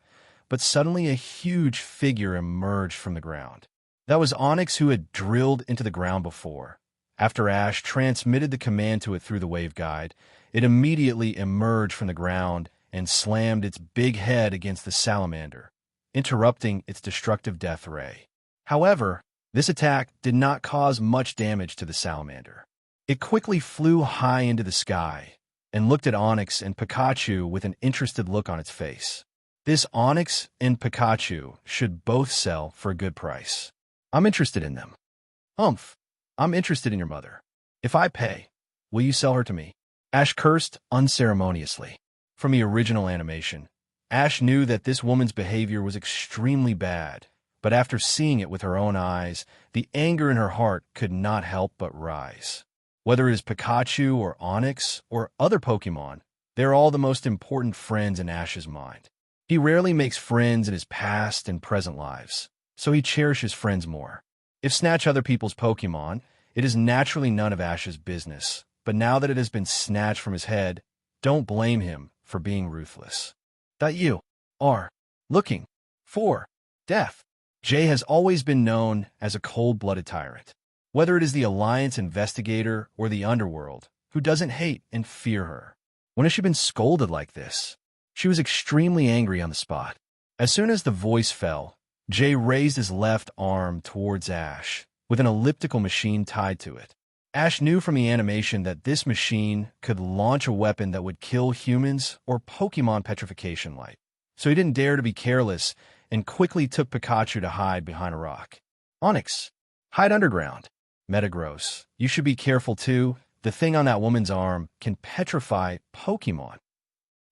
but suddenly a huge figure emerged from the ground. That was Onix, who had drilled into the ground before. After Ash transmitted the command to it through the wave guide, it immediately emerged from the ground and slammed its big head against the salamander, interrupting its destructive death ray. However, this attack did not cause much damage to the salamander. It quickly flew high into the sky and looked at Onix and Pikachu with an interested look on its face. This Onix and Pikachu should both sell for a good price. I'm interested in them. I'm interested in your mother. If I pay, will you sell her to me? Ash cursed unceremoniously. From the original animation, Ash knew that this woman's behavior was extremely bad, but after seeing it with her own eyes, the anger in her heart could not help but rise. Whether it is Pikachu or Onix or other Pokemon, they're all the most important friends in Ash's mind. He rarely makes friends in his past and present lives, so he cherishes friends more. If snatch other people's Pokemon, it is naturally none of Ash's business, but now that it has been snatched from his head, don't blame him for being ruthless. That you are looking for death. Zhiye has always been known as a cold-blooded tyrant. Whether it is the Alliance investigator or the underworld, who doesn't hate and fear her. When has she been scolded like this? She was extremely angry on the spot. As soon as the voice fell, Zhiye raised his left arm towards Ash, with an elliptical machine tied to it. Ash knew from the animation that this machine could launch a weapon that would kill humans or Pokemon petrification light. So he didn't dare to be careless and quickly took Pikachu to hide behind a rock. Onix, hide underground. Metagross, you should be careful too. The thing on that woman's arm can petrify Pokemon.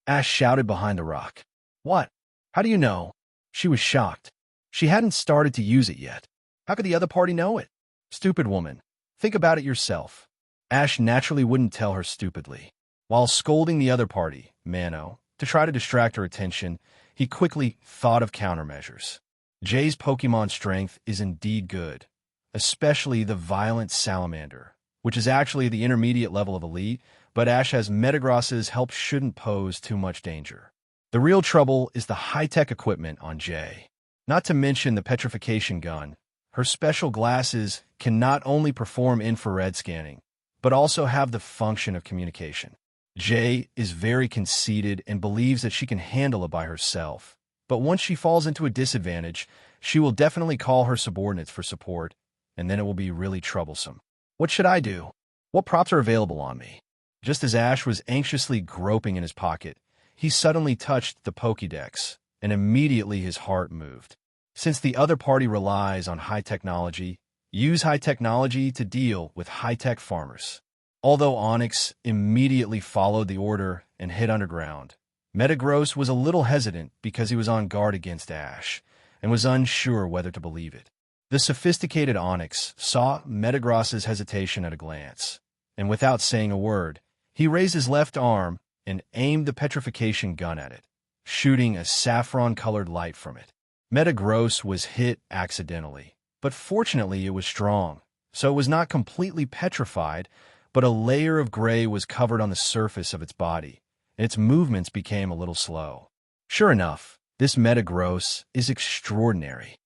Ash shouted behind the rock. What? How do you know? She was shocked. She hadn't started to use it yet. How could the other party know it? Stupid woman. Think about it yourself. Ash naturally wouldn't tell her stupidly. While scolding the other party, Mano, to try to distract her attention, he quickly thought of countermeasures. Jay's Pokemon strength is indeed good, especially the Violent Salamander, which is actually the intermediate level of Elite, but Ash has Metagross's help shouldn't pose too much danger. The real trouble is the high-tech equipment on Jay. Not to mention the petrification gun. Her special glasses can not only perform infrared scanning, but also have the function of communication. Jay is very conceited and believes that she can handle it by herself. But once she falls into a disadvantage, she will definitely call her subordinates for support, and then it will be really troublesome. What should I do? What props are available on me? Just as Ash was anxiously groping in his pocket, he suddenly touched the Pokédex, and immediately his heart moved. Since the other party relies on high technology, use high technology to deal with high-tech farmers. Although Onyx immediately followed the order and hid underground, Metagross was a little hesitant because he was on guard against Ash and was unsure whether to believe it. The sophisticated Onyx saw Metagross's hesitation at a glance, and without saying a word, he raised his left arm and aimed the petrification gun at it, shooting a saffron-colored light from it. Metagross was hit accidentally, but fortunately it was strong, so it was not completely petrified, but a layer of gray was covered on the surface of its body, and its movements became a little slow. Sure enough, this Metagross is extraordinary.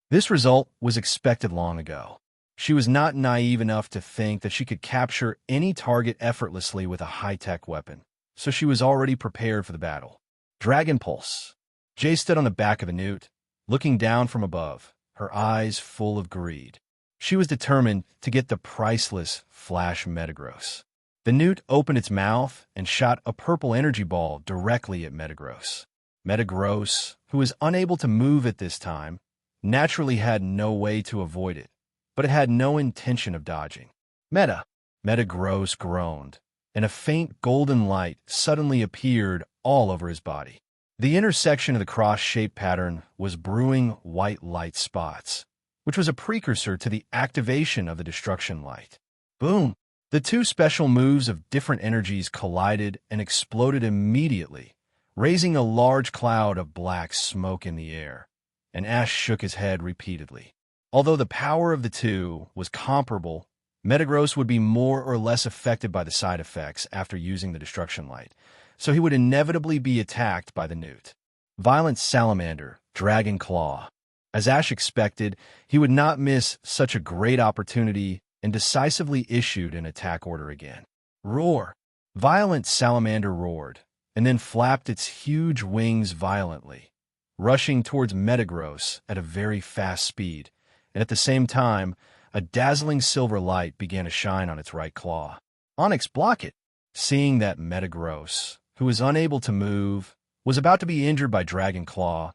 This result was expected long ago. She was not naive enough to think that she could capture any target effortlessly with a high-tech weapon, so she was already prepared for the battle. Dragon Pulse. Jay stood on the back of the newt, looking down from above, her eyes full of greed. She was determined to get the priceless Flash Metagross. The newt opened its mouth and shot a purple energy ball directly at Metagross. Metagross, who was unable to move at this time, naturally had no way to avoid it, but it had no intention of dodging. Metagross groaned, and a faint golden light suddenly appeared all over his body. The intersection of the cross-shaped pattern was brewing white light spots, which was a precursor to the activation of the destruction light. Boom! The two special moves of different energies collided and exploded immediately, raising a large cloud of black smoke in the air, and Ash shook his head repeatedly. Although the power of the two was comparable, Metagross would be more or less affected by the side effects after using the destruction light, so he would inevitably be attacked by the newt. Violent Salamander, Dragon Claw. As Ash expected, he would not miss such a great opportunity and decisively issued an attack order again. Roar! Violent Salamander roared, and then flapped its huge wings violently, rushing towards Metagross at a very fast speed, and at the same time, a dazzling silver light began to shine on its right claw. Onyx, block it! Seeing that Metagross, who was unable to move, was about to be injured by Dragon Claw,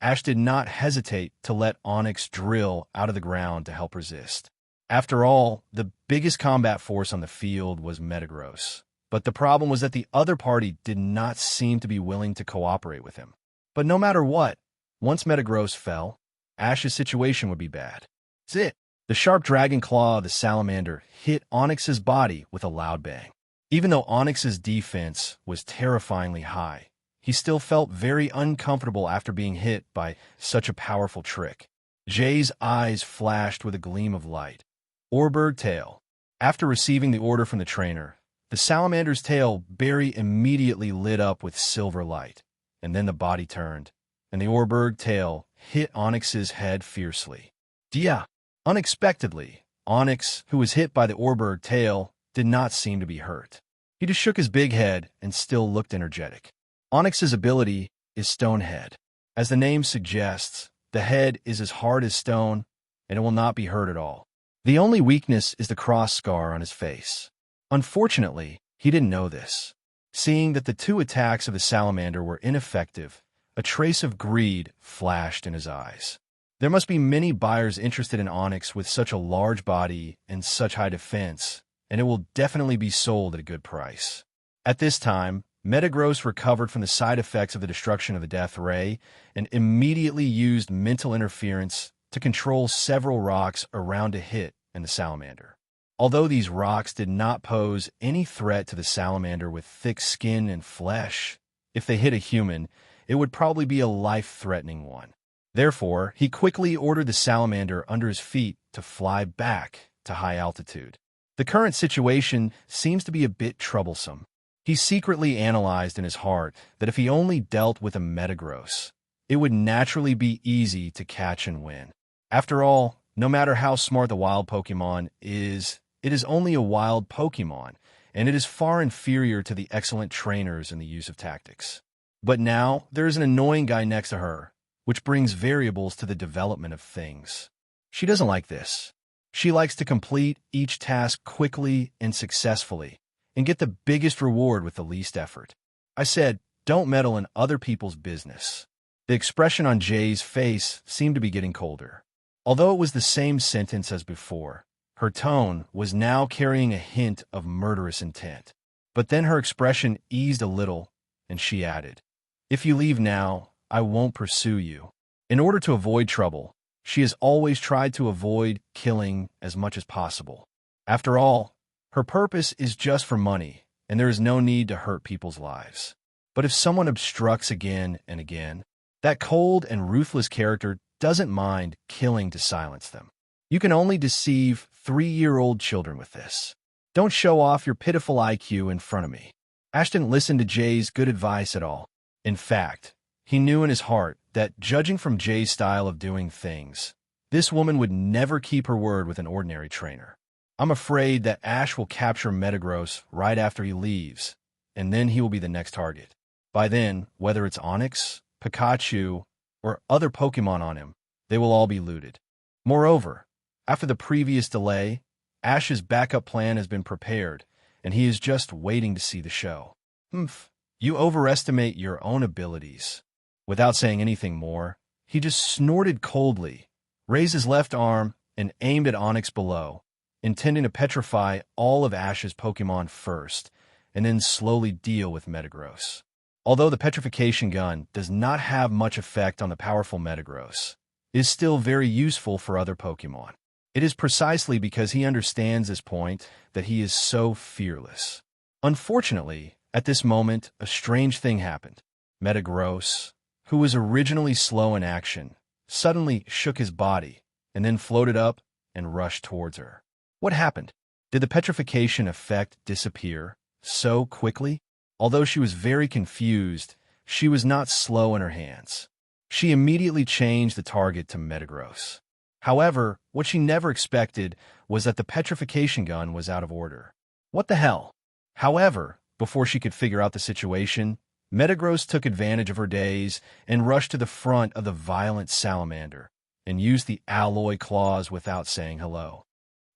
Ash did not hesitate to let Onyx drill out of the ground to help resist. After all, the biggest combat force on the field was Metagross, but the problem was that the other party did not seem to be willing to cooperate with him. But no matter what, once Metagross fell, Ash's situation would be bad. Zit! The sharp dragon claw of the salamander hit Onyx's body with a loud bang. Even though Onyx's defense was terrifyingly high, he still felt very uncomfortable after being hit by such a powerful trick. Jay's eyes flashed with a gleam of light. Orbird Tail. After receiving the order from the trainer, the salamander's tail berry immediately lit up with silver light, and then the body turned, and the Orbird Tail hit Onyx's head fiercely. Dia! Unexpectedly, Onyx, who was hit by the Orbird Tail, did not seem to be hurt. He just shook his big head and still looked energetic. Onyx's ability is Stone Head. As the name suggests, the head is as hard as stone, and it will not be hurt at all. The only weakness is the cross scar on his face. Unfortunately, he didn't know this. Seeing that the two attacks of the salamander were ineffective, a trace of greed flashed in his eyes. There must be many buyers interested in Onyx with such a large body and such high defense, and it will definitely be sold at a good price. At this time, Metagross recovered from the side effects of the destruction of the Death Ray and immediately used mental interference to control several rocks around a hit and the salamander. Although these rocks did not pose any threat to the salamander with thick skin and flesh, if they hit a human, it would probably be a life-threatening one. Therefore, he quickly ordered the salamander under his feet to fly back to high altitude. The current situation seems to be a bit troublesome. He secretly analyzed in his heart that if he only dealt with a Metagross, it would naturally be easy to catch and win. After all, no matter how smart the wild Pokemon is, it is only a wild Pokemon, and it is far inferior to the excellent trainers in the use of tactics. But now, there is an annoying guy next to her, which brings variables to the development of things. She doesn't like this. She likes to complete each task quickly and successfully, and get the biggest reward with the least effort. I said, don't meddle in other people's business. The expression on Jay's face seemed to be getting colder. Although it was the same sentence as before, her tone was now carrying a hint of murderous intent. But then her expression eased a little, and she added, "If you leave now, I won't pursue you." In order to avoid trouble, she has always tried to avoid killing as much as possible. After all, her purpose is just for money, and there is no need to hurt people's lives. But if someone obstructs again and again, that cold and ruthless character doesn't mind killing to silence them. You can only deceive 3-year-old children with this. Don't show off your pitiful IQ in front of me. Ash didn't listen to Jay's good advice at all. In fact, he knew in his heart that, judging from Jay's style of doing things, this woman would never keep her word with an ordinary trainer. I'm afraid that Ash will capture Metagross right after he leaves, and then he will be the next target. By then, whether it's Onix, Pikachu, or other Pokemon on him, they will all be looted. Moreover, after the previous delay, Ash's backup plan has been prepared, and he is just waiting to see the show. Humph, you overestimate your own abilities. Without saying anything more, he just snorted coldly, raised his left arm, and aimed at Onix below, intending to petrify all of Ash's Pokemon first, and then slowly deal with Metagross. Although the petrification gun does not have much effect on the powerful Metagross, it is still very useful for other Pokemon. It is precisely because he understands this point that he is so fearless. Unfortunately, at this moment, a strange thing happened. Metagross, who was originally slow in action, suddenly shook his body and then floated up and rushed towards her. What happened? Did the petrification effect disappear so quickly? Although she was very confused, she was not slow in her hands. She immediately changed the target to Metagross. However, what she never expected was that the petrification gun was out of order. What the hell? However, before she could figure out the situation, Metagross took advantage of her daze and rushed to the front of the violent salamander and used the alloy claws without saying hello.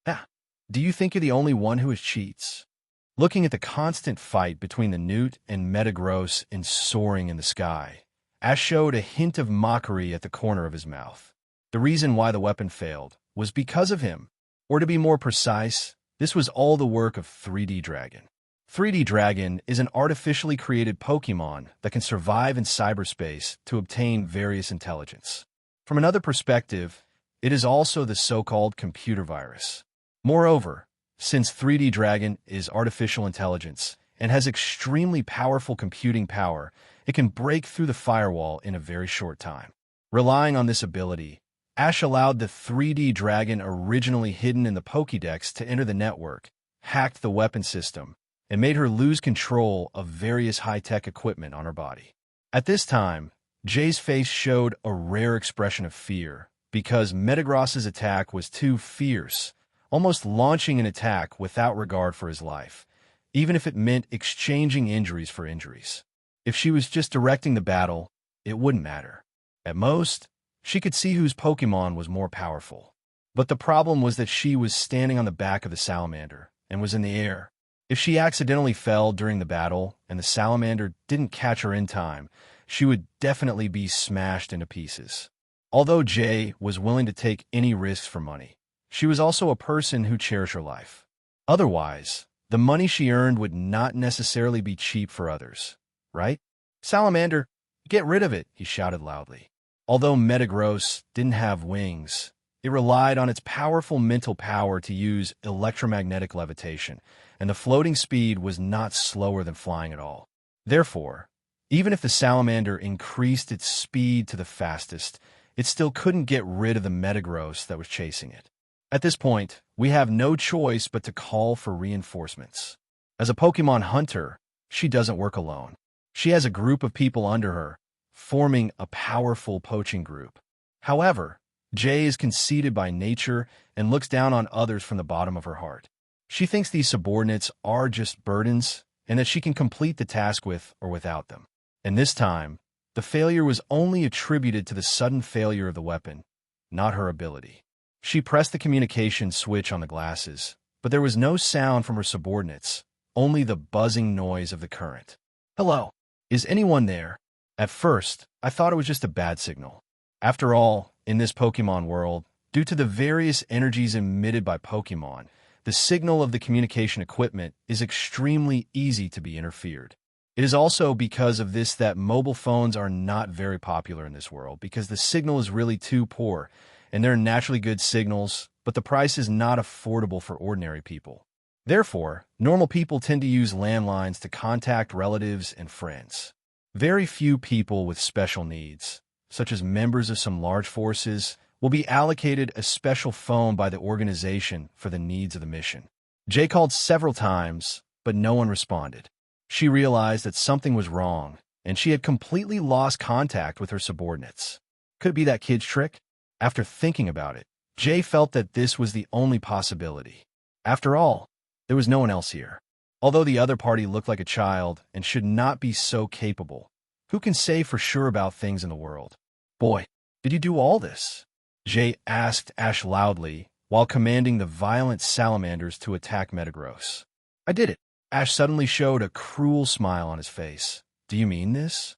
Ah, do you think you're the only one who is cheats? Looking at the constant fight between the Newt and Metagross and soaring in the sky, Ash showed a hint of mockery at the corner of his mouth. The reason why the weapon failed was because of him. Or to be more precise, this was all the work of 3D Dragon. 3D Dragon is an artificially created Pokemon that can survive in cyberspace to obtain various intelligence. From another perspective, it is also the so-called computer virus. Moreover, since 3D Dragon is artificial intelligence and has extremely powerful computing power, it can break through the firewall in a very short time. Relying on this ability, Ash allowed the 3D Dragon originally hidden in the Pokédex to enter the network, hacked the weapon system, and made her lose control of various high-tech equipment on her body. At this time, Jay's face showed a rare expression of fear, because Metagross's attack was too fierce, almost launching an attack without regard for his life, even if it meant exchanging injuries for injuries. If she was just directing the battle, it wouldn't matter. At most, she could see whose Pokemon was more powerful. But the problem was that she was standing on the back of the salamander and was in the air. If she accidentally fell during the battle and the salamander didn't catch her in time, she would definitely be smashed into pieces. Although Jay was willing to take any risks for money, she was also a person who cherished her life. Otherwise, The money she earned would not necessarily be cheap for others, right? "Salamander, get rid of it," he shouted loudly. Although Metagross didn't have wings, it relied on its powerful mental power to use electromagnetic levitation, and the floating speed was not slower than flying at all. Therefore, even if the salamander increased its speed to the fastest, it still couldn't get rid of the Metagross that was chasing it. At this point, we have no choice but to call for reinforcements. As a Pokemon hunter, she doesn't work alone. She has a group of people under her, forming a powerful poaching group. However, Zhiye is conceited by nature and looks down on others from the bottom of her heart. She thinks these subordinates are just burdens and that she can complete the task with or without them. And this time, the failure was only attributed to the sudden failure of the weapon, not her ability. She pressed the communication switch on the glasses, but there was no sound from her subordinates, only the buzzing noise of the current. "Hello, is anyone there?" At first, I thought it was just a bad signal. After all, in this Pokemon world, due to the various energies emitted by Pokemon, the signal of the communication equipment is extremely easy to be interfered. It is also because of this that mobile phones are not very popular in this world, because the signal is really too poor, and they're naturally good signals, but the price is not affordable for ordinary people. Therefore, normal people tend to use landlines to contact relatives and friends. Very few people with special needs, such as members of some large forces, will be allocated a special phone by the organization for the needs of the mission. Zhiye called several times, but no one responded. She realized that something was wrong, and she had completely lost contact with her subordinates. Could it be that kid's trick? After thinking about it, Zhiye felt that this was the only possibility. After all, there was no one else here. Although the other party looked like a child and should not be so capable, who can say for sure about things in the world? "Boy, did you do all this?" Zhiye asked Ash loudly while commanding the violent salamanders to attack Metagross. "I did it." Ash suddenly showed a cruel smile on his face. "Do you mean this?"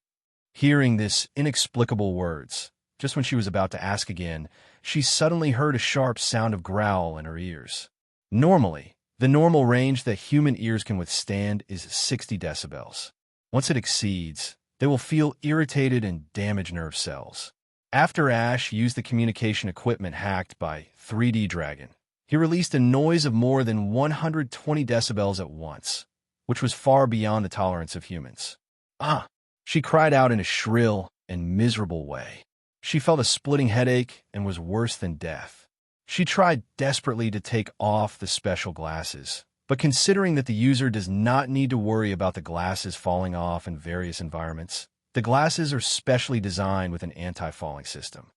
Hearing this inexplicable words, just when she was about to ask again, she suddenly heard a sharp sound of growl in her ears. Normally, the normal range that human ears can withstand is 60 decibels. Once it exceeds, they will feel irritated and damage nerve cells. After Ash used the communication equipment hacked by 3D Dragon, he released a noise of more than 120 decibels at once, which was far beyond the tolerance of humans. "Ah!" she cried out in a shrill and miserable way. She felt a splitting headache and was worse than death. She tried desperately to take off the special glasses, but considering that the user does not need to worry about the glasses falling off in various environments, the glasses are specially designed with an anti-falling system.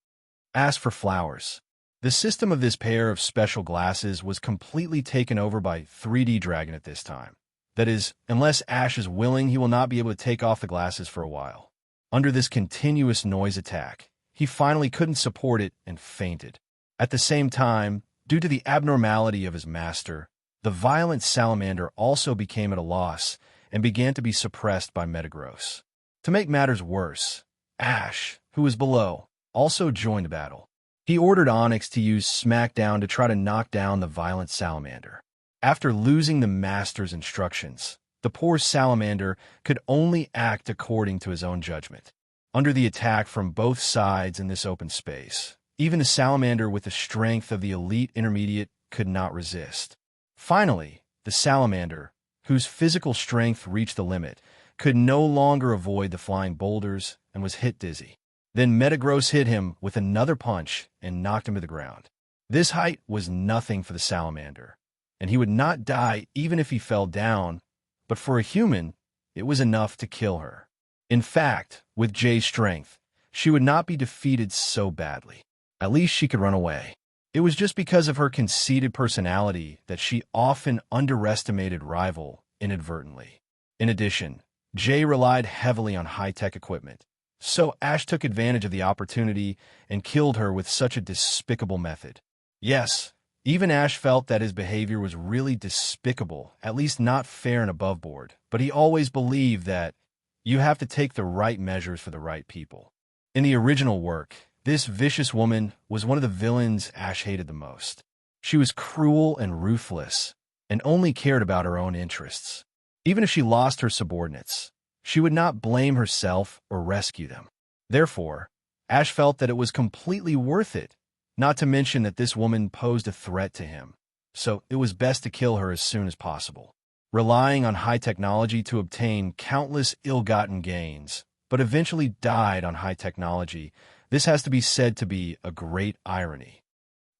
As for flowers, the system of this pair of special glasses was completely taken over by 3D Dragon at this time. That is, unless Ash is willing, he will not be able to take off the glasses for a while. Under this continuous noise attack, he finally couldn't support it and fainted. At the same time, due to the abnormality of his master, the violent salamander also became at a loss and began to be suppressed by Metagross. To make matters worse, Ash, who was below, also joined the battle. He ordered Onyx to use Smackdown to try to knock down the violent salamander. After losing the master's instructions, the poor salamander could only act according to his own judgment. Under the attack from both sides in this open space, even the salamander with the strength of the elite intermediate could not resist. Finally, the salamander, whose physical strength reached the limit, could no longer avoid the flying boulders and was hit dizzy. Then Metagross hit him with another punch and knocked him to the ground. This height was nothing for the salamander, and he would not die even if he fell down, but for a human, it was enough to kill her. In fact, with Zhiye's strength, she would not be defeated so badly. At least she could run away. It was just because of her conceited personality that she often underestimated rival inadvertently. In addition, Zhiye relied heavily on high-tech equipment, so Ash took advantage of the opportunity and killed her with such a despicable method. Yes, even Ash felt that his behavior was really despicable, at least not fair and above board, but he always believed that you have to take the right measures for the right people. In the original work, this vicious woman was one of the villains Ash hated the most. She was cruel and ruthless, and only cared about her own interests. Even if she lost her subordinates, she would not blame herself or rescue them. Therefore, Ash felt that it was completely worth it, not to mention that this woman posed a threat to him, so it was best to kill her as soon as possible. Relying on high technology to obtain countless ill-gotten gains, but eventually died on high technology, this has to be said to be a great irony.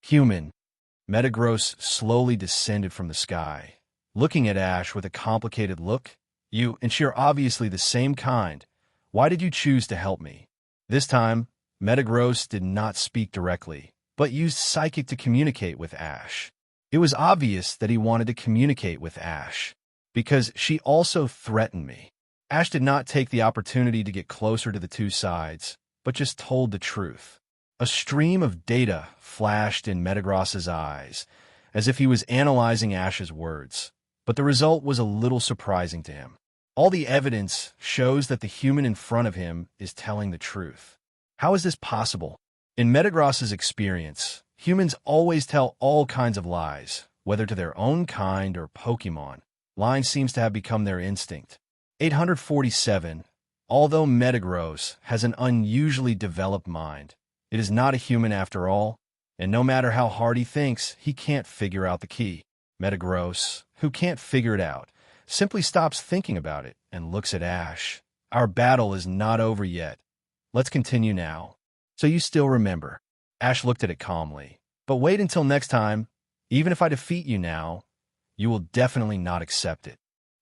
Human. Metagross slowly descended from the sky, looking at Ash with a complicated look. You and she are obviously the same kind. Why did you choose to help me? This time, Metagross did not speak directly, but used psychic to communicate with Ash. It was obvious that he wanted to communicate with Ash, because she also threatened me. Ash did not take the opportunity to get closer to the two sides, but just told the truth. A stream of data flashed in Metagross's eyes, as if he was analyzing Ash's words, but the result was a little surprising to him. All the evidence shows that the human in front of him is telling the truth. How is this possible? In Metagross's experience, humans always tell all kinds of lies, whether to their own kind or Pokemon. Lying seems to have become their instinct. 847. Although Metagross has an unusually developed mind, it is not a human after all, and no matter how hard he thinks, he can't figure out the key. Metagross, who can't figure it out, simply stops thinking about it and looks at Ash. Our battle is not over yet. Let's continue now. So you still remember. Ash looked at it calmly. But wait until next time. Even if I defeat you now, you will definitely not accept it.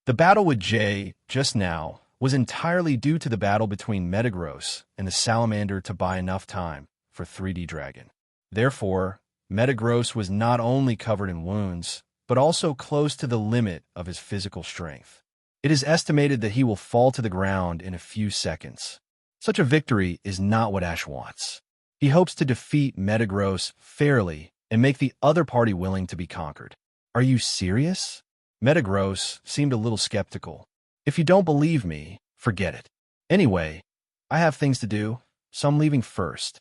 The battle with Zhiye just now was entirely due to the battle between Metagross and the salamander to buy enough time for 3D Dragon. Therefore, Metagross was not only covered in wounds, but also close to the limit of his physical strength. It is estimated that he will fall to the ground in a few seconds. Such a victory is not what Ash wants. He hopes to defeat Metagross fairly and make the other party willing to be conquered. Are you serious? Metagross seemed a little skeptical. If you don't believe me, forget it. Anyway, I have things to do, so I'm leaving first.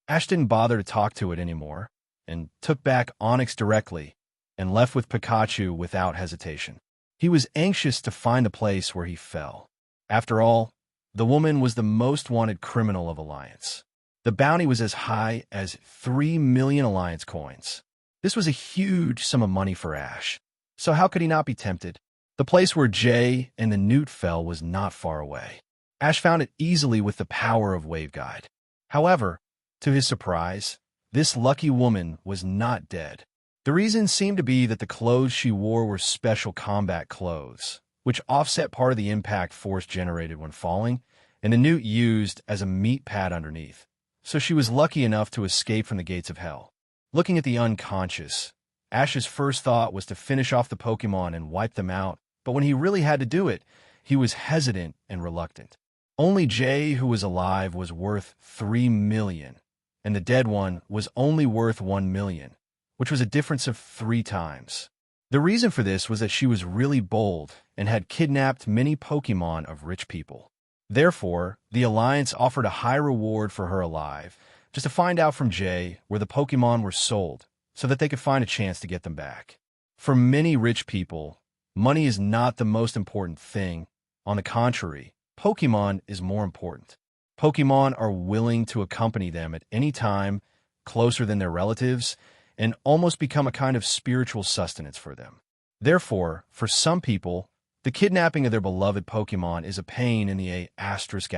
Ash didn't bother to talk to it anymore, and took back Onyx directly, and left with Pikachu without hesitation. He was anxious to find the place where he fell. After all, the woman was the most wanted criminal of Alliance. The bounty was as high as 3 million Alliance coins. This was a huge sum of money for Ash, so how could he not be tempted? The place where Zhiye and the newt fell was not far away. Ash found it easily with the power of Wave Guide. However, to his surprise, this lucky woman was not dead. The reason seemed to be that the clothes she wore were special combat clothes, which offset part of the impact force generated when falling, and the newt used as a meat pad underneath. So she was lucky enough to escape from the gates of hell. Looking at the unconscious, Ash's first thought was to finish off the Pokemon and wipe them out, but when he really had to do it, he was hesitant and reluctant. Only Zhiye, who was alive, was worth 3 million, and the dead one was only worth 1 million, which was a difference of 3 times. The reason for this was that she was really bold and had kidnapped many Pokemon of rich people. Therefore, the Alliance offered a high reward for her alive, just to find out from Zhiye where the Pokemon were sold, so that they could find a chance to get them back. For many rich people, money is not the most important thing. On the contrary, Pokemon is more important. Pokemon are willing to accompany them at any time, closer than their relatives, and almost become a kind of spiritual sustenance for them. Therefore, for some people, the kidnapping of their beloved Pokemon is a pain in the asterisk,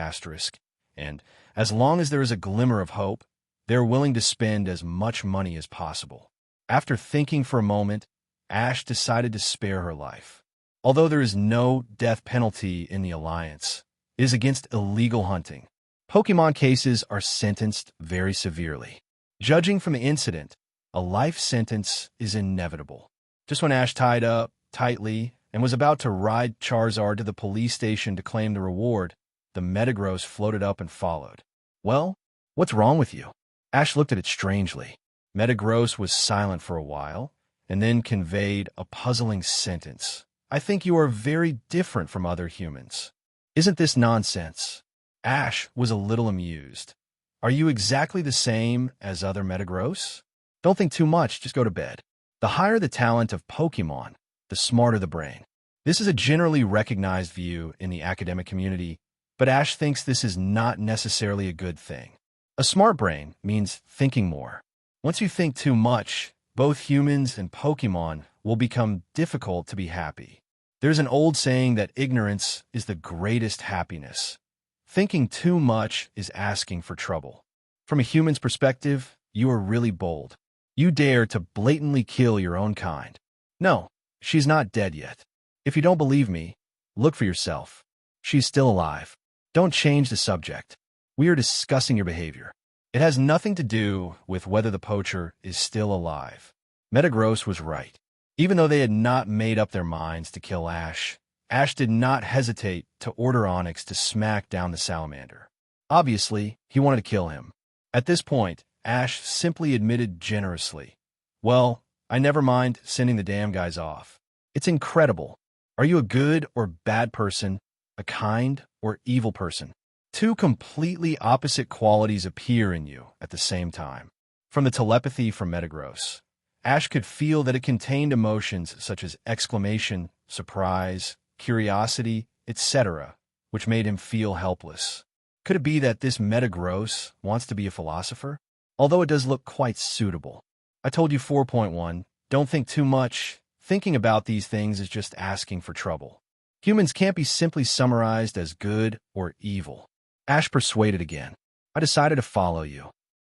and as long as there is a glimmer of hope, they're willing to spend as much money as possible. After thinking for a moment, Ash decided to spare her life. Although there is no death penalty in the Alliance, it is against illegal hunting. Pokemon cases are sentenced very severely. Judging from the incident, a life sentence is inevitable. Just when Ash tied up tightly and was about to ride Charizard to the police station to claim the reward, the Metagross floated up and followed. Well, what's wrong with you? Ash looked at it strangely. Metagross was silent for a while, and then conveyed a puzzling sentence. I think you are very different from other humans. Isn't this nonsense? Ash was a little amused. Are you exactly the same as other Metagross? Don't think too much, just go to bed. The higher the talent of Pokemon, the smarter the brain. This is a generally recognized view in the academic community, but Ash thinks this is not necessarily a good thing. A smart brain means thinking more. Once you think too much, both humans and Pokemon will become difficult to be happy. There's an old saying that ignorance is the greatest happiness. Thinking too much is asking for trouble. From a human's perspective, you are really bold. You dare to blatantly kill your own kind. No, she's not dead yet. If you don't believe me, look for yourself. She's still alive. Don't change the subject. We are discussing your behavior. It has nothing to do with whether the poacher is still alive. Metagross was right. Even though they had not made up their minds to kill Ash, Ash did not hesitate to order Onyx to smack down the salamander. Obviously, he wanted to kill him. At this point, Ash simply admitted generously, "Well, I never mind sending the damn guys off. It's incredible. Are you a good or bad person, a kind or evil person?" Two completely opposite qualities appear in you at the same time. From the telepathy from Metagross, Ash could feel that it contained emotions such as exclamation, surprise, curiosity, etc., which made him feel helpless. Could it be that this Metagross wants to be a philosopher? Although it does look quite suitable. I told you 4.1, don't think too much. Thinking about these things is just asking for trouble. Humans can't be simply summarized as good or evil. Ash persuaded again. "I decided to follow you."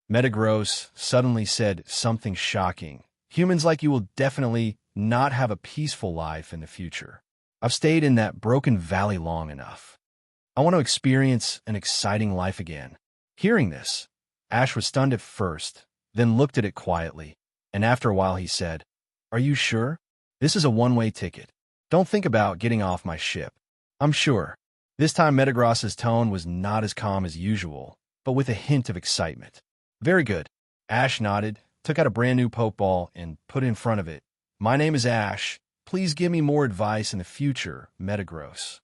Metagross suddenly said something shocking. "Humans like you will definitely not have a peaceful life in the future. I've stayed in that broken valley long enough. I want to experience an exciting life again." Hearing this, Ash was stunned at first, then looked at it quietly, and after a while he said, "Are you sure? This is a one-way ticket. Don't think about getting off my ship." "I'm sure." This time Metagross's tone was not as calm as usual, but with a hint of excitement. "Very good." Ash nodded, took out a brand new Pokeball, and put it in front of it. "My name is Ash. Please give me more advice in the future, Metagross."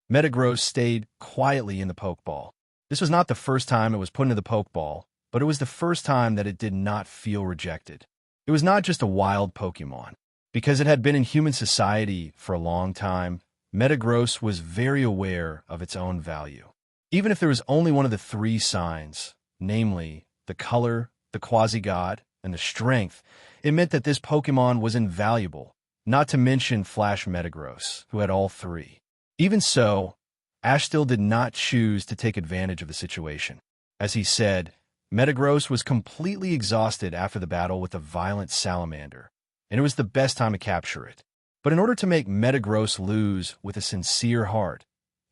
Metagross stayed quietly in the Pokeball. This was not the first time it was put into the Pokeball, but it was the first time that it did not feel rejected. It was not just a wild Pokemon. Because it had been in human society for a long time, Metagross was very aware of its own value. Even if there was only one of the three signs, namely the color, the quasi-god, and the strength, it meant that this Pokemon was invaluable, not to mention Flash Metagross, who had all three. Even so, Ash still did not choose to take advantage of the situation. As he said, Metagross was completely exhausted after the battle with the violent salamander, and it was the best time to capture it. But in order to make Metagross lose with a sincere heart,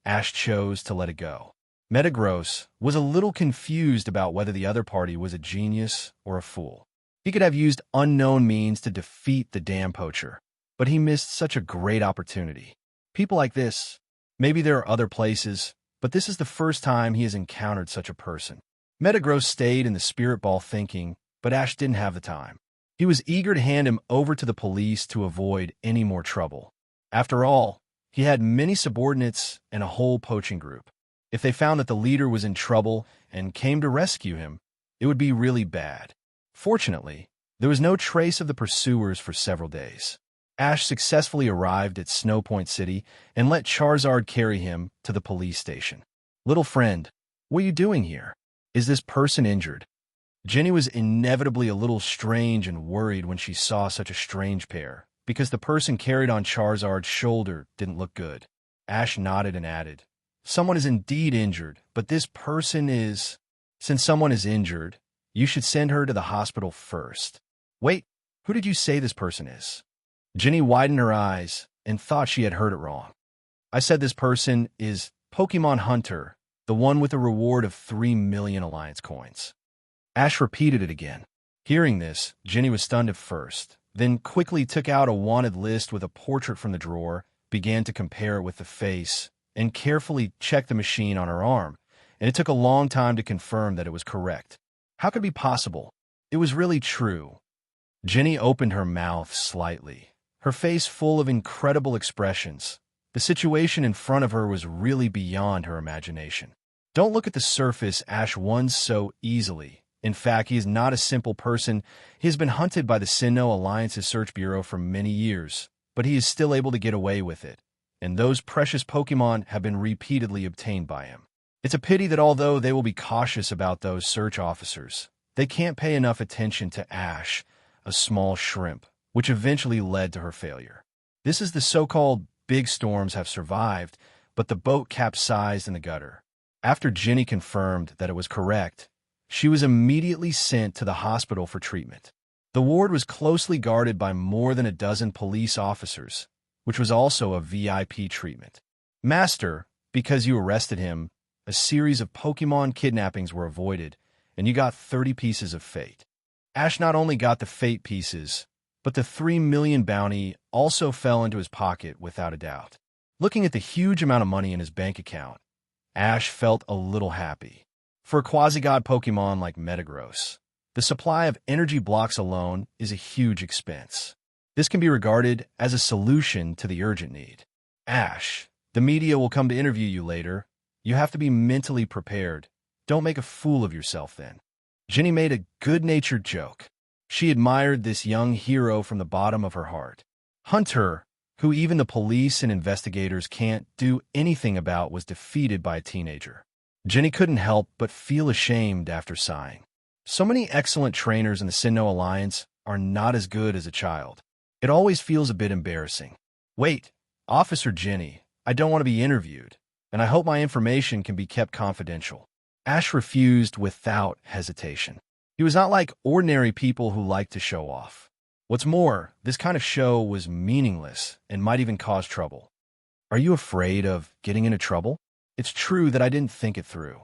Ash chose to let it go. Metagross was a little confused about whether the other party was a genius or a fool. He could have used unknown means to defeat the damn poacher, but he missed such a great opportunity. People like this, maybe there are other places, but this is the first time he has encountered such a person. Metagross stayed in the spirit ball thinking, but Ash didn't have the time. He was eager to hand him over to the police to avoid any more trouble. After all, he had many subordinates and a whole poaching group. If they found that the leader was in trouble and came to rescue him, it would be really bad. Fortunately, there was no trace of the pursuers for several days. Ash successfully arrived at Snow Point City and let Charizard carry him to the police station. "Little friend, what are you doing here? Is this person injured?" Jenny was inevitably a little strange and worried when she saw such a strange pair, because the person carried on Charizard's shoulder didn't look good. Ash nodded and added, "Someone is indeed injured, but this person is... Since someone is injured, you should send her to the hospital first." "Wait, who did you say this person is?" Jenny widened her eyes and thought she had heard it wrong. "I said this person is Pokemon Hunter, the one with a reward of 3 million Alliance coins." Ash repeated it again. Hearing this, Jenny was stunned at first, then quickly took out a wanted list with a portrait from the drawer, began to compare it with the face, and carefully checked the machine on her arm, and it took a long time to confirm that it was correct. How could it be possible? It was really true. Jenny opened her mouth slightly, her face full of incredible expressions. The situation in front of her was really beyond her imagination. Don't look at the surface Ash won so easily. In fact, he is not a simple person. He has been hunted by the Sinnoh Alliance's Search Bureau for many years. but he is still able to get away with it, and those precious Pokemon have been repeatedly obtained by him. It's a pity that although they will be cautious about those search officers, they can't pay enough attention to Ash, a small shrimp, which eventually led to her failure. This is the so-called big storms have survived, but the boat capsized in the gutter. After Ginny confirmed that it was correct, she was immediately sent to the hospital for treatment. The ward was closely guarded by more than a dozen police officers, which was also a VIP treatment. Master, because you arrested him, a series of Pokemon kidnappings were avoided, and you got 30 pieces of fate. Ash not only got the fate pieces, but the 3 million bounty also fell into his pocket without a doubt. Looking at the huge amount of money in his bank account, Ash felt a little happy. For a quasi-god Pokemon like Metagross, the supply of energy blocks alone is a huge expense. This can be regarded as a solution to the urgent need. Ash, the media will come to interview you later. You have to be mentally prepared. Don't make a fool of yourself then. Ginny made a good-natured joke. She admired this young hero from the bottom of her heart. Hunter, who even the police and investigators can't do anything about, was defeated by a teenager. Ginny couldn't help but feel ashamed after sighing. So many excellent trainers in the Sinnoh Alliance are not as good as a child. It always feels a bit embarrassing. Wait, Officer Ginny, I don't want to be interviewed, and I hope my information can be kept confidential. Ash refused without hesitation. He was not like ordinary people who like to show off. What's more, this kind of show was meaningless and might even cause trouble. Are you afraid of getting into trouble? It's true that I didn't think it through.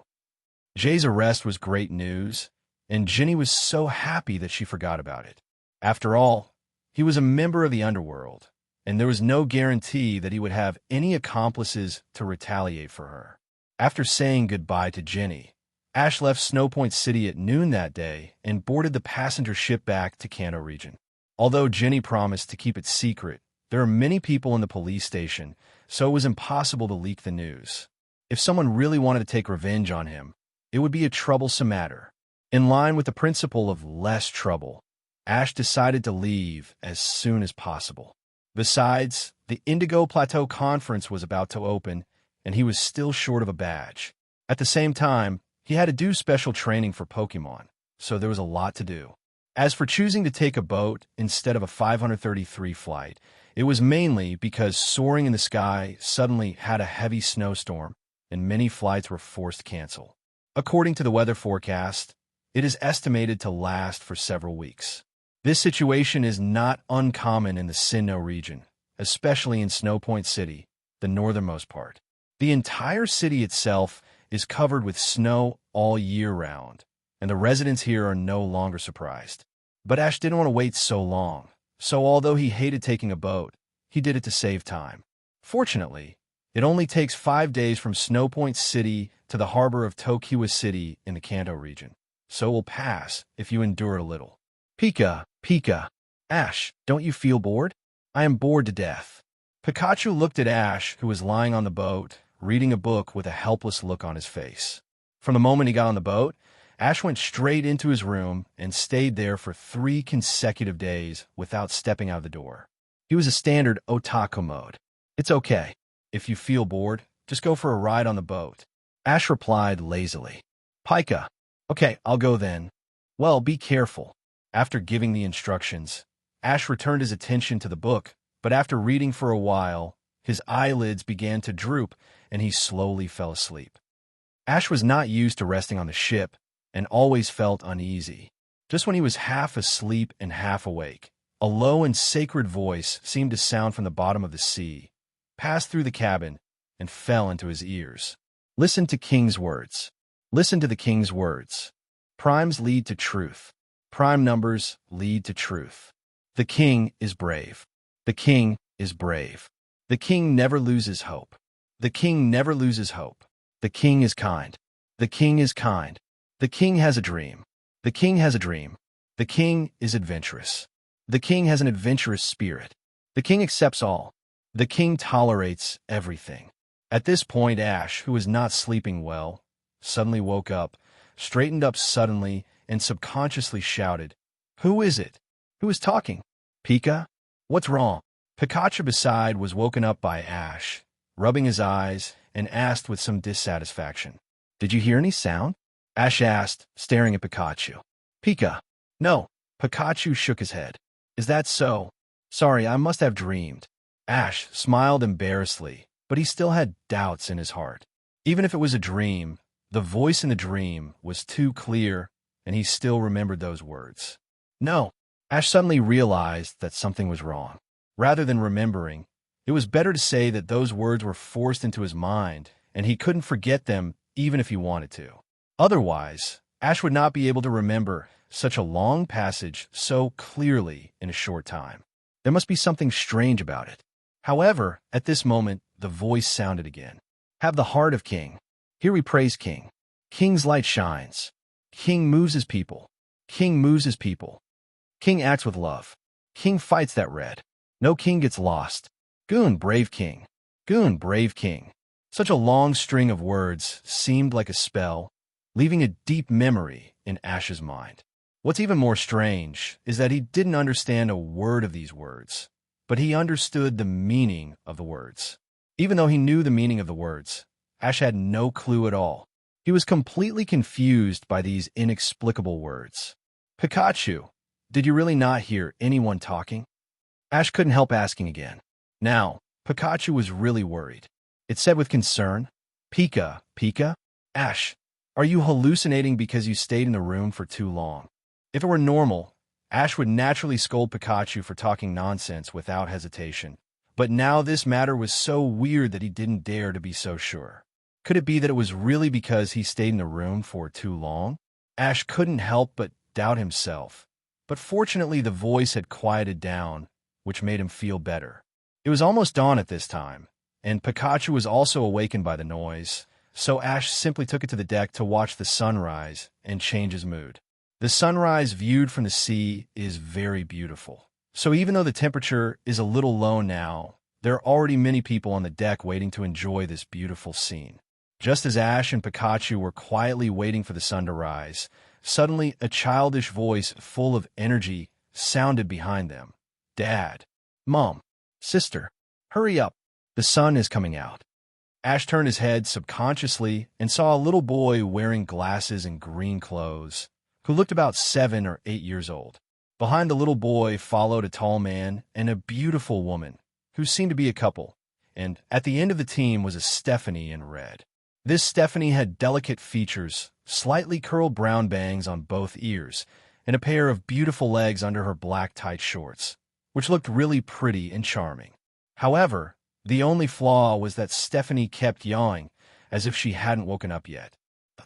Zhiye's arrest was great news, and Ginny was so happy that she forgot about it. After all, he was a member of the underworld, and there was no guarantee that he would have any accomplices to retaliate for her. After saying goodbye to Ginny, Ash left Snowpoint City at noon that day and boarded the passenger ship back to Kanto region. Although Ginny promised to keep it secret, there are many people in the police station, so it was impossible to leak the news. If someone really wanted to take revenge on him, it would be a troublesome matter. In line with the principle of less trouble, Ash decided to leave as soon as possible. Besides, the Indigo Plateau Conference was about to open, and he was still short of a badge. At the same time, he had to do special training for Pokemon, so there was a lot to do. As for choosing to take a boat instead of a 533 flight, it was mainly because soaring in the sky suddenly had a heavy snowstorm, and many flights were forced to cancel. According to the weather forecast, it is estimated to last for several weeks. This situation is not uncommon in the Sinnoh region, especially in Snowpoint City, the northernmost part. The entire city itself is covered with snow all year round, and the residents here are no longer surprised. But Ash didn't want to wait so long, so although he hated taking a boat, he did it to save time. Fortunately, it only takes 5 days from Snowpoint City to the harbor of Tokiwa City in the Kanto region, so it will pass if you endure a little. Pika. Ash, don't you feel bored? I am bored to death. Pikachu looked at Ash, who was lying on the boat, reading a book with a helpless look on his face. From the moment he got on the boat, Ash went straight into his room and stayed there for 3 consecutive days without stepping out of the door. He was a standard otaku mode. It's okay. If you feel bored, just go for a ride on the boat. Ash replied lazily. Pika. Okay, I'll go then. Well, be careful. After giving the instructions, Ash returned his attention to the book, but after reading for a while, his eyelids began to droop and he slowly fell asleep. Ash was not used to resting on the ship and always felt uneasy. Just when he was half asleep and half awake, a low and sacred voice seemed to sound from the bottom of the sea, passed through the cabin, and fell into his ears. Listen to King's words. Listen to the King's words. Primes lead to truth. Prime numbers lead to truth. The King is brave. The King is brave. The King never loses hope. The King never loses hope. The King is kind. The King is kind. The King has a dream. The King has a dream. The King is adventurous. The King has an adventurous spirit. The King accepts all. The King tolerates everything. At this point, Ash, who was not sleeping well, suddenly woke up, straightened up suddenly, and subconsciously shouted, "Who is it? Who is talking? Pika? What's wrong?" Pikachu beside was woken up by Ash, rubbing his eyes, and asked with some dissatisfaction, "Did you hear any sound?" Ash asked, staring at Pikachu. "Pika." "No." Pikachu shook his head. "Is that so? Sorry, I must have dreamed." Ash smiled embarrassedly, but he still had doubts in his heart. Even if it was a dream, the voice in the dream was too clear, and he still remembered those words. "No." Ash suddenly realized that something was wrong. Rather than remembering, it was better to say that those words were forced into his mind, and he couldn't forget them even if he wanted to. Otherwise, Ash would not be able to remember such a long passage so clearly in a short time. There must be something strange about it. However, at this moment, the voice sounded again. "Have the heart of King. Here we praise King. King's light shines. King moves his people. King moves his people. King acts with love. King fights that red. No king gets lost. Goon, brave King. Goon, brave King." Such a long string of words seemed like a spell, leaving a deep memory in Ash's mind. What's even more strange is that he didn't understand a word of these words, but he understood the meaning of the words. Even though he knew the meaning of the words, Ash had no clue at all. He was completely confused by these inexplicable words. "Pikachu, did you really not hear anyone talking?" Ash couldn't help asking again. Now, Pikachu was really worried. It said with concern, "Pika, Pika? Ash, are you hallucinating because you stayed in the room for too long?" If it were normal, Ash would naturally scold Pikachu for talking nonsense without hesitation. But now this matter was so weird that he didn't dare to be so sure. Could it be that it was really because he stayed in the room for too long? Ash couldn't help but doubt himself. But fortunately the voice had quieted down, which made him feel better. It was almost dawn at this time, and Pikachu was also awakened by the noise, so Ash simply took it to the deck to watch the sunrise and change his mood. The sunrise viewed from the sea is very beautiful. So even though the temperature is a little low now, there are already many people on the deck waiting to enjoy this beautiful scene. Just as Ash and Pikachu were quietly waiting for the sun to rise, suddenly a childish voice full of energy sounded behind them. "Dad, Mom, Sister, hurry up. The sun is coming out." Ash turned his head subconsciously and saw a little boy wearing glasses and green clothes, who looked about 7 or 8 years old. Behind the little boy followed a tall man and a beautiful woman, who seemed to be a couple, and at the end of the team was a Stephanie in red. This Stephanie had delicate features, slightly curled brown bangs on both ears, and a pair of beautiful legs under her black tight shorts, which looked really pretty and charming. However, the only flaw was that Stephanie kept yawning, as if she hadn't woken up yet.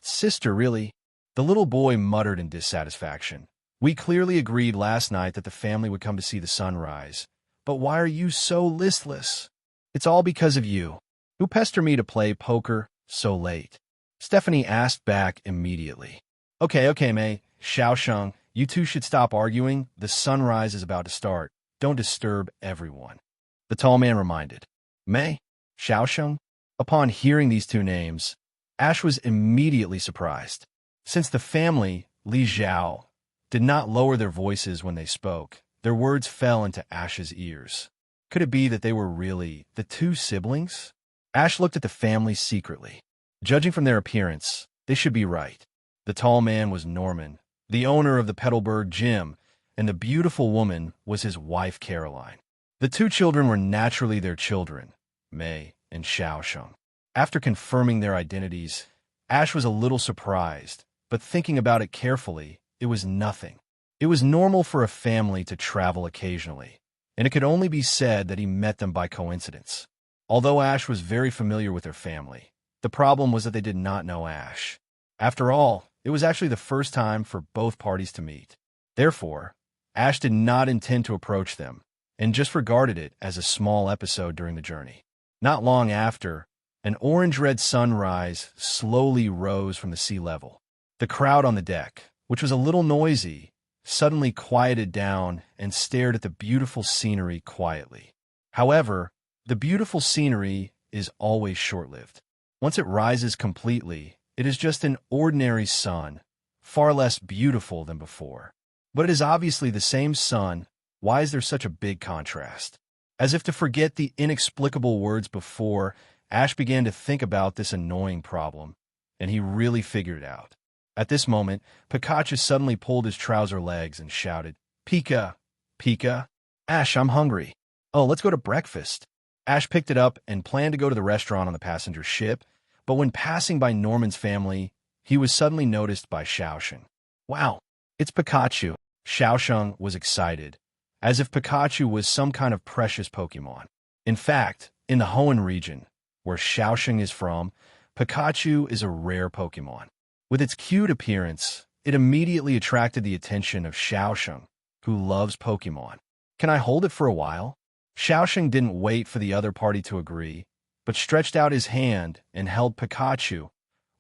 "Sister, really?" The little boy muttered in dissatisfaction. "We clearly agreed last night that the family would come to see the sunrise. But why are you so listless?" "It's all because of you. Who pestered me to play poker so late?" Stephanie asked back immediately. Okay, Mei, Xiaosheng, you two should stop arguing. The sunrise is about to start. Don't disturb everyone," the tall man reminded. Mei, Xiaosheng? Upon hearing these two names, Ash was immediately surprised. Since the family, Li Zhao, did not lower their voices when they spoke, their words fell into Ash's ears. Could it be that they were really the two siblings? Ash looked at the family secretly. Judging from their appearance, they should be right. The tall man was Norman, the owner of the Petalburg gym, and the beautiful woman was his wife Caroline. The two children were naturally their children, Mei and Xiaosheng. After confirming their identities, Ash was a little surprised, but thinking about it carefully, it was nothing. It was normal for a family to travel occasionally, and it could only be said that he met them by coincidence. Although Ash was very familiar with their family, the problem was that they did not know Ash. After all, it was actually the first time for both parties to meet. Therefore, Ash did not intend to approach them, and just regarded it as a small episode during the journey. Not long after, an orange-red sunrise slowly rose from the sea level. The crowd on the deck, which was a little noisy, suddenly quieted down and stared at the beautiful scenery quietly. However, the beautiful scenery is always short-lived. Once it rises completely, it is just an ordinary sun, far less beautiful than before. But it is obviously the same sun. Why is there such a big contrast? As if to forget the inexplicable words before, Ash began to think about this annoying problem, and he really figured it out. At this moment, Pikachu suddenly pulled his trouser legs and shouted, "Pika! Pika! Ash, I'm hungry. Oh, let's go to breakfast." Ash picked it up and planned to go to the restaurant on the passenger ship, but when passing by Norman's family, he was suddenly noticed by Xiaosheng. "Wow, it's Pikachu." Xiaosheng was excited, as if Pikachu was some kind of precious Pokemon. In fact, in the Hoenn region, where Xiaosheng is from, Pikachu is a rare Pokemon. With its cute appearance, it immediately attracted the attention of Xiaosheng, who loves Pokemon. "Can I hold it for a while?" Xiaosheng didn't wait for the other party to agree, but stretched out his hand and held Pikachu,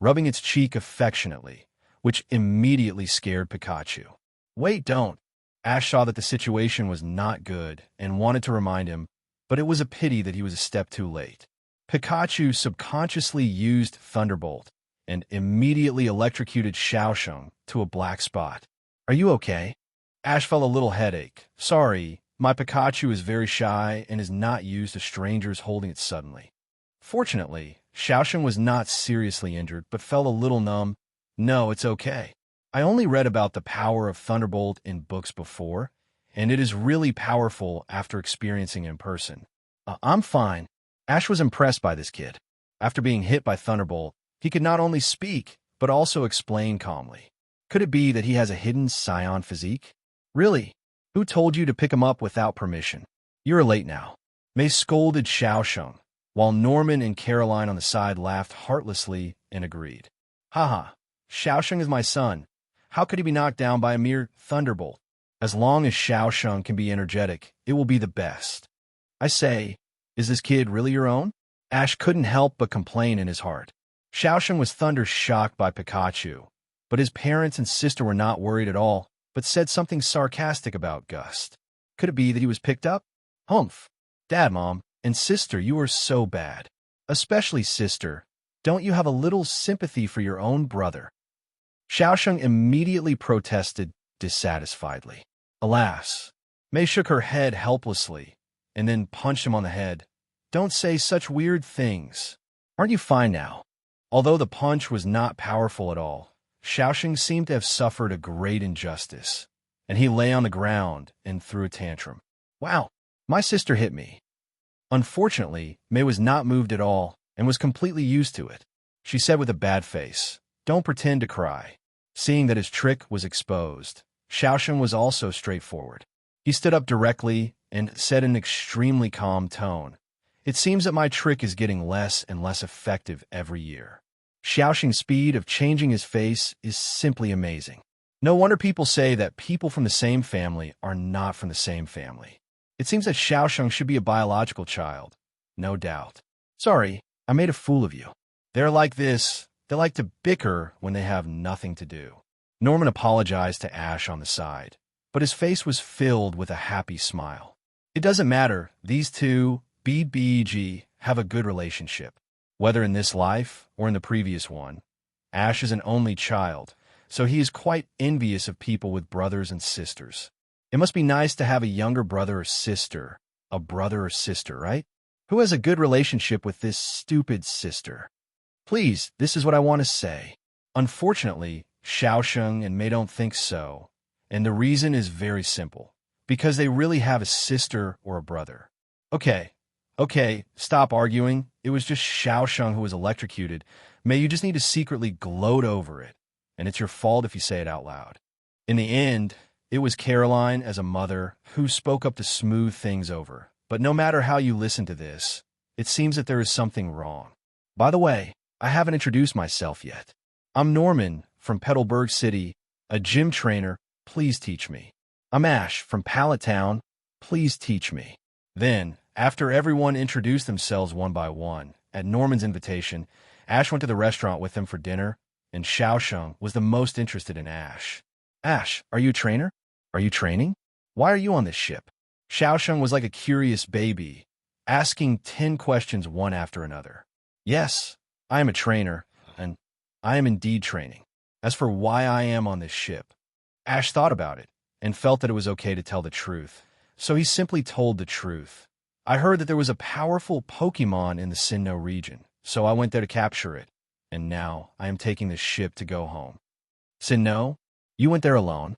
rubbing its cheek affectionately, which immediately scared Pikachu. "Wait, don't." Ash saw that the situation was not good and wanted to remind him, but it was a pity that he was a step too late. Pikachu subconsciously used Thunderbolt and immediately electrocuted Xiaosheng to a black spot. "Are you okay?" Ash felt a little headache. "Sorry, my Pikachu is very shy and is not used to strangers holding it suddenly." Fortunately, Xiaosheng was not seriously injured but felt a little numb. "No, it's okay. I only read about the power of Thunderbolt in books before, and it is really powerful after experiencing it in person. I'm fine." Ash was impressed by this kid. After being hit by Thunderbolt, he could not only speak, but also explain calmly. Could it be that he has a hidden scion physique? "Really? Who told you to pick him up without permission? You're late now." May scolded Xiaosheng, while Norman and Caroline on the side laughed heartlessly and agreed. "Haha, Xiaosheng is my son. How could he be knocked down by a mere Thunderbolt? As long as Xiaosheng can be energetic, it will be the best. I say, is this kid really your own?" Ash couldn't help but complain in his heart. Xiaosheng was thunder-shocked by Pikachu, but his parents and sister were not worried at all, but said something sarcastic about Gust. Could it be that he was picked up? "Humph. Dad, Mom, and Sister, you are so bad. Especially Sister. Don't you have a little sympathy for your own brother?" Xiaosheng immediately protested dissatisfiedly. Alas, Mei shook her head helplessly and then punched him on the head. "Don't say such weird things. Aren't you fine now?" Although the punch was not powerful at all, Xiaosheng seemed to have suffered a great injustice, and he lay on the ground and threw a tantrum. "Wow, my sister hit me." Unfortunately, Mei was not moved at all and was completely used to it. She said with a bad face, "Don't pretend to cry." Seeing that his trick was exposed, Xiaosheng was also straightforward. He stood up directly and said in an extremely calm tone, "It seems that my trick is getting less and less effective every year." Xiaosheng's speed of changing his face is simply amazing. No wonder people say that people from the same family are not from the same family. It seems that Xiaosheng should be a biological child, no doubt. "Sorry, I made a fool of you." They're like this. They like to bicker when they have nothing to do. Norman apologized to Ash on the side, but his face was filled with a happy smile. It doesn't matter, these two, BBG, have a good relationship. Whether in this life or in the previous one, Ash is an only child, so he is quite envious of people with brothers and sisters. It must be nice to have a younger brother or sister, right? Who has a good relationship with this stupid sister? Please, this is what I want to say. Unfortunately, Xiaosheng and Mei don't think so, and the reason is very simple. Because they really have a sister or a brother. Okay, stop arguing. It was just Xiaosheng who was electrocuted. Mei, you just need to secretly gloat over it, and it's your fault if you say it out loud. In the end, it was Caroline, as a mother, who spoke up to smooth things over. But no matter how you listen to this, it seems that there is something wrong. By the way, I haven't introduced myself yet. I'm Norman, from Petalburg City, a gym trainer. Please teach me. I'm Ash, from Pallet Town. Please teach me. Then, after everyone introduced themselves one by one, at Norman's invitation, Ash went to the restaurant with them for dinner, and Xiaosheng was the most interested in Ash. "Ash, are you a trainer? Are you training? Why are you on this ship?" Xiaosheng was like a curious baby, asking 10 questions one after another. "Yes, I am a trainer, and I am indeed training. As for why I am on this ship," Ash thought about it and felt that it was okay to tell the truth, so he simply told the truth. I heard that there was a powerful Pokemon in the Sinnoh region, so I went there to capture it, and now I am taking the ship to go home. Sinnoh? You went there alone?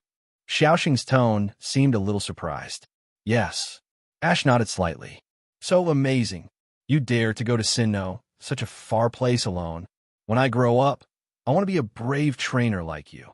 Xiaoxing's tone seemed a little surprised. Yes. Ash nodded slightly. So amazing. You dare to go to Sinnoh, such a far place alone. When I grow up, I want to be a brave trainer like you.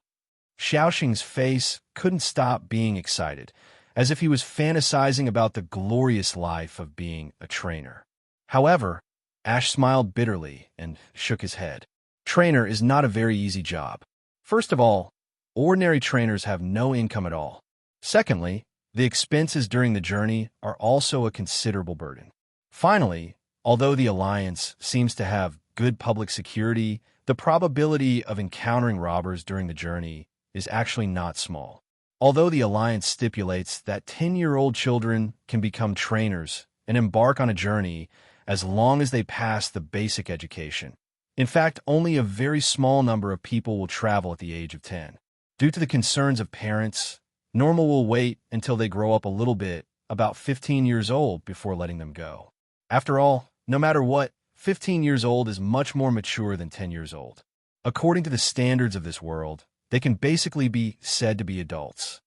Xiaoxing's face couldn't stop being excited, as if he was fantasizing about the glorious life of being a trainer. However, Ash smiled bitterly and shook his head. Trainer is not a very easy job. First of all, ordinary trainers have no income at all. Secondly, the expenses during the journey are also a considerable burden. Finally, although the Alliance seems to have good public security, the probability of encountering robbers during the journey is actually not small. Although the Alliance stipulates that 10-year-old children can become trainers and embark on a journey as long as they pass the basic education. In fact, only a very small number of people will travel at the age of 10. Due to the concerns of parents, Normal will wait until they grow up a little bit, about 15 years old, before letting them go. After all, no matter what, 15 years old is much more mature than 10 years old. According to the standards of this world, they can basically be said to be adults.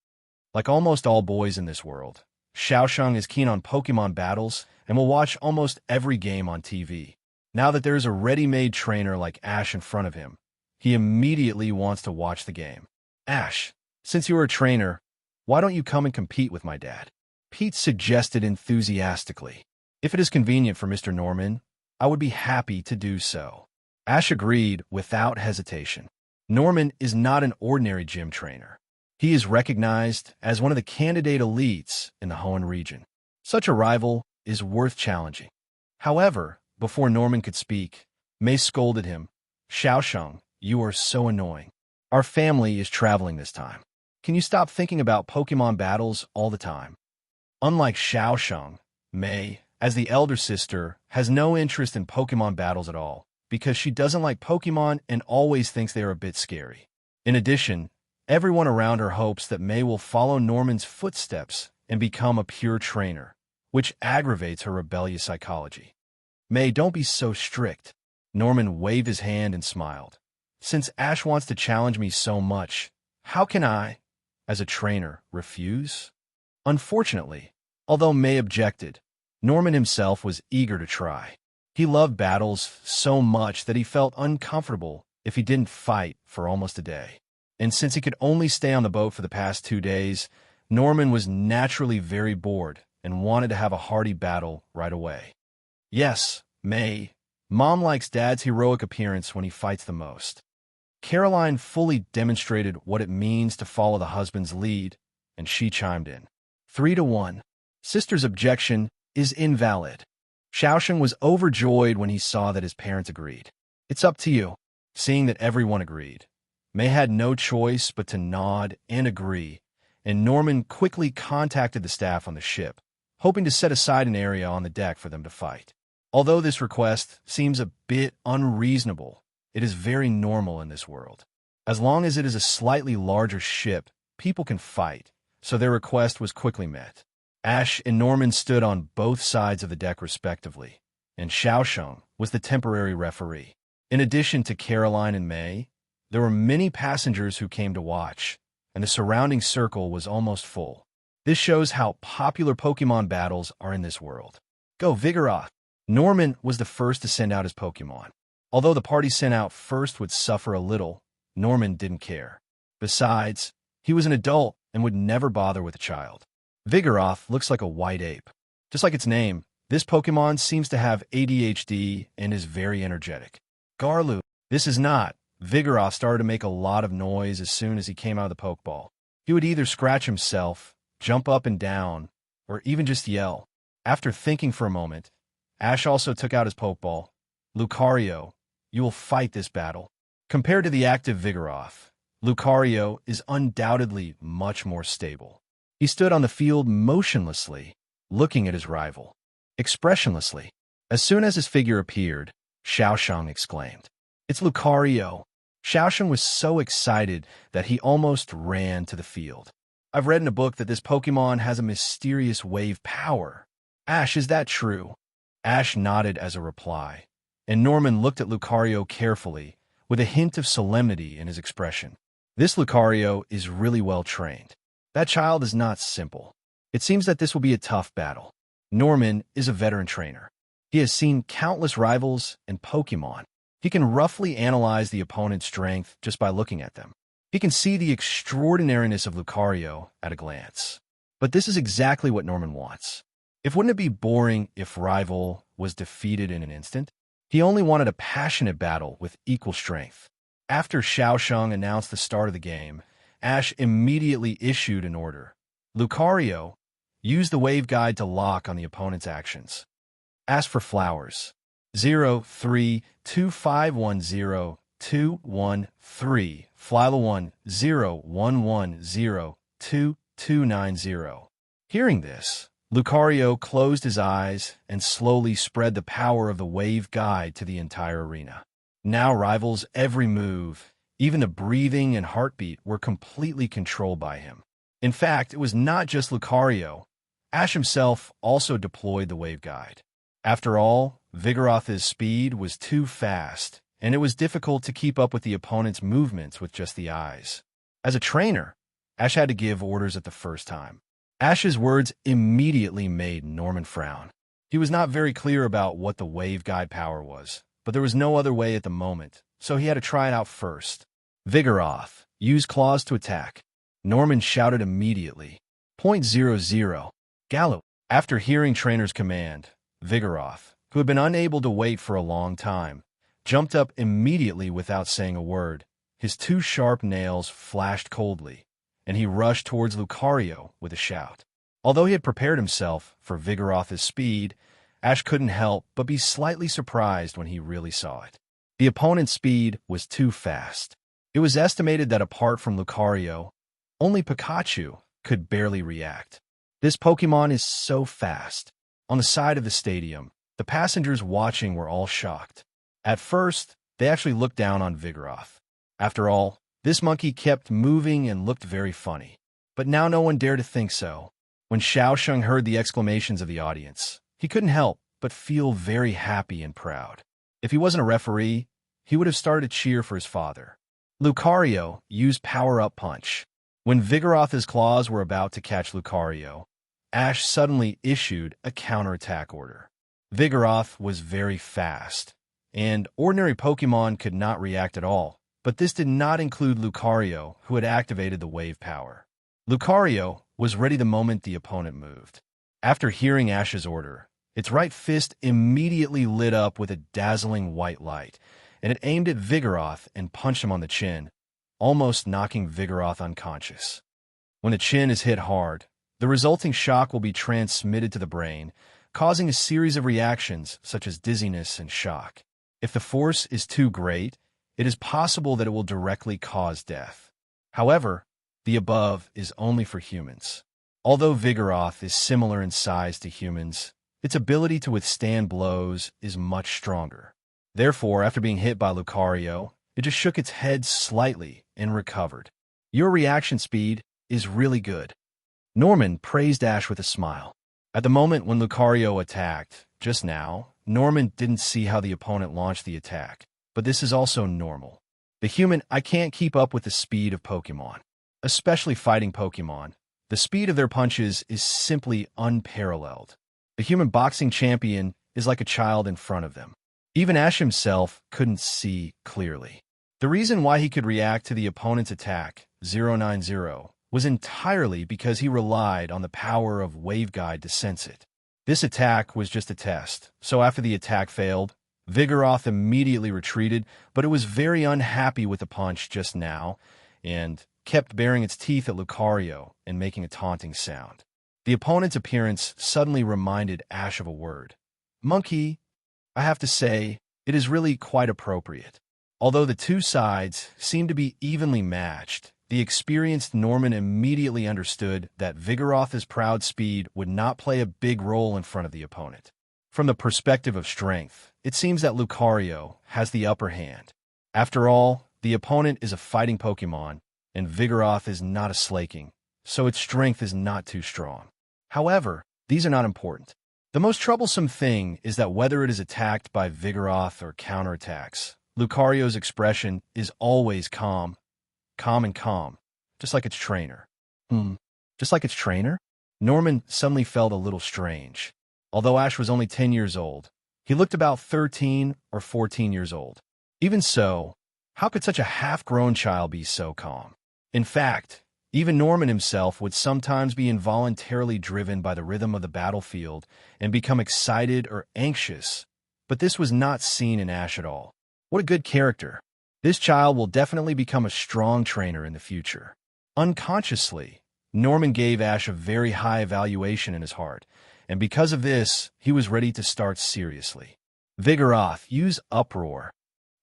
Like almost all boys in this world, Xiaosheng is keen on Pokemon battles and will watch almost every game on TV. Now that there is a ready-made trainer like Ash in front of him, he immediately wants to watch the game. Ash, since you are a trainer, why don't you come and compete with my dad? Pete suggested enthusiastically. If it is convenient for Mr. Norman, I would be happy to do so. Ash agreed without hesitation. Norman is not an ordinary gym trainer. He is recognized as one of the candidate elites in the Hoenn region. Such a rival is worth challenging. However, before Norman could speak, Mei scolded him. Xiaosheng, you are so annoying. Our family is traveling this time. Can you stop thinking about Pokemon battles all the time? Unlike Xiaosheng, Mei, as the elder sister, has no interest in Pokemon battles at all, because she doesn't like Pokemon and always thinks they are a bit scary. In addition, everyone around her hopes that Mei will follow Norman's footsteps and become a pure trainer, which aggravates her rebellious psychology. Mei, don't be so strict. Norman waved his hand and smiled. Since Ash wants to challenge me so much, how can I, as a trainer, refuse? Unfortunately, although Mei objected, Norman himself was eager to try. He loved battles so much that he felt uncomfortable if he didn't fight for almost a day. And since he could only stay on the boat for the past 2 days, Norman was naturally very bored and wanted to have a hearty battle right away. Yes, Mei, Mom likes Dad's heroic appearance when he fights the most. Caroline fully demonstrated what it means to follow the husband's lead, and she chimed in. 3-1. Sister's objection is invalid. Xiaosheng was overjoyed when he saw that his parents agreed. It's up to you. Seeing that everyone agreed, Mei had no choice but to nod and agree, and Norman quickly contacted the staff on the ship, hoping to set aside an area on the deck for them to fight. Although this request seems a bit unreasonable, it is very normal in this world. As long as it is a slightly larger ship, people can fight, so their request was quickly met. Ash and Norman stood on both sides of the deck respectively, and Xiaosheng was the temporary referee. In addition to Caroline and Mei, there were many passengers who came to watch, and the surrounding circle was almost full. This shows how popular Pokemon battles are in this world. Go Vigoroth! Norman was the first to send out his Pokemon. Although the party sent out first would suffer a little, Norman didn't care. Besides, he was an adult and would never bother with a child. Vigoroth looks like a white ape. Just like its name, this Pokemon seems to have ADHD and is very energetic. Garlu, this is not. Vigoroth started to make a lot of noise as soon as he came out of the Pokeball. He would either scratch himself, jump up and down, or even just yell. After thinking for a moment, Ash also took out his Pokeball. Lucario, you will fight this battle. Compared to the active Vigoroth, Lucario is undoubtedly much more stable. He stood on the field motionlessly, looking at his rival. Expressionlessly. As soon as his figure appeared, Xiaosheng exclaimed, "It's Lucario!" Xiaosheng was so excited that he almost ran to the field. I've read in a book that this Pokemon has a mysterious wave power. Ash, is that true? Ash nodded as a reply, and Norman looked at Lucario carefully, with a hint of solemnity in his expression. This Lucario is really well trained. That child is not simple. It seems that this will be a tough battle. Norman is a veteran trainer. He has seen countless rivals and Pokemon. He can roughly analyze the opponent's strength just by looking at them. He can see the extraordinariness of Lucario at a glance. But this is exactly what Norman wants. Wouldn't it be boring if rival was defeated in an instant? He only wanted a passionate battle with equal strength. After Xiaosheng announced the start of the game, Ash immediately issued an order. Lucario, use the wave guide to lock on the opponent's actions. Ask for flowers. 032510213 Flyla 101102290. Hearing this, Lucario closed his eyes and slowly spread the power of the wave guide to the entire arena. Now Rival's every move, even the breathing and heartbeat, were completely controlled by him. In fact, it was not just Lucario. Ash himself also deployed the wave guide. After all, Vigoroth's speed was too fast, and it was difficult to keep up with the opponent's movements with just the eyes. As a trainer, Ash had to give orders at the first time. Ash's words immediately made Norman frown. He was not very clear about what the wave guide power was, but there was no other way at the moment, so he had to try it out first. Vigoroth, use claws to attack. Norman shouted immediately. .00. Gallo. After hearing trainer's command, Vigoroth, who had been unable to wait for a long time, jumped up immediately without saying a word. His two sharp nails flashed coldly, and he rushed towards Lucario with a shout. Although he had prepared himself for Vigoroth's speed, Ash couldn't help but be slightly surprised when he really saw it. The opponent's speed was too fast. It was estimated that apart from Lucario, only Pikachu could barely react. This Pokemon is so fast. On the side of the stadium, the passengers watching were all shocked. At first, they actually looked down on Vigoroth. After all, this monkey kept moving and looked very funny. But now no one dared to think so. When Xiaosheng heard the exclamations of the audience, he couldn't help but feel very happy and proud. If he wasn't a referee, he would have started to cheer for his father. Lucario used Power-Up Punch. When Vigoroth's claws were about to catch Lucario, Ash suddenly issued a counterattack order. Vigoroth was very fast, and ordinary Pokemon could not react at all, but this did not include Lucario, who had activated the wave power. Lucario was ready the moment the opponent moved. After hearing Ash's order, its right fist immediately lit up with a dazzling white light, and it aimed at Vigoroth and punched him on the chin, almost knocking Vigoroth unconscious. When the chin is hit hard, the resulting shock will be transmitted to the brain, causing a series of reactions such as dizziness and shock. If the force is too great, it is possible that it will directly cause death. However, the above is only for humans. Although Vigoroth is similar in size to humans, its ability to withstand blows is much stronger. Therefore, after being hit by Lucario, it just shook its head slightly and recovered. Your reaction speed is really good. Norman praised Ash with a smile. At the moment when Lucario attacked, just now, Norman didn't see how the opponent launched the attack, but this is also normal. The human, I can't keep up with the speed of Pokemon. Especially fighting Pokemon, the speed of their punches is simply unparalleled. The human boxing champion is like a child in front of them. Even Ash himself couldn't see clearly. The reason why he could react to the opponent's attack, 090, was entirely because he relied on the power of Wave Guide to sense it. This attack was just a test, so after the attack failed, Vigoroth immediately retreated, but it was very unhappy with the punch just now, and kept baring its teeth at Lucario and making a taunting sound. The opponent's appearance suddenly reminded Ash of a word. Monkey. I have to say, it is really quite appropriate. Although the two sides seemed to be evenly matched, the experienced Norman immediately understood that Vigoroth's proud speed would not play a big role in front of the opponent. From the perspective of strength, it seems that Lucario has the upper hand. After all, the opponent is a fighting Pokemon, and Vigoroth is not a slaking, so its strength is not too strong. However, these are not important. The most troublesome thing is that whether it is attacked by Vigoroth or counterattacks, Lucario's expression is always calm, calm, just like its trainer. Just like its trainer? Norman suddenly felt a little strange. Although Ash was only 10 years old, he looked about 13 or 14 years old. Even so, how could such a half-grown child be so calm? In fact, even Norman himself would sometimes be involuntarily driven by the rhythm of the battlefield and become excited or anxious, but this was not seen in Ash at all. What a good character. This child will definitely become a strong trainer in the future. Unconsciously, Norman gave Ash a very high evaluation in his heart, and because of this, he was ready to start seriously. Vigoroth, use uproar.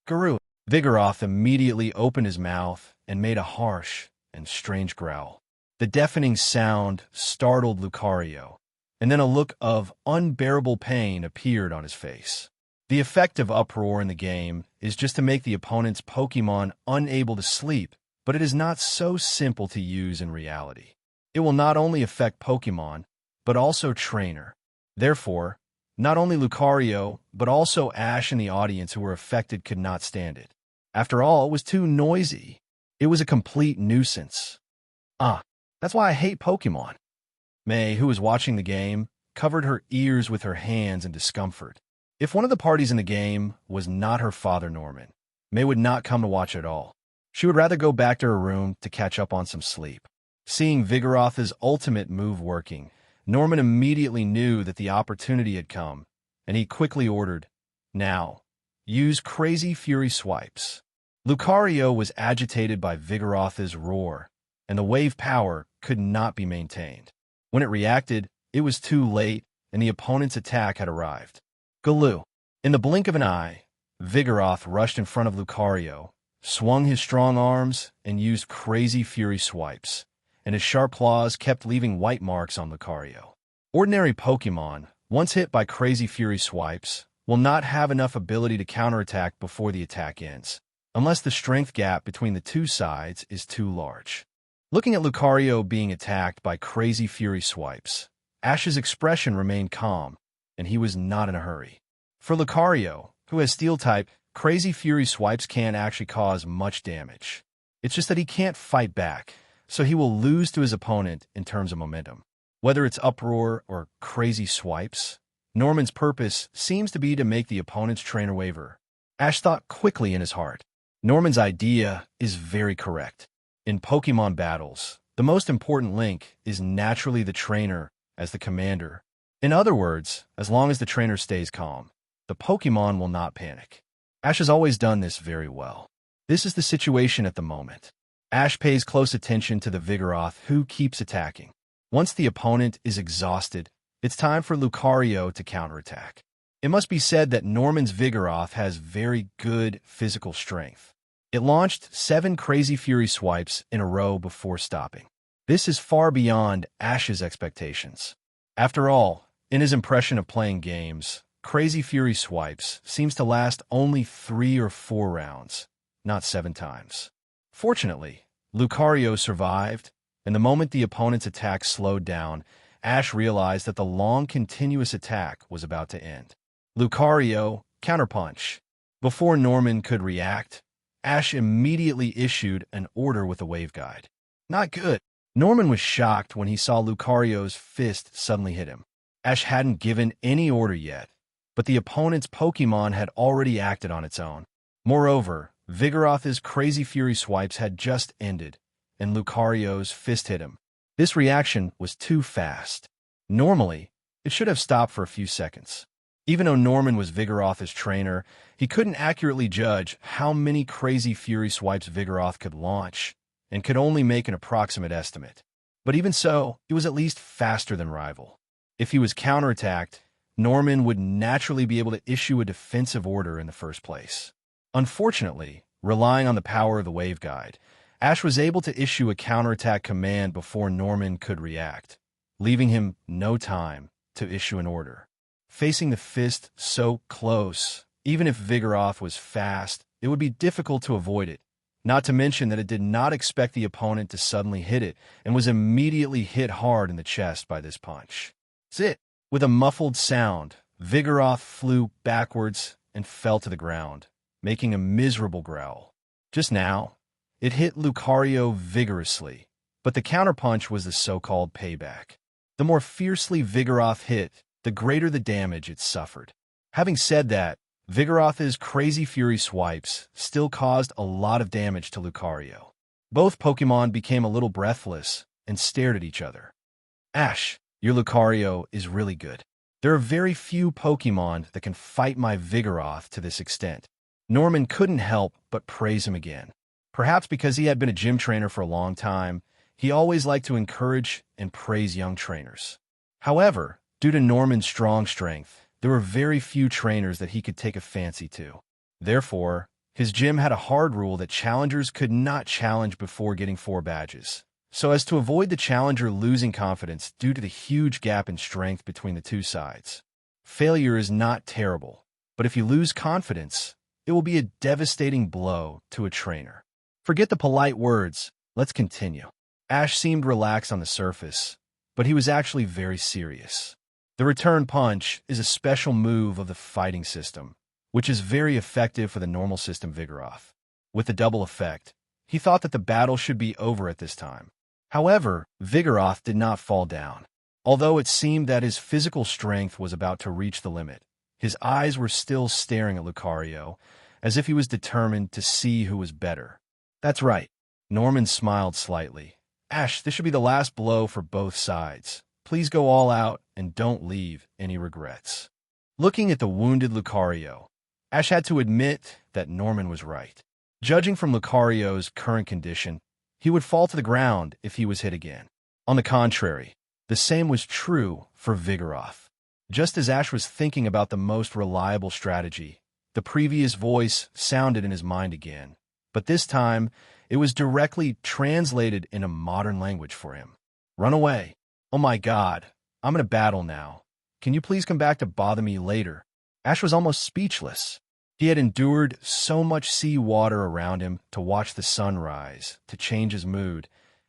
Guru. Vigoroth immediately opened his mouth and made a harsh and strange growl. The deafening sound startled Lucario, and then a look of unbearable pain appeared on his face. The effect of uproar in the game is just to make the opponent's Pokemon unable to sleep, but it is not so simple to use in reality. It will not only affect Pokemon, but also trainer. Therefore, not only Lucario, but also Ash and the audience who were affected could not stand it. After all, it was too noisy. It was a complete nuisance. That's why I hate Pokemon. May, who was watching the game, covered her ears with her hands in discomfort. If one of the parties in the game was not her father, Norman, May would not come to watch at all. She would rather go back to her room to catch up on some sleep. Seeing Vigoroth's ultimate move working, Norman immediately knew that the opportunity had come, and he quickly ordered, "Now, use Crazy Fury Swipes." Lucario was agitated by Vigoroth's roar, and the wave power could not be maintained. When it reacted, it was too late, and the opponent's attack had arrived. Galoo. In the blink of an eye, Vigoroth rushed in front of Lucario, swung his strong arms, and used Crazy Fury Swipes, and his sharp claws kept leaving white marks on Lucario. Ordinary Pokemon, once hit by Crazy Fury Swipes, will not have enough ability to counterattack before the attack ends, unless the strength gap between the two sides is too large. Looking at Lucario being attacked by Crazy Fury Swipes, Ash's expression remained calm, and he was not in a hurry. For Lucario, who has Steel type, Crazy Fury Swipes can actually cause much damage. It's just that he can't fight back, so he will lose to his opponent in terms of momentum. Whether it's Uproar or Crazy Swipes, Norman's purpose seems to be to make the opponent's trainer waver. Ash thought quickly in his heart. Norman's idea is very correct. In Pokemon battles, the most important link is naturally the trainer as the commander. In other words, as long as the trainer stays calm, the Pokemon will not panic. Ash has always done this very well. This is the situation at the moment. Ash pays close attention to the Vigoroth who keeps attacking. Once the opponent is exhausted, it's time for Lucario to counterattack. It must be said that Norman's Vigoroth has very good physical strength. It launched 7 Crazy Fury Swipes in a row before stopping. This is far beyond Ash's expectations. After all, in his impression of playing games, Crazy Fury Swipes seems to last only 3 or 4 rounds, not 7 times. Fortunately, Lucario survived, and the moment the opponent's attack slowed down, Ash realized that the long, continuous attack was about to end. Lucario, counterpunch. Before Norman could react, Ash immediately issued an order with a wave guide. Not good. Norman was shocked when he saw Lucario's fist suddenly hit him. Ash hadn't given any order yet, but the opponent's Pokemon had already acted on its own. Moreover, Vigoroth's Crazy Fury Swipes had just ended, and Lucario's fist hit him. This reaction was too fast. Normally, it should have stopped for a few seconds. Even though Norman was Vigoroth's trainer, he couldn't accurately judge how many Crazy Fury Swipes Vigoroth could launch, and could only make an approximate estimate. But even so, he was at least faster than rival. If he was counterattacked, Norman would naturally be able to issue a defensive order in the first place. Unfortunately, relying on the power of the wave guide, Ash was able to issue a counterattack command before Norman could react, leaving him no time to issue an order. Facing the fist so close, even if Vigoroth was fast, it would be difficult to avoid it, not to mention that it did not expect the opponent to suddenly hit it and was immediately hit hard in the chest by this punch. That's it. With a muffled sound, Vigoroth flew backwards and fell to the ground, making a miserable growl. Just now, it hit Lucario vigorously, but the counterpunch was the so-called payback. The more fiercely Vigoroth hit, the greater the damage it suffered. Having said that, Vigoroth's crazy fury swipes still caused a lot of damage to Lucario. Both Pokemon became a little breathless and stared at each other. Ash, your Lucario is really good. There are very few Pokemon that can fight my Vigoroth to this extent. Norman couldn't help but praise him again. Perhaps because he had been a gym trainer for a long time, he always liked to encourage and praise young trainers. However, due to Norman's strong strength, there were very few trainers that he could take a fancy to. Therefore, his gym had a hard rule that challengers could not challenge before getting 4 badges, so as to avoid the challenger losing confidence due to the huge gap in strength between the two sides. Failure is not terrible, but if you lose confidence, it will be a devastating blow to a trainer. Forget the polite words, let's continue. Ash seemed relaxed on the surface, but he was actually very serious. The return punch is a special move of the fighting system, which is very effective for the normal system Vigoroth. With the double effect, he thought that the battle should be over at this time. However, Vigoroth did not fall down. Although it seemed that his physical strength was about to reach the limit, his eyes were still staring at Lucario, as if he was determined to see who was better. That's right. Norman smiled slightly. Ash, this should be the last blow for both sides. Please go all out and don't leave any regrets. Looking at the wounded Lucario, Ash had to admit that Norman was right. Judging from Lucario's current condition, he would fall to the ground if he was hit again. On the contrary, the same was true for Vigoroth. Just as Ash was thinking about the most reliable strategy, the previous voice sounded in his mind again, but this time it was directly translated in a modern language for him. Run away. Oh my God, I'm in a battle now. Can you please come back to bother me later? Ash was almost speechless. He had endured so much sea water around him to watch the sun rise, to change his mood,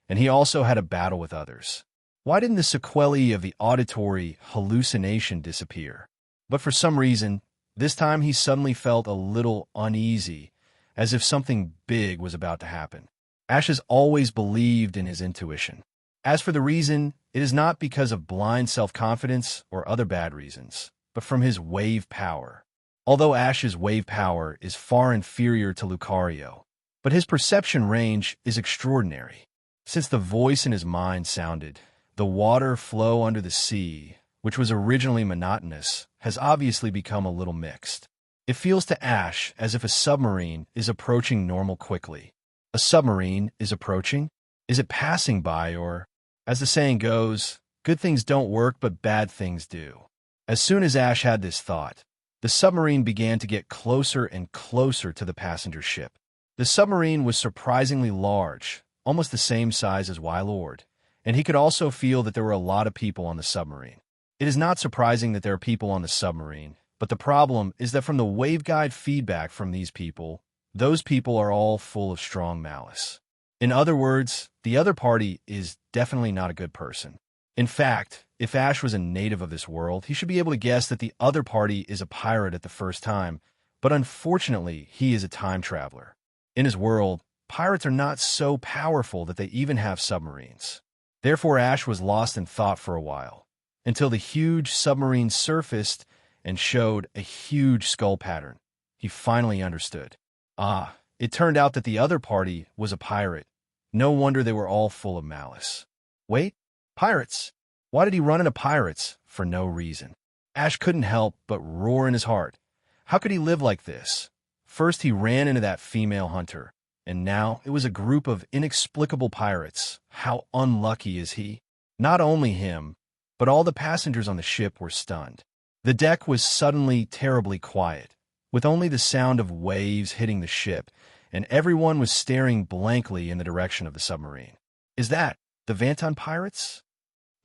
and he also had a battle with others. Why didn't the sequelae of the auditory hallucination disappear? But for some reason, this time he suddenly felt a little uneasy, as if something big was about to happen. Ash has always believed in his intuition. As for the reason, it is not because of blind self-confidence or other bad reasons, but from his wave power. Although Ash's wave power is far inferior to Lucario, but his perception range is extraordinary. Since the voice in his mind sounded, the water flow under the sea, which was originally monotonous, has obviously become a little mixed. It feels to Ash as if a submarine is approaching normal quickly. A submarine is approaching? Is it passing by or, as the saying goes, good things don't work but bad things do? As soon as Ash had this thought, the submarine began to get closer and closer to the passenger ship. The submarine was surprisingly large, almost the same size as Wylord, and he could also feel that there were a lot of people on the submarine. It is not surprising that there are people on the submarine, but the problem is that from the waveguide feedback from these people, those people are all full of strong malice. In other words, the other party is definitely not a good person. In fact, if Ash was a native of this world, he should be able to guess that the other party is a pirate at the first time, but unfortunately, he is a time traveler. In his world, pirates are not so powerful that they even have submarines. Therefore, Ash was lost in thought for a while, until the huge submarine surfaced and showed a huge skull pattern. He finally understood. Ah, it turned out that the other party was a pirate. No wonder they were all full of malice. Wait, pirates? Why did he run into pirates? For no reason. Ash couldn't help but roar in his heart. How could he live like this? First he ran into that female hunter, and now it was a group of inexplicable pirates. How unlucky is he? Not only him, but all the passengers on the ship were stunned. The deck was suddenly terribly quiet, with only the sound of waves hitting the ship, and everyone was staring blankly in the direction of the submarine. Is that the Vanton pirates?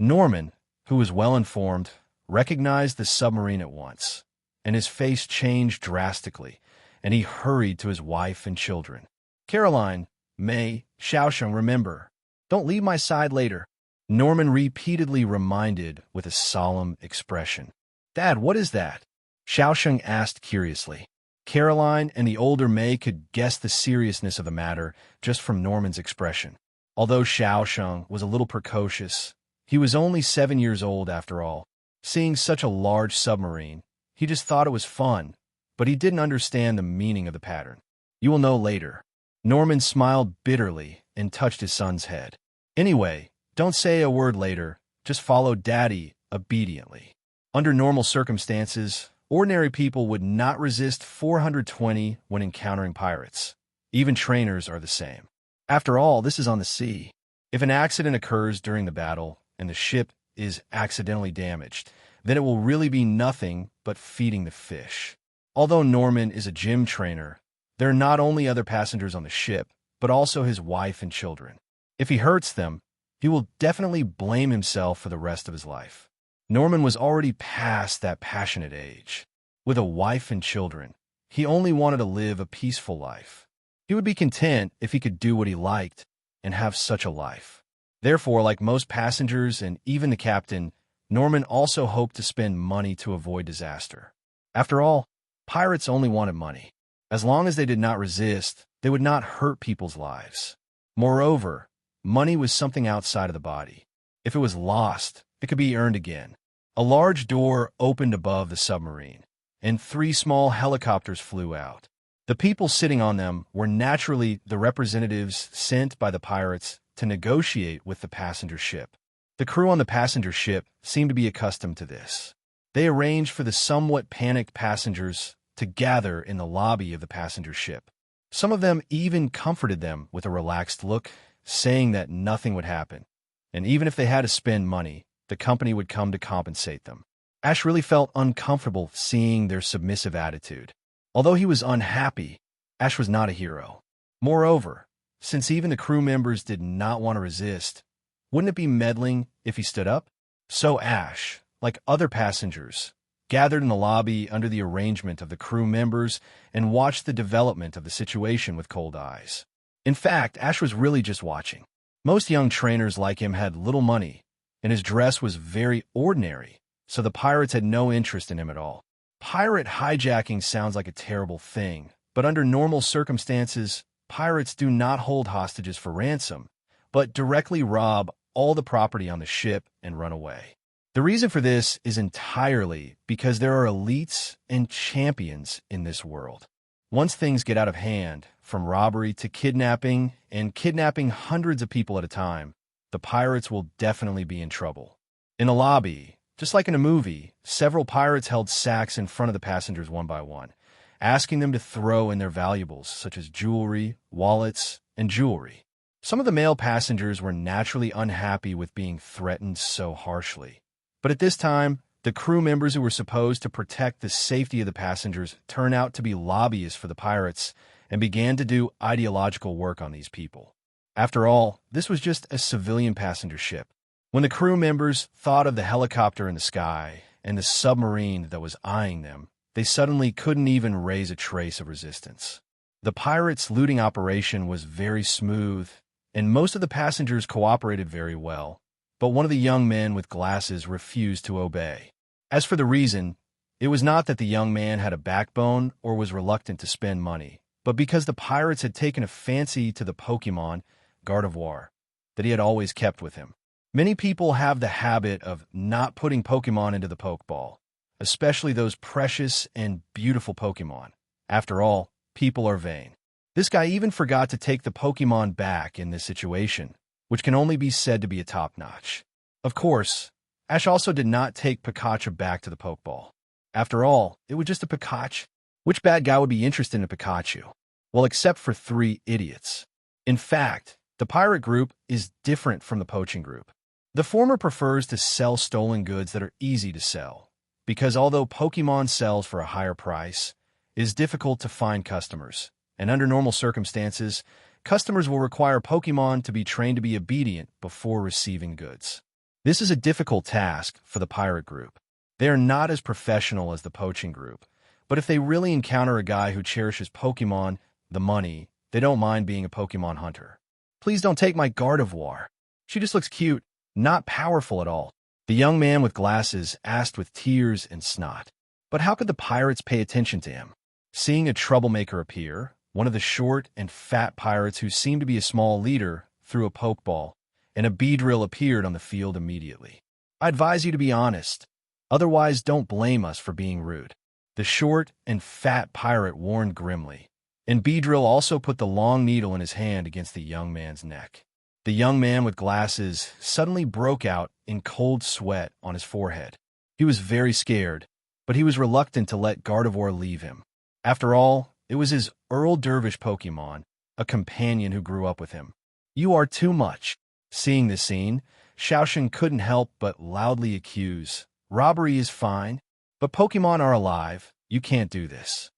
Norman, who was well-informed, recognized the submarine at once, and his face changed drastically, and he hurried to his wife and children. Caroline, May, Xiaosheng, remember, don't leave my side later. Norman repeatedly reminded with a solemn expression. "Dad, what is that?" Xiaosheng asked curiously. Caroline and the older May could guess the seriousness of the matter just from Norman's expression. Although Xiaosheng was a little precocious, he was only 7 years old after all. Seeing such a large submarine, he just thought it was fun, but he didn't understand the meaning of the pattern. "You will know later." Norman smiled bitterly and touched his son's head. "Anyway, don't say a word later, just follow Daddy obediently." Under normal circumstances, ordinary people would not resist 420 when encountering pirates. Even trainers are the same. After all, this is on the sea. If an accident occurs during the battle and the ship is accidentally damaged, then it will really be nothing but feeding the fish. Although Norman is a gym trainer, there are not only other passengers on the ship, but also his wife and children. If he hurts them, he will definitely blame himself for the rest of his life. Norman was already past that passionate age. With a wife and children, he only wanted to live a peaceful life. He would be content if he could do what he liked and have such a life. Therefore, like most passengers and even the captain, Norman also hoped to spend money to avoid disaster. After all, pirates only wanted money. As long as they did not resist, they would not hurt people's lives. Moreover, money was something outside of the body. If it was lost, it could be earned again. A large door opened above the submarine, and 3 small helicopters flew out. The people sitting on them were naturally the representatives sent by the pirates to negotiate with the passenger ship. The crew on the passenger ship seemed to be accustomed to this. They arranged for the somewhat panicked passengers to gather in the lobby of the passenger ship. Some of them even comforted them with a relaxed look, saying that nothing would happen, and even if they had to spend money, the company would come to compensate them. Ash really felt uncomfortable seeing their submissive attitude. Although he was unhappy, Ash was not a hero. Moreover, since even the crew members did not want to resist, wouldn't it be meddling if he stood up? So Ash, like other passengers, gathered in the lobby under the arrangement of the crew members and watched the development of the situation with cold eyes. In fact, Ash was really just watching. Most young trainers like him had little money, and his dress was very ordinary, so the pirates had no interest in him at all. Pirate hijacking sounds like a terrible thing, but under normal circumstances, pirates do not hold hostages for ransom, but directly rob all the property on the ship and run away. The reason for this is entirely because there are elites and champions in this world. Once things get out of hand, from robbery to kidnapping, and kidnapping hundreds of people at a time, the pirates will definitely be in trouble. In a lobby, just like in a movie, several pirates held sacks in front of the passengers one by one, asking them to throw in their valuables, such as jewelry, wallets, and jewelry. Some of the male passengers were naturally unhappy with being threatened so harshly. But at this time, the crew members who were supposed to protect the safety of the passengers turned out to be lobbyists for the pirates and began to do ideological work on these people. After all, this was just a civilian passenger ship. When the crew members thought of the helicopter in the sky and the submarine that was eyeing them, they suddenly couldn't even raise a trace of resistance. The pirates' looting operation was very smooth, and most of the passengers cooperated very well, but one of the young men with glasses refused to obey. As for the reason, it was not that the young man had a backbone or was reluctant to spend money, but because the pirates had taken a fancy to the Pokemon, Gardevoir, that he had always kept with him. Many people have the habit of not putting Pokemon into the Pokeball, especially those precious and beautiful Pokemon. After all, people are vain. This guy even forgot to take the Pokemon back in this situation, which can only be said to be a top-notch. Of course, Ash also did not take Pikachu back to the Pokeball. After all, it was just a Pikachu. Which bad guy would be interested in a Pikachu? Well, except for 3 idiots. In fact, the pirate group is different from the poaching group. The former prefers to sell stolen goods that are easy to sell, because although Pokemon sells for a higher price, it is difficult to find customers, and under normal circumstances, customers will require Pokemon to be trained to be obedient before receiving goods. This is a difficult task for the pirate group. They are not as professional as the poaching group, but if they really encounter a guy who cherishes Pokemon, the money, they don't mind being a Pokemon hunter. Please don't take my Gardevoir. She just looks cute. not powerful at all. The young man with glasses asked with tears and snot. But how could the pirates pay attention to him? Seeing a troublemaker appear, one of the short and fat pirates who seemed to be a small leader threw a pokeball, and a bee drill appeared on the field immediately. I advise you to be honest. Otherwise, don't blame us for being rude. The short and fat pirate warned grimly, and Beedrill also put the long needle in his hand against the young man's neck. The young man with glasses suddenly broke out in cold sweat on his forehead. He was very scared, but he was reluctant to let Gardevoir leave him. After all, it was his Earl Dervish Pokemon, a companion who grew up with him. You are too much. Seeing this scene, Xiaosheng couldn't help but loudly accuse, robbery is fine, but Pokemon are alive, you can't do this.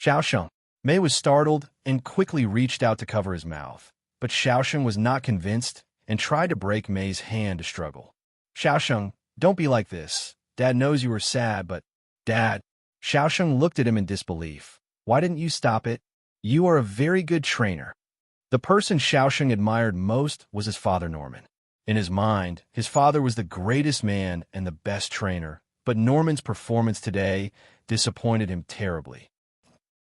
Xiaosheng. Mei was startled and quickly reached out to cover his mouth, but Xiaosheng was not convinced and tried to break Mei's hand to struggle. Xiaosheng, don't be like this. Dad knows you were sad, but... Dad. Xiaosheng looked at him in disbelief. Why didn't you stop it? You are a very good trainer. The person Xiaosheng admired most was his father Norman. In his mind, his father was the greatest man and the best trainer, but Norman's performance today disappointed him terribly.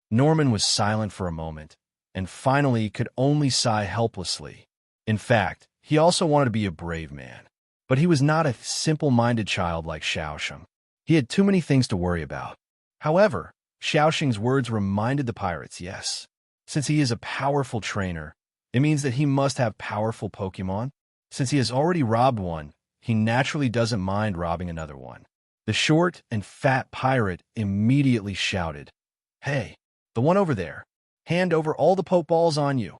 Norman was silent for a moment, and finally could only sigh helplessly. In fact, he also wanted to be a brave man, but he was not a simple-minded child like Xiaosheng. He had too many things to worry about. However, Xiaosheng's words reminded the pirates, yes, since he is a powerful trainer, it means that he must have powerful Pokemon. Since he has already robbed one, he naturally doesn't mind robbing another one. The short and fat pirate immediately shouted, Hey, the one over there, hand over all the Pokeballs on you.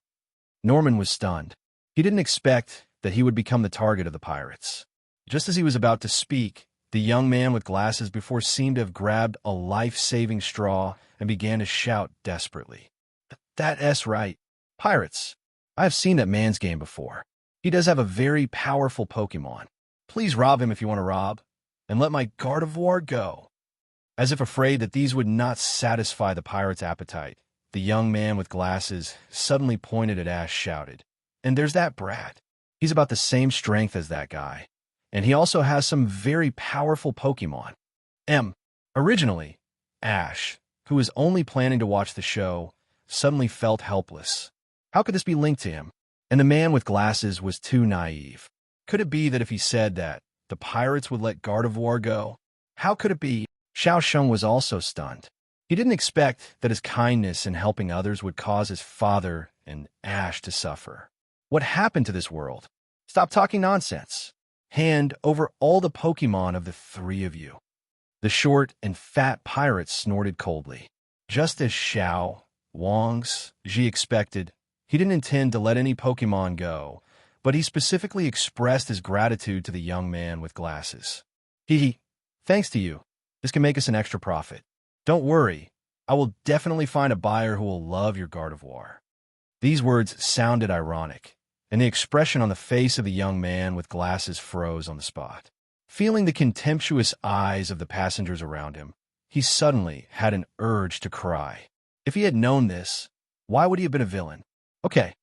Norman was stunned. He didn't expect that he would become the target of the pirates. Just as he was about to speak, the young man with glasses before seemed to have grabbed a life-saving straw and began to shout desperately. That's right. Pirates. I have seen that man's game before. He does have a very powerful Pokemon. Please rob him if you want to rob, and let my Gardevoir go. As if afraid that these would not satisfy the pirate's appetite, the young man with glasses suddenly pointed at Ash, shouted, And there's that brat. He's about the same strength as that guy, and he also has some very powerful Pokemon. Originally, Ash, who was only planning to watch the show, suddenly felt helpless. How could this be linked to him? And the man with glasses was too naive. Could it be that if he said that, the pirates would let Gardevoir go? How could it be? Xiaosheng was also stunned. He didn't expect that his kindness in helping others would cause his father and Ash to suffer. What happened to this world? Stop talking nonsense. Hand over all the Pokemon of the three of you. The short and fat pirate snorted coldly. Just as Xiao, Wang's, Zhiye expected, he didn't intend to let any Pokemon go, but he specifically expressed his gratitude to the young man with glasses. Thanks to you. This can make us an extra profit. Don't worry, I will definitely find a buyer who will love your Gardevoir. These words sounded ironic, and the expression on the face of the young man with glasses froze on the spot. Feeling the contemptuous eyes of the passengers around him, he suddenly had an urge to cry. If he had known this, why would he have been a villain? Okay,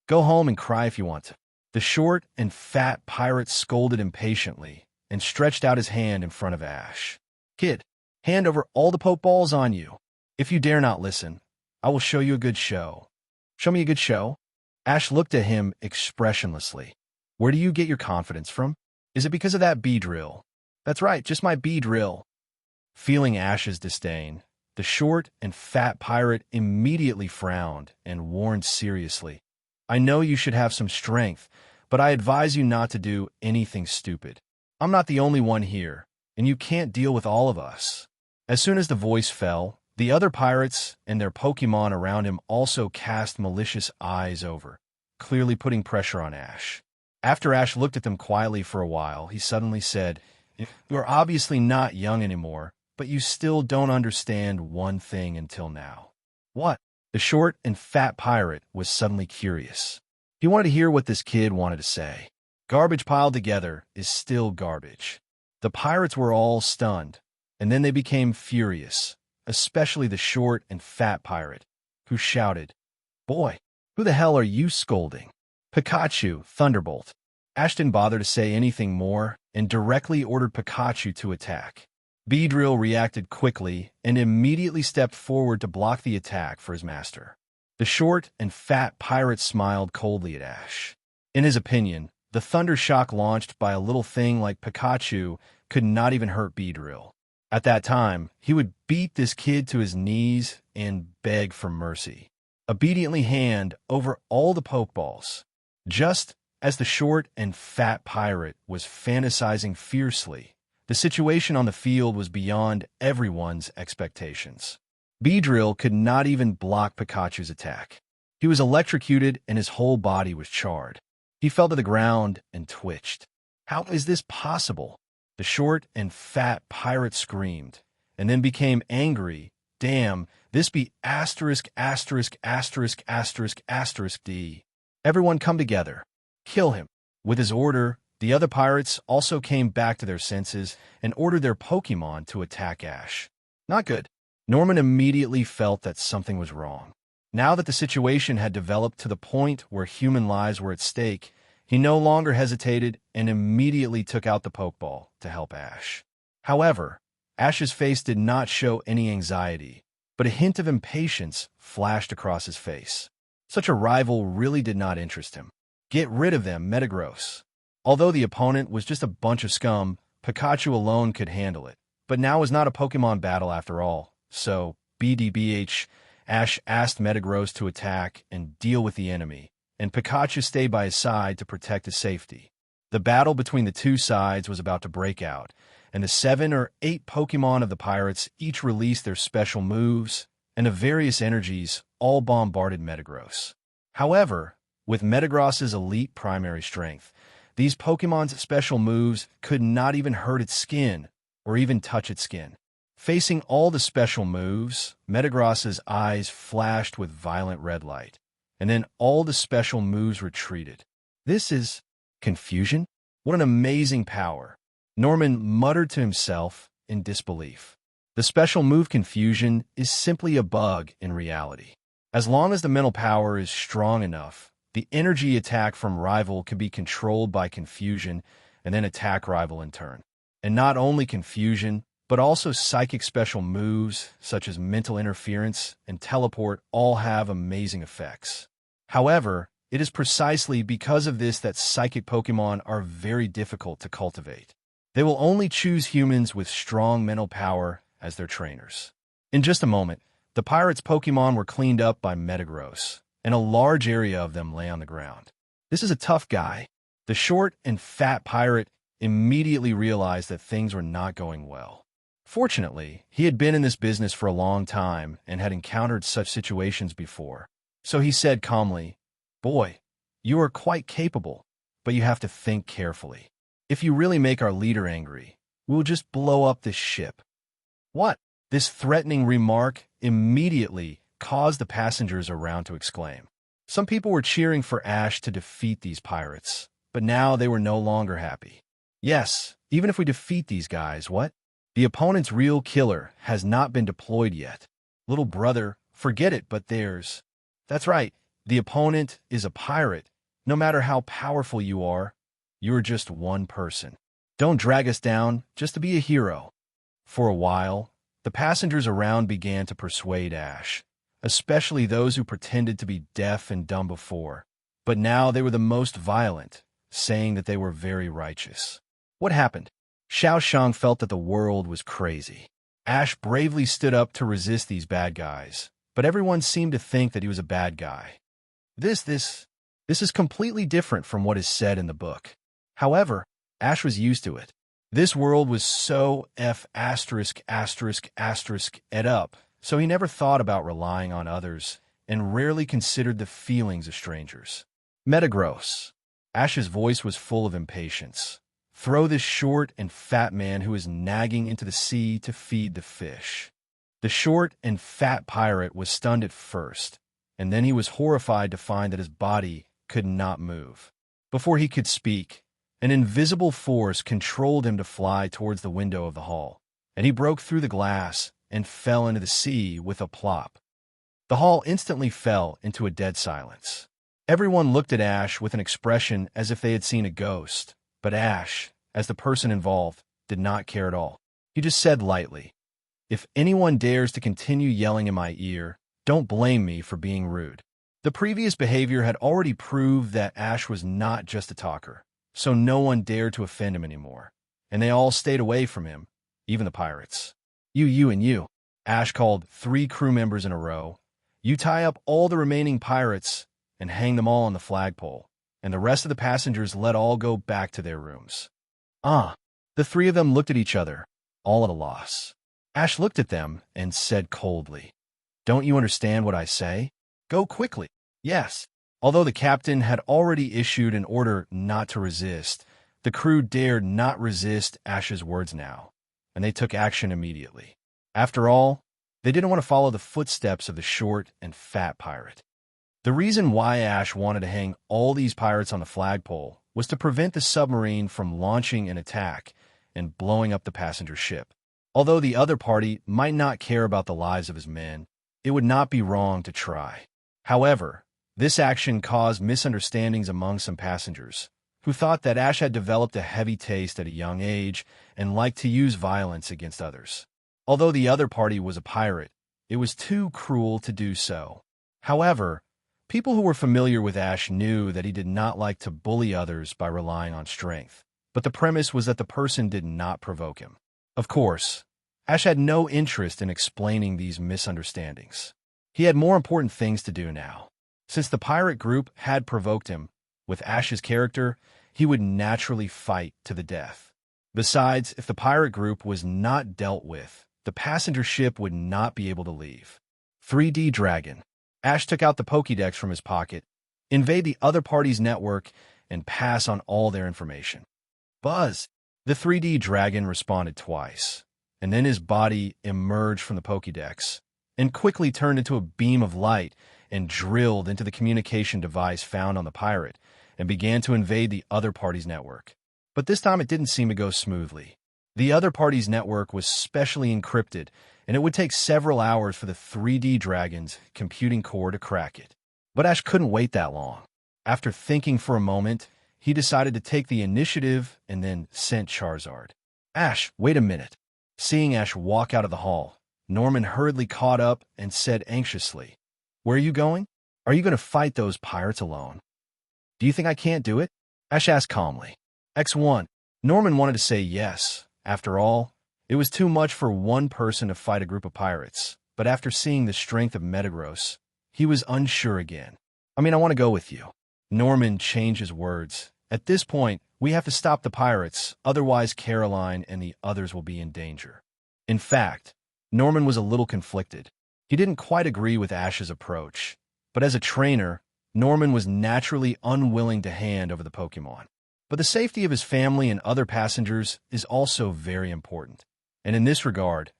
go home and cry if you want to. The short and fat pirate scolded impatiently and stretched out his hand in front of Ash. Kid, hand over all the Pokeballs on you. If you dare not listen, I will show you a good show. Show me a good show? Ash looked at him expressionlessly. Where do you get your confidence from? Is it because of that bee drill? That's right, just my bee drill. Feeling Ash's disdain, the short and fat pirate immediately frowned and warned seriously. I know you should have some strength, but I advise you not to do anything stupid. I'm not the only one here, and you can't deal with all of us. As soon as the voice fell, the other pirates and their Pokemon around him also cast malicious eyes over, clearly putting pressure on Ash. After Ash looked at them quietly for a while, he suddenly said, You are obviously not young anymore, but you still don't understand one thing until now. What? The short and fat pirate was suddenly curious. He wanted to hear what this kid wanted to say. Garbage piled together is still garbage. The pirates were all stunned, and then they became furious, especially the short and fat pirate, who shouted, Boy, who the hell are you scolding? Pikachu, Thunderbolt. Ash didn't bother to say anything more and directly ordered Pikachu to attack. Beedrill reacted quickly and immediately stepped forward to block the attack for his master. The short and fat pirate smiled coldly at Ash. In his opinion, the thunder shock launched by a little thing like Pikachu could not even hurt Beedrill. At that time, he would beat this kid to his knees and beg for mercy, obediently hand over all the Pokeballs. Just as the short and fat pirate was fantasizing fiercely, the situation on the field was beyond everyone's expectations. Beedrill could not even block Pikachu's attack. He was electrocuted and his whole body was charred. He fell to the ground and twitched. How is this possible? The short and fat pirate screamed, and then became angry. Damn, this be asterisk, asterisk, asterisk, asterisk, asterisk D. Everyone come together. Kill him. With his order, the other pirates also came back to their senses and ordered their Pokemon to attack Ash. Not good. Norman immediately felt that something was wrong. Now that the situation had developed to the point where human lives were at stake, he no longer hesitated and immediately took out the Pokeball to help Ash. However, Ash's face did not show any anxiety, but a hint of impatience flashed across his face. Such a rival really did not interest him. Get rid of them, Metagross. Although the opponent was just a bunch of scum, Pikachu alone could handle it. But now was not a Pokemon battle after all, so BDBH, Ash asked Metagross to attack and deal with the enemy, and Pikachu stayed by his side to protect his safety. The battle between the two sides was about to break out, and the 7 or 8 Pokemon of the pirates each released their special moves, and the various energies all bombarded Metagross. However, with Metagross's elite primary strength, these Pokemon's special moves could not even hurt its skin or even touch its skin. Facing all the special moves, Metagross's eyes flashed with violent red light, and then all the special moves retreated. This is confusion? What an amazing power! Norman muttered to himself in disbelief. The special move confusion is simply a bug in reality. As long as the mental power is strong enough, the energy attack from rival can be controlled by confusion and then attack rival in turn. And not only confusion, but also psychic special moves such as mental interference and teleport all have amazing effects. However, it is precisely because of this that psychic Pokemon are very difficult to cultivate. They will only choose humans with strong mental power as their trainers. In just a moment, the pirates' Pokemon were cleaned up by Metagross, and a large area of them lay on the ground. This is a tough guy. The short and fat pirate immediately realized that things were not going well. Fortunately, he had been in this business for a long time and had encountered such situations before. So he said calmly, "Boy, you are quite capable, but you have to think carefully. If you really make our leader angry, we'll just blow up this ship." What? This threatening remark immediately caused the passengers around to exclaim. Some people were cheering for Ash to defeat these pirates, but now they were no longer happy. Yes, even if we defeat these guys, what? The opponent's real killer has not been deployed yet. Little brother, forget it, but there's... That's right, the opponent is a pirate. No matter how powerful you are, you're just one person. Don't drag us down just to be a hero. For a while, the passengers around began to persuade Ash, especially those who pretended to be deaf and dumb before. But now they were the most violent, saying that they were very righteous. What happened? Xiao Shang felt that the world was crazy. Ash bravely stood up to resist these bad guys, but everyone seemed to think that he was a bad guy. This is completely different from what is said in the book. However, Ash was used to it. This world was so ed up, so he never thought about relying on others and rarely considered the feelings of strangers. Metagross. Ash's voice was full of impatience. Throw this short and fat man who is nagging into the sea to feed the fish. The short and fat pirate was stunned at first, and then he was horrified to find that his body could not move. Before he could speak, an invisible force controlled him to fly towards the window of the hall, and he broke through the glass and fell into the sea with a plop. The hall instantly fell into a dead silence. Everyone looked at Ash with an expression as if they had seen a ghost, but Ash, as the person involved, did not care at all. He just said lightly, "If anyone dares to continue yelling in my ear, don't blame me for being rude." The previous behavior had already proved that Ash was not just a talker, so no one dared to offend him anymore, and they all stayed away from him, even the pirates. You, and you. Ash called 3 crew members in a row. You tie up all the remaining pirates and hang them all on the flagpole, and the rest of the passengers let all go back to their rooms. The 3 of them looked at each other, all at a loss. Ash looked at them and said coldly, "Don't you understand what I say? Go quickly." Yes. Although the captain had already issued an order not to resist, the crew dared not resist Ash's words now, and they took action immediately. After all, they didn't want to follow the footsteps of the short and fat pirate. The reason why Ash wanted to hang all these pirates on the flagpole was to prevent the submarine from launching an attack and blowing up the passenger ship. Although the other party might not care about the lives of his men, it would not be wrong to try. However, this action caused misunderstandings among some passengers, who thought that Ash had developed a heavy taste at a young age and liked to use violence against others. Although the other party was a pirate, it was too cruel to do so. However, people who were familiar with Ash knew that he did not like to bully others by relying on strength, but the premise was that the person did not provoke him. Of course, Ash had no interest in explaining these misunderstandings. He had more important things to do now. Since the pirate group had provoked him, with Ash's character, he would naturally fight to the death. Besides, if the pirate group was not dealt with, the passenger ship would not be able to leave. 3D Dragon. Ash took out the Pokédex from his pocket, invade the other party's network, and pass on all their information. Buzz! The 3D Dragon responded twice, and then his body emerged from the Pokédex and quickly turned into a beam of light and drilled into the communication device found on the pirate and began to invade the other party's network. But this time it didn't seem to go smoothly. The other party's network was specially encrypted, and it would take several hours for the 3D Dragon's computing core to crack it. But Ash couldn't wait that long. After thinking for a moment, he decided to take the initiative and then sent Charizard. "Ash, wait a minute." Seeing Ash walk out of the hall, Norman hurriedly caught up and said anxiously, "Where are you going? Are you going to fight those pirates alone?" "Do you think I can't do it?" Ash asked calmly. X1. Norman wanted to say yes. After all, it was too much for one person to fight a group of pirates, but after seeing the strength of Metagross, he was unsure again. "I want to go with you." Norman changed his words. "At this point, we have to stop the pirates, otherwise Caroline and the others will be in danger." In fact, Norman was a little conflicted. He didn't quite agree with Ash's approach, but as a trainer, Norman was naturally unwilling to hand over the Pokémon. But the safety of his family and other passengers is also very important, and in this regard,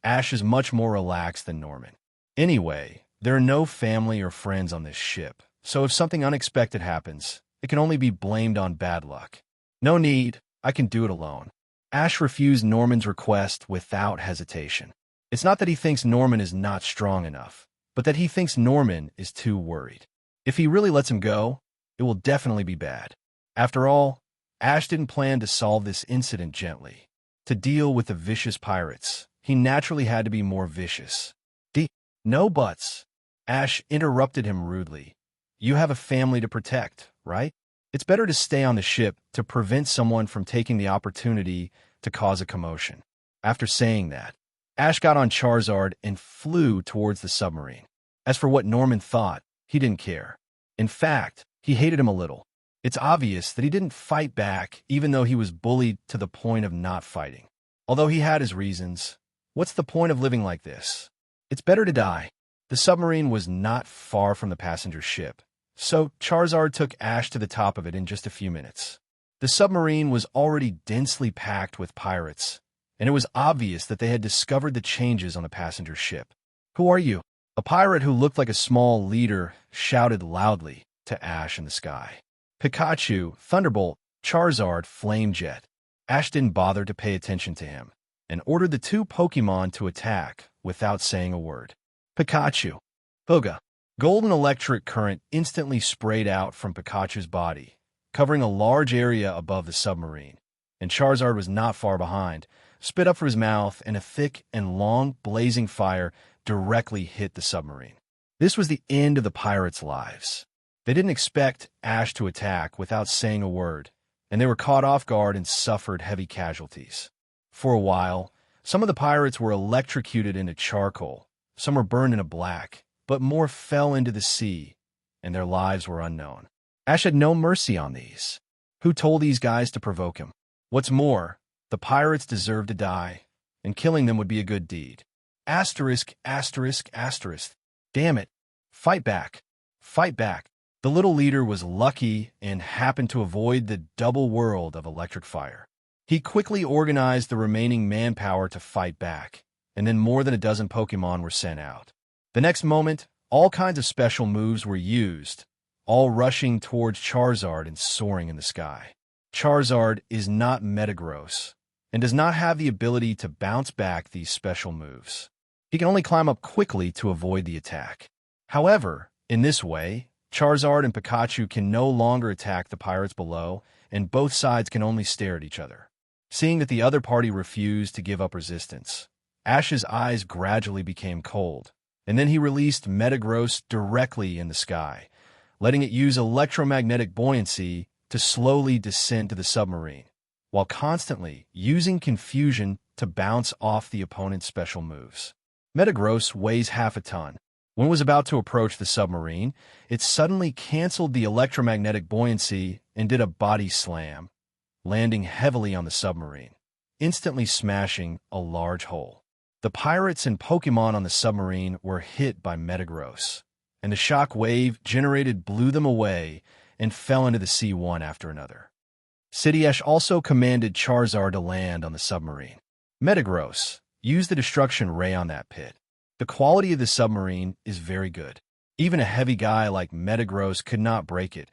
Ash is much more relaxed than Norman. Anyway, there are no family or friends on this ship, so if something unexpected happens, it can only be blamed on bad luck. "No need, I can do it alone." Ash refused Norman's request without hesitation. It's not that he thinks Norman is not strong enough, but that he thinks Norman is too worried. If he really lets him go, it will definitely be bad. After all, Ash didn't plan to solve this incident gently. To deal with the vicious pirates, he naturally had to be more vicious. No buts. Ash interrupted him rudely. "You have a family to protect, right? It's better to stay on the ship to prevent someone from taking the opportunity to cause a commotion." After saying that, Ash got on Charizard and flew towards the submarine. As for what Norman thought, he didn't care. In fact, he hated him a little. It's obvious that he didn't fight back even though he was bullied to the point of not fighting. Although he had his reasons, what's the point of living like this? It's better to die. The submarine was not far from the passenger ship, so Charizard took Ash to the top of it in just a few minutes. The submarine was already densely packed with pirates, and it was obvious that they had discovered the changes on the passenger ship. "Who are you?" A pirate who looked like a small leader shouted loudly to Ash in the sky. "Pikachu, Thunderbolt, Charizard, Flame Jet." Ash didn't bother to pay attention to him, and ordered the 2 Pokémon to attack without saying a word. "Pikachu. Booga." Golden electric current instantly sprayed out from Pikachu's body, covering a large area above the submarine, and Charizard was not far behind, spit up from his mouth, and a thick and long blazing fire directly hit the submarine. This was the end of the pirates' lives. They didn't expect Ash to attack without saying a word, and they were caught off guard and suffered heavy casualties. For a while, some of the pirates were electrocuted into charcoal, some were burned into black, but more fell into the sea, and their lives were unknown. Ash had no mercy on these. Who told these guys to provoke him? What's more, the pirates deserved to die, and killing them would be a good deed. Asterisk, asterisk, asterisk. Damn it. Fight back. Fight back. The little leader was lucky and happened to avoid the double world of electric fire. He quickly organized the remaining manpower to fight back, and then more than a dozen Pokemon were sent out. The next moment, all kinds of special moves were used, all rushing towards Charizard and soaring in the sky. Charizard is not Metagross, and does not have the ability to bounce back these special moves. He can only climb up quickly to avoid the attack. However, in this way, Charizard and Pikachu can no longer attack the pirates below, and both sides can only stare at each other. Seeing that the other party refused to give up resistance, Ash's eyes gradually became cold, and then he released Metagross directly in the sky, letting it use electromagnetic buoyancy to slowly descend to the submarine, while constantly using confusion to bounce off the opponent's special moves. Metagross weighs half a ton. When it was about to approach the submarine, it suddenly canceled the electromagnetic buoyancy and did a body slam, landing heavily on the submarine, instantly smashing a large hole. The pirates and Pokemon on the submarine were hit by Metagross, and the shock wave generated blew them away and fell into the sea one after another. Zhiye also commanded Charizard to land on the submarine. Metagross used the destruction ray on that pit. The quality of the submarine is very good. Even a heavy guy like Metagross could not break it,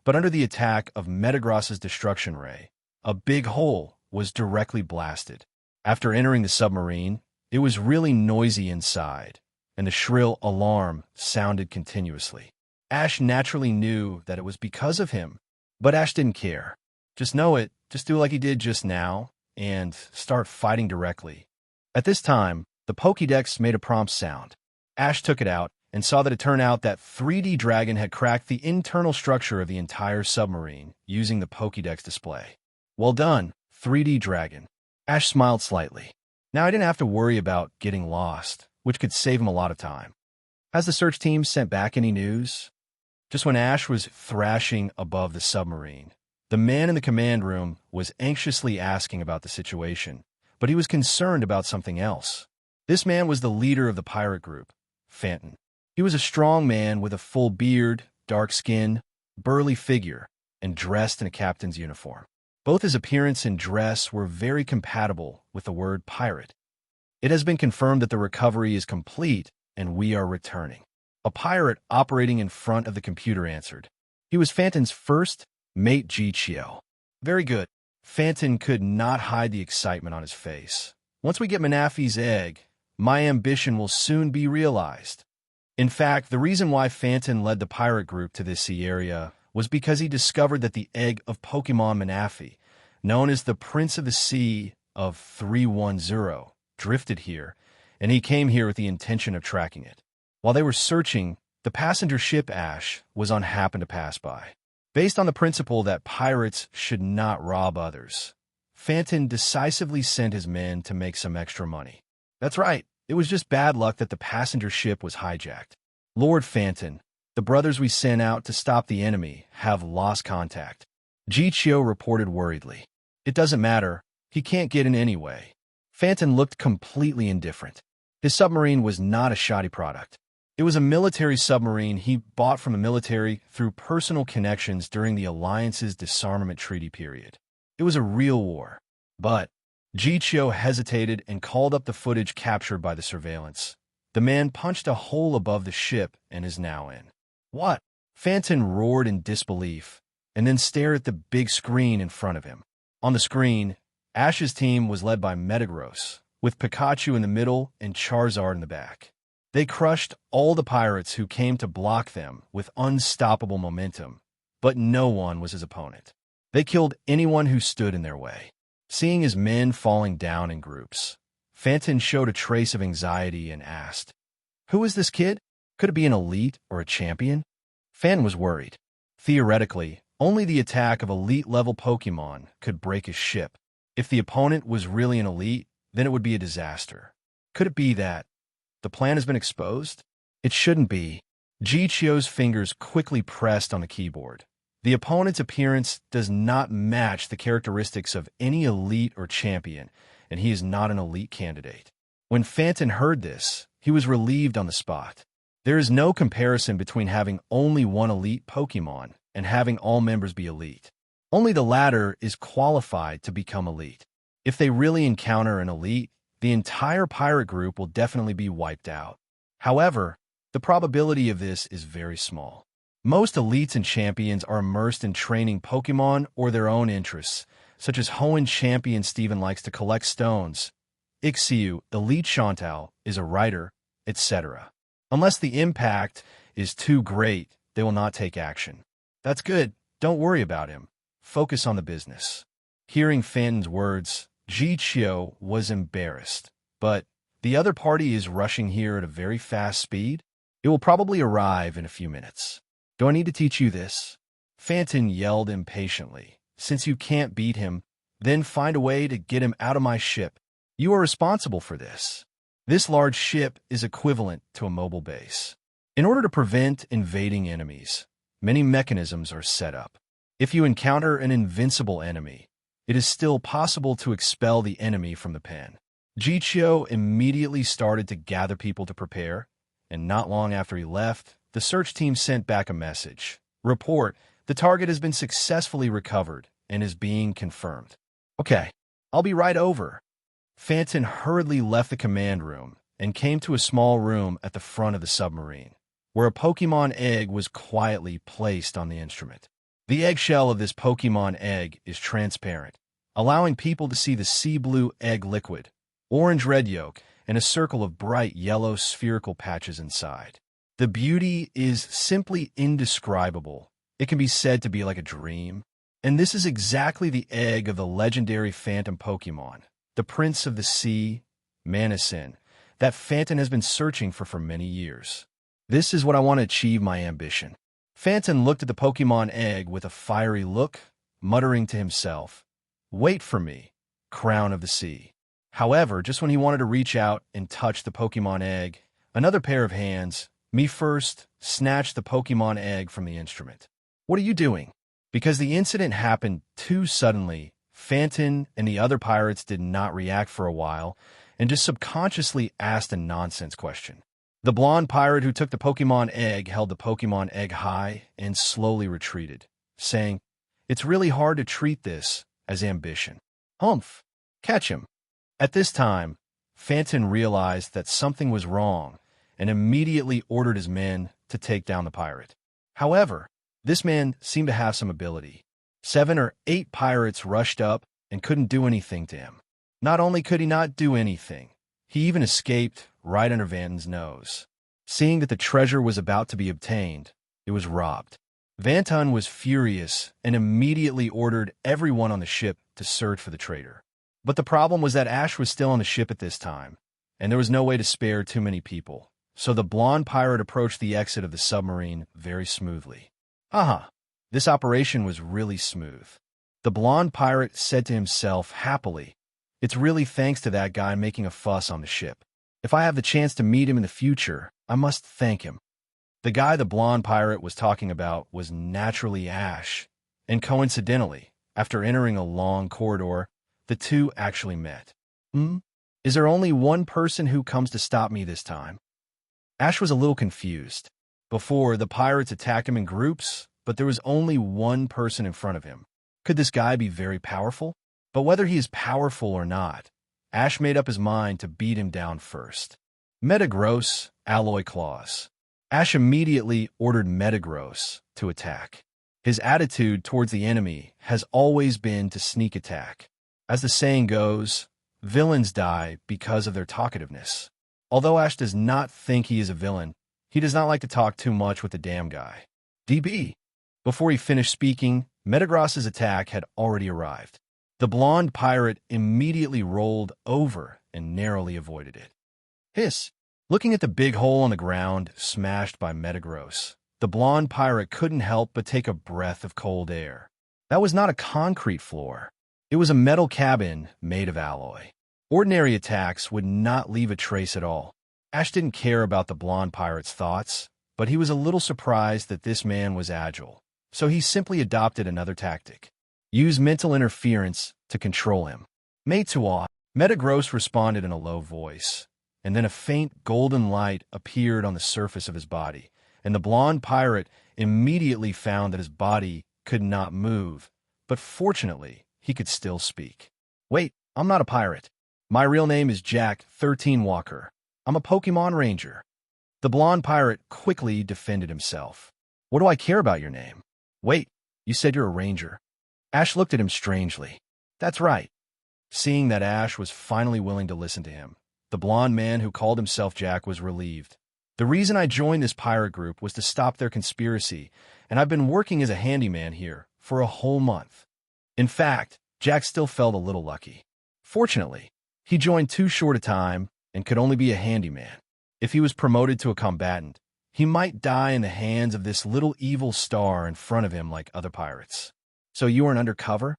but under the attack of Metagross's destruction ray, a big hole was directly blasted. After entering the submarine, it was really noisy inside, and the shrill alarm sounded continuously. Ash naturally knew that it was because of him, but Ash didn't care. Just know it, just do like he did just now, and start fighting directly. At this time, the Pokédex made a prompt sound. Ash took it out and saw that it turned out that 3D Dragon had cracked the internal structure of the entire submarine using the Pokédex display. Well done, 3D Dragon. Ash smiled slightly. Now I didn't have to worry about getting lost, which could save him a lot of time. Has the search team sent back any news? Just when Ash was thrashing above the submarine, the man in the command room was anxiously asking about the situation, but he was concerned about something else. This man was the leader of the pirate group, Phantom. He was a strong man with a full beard, dark skin, burly figure, and dressed in a captain's uniform. Both his appearance and dress were very compatible with the word pirate. It has been confirmed that the recovery is complete and we are returning. A pirate operating in front of the computer answered. He was Phantom's first mate, Zhiye. Very good. Phantom could not hide the excitement on his face. Once we get Manaphy's egg, my ambition will soon be realized. In fact, the reason why Phantom led the pirate group to this sea area was because he discovered that the egg of Pokemon Manaphy, known as the Prince of the Sea of 310, drifted here, and he came here with the intention of tracking it. While they were searching, the passenger ship Ash was on happened to pass by. Based on the principle that pirates should not rob others, Phantom decisively sent his men to make some extra money. That's right, it was just bad luck that the passenger ship was hijacked. Lord Phantom, the brothers we sent out to stop the enemy have lost contact. Zhiye reported worriedly. It doesn't matter, he can't get in anyway. Phantom looked completely indifferent. His submarine was not a shoddy product. It was a military submarine he bought from the military through personal connections during the Alliance's disarmament treaty period. It was a real war. But Zhiye hesitated and called up the footage captured by the surveillance. The man punched a hole above the ship and is now in. What? Phantom roared in disbelief, and then stared at the big screen in front of him. On the screen, Ash's team was led by Metagross, with Pikachu in the middle and Charizard in the back. They crushed all the pirates who came to block them with unstoppable momentum, but no one was his opponent. They killed anyone who stood in their way. Seeing his men falling down in groups, Fantin showed a trace of anxiety and asked, "Who is this kid? Could it be an elite or a champion?" Fan was worried. Theoretically, only the attack of elite-level Pokemon could break his ship. If the opponent was really an elite, then it would be a disaster. Could it be that the plan has been exposed? It shouldn't be. Zhiye's fingers quickly pressed on the keyboard. The opponent's appearance does not match the characteristics of any elite or champion, and he is not an elite candidate. When Fantin heard this, he was relieved on the spot. There is no comparison between having only one elite Pokemon and having all members be elite. Only the latter is qualified to become elite. If they really encounter an elite, the entire pirate group will definitely be wiped out. However, the probability of this is very small. Most elites and champions are immersed in training Pokemon or their own interests, such as Hoenn champion Steven likes to collect stones, Ixiu, elite Chantal, is a writer, etc. Unless the impact is too great, they will not take action. That's good. Don't worry about him. Focus on the business. Hearing Fantin's words, Zhiye was embarrassed. But the other party is rushing here at a very fast speed. It will probably arrive in a few minutes. Do I need to teach you this? Fantin yelled impatiently. Since you can't beat him, then find a way to get him out of my ship. You are responsible for this. This large ship is equivalent to a mobile base. In order to prevent invading enemies, many mechanisms are set up. If you encounter an invincible enemy, it is still possible to expel the enemy from the pen. Zhiye immediately started to gather people to prepare, and not long after he left, the search team sent back a message. Report, the target has been successfully recovered and is being confirmed. Okay, I'll be right over. Fantin hurriedly left the command room and came to a small room at the front of the submarine, where a Pokemon egg was quietly placed on the instrument. The eggshell of this Pokemon egg is transparent, allowing people to see the sea blue egg liquid, orange-red yolk, and a circle of bright yellow spherical patches inside. The beauty is simply indescribable. It can be said to be like a dream. And this is exactly the egg of the legendary phantom Pokemon, the Prince of the Sea, Manison, that Fantin has been searching for many years. This is what I want to achieve my ambition. Fantin looked at the Pokemon egg with a fiery look, muttering to himself, "Wait for me, Crown of the Sea." However, just when he wanted to reach out and touch the Pokemon egg, another pair of hands, me first, snatched the Pokemon egg from the instrument. "What are you doing?" Because the incident happened too suddenly, Fantin and the other pirates did not react for a while and just subconsciously asked a nonsense question. The blonde pirate who took the Pokemon egg held the Pokemon egg high and slowly retreated, saying, "It's really hard to treat this as ambition. Humph, catch him." At this time, Fantin realized that something was wrong and immediately ordered his men to take down the pirate. However, this man seemed to have some ability. 7 or 8 pirates rushed up and couldn't do anything to him. Not only could he not do anything, he even escaped right under Vanton's nose. Seeing that the treasure was about to be obtained, it was robbed. Vanton was furious and immediately ordered everyone on the ship to search for the traitor. But the problem was that Ash was still on the ship at this time, and there was no way to spare too many people. So the blonde pirate approached the exit of the submarine very smoothly. Haha, this operation was really smooth. The blonde pirate said to himself happily, "It's really thanks to that guy making a fuss on the ship. If I have the chance to meet him in the future, I must thank him." The guy the blonde pirate was talking about was naturally Ash, and coincidentally, after entering a long corridor, the two actually met. Is there only one person who comes to stop me this time? Ash was a little confused. Before, the pirates attacked him in groups, but there was only one person in front of him. Could this guy be very powerful? But whether he is powerful or not, Ash made up his mind to beat him down first. Metagross, Alloy Claws. Ash immediately ordered Metagross to attack. His attitude towards the enemy has always been to sneak attack. As the saying goes, villains die because of their talkativeness. Although Ash does not think he is a villain, he does not like to talk too much with the damn guy. DB. Before he finished speaking, Metagross's attack had already arrived. The blonde pirate immediately rolled over and narrowly avoided it. Hiss! Looking at the big hole on the ground, smashed by Metagross, the blonde pirate couldn't help but take a breath of cold air. That was not a concrete floor. It was a metal cabin made of alloy. Ordinary attacks would not leave a trace at all. Ash didn't care about the blonde pirate's thoughts, but he was a little surprised that this man was agile, so he simply adopted another tactic. Use mental interference to control him. Meitua, Metagross responded in a low voice, and then a faint golden light appeared on the surface of his body, and the blonde pirate immediately found that his body could not move, but fortunately, he could still speak. Wait, I'm not a pirate. My real name is Jack 13 Walker. I'm a Pokemon Ranger. The blonde pirate quickly defended himself. What do I care about your name? Wait, you said you're a ranger. Ash looked at him strangely. That's right. Seeing that Ash was finally willing to listen to him, the blonde man who called himself Jack was relieved. The reason I joined this pirate group was to stop their conspiracy, and I've been working as a handyman here for a whole month. In fact, Jack still felt a little lucky. Fortunately, he joined too short a time and could only be a handyman. If he was promoted to a combatant, he might die in the hands of this little evil star in front of him like other pirates. So you are an undercover?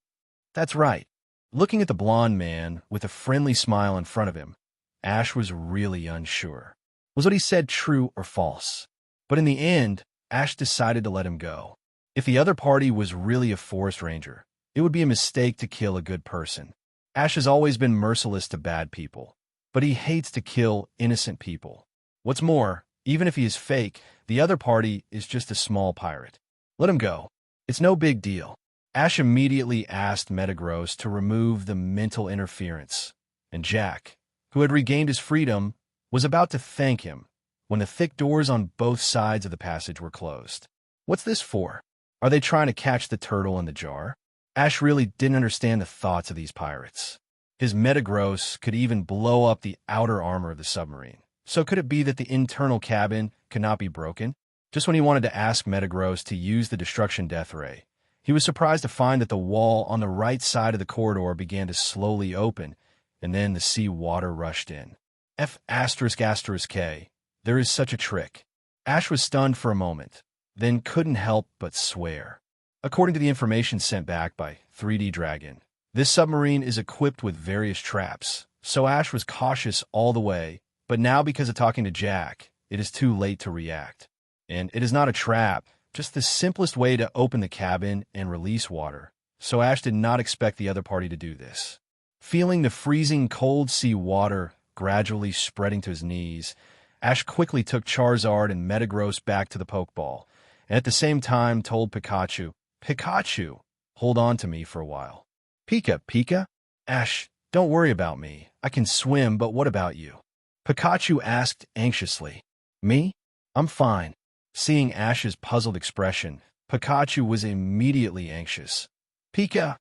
That's right. Looking at the blonde man with a friendly smile in front of him, Ash was really unsure. Was what he said true or false? But in the end, Ash decided to let him go. If the other party was really a forest ranger, it would be a mistake to kill a good person. Ash has always been merciless to bad people, but he hates to kill innocent people. What's more, even if he is fake, the other party is just a small pirate. Let him go. It's no big deal. Ash immediately asked Metagross to remove the mental interference, and Jack, who had regained his freedom, was about to thank him when the thick doors on both sides of the passage were closed. What's this for? Are they trying to catch the turtle in the jar? Ash really didn't understand the thoughts of these pirates. His Metagross could even blow up the outer armor of the submarine. So could it be that the internal cabin could not be broken? Just when he wanted to ask Metagross to use the destruction death ray, he was surprised to find that the wall on the right side of the corridor began to slowly open, and then the sea water rushed in. F***K. There is such a trick. Ash was stunned for a moment, then couldn't help but swear. According to the information sent back by 3D Dragon, this submarine is equipped with various traps, so Ash was cautious all the way, but now because of talking to Jack, it is too late to react. And it is not a trap, just the simplest way to open the cabin and release water, so Ash did not expect the other party to do this. Feeling the freezing cold sea water gradually spreading to his knees, Ash quickly took Charizard and Metagross back to the Pokeball, and at the same time told Pikachu, Pikachu, hold on to me for a while. Pika? Ash, don't worry about me. I can swim, but what about you? Pikachu asked anxiously. Me? I'm fine. Seeing Ash's puzzled expression, Pikachu was immediately anxious. Pika,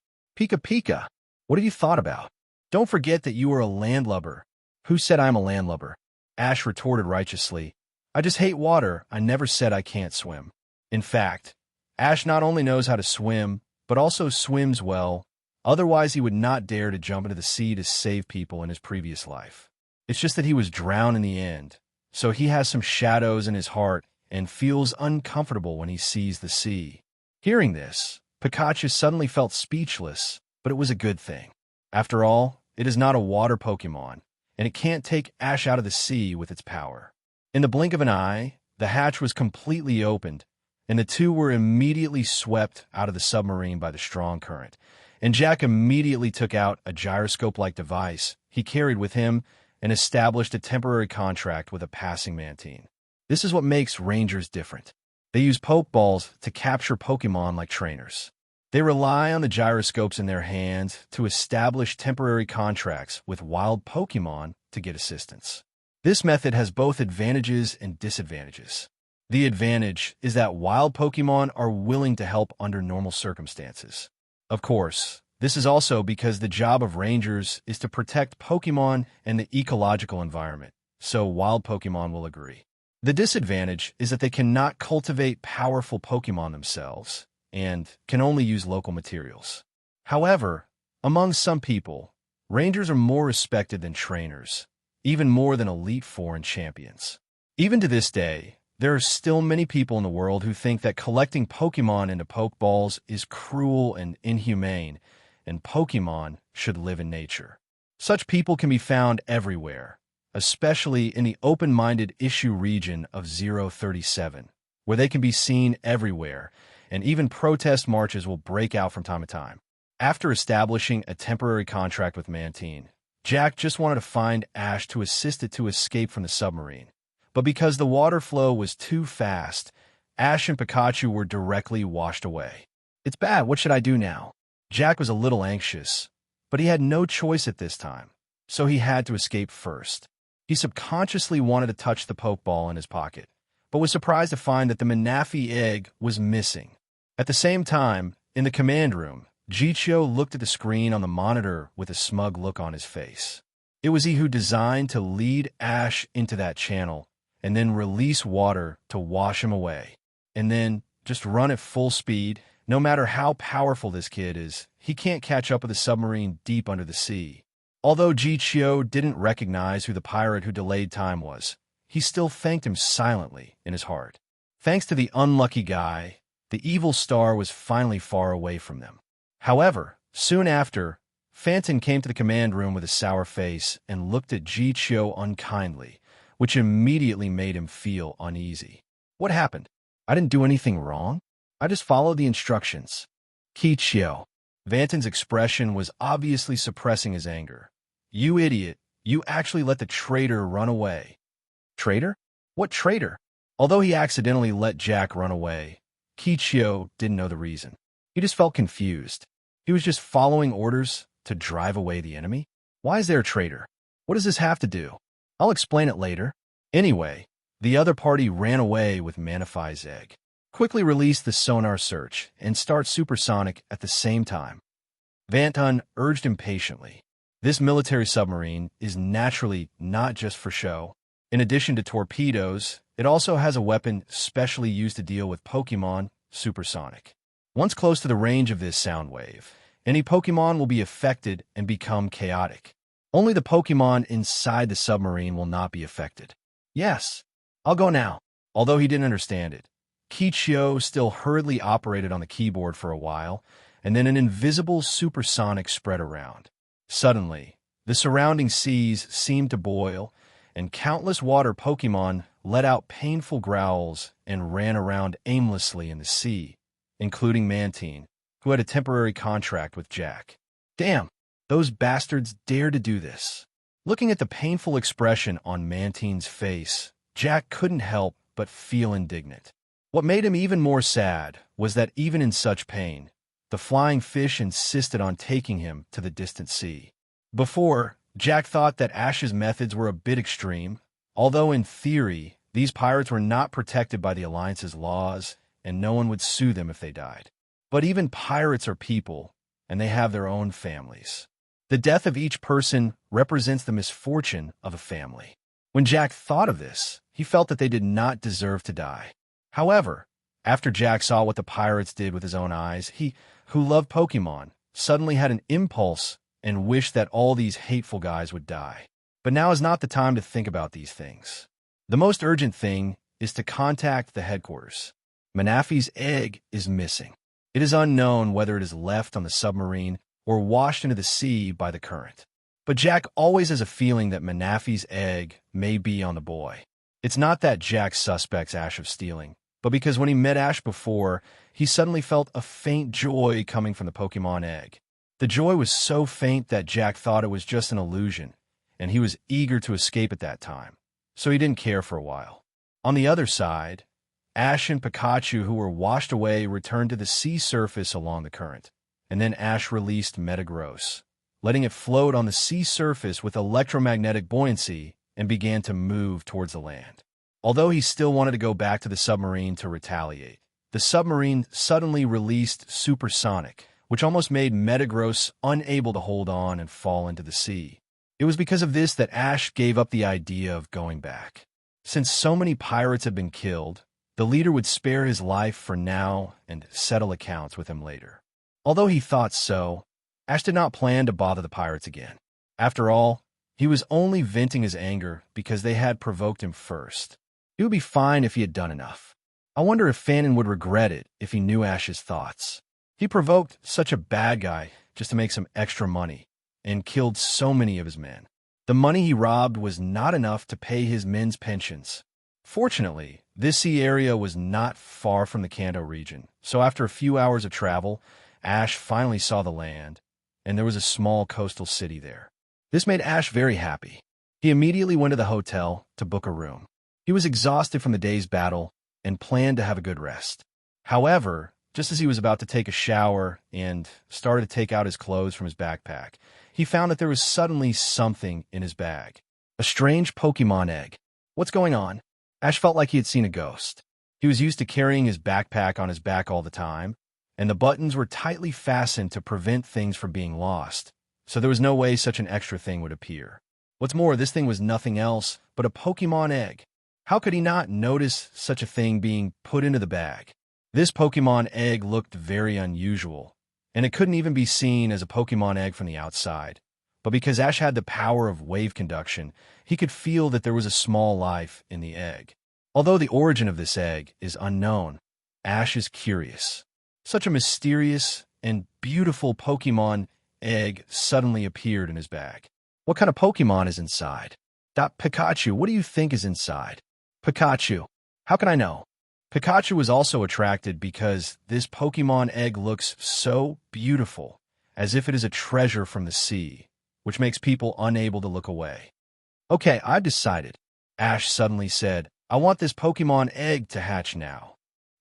what have you thought about? Don't forget that you are a landlubber. Who said I'm a landlubber? Ash retorted righteously. I just hate water. I never said I can't swim. In fact, Ash not only knows how to swim, but also swims well. Otherwise, he would not dare to jump into the sea to save people in his previous life. It's just that he was drowned in the end, so he has some shadows in his heart and feels uncomfortable when he sees the sea. Hearing this, Pikachu suddenly felt speechless, but it was a good thing. After all, it is not a water Pokemon, and it can't take Ash out of the sea with its power. In the blink of an eye, the hatch was completely opened, and the two were immediately swept out of the submarine by the strong current, and Jack immediately took out a gyroscope-like device he carried with him and established a temporary contract with a passing Mantine. This is what makes Rangers different. They use Pokeballs to capture Pokemon like trainers. They rely on the gyroscopes in their hands to establish temporary contracts with wild Pokemon to get assistance. This method has both advantages and disadvantages. The advantage is that wild Pokemon are willing to help under normal circumstances. Of course, this is also because the job of Rangers is to protect Pokemon and the ecological environment, so wild Pokemon will agree. The disadvantage is that they cannot cultivate powerful Pokemon themselves and can only use local materials. However, among some people, rangers are more respected than trainers, even more than elite foreign champions. Even to this day, there are still many people in the world who think that collecting Pokemon into Pokeballs is cruel and inhumane, and Pokemon should live in nature. Such people can be found everywhere, especially in the open-minded issue region of 037, where they can be seen everywhere, and even protest marches will break out from time to time. After establishing a temporary contract with Mantine, Jack just wanted to find Ash to assist it to escape from the submarine. But because the water flow was too fast, Ash and Pikachu were directly washed away. It's bad, what should I do now? Jack was a little anxious, but he had no choice at this time, so he had to escape first. He subconsciously wanted to touch the Pokeball in his pocket, but was surprised to find that the Manaphy egg was missing. At the same time, in the command room, Zhiye looked at the screen on the monitor with a smug look on his face. It was he who designed to lead Ash into that channel and then release water to wash him away, and then just run at full speed. No matter how powerful this kid is, he can't catch up with a submarine deep under the sea. Although Zhiye didn't recognize who the pirate who delayed time was, he still thanked him silently in his heart. Thanks to the unlucky guy, the evil star was finally far away from them. However, soon after, Phantom came to the command room with a sour face and looked at Zhiye unkindly, which immediately made him feel uneasy. What happened? I didn't do anything wrong. I just followed the instructions. Zhiye. Vanton's expression was obviously suppressing his anger. You idiot, you actually let the traitor run away. Traitor? What traitor? Although he accidentally let Jack run away, Zhiye didn't know the reason. He just felt confused. He was just following orders to drive away the enemy? Why is there a traitor? What does this have to do? I'll explain it later. Anyway, the other party ran away with Manaphy's egg. Quickly release the sonar search and start supersonic at the same time. Vanton urged impatiently. This military submarine is naturally not just for show. In addition to torpedoes, it also has a weapon specially used to deal with Pokemon, supersonic. Once close to the range of this sound wave, any Pokemon will be affected and become chaotic. Only the Pokemon inside the submarine will not be affected. Yes, I'll go now. Although he didn't understand it, Zhiye still hurriedly operated on the keyboard for a while, and then an invisible supersonic spread around. Suddenly, the surrounding seas seemed to boil, and countless water Pokemon let out painful growls and ran around aimlessly in the sea, including Mantine, who had a temporary contract with Jack. Damn, those bastards dared to do this. Looking at the painful expression on Mantine's face, Jack couldn't help but feel indignant. What made him even more sad was that even in such pain, the flying fish insisted on taking him to the distant sea. Before, Jack thought that Ash's methods were a bit extreme, although in theory, these pirates were not protected by the Alliance's laws, and no one would sue them if they died. But even pirates are people, and they have their own families. The death of each person represents the misfortune of a family. When Jack thought of this, he felt that they did not deserve to die. However, after Jack saw what the pirates did with his own eyes, he, who loved Pokemon, suddenly had an impulse and wished that all these hateful guys would die. But now is not the time to think about these things. The most urgent thing is to contact the headquarters. Manaphy's egg is missing. It is unknown whether it is left on the submarine or washed into the sea by the current. But Jack always has a feeling that Manaphy's egg may be on the boy. It's not that Jack suspects Ash of stealing, but because when he met Ash before, he suddenly felt a faint joy coming from the Pokemon egg. The joy was so faint that Jack thought it was just an illusion, and he was eager to escape at that time, so he didn't care for a while. On the other side, Ash and Pikachu, who were washed away, returned to the sea surface along the current, and then Ash released Metagross, letting it float on the sea surface with electromagnetic buoyancy and began to move towards the land. Although he still wanted to go back to the submarine to retaliate, the submarine suddenly released Supersonic, which almost made Metagross unable to hold on and fall into the sea. It was because of this that Ash gave up the idea of going back. Since so many pirates had been killed, the leader would spare his life for now and settle accounts with him later. Although he thought so, Ash did not plan to bother the pirates again. After all, he was only venting his anger because they had provoked him first. It would be fine if he had done enough. I wonder if Fannin would regret it if he knew Ash's thoughts. He provoked such a bad guy just to make some extra money and killed so many of his men. The money he robbed was not enough to pay his men's pensions. Fortunately, this sea area was not far from the Kanto region, so after a few hours of travel, Ash finally saw the land, and there was a small coastal city there. This made Ash very happy. He immediately went to the hotel to book a room. He was exhausted from the day's battle and planned to have a good rest. However, just as he was about to take a shower and started to take out his clothes from his backpack, he found that there was suddenly something in his bag. A strange Pokemon egg. What's going on? Ash felt like he had seen a ghost. He was used to carrying his backpack on his back all the time, and the buttons were tightly fastened to prevent things from being lost, so there was no way such an extra thing would appear. What's more, this thing was nothing else but a Pokemon egg. How could he not notice such a thing being put into the bag? This Pokemon egg looked very unusual, and it couldn't even be seen as a Pokemon egg from the outside. But because Ash had the power of wave conduction, he could feel that there was a small life in the egg. Although the origin of this egg is unknown, Ash is curious. Such a mysterious and beautiful Pokemon egg suddenly appeared in his bag. What kind of Pokemon is inside? Pikachu, what do you think is inside? Pikachu. How can I know? Pikachu was also attracted because this Pokemon egg looks so beautiful, as if it is a treasure from the sea, which makes people unable to look away. Okay, I've decided. Ash suddenly said, I want this Pokemon egg to hatch now.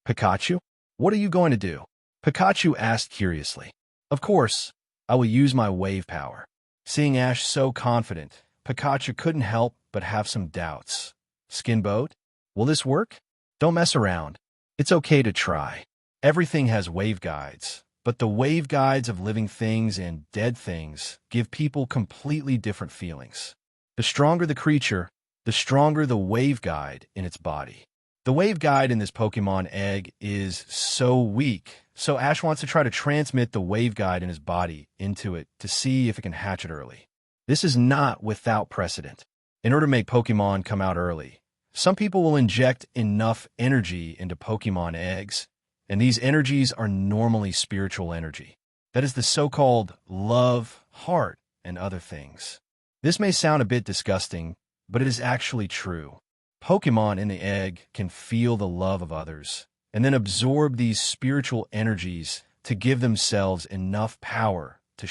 Pikachu? What are you going to do? Pikachu asked curiously. Of course, I will use my wave power. Seeing Ash so confident, Pikachu couldn't help but have some doubts. Skinboat? Will this work? Don't mess around. It's okay to try. Everything has wave guides, but the wave guides of living things and dead things give people completely different feelings. The stronger the creature, the stronger the wave guide in its body. The wave guide in this Pokemon egg is so weak, so Ash wants to try to transmit the wave guide in his body into it to see if it can hatch it early. This is not without precedent. In order to make Pokemon come out early, some people will inject enough energy into Pokemon eggs, and these energies are normally spiritual energy. That is the so-called love, heart, and other things. This may sound a bit disgusting, but it is actually true. Pokemon in the egg can feel the love of others, and then absorb these spiritual energies to give themselves enough power to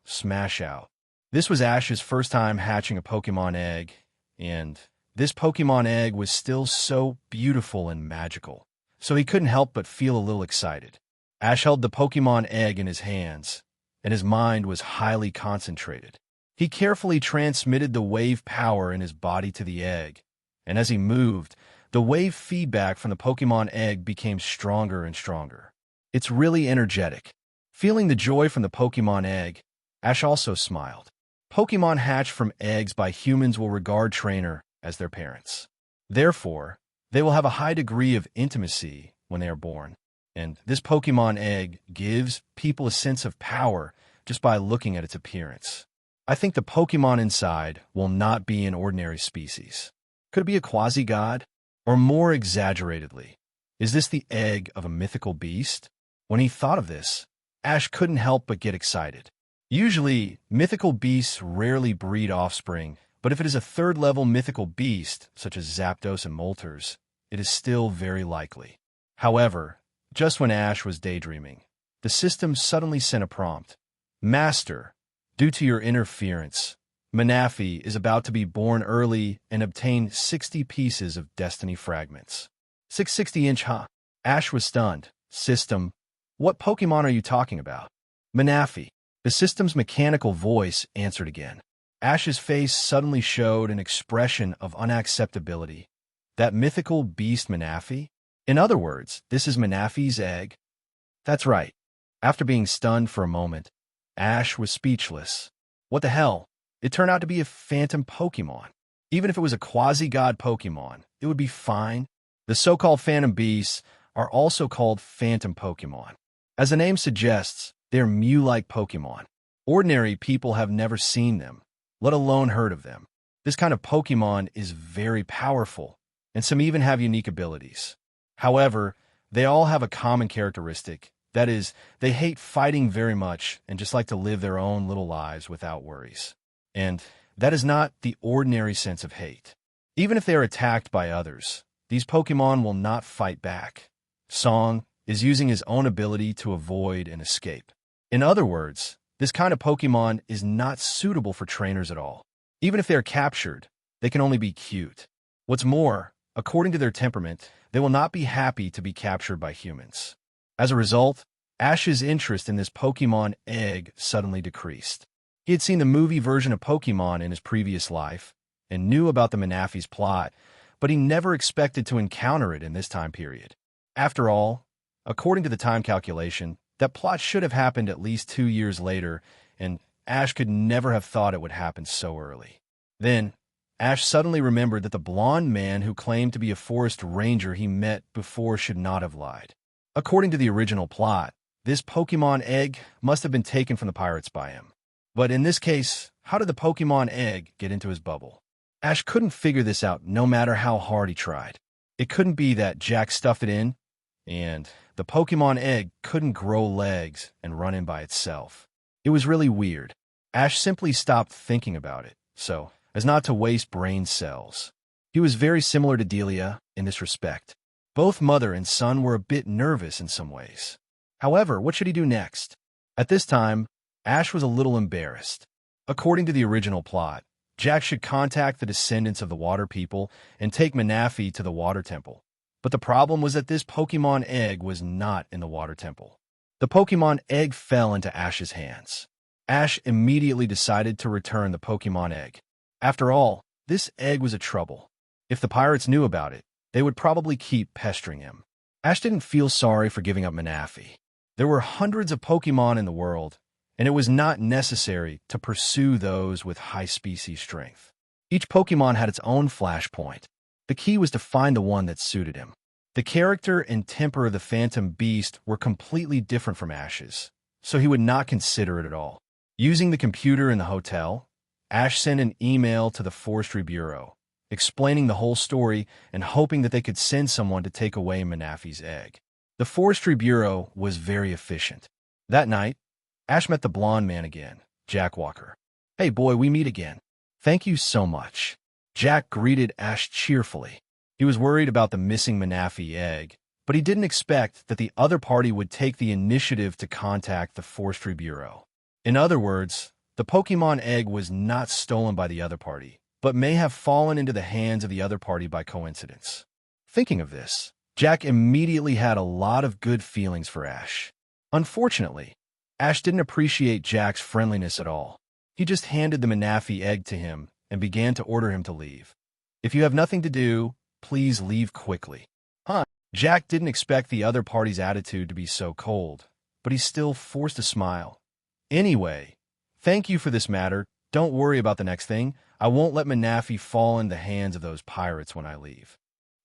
smash out. This was Ash's first time hatching a Pokemon egg, and this Pokemon egg was still so beautiful and magical, so he couldn't help but feel a little excited. Ash held the Pokemon egg in his hands, and his mind was highly concentrated. He carefully transmitted the wave power in his body to the egg, and as he moved, the wave feedback from the Pokemon egg became stronger and stronger. It's really energetic. Feeling the joy from the Pokemon egg, Ash also smiled. Pokemon hatched from eggs by humans will regard trainer as their parents. Therefore, they will have a high degree of intimacy when they are born, and this Pokemon egg gives people a sense of power just by looking at its appearance. I think the Pokemon inside will not be an ordinary species. Could it be a quasi-god? Or more exaggeratedly, is this the egg of a mythical beast? When he thought of this, Ash couldn't help but get excited. Usually, mythical beasts rarely breed offspring, but if it is a third-level mythical beast, such as Zapdos and Moltres, it is still very likely. However, just when Ash was daydreaming, the system suddenly sent a prompt. Master, due to your interference, Manaphy is about to be born early and obtain 60 pieces of Destiny fragments. 660-inch, huh? Ash was stunned. System, what Pokemon are you talking about? Manaphy. The system's mechanical voice answered again. Ash's face suddenly showed an expression of unacceptability. That mythical beast Manaphy? In other words, this is Manaphy's egg? That's right. After being stunned for a moment, Ash was speechless. What the hell? It turned out to be a phantom Pokemon. Even if it was a quasi-god Pokemon, it would be fine. The so-called phantom beasts are also called phantom Pokemon. As the name suggests, they're Mew-like Pokemon. Ordinary people have never seen them, let alone heard of them. This kind of Pokemon is very powerful, and some even have unique abilities. However, they all have a common characteristic. That is, they hate fighting very much and just like to live their own little lives without worries. And that is not the ordinary sense of hate. Even if they are attacked by others, these Pokemon will not fight back. Song is using his own ability to avoid and escape. In other words, this kind of Pokemon is not suitable for trainers at all. Even if they are captured, they can only be cute. What's more, according to their temperament, they will not be happy to be captured by humans. As a result, Ash's interest in this Pokemon egg suddenly decreased. He had seen the movie version of Pokemon in his previous life and knew about the Manaphy's plot, but he never expected to encounter it in this time period. After all, according to the time calculation, that plot should have happened at least 2 years later, and Ash could never have thought it would happen so early. Then, Ash suddenly remembered that the blonde man who claimed to be a forest ranger he met before should not have lied. According to the original plot, this Pokemon egg must have been taken from the pirates by him. But in this case, how did the Pokemon egg get into his bubble? Ash couldn't figure this out no matter how hard he tried. It couldn't be that Jack stuffed it in, and the Pokemon egg couldn't grow legs and run in by itself. It was really weird. Ash simply stopped thinking about it, so as not to waste brain cells. He was very similar to Delia in this respect. Both mother and son were a bit nervous in some ways. However, what should he do next? At this time, Ash was a little embarrassed. According to the original plot, Jack should contact the descendants of the Water People and take Manaphy to the Water Temple. But the problem was that this Pokemon egg was not in the Water Temple. The Pokemon egg fell into Ash's hands. Ash immediately decided to return the Pokemon egg. After all, this egg was a trouble. If the pirates knew about it, they would probably keep pestering him. Ash didn't feel sorry for giving up Manaphy. There were hundreds of Pokemon in the world, and it was not necessary to pursue those with high species strength. Each Pokemon had its own flashpoint. The key was to find the one that suited him. The character and temper of the Phantom Beast were completely different from Ash's, so he would not consider it at all. Using the computer in the hotel, Ash sent an email to the Forestry Bureau, explaining the whole story and hoping that they could send someone to take away Manaphy's egg. The Forestry Bureau was very efficient. That night, Ash met the blonde man again, Jack Walker. "Hey boy, we meet again. Thank you so much." Jack greeted Ash cheerfully. He was worried about the missing Manaphy egg, but he didn't expect that the other party would take the initiative to contact the Forestry Bureau. In other words, the Pokemon egg was not stolen by the other party, but may have fallen into the hands of the other party by coincidence. Thinking of this, Jack immediately had a lot of good feelings for Ash. Unfortunately, Ash didn't appreciate Jack's friendliness at all. He just handed the Manaphy egg to him and began to order him to leave. "If you have nothing to do, please leave quickly." Jack didn't expect the other party's attitude to be so cold, but he still forced a smile. "Anyway, thank you for this matter. Don't worry about the next thing. I won't let Manaphy fall in the hands of those pirates when I leave."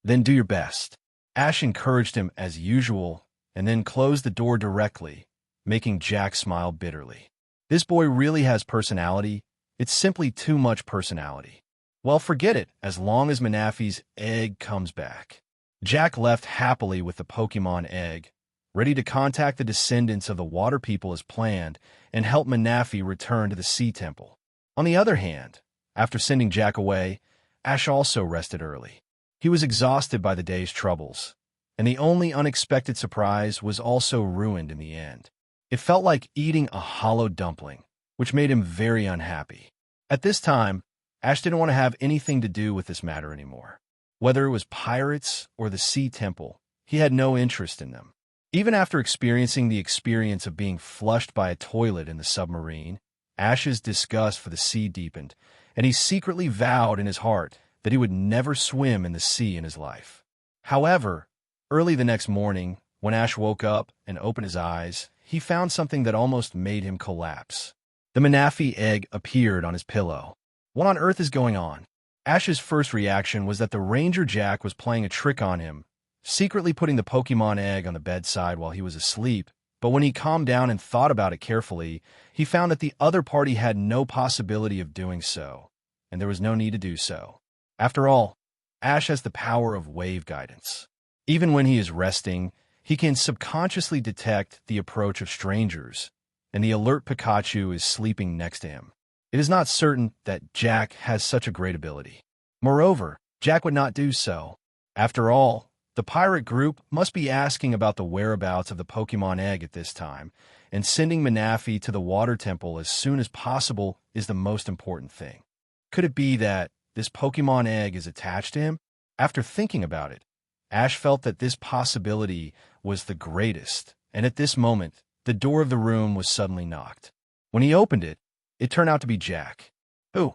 "Then do your best." Ash encouraged him as usual and then closed the door directly, making Jack smile bitterly. This boy really has personality. It's simply too much personality. Well, forget it as long as Manaphy's egg comes back. Jack left happily with the Pokemon egg, ready to contact the descendants of the Water People as planned and help Manaphy return to the Sea Temple. On the other hand, after sending Jack away, Ash also rested early. He was exhausted by the day's troubles, and the only unexpected surprise was also ruined in the end. It felt like eating a hollow dumpling, which made him very unhappy. At this time, Ash didn't want to have anything to do with this matter anymore. Whether it was pirates or the Sea Temple, he had no interest in them. Even after experiencing the experience of being flushed by a toilet in the submarine, Ash's disgust for the sea deepened, and he secretly vowed in his heart that he would never swim in the sea in his life. However, early the next morning, when Ash woke up and opened his eyes, he found something that almost made him collapse. The Manaphy egg appeared on his pillow. What on earth is going on? Ash's first reaction was that the Ranger Jack was playing a trick on him, secretly putting the Pokemon egg on the bedside while he was asleep. But when he calmed down and thought about it carefully, he found that the other party had no possibility of doing so, and there was no need to do so. After all, Ash has the power of wave guidance. Even when he is resting, he can subconsciously detect the approach of strangers, and the alert Pikachu is sleeping next to him. It is not certain that Jack has such a great ability. Moreover, Jack would not do so. After all, the pirate group must be asking about the whereabouts of the Pokemon egg at this time, and sending Manaphy to the water temple as soon as possible is the most important thing. Could it be that this Pokemon egg is attached to him? After thinking about it, Ash felt that this possibility was the greatest, and at this moment, the door of the room was suddenly knocked. When he opened it, it turned out to be Jack. Who?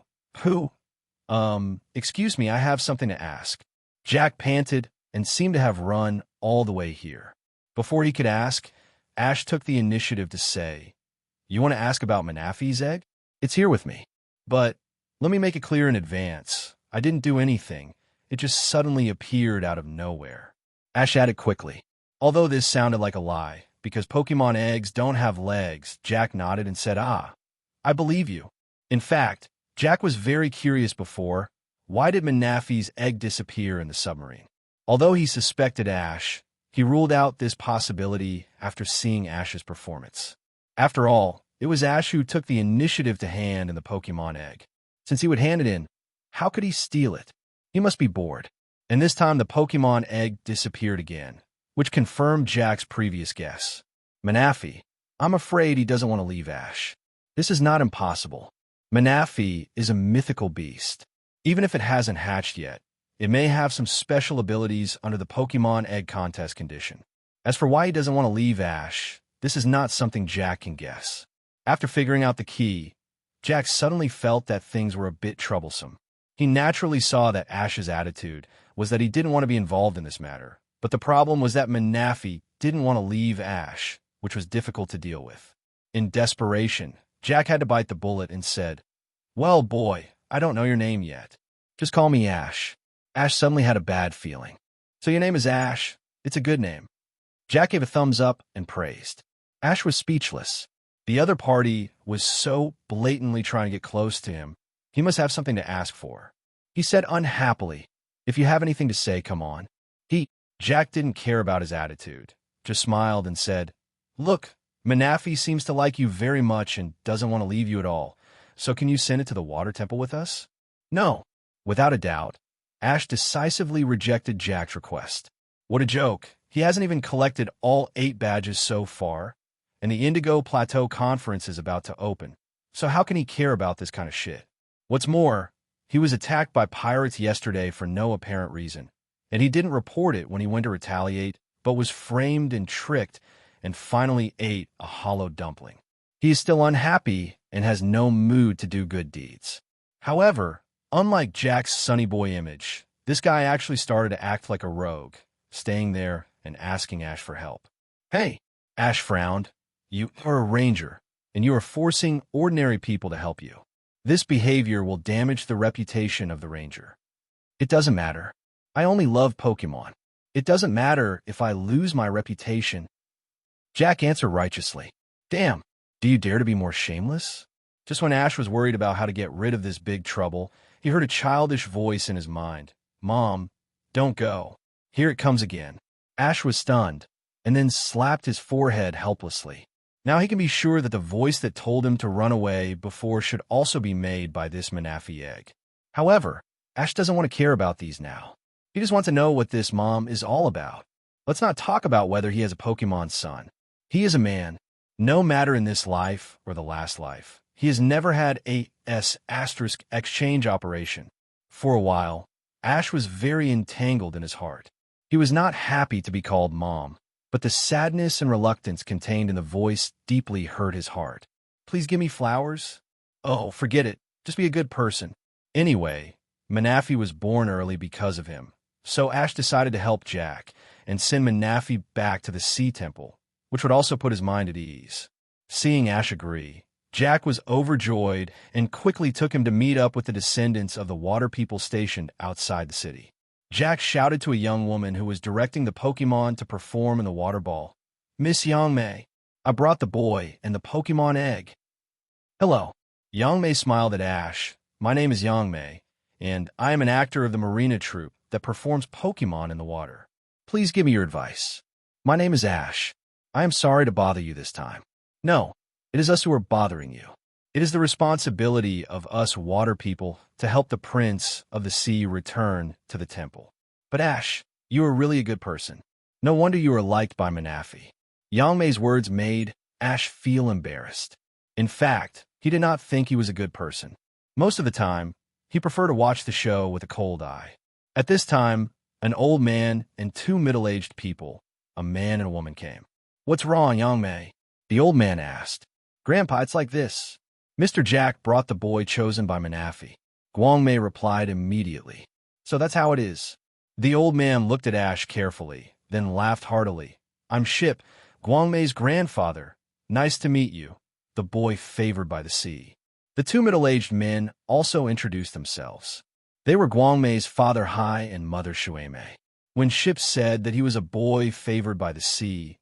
Excuse me, I have something to ask. Jack panted and seemed to have run all the way here. Before he could ask, Ash took the initiative to say, "You want to ask about Manaphy's egg? It's here with me. But let me make it clear in advance. I didn't do anything. It just suddenly appeared out of nowhere." Ash added quickly. Although this sounded like a lie, because Pokemon eggs don't have legs, Jack nodded and said, I believe you. In fact, Jack was very curious before. Why did Manaphy's egg disappear in the submarine? Although he suspected Ash, he ruled out this possibility after seeing Ash's performance. After all, it was Ash who took the initiative to hand in the Pokemon egg. Since he would hand it in, how could he steal it? He must be bored. And this time the Pokemon egg disappeared again, which confirmed Jack's previous guess. Manaphy, I'm afraid he doesn't want to leave Ash. This is not impossible. Manaphy is a mythical beast. Even if it hasn't hatched yet, it may have some special abilities under the Pokemon Egg Contest condition. As for why he doesn't want to leave Ash, this is not something Jack can guess. After figuring out the key, Jack suddenly felt that things were a bit troublesome. He naturally saw that Ash's attitude was that he didn't want to be involved in this matter, but the problem was that Manaphy didn't want to leave Ash, which was difficult to deal with. In desperation, Jack had to bite the bullet and said, "Well, boy, I don't know your name yet. Just call me Ash." Ash suddenly had a bad feeling. "So your name is Ash? It's a good name." Jack gave a thumbs up and praised. Ash was speechless. The other party was so blatantly trying to get close to him, he must have something to ask for. He said unhappily, "If you have anything to say, come on." Jack didn't care about his attitude, just smiled and said, "Look, Manaphy seems to like you very much and doesn't want to leave you at all, so can you send it to the water temple with us?" "No." Without a doubt, Ash decisively rejected Jack's request. What a joke. He hasn't even collected all 8 badges so far, and the Indigo Plateau Conference is about to open, so how can he care about this kind of shit? What's more, he was attacked by pirates yesterday for no apparent reason, and he didn't report it when he went to retaliate, but was framed and tricked and finally ate a hollow dumpling. He is still unhappy and has no mood to do good deeds. However, unlike Jack's sunny boy image, this guy actually started to act like a rogue, staying there and asking Ash for help. "Hey," Ash frowned, "you are a ranger, and you are forcing ordinary people to help you. This behavior will damage the reputation of the ranger." "It doesn't matter. I only love Pokemon. It doesn't matter if I lose my reputation." Jack answered righteously. "Damn, do you dare to be more shameless?" Just when Ash was worried about how to get rid of this big trouble, he heard a childish voice in his mind. "Mom, don't go. Here it comes again." Ash was stunned, and then slapped his forehead helplessly. Now he can be sure that the voice that told him to run away before should also be made by this Manaphy egg. However, Ash doesn't want to care about these now. He just wants to know what this mom is all about. Let's not talk about whether he has a Pokemon son. He is a man, no matter in this life or the last life. He has never had a S** exchange operation. For a while, Ash was very entangled in his heart. He was not happy to be called Mom, but the sadness and reluctance contained in the voice deeply hurt his heart. "Please give me flowers?" "Oh, forget it. Just be a good person." Anyway, Manaphy was born early because of him, so Ash decided to help Jack and send Manaphy back to the Sea Temple, which would also put his mind at ease. Seeing Ash agree, Jack was overjoyed and quickly took him to meet up with the descendants of the water people stationed outside the city. Jack shouted to a young woman who was directing the Pokemon to perform in the water ball. "Miss Yangmei, I brought the boy and the Pokemon egg." "Hello." Yangmei smiled at Ash. "My name is Yangmei, and I am an actor of the Marina troupe that performs Pokemon in the water. Please give me your advice." "My name is Ash. I am sorry to bother you this time." "No, it is us who are bothering you. It is the responsibility of us water people to help the Prince of the Sea return to the temple." "But Ash, you are really a good person. No wonder you are liked by Manaphy." Yangmei's words made Ash feel embarrassed. In fact, he did not think he was a good person. Most of the time, he preferred to watch the show with a cold eye. At this time, an old man and two middle-aged people, a man and a woman, came. "What's wrong, Yangmei?" the old man asked. "Grandpa, it's like this. Mr. Jack brought the boy chosen by Manaphy." Guangmei replied immediately. "So that's how it is." The old man looked at Ash carefully, then laughed heartily. "I'm Ship, Guangmei's grandfather. Nice to meet you, the boy favored by the sea." The two middle-aged men also introduced themselves. They were Guangmei's father Hai and mother Shueimei. When Ship said that he was a boy favored by the sea,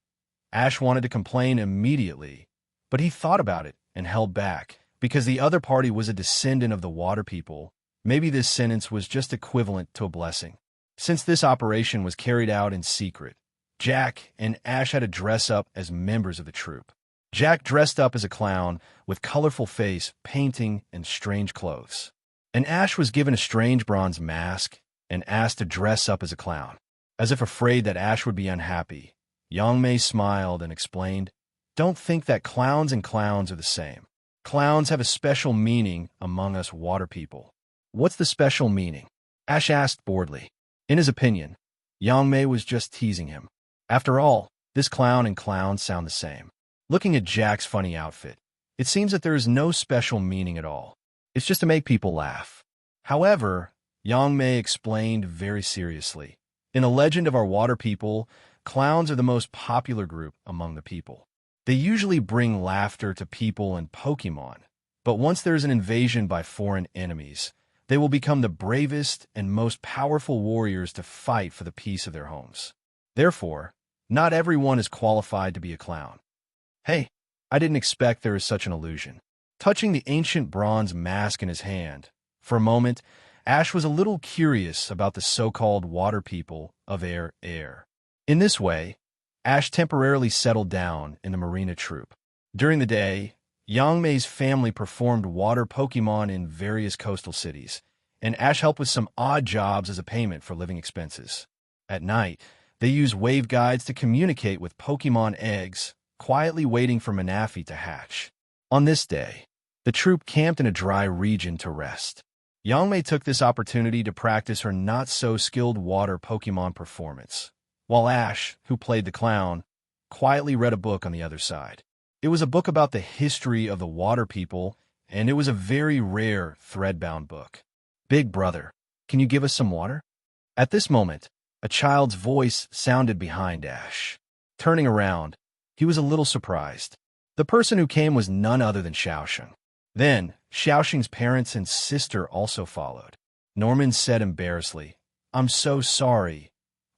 Ash wanted to complain immediately, but he thought about it and held back. Because the other party was a descendant of the water people, maybe this sentence was just equivalent to a blessing. Since this operation was carried out in secret, Jack and Ash had to dress up as members of the troupe. Jack dressed up as a clown with colorful face, painting, and strange clothes. And Ash was given a strange bronze mask and asked to dress up as a clown. As if afraid that Ash would be unhappy, Yangmei smiled and explained, "Don't think that clowns and clowns are the same. Clowns have a special meaning among us water people." "What's the special meaning?" Ash asked boredly. In his opinion, Yangmei was just teasing him. After all, this clown and clown sound the same. Looking at Jack's funny outfit, it seems that there is no special meaning at all. It's just to make people laugh. However, Yangmei explained very seriously, in the legend of our water people, clowns are the most popular group among the people. They usually bring laughter to people and Pokemon, but once there is an invasion by foreign enemies, they will become the bravest and most powerful warriors to fight for the peace of their homes. Therefore, not everyone is qualified to be a clown. Hey, I didn't expect there is such an illusion. Touching the ancient bronze mask in his hand, for a moment, Ash was a little curious about the so-called water people of air. In this way, Ash temporarily settled down in the Marina troupe. During the day, Yangmei's family performed water Pokemon in various coastal cities, and Ash helped with some odd jobs as a payment for living expenses. At night, they used wave guides to communicate with Pokemon eggs, quietly waiting for Manaphy to hatch. On this day, the troupe camped in a dry region to rest. Yangmei took this opportunity to practice her not-so-skilled water Pokemon performance, while Ash, who played the clown, quietly read a book on the other side. It was a book about the history of the water people, and it was a very rare thread-bound book. "Big brother, can you give us some water?" At this moment, a child's voice sounded behind Ash. Turning around, he was a little surprised. The person who came was none other than Xiaosheng. Then, Xiaosheng's parents and sister also followed. Norman said embarrassedly, "I'm so sorry.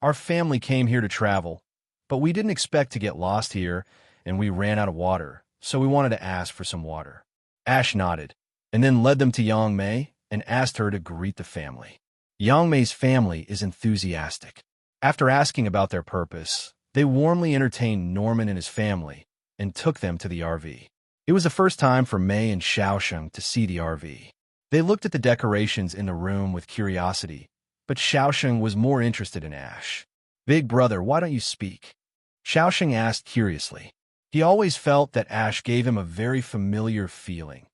Our family came here to travel, but we didn't expect to get lost here, and we ran out of water, so we wanted to ask for some water." Ash nodded, and then led them to Yangmei and asked her to greet the family. Yangmei's family is enthusiastic. After asking about their purpose, they warmly entertained Norman and his family and took them to the RV. It was the first time for Mei and Xiaosheng to see the RV. They looked at the decorations in the room with curiosity, but Xiaosheng was more interested in Ash. "Big brother, why don't you speak?" Xiaosheng asked curiously. He always felt that Ash gave him a very familiar feeling,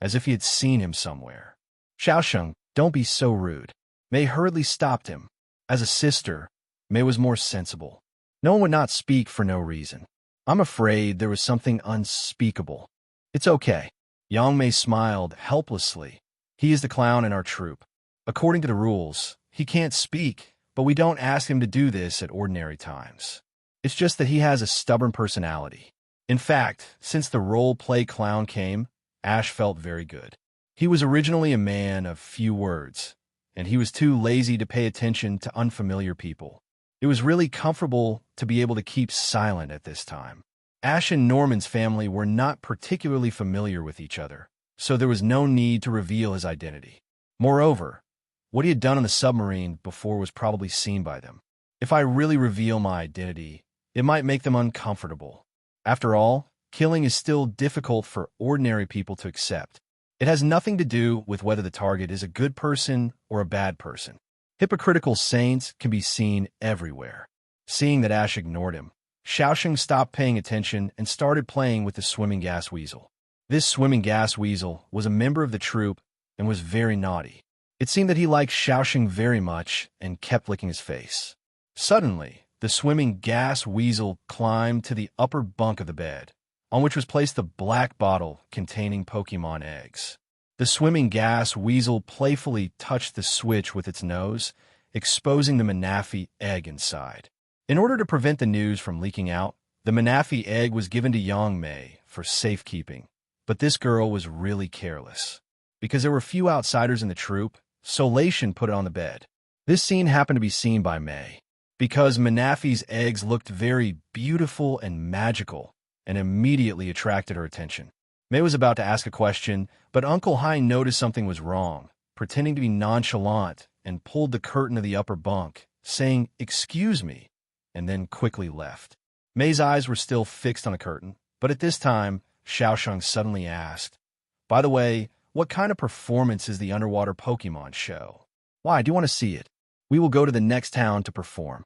as if he had seen him somewhere. "Xiaosheng, don't be so rude." Mei hurriedly stopped him. As a sister, Mei was more sensible. No one would not speak for no reason. "I'm afraid there was something unspeakable." "It's okay." Yangmei smiled helplessly. "He is the clown in our troupe. According to the rules, he can't speak, but we don't ask him to do this at ordinary times. It's just that he has a stubborn personality. In fact, since the role-play clown came, Ash felt very good. He was originally a man of few words, and he was too lazy to pay attention to unfamiliar people. It was really comfortable to be able to keep silent at this time. Ash and Norman's family were not particularly familiar with each other, so there was no need to reveal his identity. Moreover, what he had done on the submarine before was probably seen by them. If I really reveal my identity, it might make them uncomfortable. After all, killing is still difficult for ordinary people to accept. It has nothing to do with whether the target is a good person or a bad person. Hypocritical saints can be seen everywhere. Seeing that Ash ignored him, Xiaosheng stopped paying attention and started playing with the swimming gas weasel. This swimming gas weasel was a member of the troupe and was very naughty. It seemed that he liked Xiaosheng very much and kept licking his face. Suddenly, the swimming gas weasel climbed to the upper bunk of the bed, on which was placed the black bottle containing Pokemon eggs. The swimming gas weasel playfully touched the switch with its nose, exposing the Manaphy egg inside. In order to prevent the news from leaking out, the Manaphy egg was given to Yang Mei for safekeeping, but this girl was really careless. Because there were few outsiders in the troupe, so Laishan put it on the bed. This scene happened to be seen by Mei. Because Manaphy's eggs looked very beautiful and magical, and immediately attracted her attention. Mei was about to ask a question, but Uncle Hai noticed something was wrong, pretending to be nonchalant, and pulled the curtain of the upper bunk, saying, "Excuse me," and then quickly left. Mei's eyes were still fixed on the curtain, but at this time, Xiaosheng suddenly asked, "By the way, what kind of performance is the underwater Pokemon show? Why, do you want to see it? We will go to the next town to perform."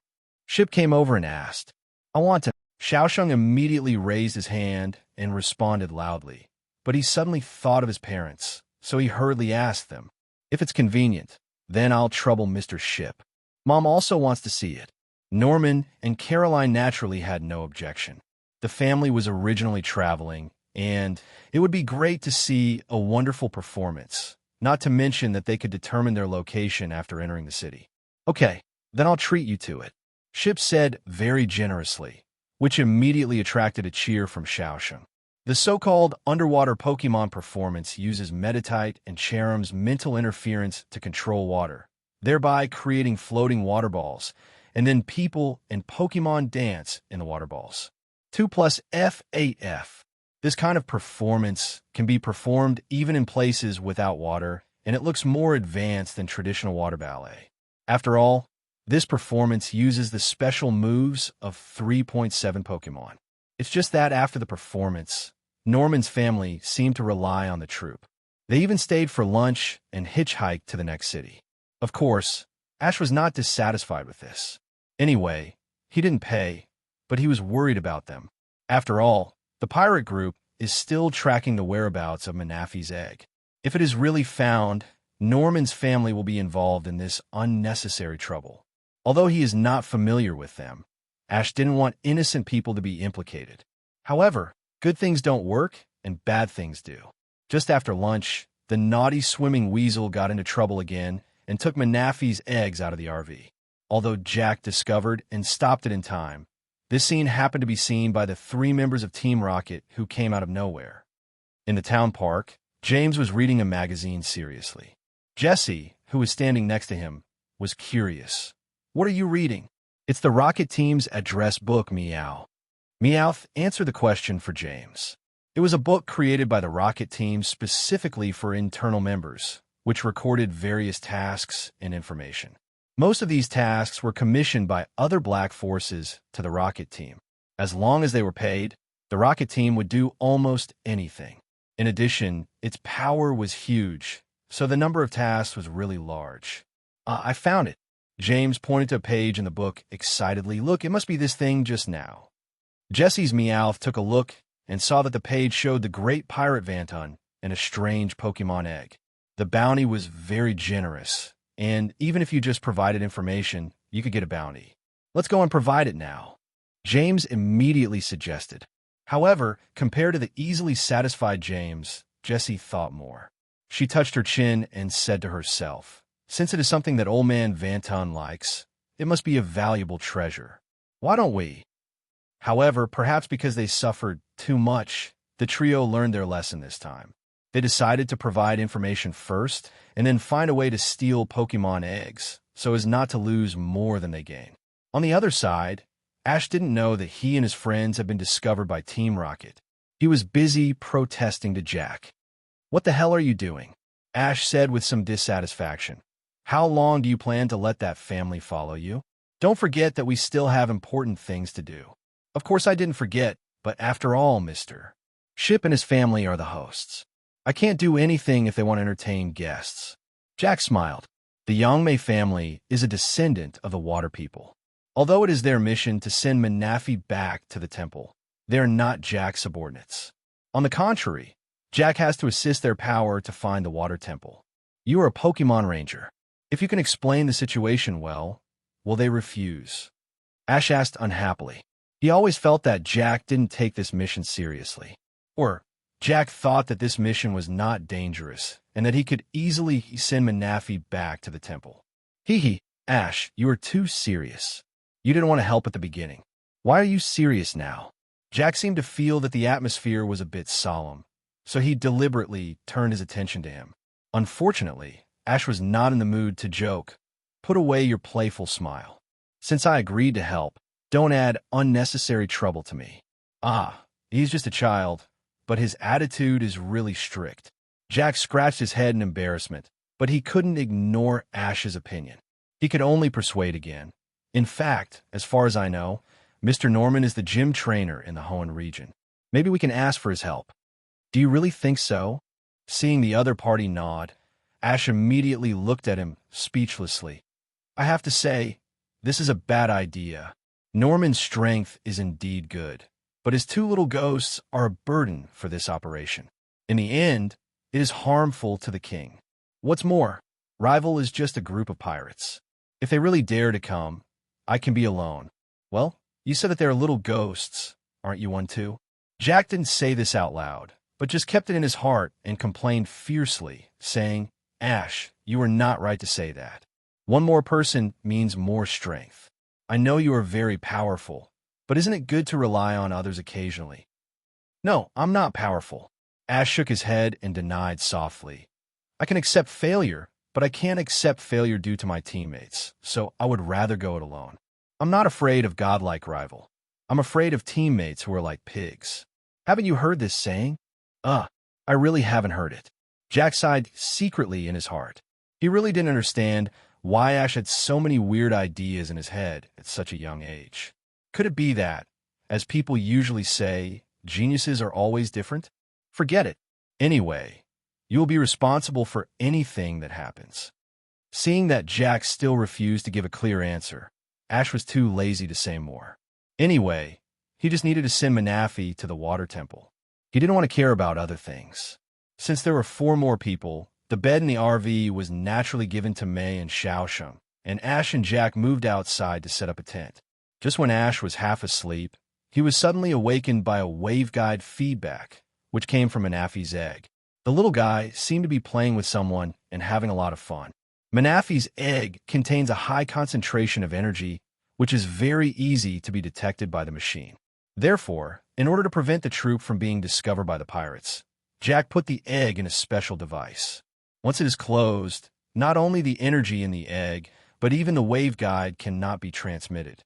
Ship came over and asked, "I want to." Xiaosheng immediately raised his hand and responded loudly, but he suddenly thought of his parents, so he hurriedly asked them, "If it's convenient, then I'll trouble Mr. Ship. Mom also wants to see it." Norman and Caroline naturally had no objection. The family was originally traveling, and it would be great to see a wonderful performance, not to mention that they could determine their location after entering the city. "Okay, then I'll treat you to it," Ship said very generously, which immediately attracted a cheer from Xiaosheng. The so-called underwater Pokemon performance uses Meditite and Charum's mental interference to control water, thereby creating floating water balls, and then people and Pokemon dance in the water balls. 2 plus F8F. This kind of performance can be performed even in places without water, and it looks more advanced than traditional water ballet. After all, this performance uses the special moves of 3.7 Pokemon. It's just that after the performance, Norman's family seemed to rely on the troupe. They even stayed for lunch and hitchhiked to the next city. Of course, Ash was not dissatisfied with this. Anyway, he didn't pay, but he was worried about them. After all, the pirate group is still tracking the whereabouts of Manaphy's egg. If it is really found, Norman's family will be involved in this unnecessary trouble. Although he is not familiar with them, Ash didn't want innocent people to be implicated. However, good things don't work and bad things do. Just after lunch, the naughty swimming weasel got into trouble again and took Manaphy's eggs out of the RV. Although Jack discovered and stopped it in time, this scene happened to be seen by the 3 members of Team Rocket who came out of nowhere. In the town park, James was reading a magazine seriously. Jessie, who was standing next to him, was curious. "What are you reading?" "It's the Rocket Team's address book, Meow." Meowth answered the question for James. It was a book created by the Rocket Team specifically for internal members, which recorded various tasks and information. Most of these tasks were commissioned by other Black Forces to the Rocket Team. As long as they were paid, the Rocket Team would do almost anything. In addition, its power was huge, so the number of tasks was really large. I found it." James pointed to a page in the book excitedly. "Look, it must be this thing just now." Jessie's Meowth took a look and saw that the page showed the Great Pirate Vanton and a strange Pokemon egg. The bounty was very generous, and even if you just provided information, you could get a bounty. "Let's go and provide it now," James immediately suggested. However, compared to the easily satisfied James, Jessie thought more. She touched her chin and said to herself, "Since it is something that Old Man Vanton likes, it must be a valuable treasure. Why don't we?" However, perhaps because they suffered too much, the trio learned their lesson this time. They decided to provide information first and then find a way to steal Pokemon eggs so as not to lose more than they gain. On the other side, Ash didn't know that he and his friends had been discovered by Team Rocket. He was busy protesting to Jack. "What the hell are you doing?" Ash said with some dissatisfaction. "How long do you plan to let that family follow you? Don't forget that we still have important things to do." "Of course I didn't forget, but after all, Mr. Ship and his family are the hosts. I can't do anything if they want to entertain guests." Jack smiled. The Yangmei family is a descendant of the Water People. Although it is their mission to send Manaphy back to the temple, they are not Jack's subordinates. On the contrary, Jack has to assist their power to find the Water Temple. "You are a Pokemon Ranger. If you can explain the situation well, will they refuse?" Ash asked unhappily. He always felt that Jack didn't take this mission seriously. Or Jack thought that this mission was not dangerous and that he could easily send Manaphy back to the temple. Hee, Ash, you are too serious. You didn't want to help at the beginning. Why are you serious now? Jack seemed to feel that the atmosphere was a bit solemn, so he deliberately turned his attention to him. Unfortunately, Ash was not in the mood to joke. "Put away your playful smile. Since I agreed to help, don't add unnecessary trouble to me." He's just a child, but his attitude is really strict. Jack scratched his head in embarrassment, but he couldn't ignore Ash's opinion. He could only persuade again. "In fact, as far as I know, Mr. Norman is the gym trainer in the Hoenn region. Maybe we can ask for his help." "Do you really think so?" Seeing the other party nod, Ash immediately looked at him speechlessly. "I have to say, this is a bad idea. Norman's strength is indeed good, but his two little ghosts are a burden for this operation. In the end, it is harmful to the king. What's more, Rival is just a group of pirates. If they really dare to come, I can be alone." "Well, you said that they are little ghosts. Aren't you one too?" Jack didn't say this out loud, but just kept it in his heart and complained fiercely, saying, "Ash, you are not right to say that. One more person means more strength. I know you are very powerful, but isn't it good to rely on others occasionally?" "No, I'm not powerful." Ash shook his head and denied softly. "I can accept failure, but I can't accept failure due to my teammates, so I would rather go it alone. I'm not afraid of godlike Rival. I'm afraid of teammates who are like pigs. Haven't you heard this saying?" I really haven't heard it." Jack sighed secretly in his heart. He really didn't understand why Ash had so many weird ideas in his head at such a young age. Could it be that, as people usually say, geniuses are always different? Forget it. Anyway, you will be responsible for anything that happens. Seeing that Jack still refused to give a clear answer, Ash was too lazy to say more. Anyway, he just needed to send Manaphy to the Water Temple. He didn't want to care about other things. Since there were 4 more people, the bed in the RV was naturally given to Mei and Xiaosheng, and Ash and Jack moved outside to set up a tent. Just when Ash was half asleep, he was suddenly awakened by a waveguide feedback, which came from Manaphy's egg. The little guy seemed to be playing with someone and having a lot of fun. Manaphy's egg contains a high concentration of energy, which is very easy to be detected by the machine. Therefore, in order to prevent the troop from being discovered by the pirates, Jack put the egg in a special device. Once it is closed, not only the energy in the egg, but even the waveguide cannot be transmitted.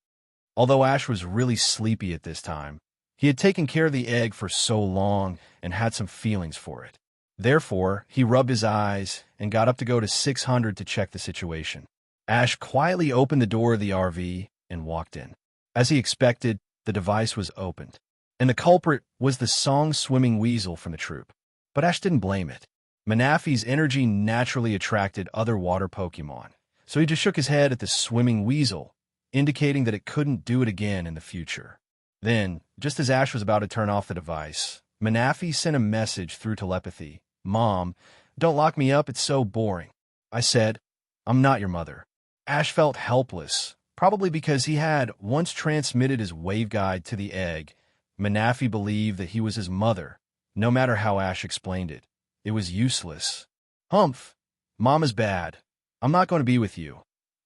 Although Ash was really sleepy at this time, he had taken care of the egg for so long and had some feelings for it. Therefore, he rubbed his eyes and got up to go to 600 to check the situation. Ash quietly opened the door of the RV and walked in. As he expected, the device was opened, and the culprit was the song-swimming weasel from the troop. But Ash didn't blame it. Manaphy's energy naturally attracted other water Pokemon, so he just shook his head at the swimming weasel, indicating that it couldn't do it again in the future. Then, just as Ash was about to turn off the device, Manaphy sent a message through telepathy. "Mom, don't lock me up, it's so boring." I said, "I'm not your mother." Ash felt helpless, probably because he had once transmitted his waveguide to the egg. Manaphy believed that he was his mother, no matter how Ash explained it. It was useless. "Humph, Mom is bad. I'm not going to be with you.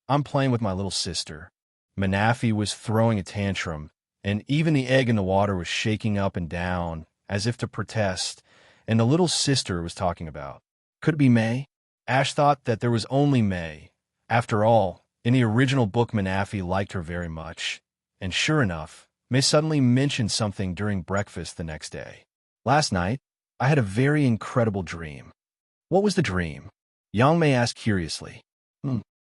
I'm playing with my little sister." Manaphy was throwing a tantrum, and even the egg in the water was shaking up and down, as if to protest, and the little sister was talking about. Could it be May? Ash thought that there was only May. After all, in the original book, Manaphy liked her very much. And sure enough, May suddenly mentioned something during breakfast the next day. Last night, I had a very incredible dream. What was the dream? Yang Mei asked curiously.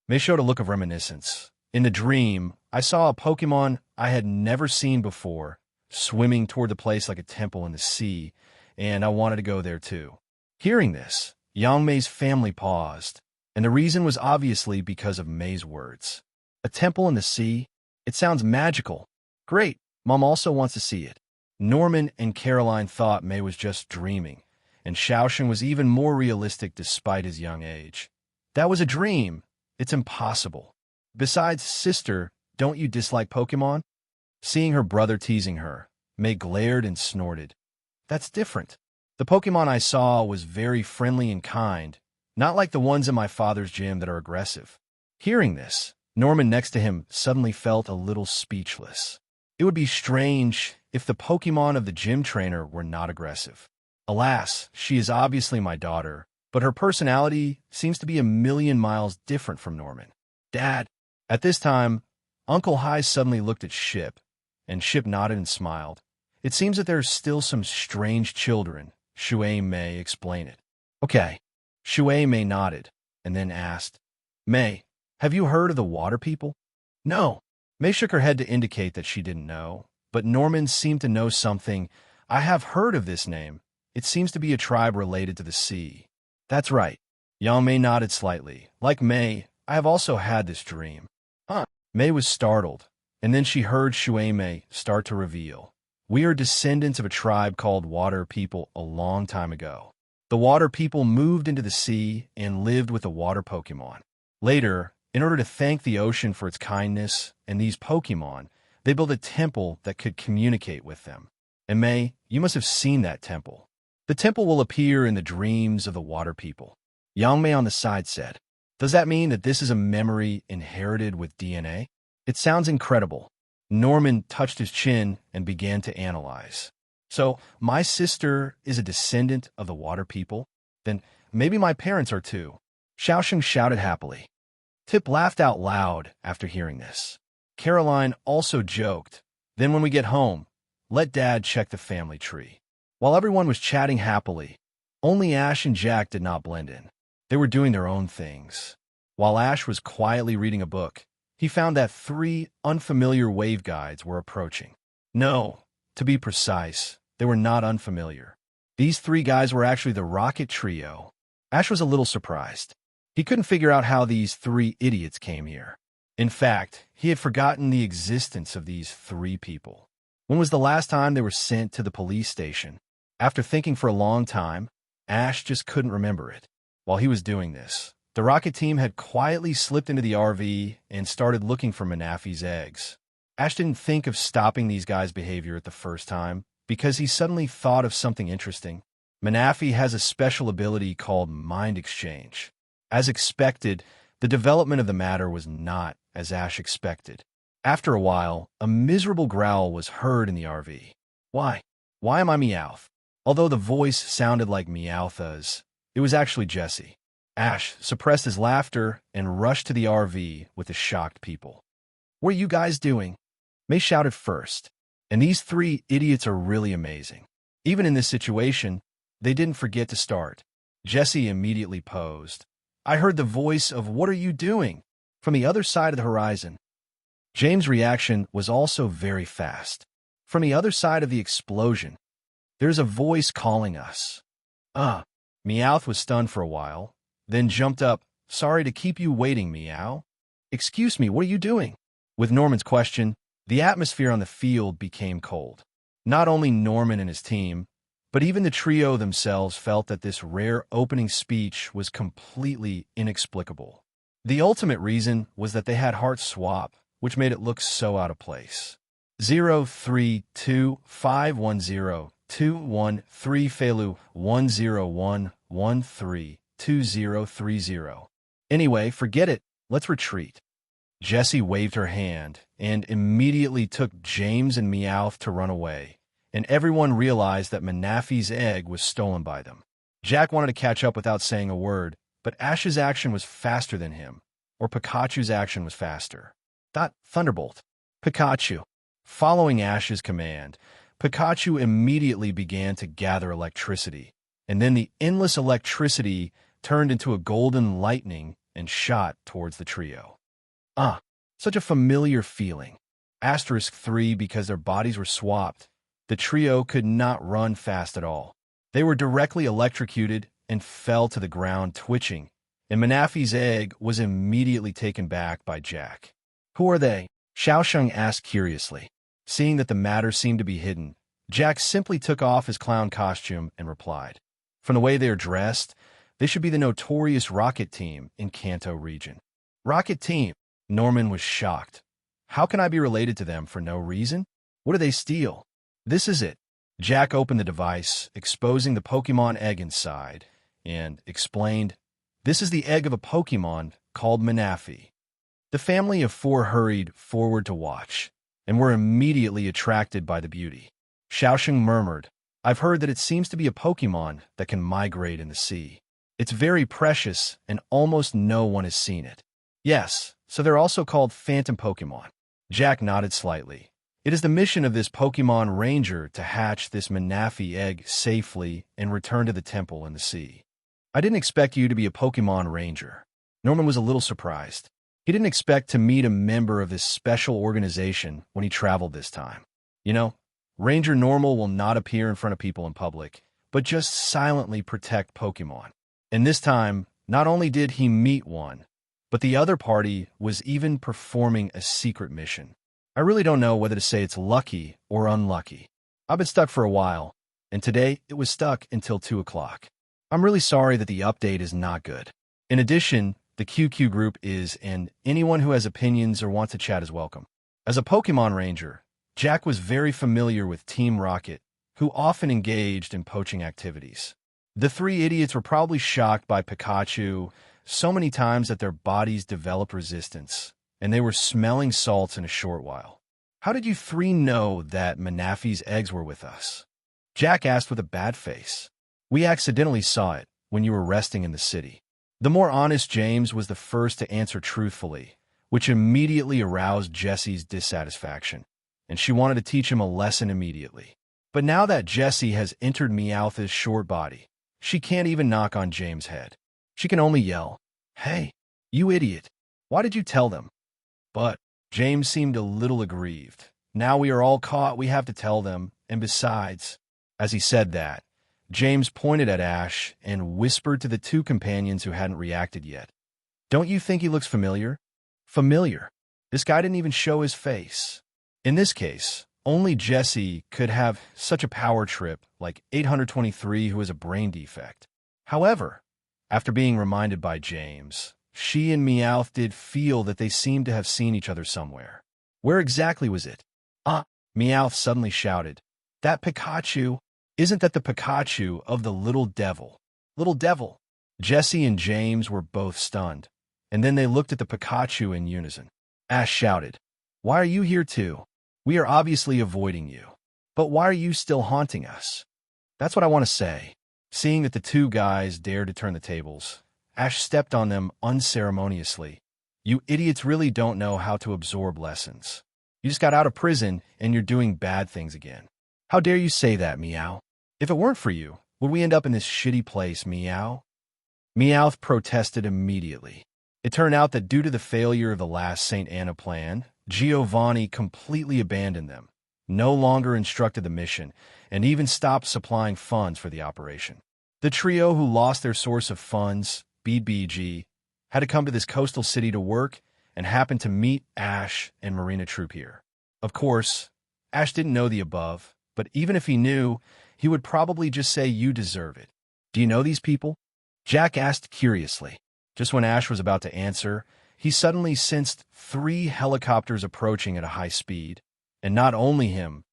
May showed a look of reminiscence. In the dream, I saw a Pokemon I had never seen before, swimming toward the place like a temple in the sea, and I wanted to go there too. Hearing this, Yang Mei's family paused, and the reason was obviously because of May's words. A temple in the sea? It sounds magical. Great, Mom also wants to see it. Norman and Caroline thought May was just dreaming, and Xiaosheng was even more realistic despite his young age. That was a dream. It's impossible. Besides, sister, don't you dislike Pokemon? Seeing her brother teasing her, May glared and snorted. That's different. The Pokemon I saw was very friendly and kind, not like the ones in my father's gym that are aggressive. Hearing this, Norman next to him suddenly felt a little speechless. It would be strange if the Pokemon of the gym trainer were not aggressive. Alas, she is obviously my daughter, but her personality seems to be a million miles different from Norman. Dad. At this time, Uncle Hai suddenly looked at Ship, and Ship nodded and smiled. It seems that there's still some strange children. Shui Mei explained it. Okay. Shui Mei nodded, and then asked, May, have you heard of the water people? No. May shook her head to indicate that she didn't know, but Norman seemed to know something. I have heard of this name. It seems to be a tribe related to the sea. That's right. Yang Mei nodded slightly. Like May, I have also had this dream. Huh. May was startled, and then she heard Shui Mei start to reveal. We are descendants of a tribe called Water People a long time ago. The Water People moved into the sea and lived with the water Pokemon. Later, in order to thank the ocean for its kindness and these Pokemon, they built a temple that could communicate with them. And May, you must have seen that temple. The temple will appear in the dreams of the Water People. Yang Mei on the side said, Does that mean that this is a memory inherited with DNA? It sounds incredible. Norman touched his chin and began to analyze. So, my sister is a descendant of the Water People? Then maybe my parents are too. Xiaosheng shouted happily. Tip laughed out loud after hearing this. Caroline also joked, Then when we get home, let Dad check the family tree. While everyone was chatting happily, only Ash and Jack did not blend in. They were doing their own things. While Ash was quietly reading a book, he found that 3 unfamiliar wave guides were approaching. No, to be precise, they were not unfamiliar. These 3 guys were actually the Rocket Trio. Ash was a little surprised. He couldn't figure out how these 3 idiots came here. In fact, he had forgotten the existence of these 3 people. When was the last time they were sent to the police station? After thinking for a long time, Ash just couldn't remember it. While he was doing this, the rocket team had quietly slipped into the RV and started looking for Manaphy's eggs. Ash didn't think of stopping these guys' behavior at the first time because he suddenly thought of something interesting. Manaphy has a special ability called mind exchange. As expected, the development of the matter was not as Ash expected. After a while, a miserable growl was heard in the RV. Why? Why am I Meowth? Although the voice sounded like Meowth's, it was actually Jesse. Ash suppressed his laughter and rushed to the RV with the shocked people. What are you guys doing? May shouted first. And these 3 idiots are really amazing. Even in this situation, they didn't forget to start. Jesse immediately posed. I heard the voice of what are you doing? From the other side of the horizon. James' reaction was also very fast. From the other side of the explosion, there's a voice calling us. Meowth was stunned for a while, then jumped up. Sorry to keep you waiting, Meow. Excuse me, what are you doing? With Norman's question, the atmosphere on the field became cold. Not only Norman and his team, but even the trio themselves felt that this rare opening speech was completely inexplicable. The ultimate reason was that they had heart swap, which made it look so out of place. 032510213 Felu 101132030. Anyway, forget it. Let's retreat. Jessie waved her hand and immediately took James and Meowth to run away, and everyone realized that Manafi's egg was stolen by them. Jack wanted to catch up without saying a word, but Ash's action was faster than him, or Pikachu's action was faster. Thunderbolt. Pikachu. Following Ash's command, Pikachu immediately began to gather electricity, and then the endless electricity turned into a golden lightning and shot towards the trio. Such a familiar feeling. Asterisk 3 because their bodies were swapped. The trio could not run fast at all. They were directly electrocuted and fell to the ground twitching, and Manafi's egg was immediately taken back by Jack. Who are they? Xiaosheng asked curiously. Seeing that the matter seemed to be hidden, Jack simply took off his clown costume and replied. From the way they are dressed, they should be the notorious Rocket Team in Kanto region. Rocket Team? Norman was shocked. How can I be related to them for no reason? What do they steal? This is it. Jack opened the device, exposing the Pokemon egg inside, and explained, this is the egg of a Pokemon called Manafi. The family of four hurried forward to watch, and were immediately attracted by the beauty. Xiaosheng murmured, I've heard that it seems to be a Pokemon that can migrate in the sea. It's very precious, and almost no one has seen it. Yes, so they're also called Phantom Pokemon. Jack nodded slightly. It is the mission of this Pokemon Ranger to hatch this Manafi egg safely and return to the temple in the sea. I didn't expect you to be a Pokemon Ranger. Norman was a little surprised. He didn't expect to meet a member of this special organization when he traveled this time. You know, Ranger Normal will not appear in front of people in public, but just silently protect Pokemon. And this time, not only did he meet one, but the other party was even performing a secret mission. I really don't know whether to say it's lucky or unlucky. I've been stuck for a while, and today it was stuck until 2 o'clock. I'm really sorry that the update is not good. In addition, the QQ group is, and anyone who has opinions or wants to chat is welcome. As a Pokemon Ranger, Jack was very familiar with Team Rocket, who often engaged in poaching activities. The three idiots were probably shocked by Pikachu so many times that their bodies developed resistance, and they were smelling salts in a short while. How did you three know that Manafi's eggs were with us? Jack asked with a bad face. We accidentally saw it when you were resting in the city. The more honest James was the first to answer truthfully, which immediately aroused Jessie's dissatisfaction, and she wanted to teach him a lesson immediately. But now that Jessie has entered Meowth's short body, she can't even knock on James' head. She can only yell, Hey, you idiot, why did you tell them? But James seemed a little aggrieved. Now we are all caught, we have to tell them, and besides, as he said that, James pointed at Ash and whispered to the two companions who hadn't reacted yet. Don't you think he looks familiar? Familiar? This guy didn't even show his face. In this case, only Jessie could have such a power trip like 823 who has a brain defect. However, after being reminded by James, she and Meowth did feel that they seemed to have seen each other somewhere. Where exactly was it? Meowth suddenly shouted, That Pikachu! Isn't that the Pikachu of the little devil? Little devil! Jessie and James were both stunned, and then they looked at the Pikachu in unison. Ash shouted, Why are you here too? We are obviously avoiding you. But why are you still haunting us? That's what I want to say. Seeing that the two guys dared to turn the tables, Ash stepped on them unceremoniously. You idiots really don't know how to absorb lessons. You just got out of prison and you're doing bad things again. How dare you say that, Meow? If it weren't for you, would we end up in this shitty place, Meow? Meowth protested immediately. It turned out that due to the failure of the last St. Anna plan, Giovanni completely abandoned them, no longer instructed the mission, and even stopped supplying funds for the operation. The trio who lost their source of funds, BBG, had to come to this coastal city to work and happened to meet Ash and Marina Troop here. Of course, Ash didn't know the above, but even if he knew, he would probably just say, You deserve it. Do you know these people? Jack asked curiously. Just when Ash was about to answer, he suddenly sensed 3 helicopters approaching at a high speed, and not only him,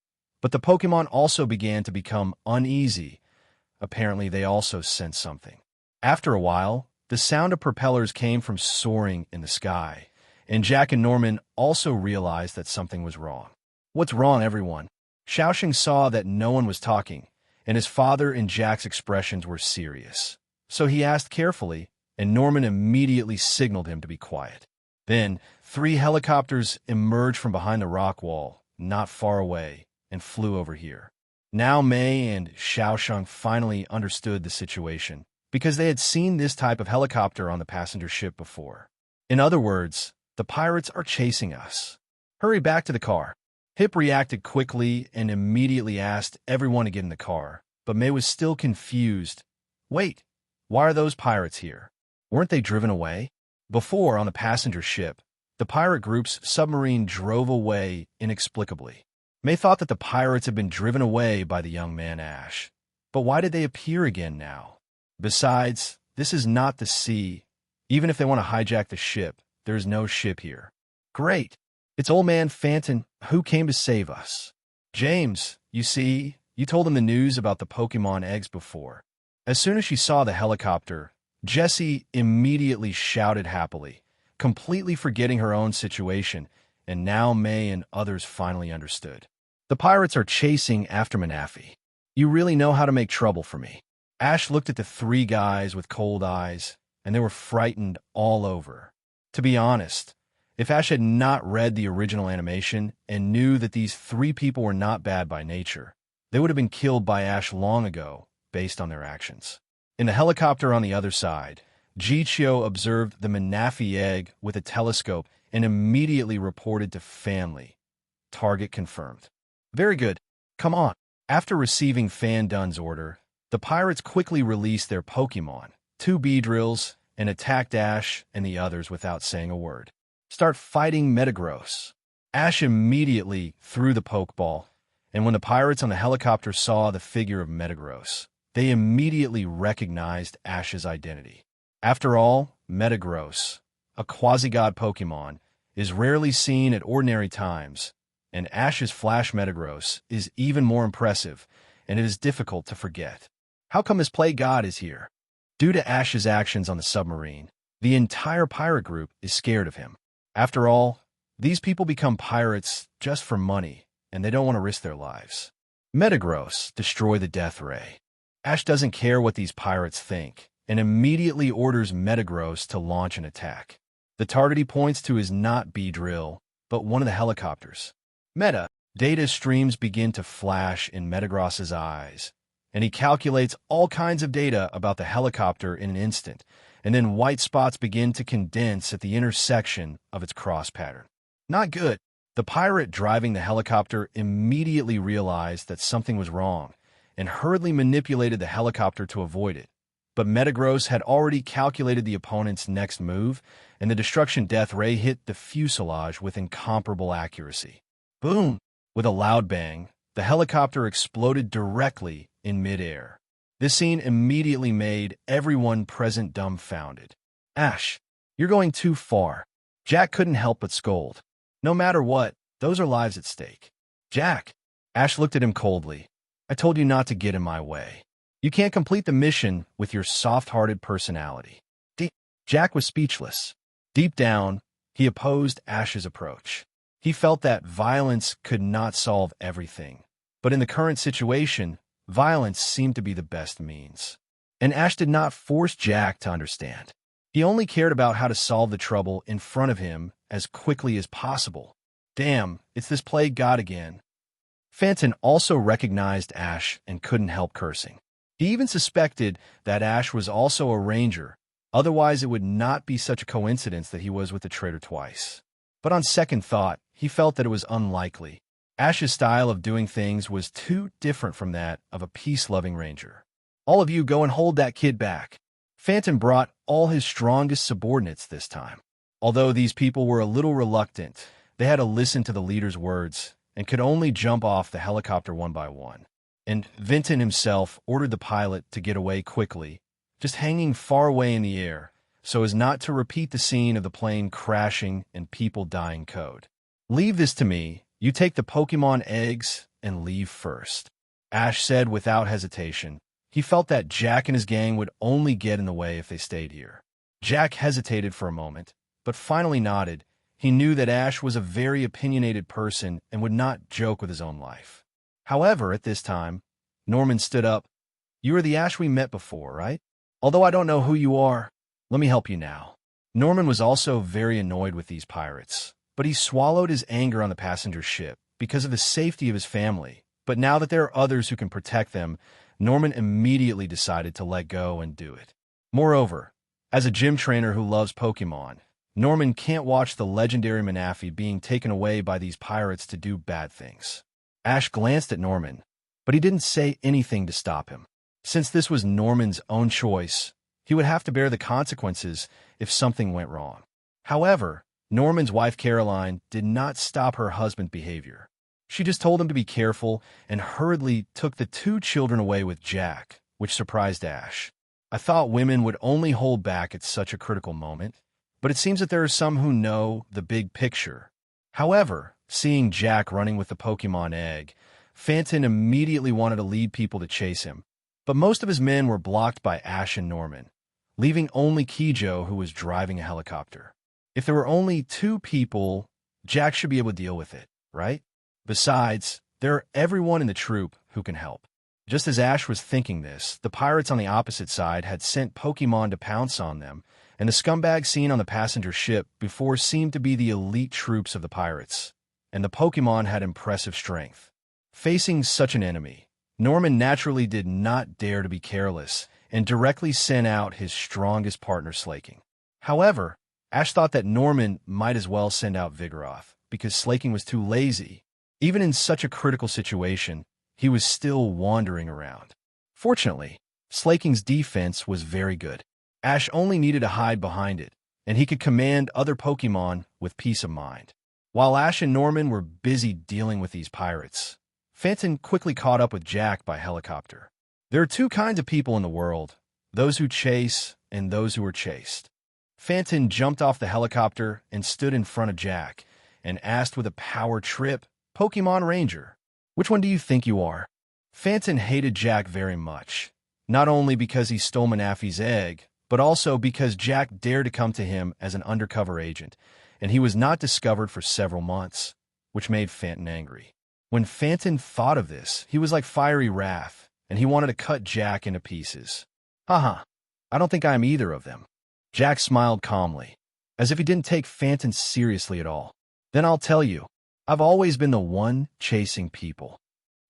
but the Pokemon also began to become uneasy. Apparently, they also sensed something. After a while, the sound of propellers came from soaring in the sky, and Jack and Norman also realized that something was wrong. What's wrong, everyone? Xiaoxing saw that no one was talking, and his father and Jack's expressions were serious. So he asked carefully, and Norman immediately signaled him to be quiet. Then, 3 helicopters emerged from behind the rock wall, not far away, and flew over here. Now Mei and Xiaosheng finally understood the situation, because they had seen this type of helicopter on the passenger ship before. In other words, the pirates are chasing us. Hurry back to the car. Hip reacted quickly and immediately asked everyone to get in the car, but Mei was still confused. Wait, why are those pirates here? Weren't they driven away? Before, on the passenger ship, the pirate group's submarine drove away inexplicably. Mei thought that the pirates had been driven away by the young man Ash. But why did they appear again now? Besides, this is not the sea. Even if they want to hijack the ship, there is no ship here. Great! It's old man Phantom who came to save us. James, you see, you told him the news about the Pokemon eggs before. As soon as she saw the helicopter, Jessie immediately shouted happily, completely forgetting her own situation, and now Mei and others finally understood. The pirates are chasing after Manafi. You really know how to make trouble for me. Ash looked at the 3 guys with cold eyes, and they were frightened all over. To be honest, if Ash had not read the original animation and knew that these 3 people were not bad by nature, they would have been killed by Ash long ago, based on their actions. In the helicopter on the other side, Zhiye observed the Manafi egg with a telescope and immediately reported to family. Target confirmed. Very good. Come on. After receiving Fan Dun's order, the pirates quickly released their Pokemon, 2 Beedrills, and attacked Ash and the others without saying a word. Start fighting Metagross. Ash immediately threw the Pokeball, and when the pirates on the helicopter saw the figure of Metagross, they immediately recognized Ash's identity. After all, Metagross, a quasi-god Pokemon, is rarely seen at ordinary times, and Ash's Flash Metagross is even more impressive, and it is difficult to forget. How come this Play God is here? Due to Ash's actions on the submarine, the entire pirate group is scared of him. After all, these people become pirates just for money, and they don't want to risk their lives. Metagross, destroy the Death Ray. Ash doesn't care what these pirates think, and immediately orders Metagross to launch an attack. The target he points to is not Beedrill, but one of the helicopters. Data streams begin to flash in Metagross's eyes, and he calculates all kinds of data about the helicopter in an instant, and then white spots begin to condense at the intersection of its cross pattern. Not good. The pirate driving the helicopter immediately realized that something was wrong, and hurriedly manipulated the helicopter to avoid it. But Metagross had already calculated the opponent's next move, and the Destruction Death Ray hit the fuselage with incomparable accuracy. Boom! With a loud bang, the helicopter exploded directly in midair. This scene immediately made everyone present dumbfounded. Ash, you're going too far. Jack couldn't help but scold. No matter what, those are lives at stake. Jack! Ash looked at him coldly. I told you not to get in my way. You can't complete the mission with your soft-hearted personality. Jack was speechless. Deep down, he opposed Ash's approach. He felt that violence could not solve everything. But in the current situation, violence seemed to be the best means. And Ash did not force Jack to understand. He only cared about how to solve the trouble in front of him as quickly as possible. Damn, it's this plague god again. Phantom also recognized Ash and couldn't help cursing. He even suspected that Ash was also a ranger, otherwise it would not be such a coincidence that he was with the traitor twice. But on second thought, he felt that it was unlikely. Ash's style of doing things was too different from that of a peace-loving ranger. All of you go and hold that kid back. Phantom brought all his strongest subordinates this time. Although these people were a little reluctant, they had to listen to the leader's words and could only jump off the helicopter one by one. And Vinton himself ordered the pilot to get away quickly, just hanging far away in the air, so as not to repeat the scene of the plane crashing and people dying code. Leave this to me. You take the Pokemon eggs and leave first. Ash said without hesitation. He felt that Jack and his gang would only get in the way if they stayed here. Jack hesitated for a moment, but finally nodded. He knew that Ash was a very opinionated person and would not joke with his own life. However, at this time, Norman stood up. "You are the Ash we met before, right? Although I don't know who you are, let me help you now." Norman was also very annoyed with these pirates, but he swallowed his anger on the passenger ship because of the safety of his family. But now that there are others who can protect them, Norman immediately decided to let go and do it. Moreover, as a gym trainer who loves Pokemon, Norman can't watch the legendary Manaphy being taken away by these pirates to do bad things. Ash glanced at Norman, but he didn't say anything to stop him. Since this was Norman's own choice, he would have to bear the consequences if something went wrong. However, Norman's wife Caroline did not stop her husband's behavior. She just told him to be careful and hurriedly took the two children away with Jack, which surprised Ash. I thought women would only hold back at such a critical moment, but it seems that there are some who know the big picture. However, seeing Jack running with the Pokemon egg, Phantom immediately wanted to lead people to chase him, but most of his men were blocked by Ash and Norman, leaving only Kijo, who was driving a helicopter. If there were only two people, Jack should be able to deal with it, right? Besides, there are everyone in the troop who can help. Just as Ash was thinking this, the pirates on the opposite side had sent Pokemon to pounce on them, and the scumbags seen on the passenger ship before seemed to be the elite troops of the pirates, and the Pokemon had impressive strength. Facing such an enemy, Norman naturally did not dare to be careless and directly sent out his strongest partner, Slaking. However, Ash thought that Norman might as well send out Vigoroth, because Slaking was too lazy. Even in such a critical situation, he was still wandering around. Fortunately, Slaking's defense was very good. Ash only needed to hide behind it, and he could command other Pokemon with peace of mind. While Ash and Norman were busy dealing with these pirates, Phantom quickly caught up with Jack by helicopter. There are two kinds of people in the world, those who chase and those who are chased. Phantom jumped off the helicopter and stood in front of Jack and asked with a power trip, "Pokemon Ranger, which one do you think you are?" Phantom hated Jack very much, not only because he stole Manaphy's egg, but also because Jack dared to come to him as an undercover agent, and he was not discovered for several months, which made Phantom angry. When Phantom thought of this, he was like fiery wrath, and he wanted to cut Jack into pieces. Haha, I don't think I am either of them. Jack smiled calmly, as if he didn't take Phantom seriously at all. Then I'll tell you, I've always been the one chasing people.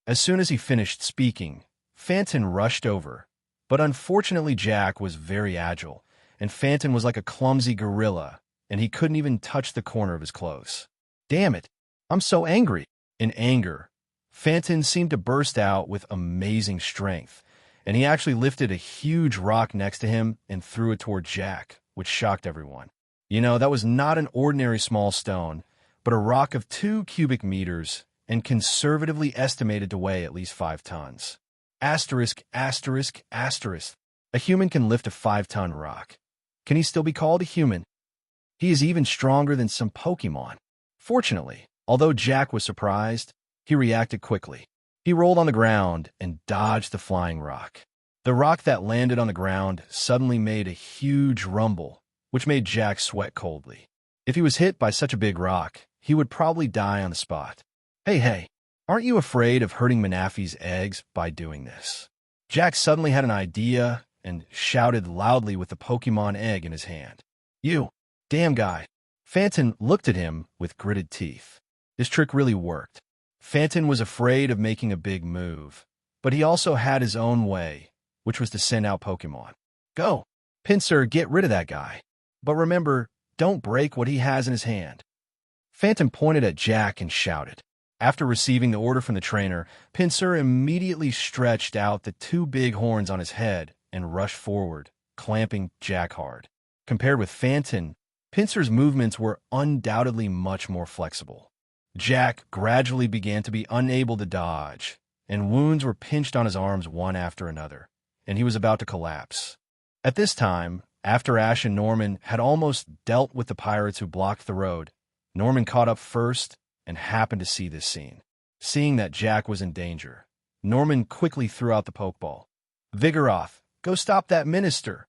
As soon as he finished speaking, Phantom rushed over, but unfortunately Jack was very agile, and Phantom was like a clumsy gorilla, and he couldn't even touch the corner of his clothes. Damn it, I'm so angry. In anger, Phantom seemed to burst out with amazing strength, and he actually lifted a huge rock next to him and threw it toward Jack, which shocked everyone. You know, that was not an ordinary small stone, but a rock of 2 cubic meters and conservatively estimated to weigh at least 5 tons. Asterisk, asterisk, asterisk. A human can lift a 5-ton rock. Can he still be called a human? He is even stronger than some Pokemon. Fortunately, although Jack was surprised, he reacted quickly. He rolled on the ground and dodged the flying rock. The rock that landed on the ground suddenly made a huge rumble, which made Jack sweat coldly. If he was hit by such a big rock, he would probably die on the spot. Hey, aren't you afraid of hurting Manaphy's eggs by doing this? Jack suddenly had an idea and shouted loudly with the Pokemon egg in his hand. You, damn guy. Phantom looked at him with gritted teeth. This trick really worked. Phantom was afraid of making a big move, but he also had his own way, which was to send out Pokemon. Go, Pinsir, get rid of that guy. But remember, don't break what he has in his hand. Phantom pointed at Jack and shouted. After receiving the order from the trainer, Pinsir immediately stretched out the 2 big horns on his head and rushed forward, clamping Jack hard. Compared with Phantom, Pinsir's movements were undoubtedly much more flexible. Jack gradually began to be unable to dodge, and wounds were pinched on his arms one after another, and he was about to collapse. At this time, after Ash and Norman had almost dealt with the pirates who blocked the road, Norman caught up first and happened to see this scene. Seeing that Jack was in danger, Norman quickly threw out the Pokeball. Vigoroth, go stop that minister.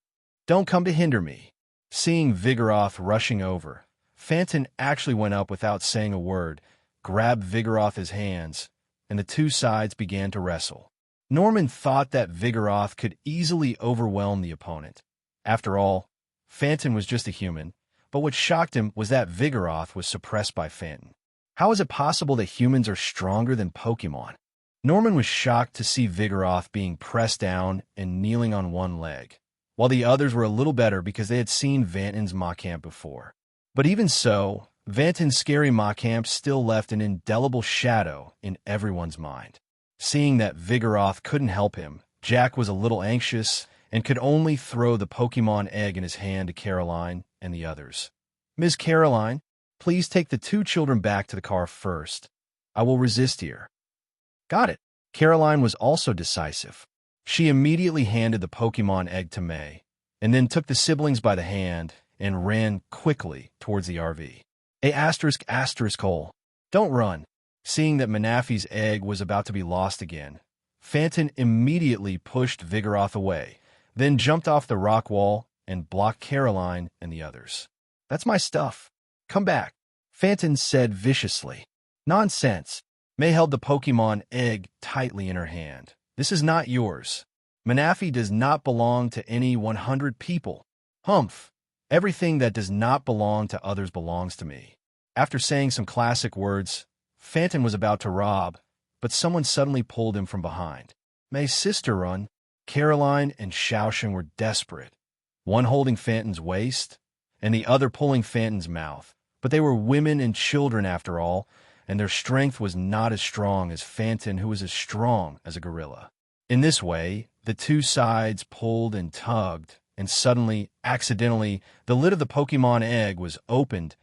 Don't come to hinder me. Seeing Vigoroth rushing over, Phantom actually went up without saying a word, grabbed Vigoroth's hands, and the two sides began to wrestle. Norman thought that Vigoroth could easily overwhelm the opponent. After all, Phantom was just a human, but what shocked him was that Vigoroth was suppressed by Phantom. How is it possible that humans are stronger than Pokemon? Norman was shocked to see Vigoroth being pressed down and kneeling on one leg, while the others were a little better because they had seen Vanton's Machamp before. But even so, Vanton's scary Machamp still left an indelible shadow in everyone's mind. Seeing that Vigoroth couldn't help him, Jack was a little anxious and could only throw the Pokemon egg in his hand to Caroline and the others. "Ms. Caroline, please take the two children back to the car first. I will resist here." "Got it." Caroline was also decisive. She immediately handed the Pokemon egg to May, and then took the siblings by the hand and ran quickly towards the RV. Hole. Don't run. Seeing that Manafi's egg was about to be lost again, Phantom immediately pushed Vigoroth away, then jumped off the rock wall and blocked Caroline and the others. "That's my stuff. Come back," Phantom said viciously. "Nonsense." May held the Pokemon egg tightly in her hand. "This is not yours. Manafi does not belong to any 100 people. Humph. Everything that does not belong to others belongs to me." After saying some classic words, Phantom was about to rob, but someone suddenly pulled him from behind. May's sister run. Caroline and Xiaoxing were desperate, one holding Phantom's waist and the other pulling Phantom's mouth. But they were women and children after all, and their strength was not as strong as Phantom, who was as strong as a gorilla. In this way, the two sides pulled and tugged, and suddenly, accidentally, the lid of the Pokemon egg was opened,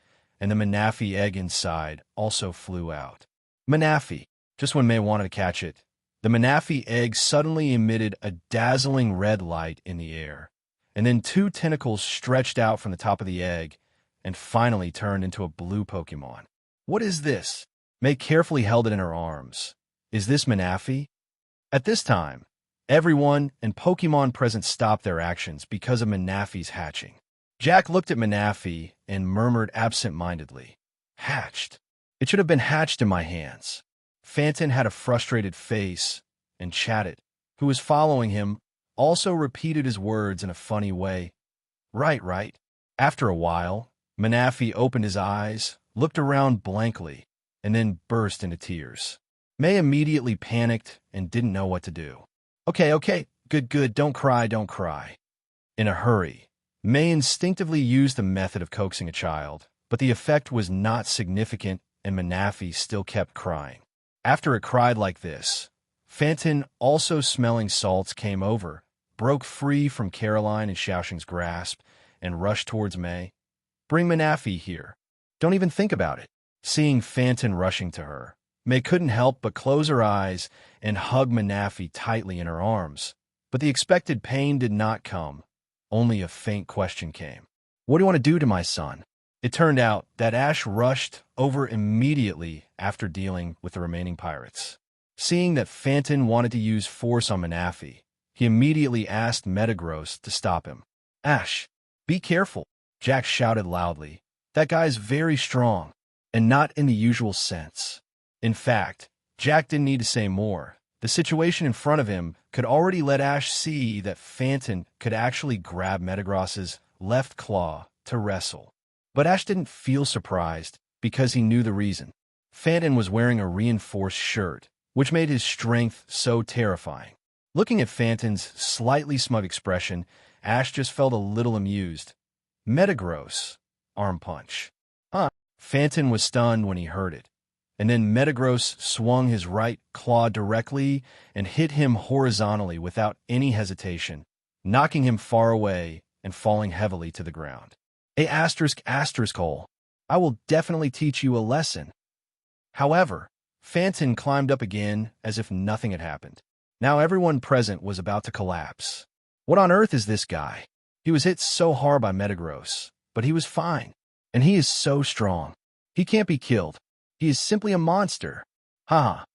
and the Manafi egg inside also flew out. Manafi. Just when May wanted to catch it, the Manafi egg suddenly emitted a dazzling red light in the air, and then two tentacles stretched out from the top of the egg and finally turned into a blue Pokemon. "What is this?" May carefully held it in her arms. "Is this Manafi?" At this time, everyone and Pokemon present stopped their actions because of Manafi's hatching. Jack looked at Manafi and murmured absent-mindedly, "Hatched. It should have been hatched in my hands." Phantom had a frustrated face, and Chatted, who was following him, also repeated his words in a funny way. Right. After a while, Manafi opened his eyes, looked around blankly, and then burst into tears. May immediately panicked and didn't know what to do. Okay, good, don't cry. In a hurry, May instinctively used the method of coaxing a child, but the effect was not significant and Manafi still kept crying. After it cried like this, Phantom, also smelling salts, came over, broke free from Caroline and Xiaoxing's grasp, and rushed towards May. "Bring Manafi here. Don't even think about it." Seeing Phantom rushing to her, May couldn't help but close her eyes and hug Manafi tightly in her arms. But the expected pain did not come. Only a faint question came. "What do you want to do to my son?" It turned out that Ash rushed over immediately after dealing with the remaining pirates. Seeing that Phantom wanted to use force on Manafi, he immediately asked Metagross to stop him. "Ash, be careful," Jack shouted loudly. "That guy's very strong, and not in the usual sense." In fact, Jack didn't need to say more. The situation in front of him could already let Ash see that Phantom could actually grab Metagross's left claw to wrestle. But Ash didn't feel surprised because he knew the reason. Phantom was wearing a reinforced shirt, which made his strength so terrifying. Looking at Phantom's slightly smug expression, Ash just felt a little amused. Metagross. Arm punch. Phantom was stunned when he heard it. And then Metagross swung his right claw directly and hit him horizontally without any hesitation, knocking him far away and falling heavily to the ground. Hole. I will definitely teach you a lesson. However, Phantom climbed up again as if nothing had happened. Now everyone present was about to collapse. What on earth is this guy? He was hit so hard by Metagross, but he was fine. And he is so strong. He can't be killed. He is simply a monster. I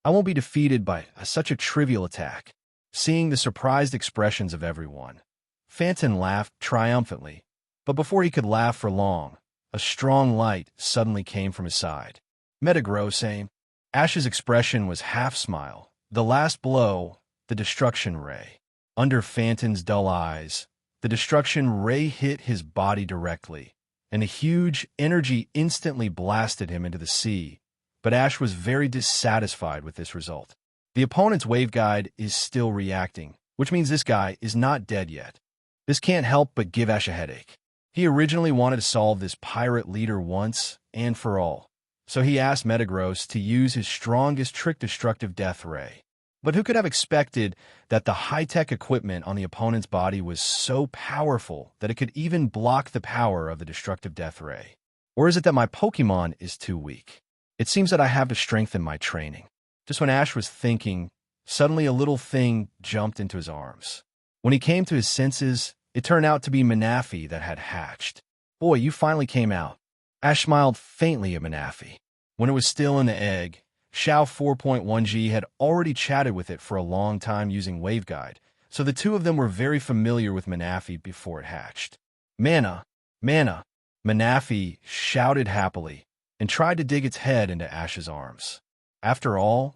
won't be defeated by such a trivial attack. Seeing the surprised expressions of everyone, Phantom laughed triumphantly. But before he could laugh for long, a strong light suddenly came from his side. Metagross, Ash's expression was half-smile. The last blow, the destruction ray. Under Phanton's dull eyes, the destruction ray hit his body directly, and a huge energy instantly blasted him into the sea. But Ash was very dissatisfied with this result. The opponent's wave guide is still reacting, which means this guy is not dead yet. This can't help but give Ash a headache. He originally wanted to solve this pirate leader once and for all, so he asked Metagross to use his strongest trick destructive death ray. But who could have expected that the high-tech equipment on the opponent's body was so powerful that it could even block the power of the destructive death ray? Or is it that my Pokemon is too weak? It seems that I have to strengthen my training. Just when Ash was thinking, suddenly a little thing jumped into his arms. When he came to his senses, it turned out to be Manaphy that had hatched. Boy, you finally came out. Ash smiled faintly at Manaphy. When it was still in the egg, Xiao 4.1G had already chatted with it for a long time using waveguide, so the two of them were very familiar with Manaphy before it hatched. Mana! Mana! Manaphy shouted happily and tried to dig its head into Ash's arms. After all,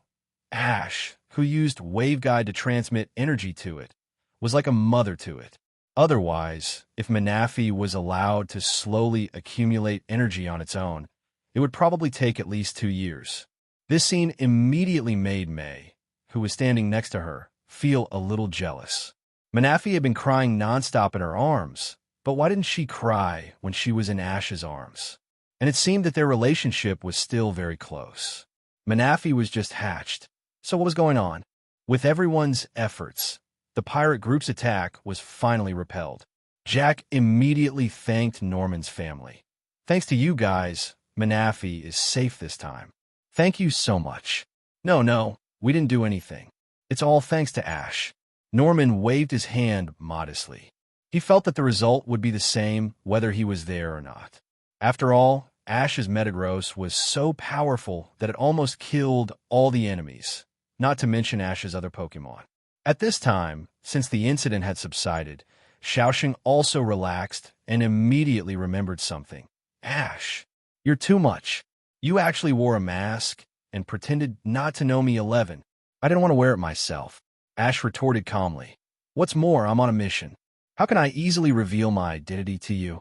Ash, who used waveguide to transmit energy to it, was like a mother to it. Otherwise, if Manaphy was allowed to slowly accumulate energy on its own, it would probably take at least 2 years. This scene immediately made May, who was standing next to her, feel a little jealous. Manaphy had been crying nonstop in her arms, but why didn't she cry when she was in Ash's arms? And it seemed that their relationship was still very close. Manaphy was just hatched, so what was going on? With everyone's efforts, the pirate group's attack was finally repelled. Jack immediately thanked Norman's family. Thanks to you guys, Manaphy is safe this time. Thank you so much. No, we didn't do anything. It's all thanks to Ash. Norman waved his hand modestly. He felt that the result would be the same whether he was there or not. After all, Ash's Metagross was so powerful that it almost killed all the enemies, not to mention Ash's other Pokemon. At this time, since the incident had subsided, Xiaoxing also relaxed and immediately remembered something. Ash, you're too much. You actually wore a mask and pretended not to know me 11. I didn't want to wear it myself. Ash retorted calmly. What's more, I'm on a mission. How can I easily reveal my identity to you?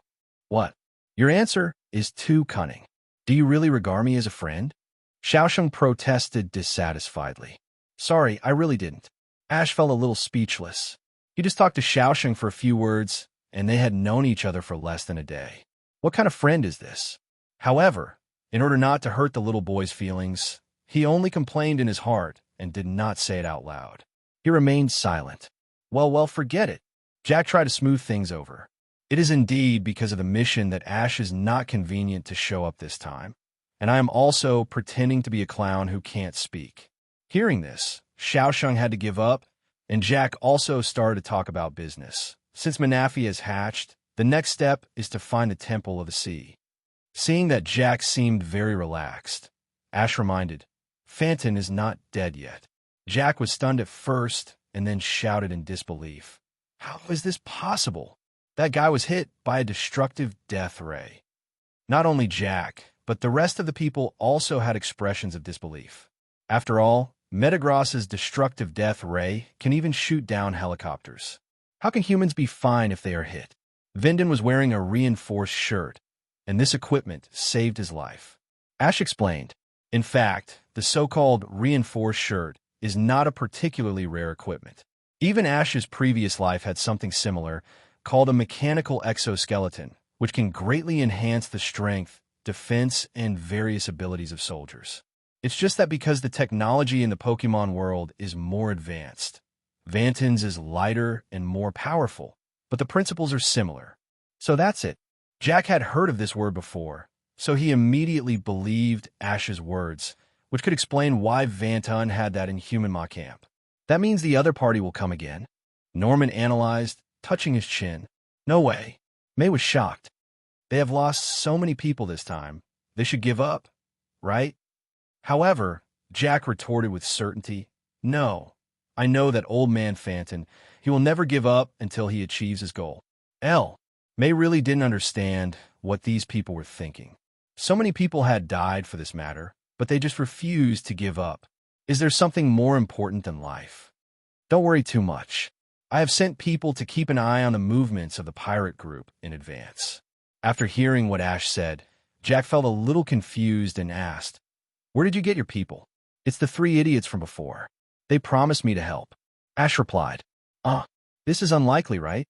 What? Your answer is too cunning. Do you really regard me as a friend? Xiaoxing protested dissatisfiedly. Sorry, I really didn't. Ash felt a little speechless. He just talked to Xiaoxing for a few words, and they had known each other for less than a day. What kind of friend is this? However, in order not to hurt the little boy's feelings, he only complained in his heart and did not say it out loud. He remained silent. Well, forget it. Jack tried to smooth things over. It is indeed because of the mission that Ash is not convenient to show up this time, and I am also pretending to be a clown who can't speak. Hearing this, Xiaoxing had to give up, and Jack also started to talk about business. Since Manaphy has hatched, the next step is to find the Temple of the Sea. Seeing that Jack seemed very relaxed, Ash reminded, Phantom is not dead yet. Jack was stunned at first and then shouted in disbelief. How is this possible? That guy was hit by a destructive death ray. Not only Jack, but the rest of the people also had expressions of disbelief. After all, Metagross's destructive death ray can even shoot down helicopters. How can humans be fine if they are hit? Vindon was wearing a reinforced shirt, and this equipment saved his life. Ash explained, in fact, the so-called reinforced shirt is not a particularly rare equipment. Even Ash's previous life had something similar, called a mechanical exoskeleton, which can greatly enhance the strength, defense, and various abilities of soldiers. It's just that because the technology in the Pokemon world is more advanced, Vanton's is lighter and more powerful, but the principles are similar. So that's it. Jack had heard of this word before, so he immediately believed Ash's words, which could explain why Vanton had that in human Macamp. That means the other party will come again. Norman analyzed, touching his chin. No way. May was shocked. They have lost so many people this time. They should give up, right? However, Jack retorted with certainty, No. I know that old man Phantom. He will never give up until he achieves his goal. May really didn't understand what these people were thinking. So many people had died for this matter, but they just refuse to give up. Is there something more important than life? Don't worry too much. I have sent people to keep an eye on the movements of the pirate group in advance. After hearing what Ash said, Jack felt a little confused and asked, "Where did you get your people?" "It's the three idiots from before. They promised me to help." Ash replied, This is unlikely, right?"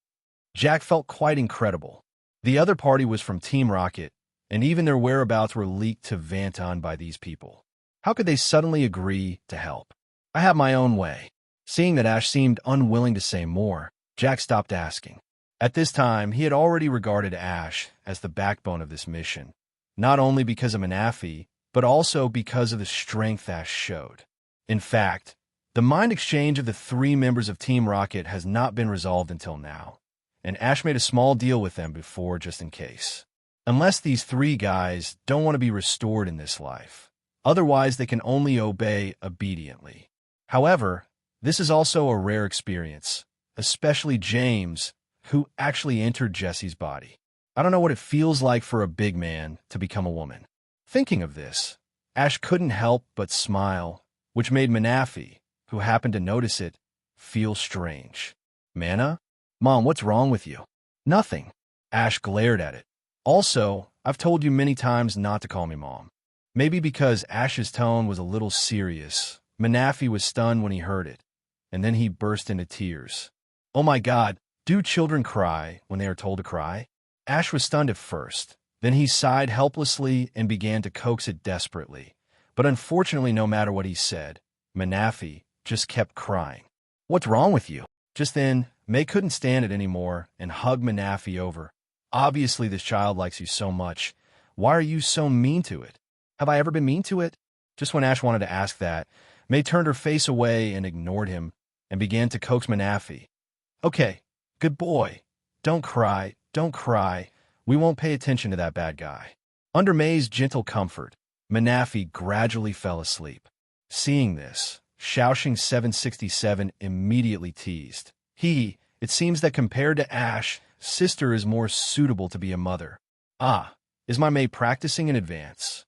Jack felt quite incredible. The other party was from Team Rocket, and even their whereabouts were leaked to Vanton by these people. How could they suddenly agree to help? "I have my own way." Seeing that Ash seemed unwilling to say more, Jack stopped asking. At this time, he had already regarded Ash as the backbone of this mission, not only because of Manafi, but also because of the strength Ash showed. In fact, the mind exchange of the three members of Team Rocket has not been resolved until now, and Ash made a small deal with them before just in case. Unless these three guys don't want to be restored in this life. Otherwise, they can only obey obediently. However, this is also a rare experience, especially James, who actually entered Jesse's body. I don't know what it feels like for a big man to become a woman. Thinking of this, Ash couldn't help but smile, which made Manafi, who happened to notice it, feel strange. "Mana? Mom, what's wrong with you?" "Nothing." Ash glared at it. "Also, I've told you many times not to call me Mom." Maybe because Ash's tone was a little serious, Manafi was stunned when he heard it, and then he burst into tears. Oh my God, do children cry when they are told to cry? Ash was stunned at first. Then he sighed helplessly and began to coax it desperately. But unfortunately, no matter what he said, Manafi just kept crying. "What's wrong with you?" Just then, May couldn't stand it anymore and hugged Manafi over. "Obviously, this child likes you so much. Why are you so mean to it?" "Have I ever been mean to it?" Just when Ash wanted to ask that, May turned her face away and ignored him and began to coax Manafi. "Okay, good boy. Don't cry, don't cry. We won't pay attention to that bad guy." Under May's gentle comfort, Manafi gradually fell asleep. Seeing this, Xiaoxing 767 immediately teased. It seems that compared to Ash, sister is more suitable to be a mother. Is my May practicing in advance?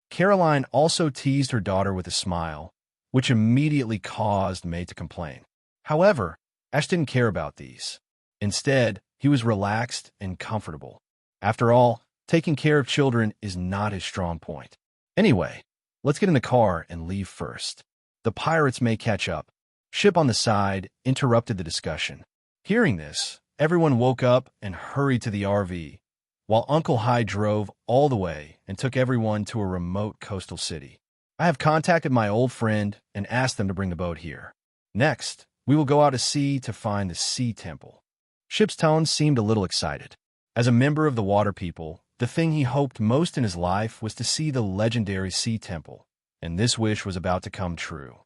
Caroline also teased her daughter with a smile, which immediately caused May to complain. However, Ash didn't care about these. Instead, he was relaxed and comfortable. After all, taking care of children is not his strong point. Anyway, let's get in the car and leave first. The pirates may catch up. Ship on the side interrupted the discussion. Hearing this, everyone woke up and hurried to the RV, while Uncle Hai drove all the way and took everyone to a remote coastal city. "I have contacted my old friend and asked them to bring the boat here. Next, we will go out to sea to find the Sea Temple." Ship's tone seemed a little excited. As a member of the Water People, the thing he hoped most in his life was to see the legendary Sea Temple, and this wish was about to come true.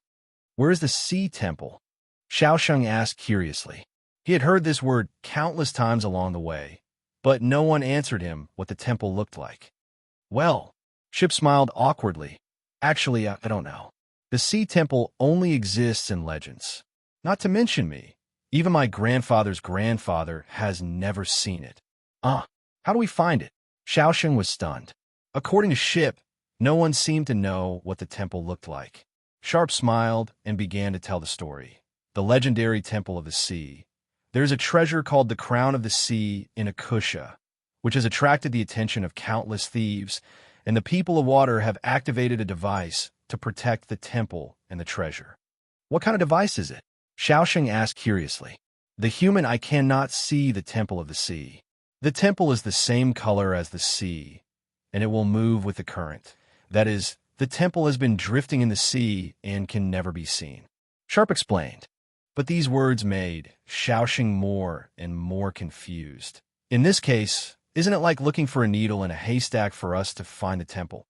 "Where is the Sea Temple?" Xiaosheng asked curiously. He had heard this word countless times along the way, but no one answered him what the temple looked like. "Well," Ship smiled awkwardly. "Actually, I don't know. The Sea Temple only exists in legends. Not to mention me. Even my grandfather's grandfather has never seen it." How do we find it?" Xiaosheng was stunned. According to Ship, no one seemed to know what the temple looked like. Sharp smiled and began to tell the story. The legendary Temple of the Sea. There's a treasure called the Crown of the Sea in Akusha, which has attracted the attention of countless thieves, and the people of water have activated a device to protect the temple and the treasure. "What kind of device is it?" Xiaosheng asked curiously. "The human I cannot see the Temple of the Sea. The temple is the same color as the sea, and it will move with the current. That is, the temple has been drifting in the sea and can never be seen," Sharp explained. But these words made Xiaosheng more and more confused. "In this case, isn't it like looking for a needle in a haystack for us to find the temple?"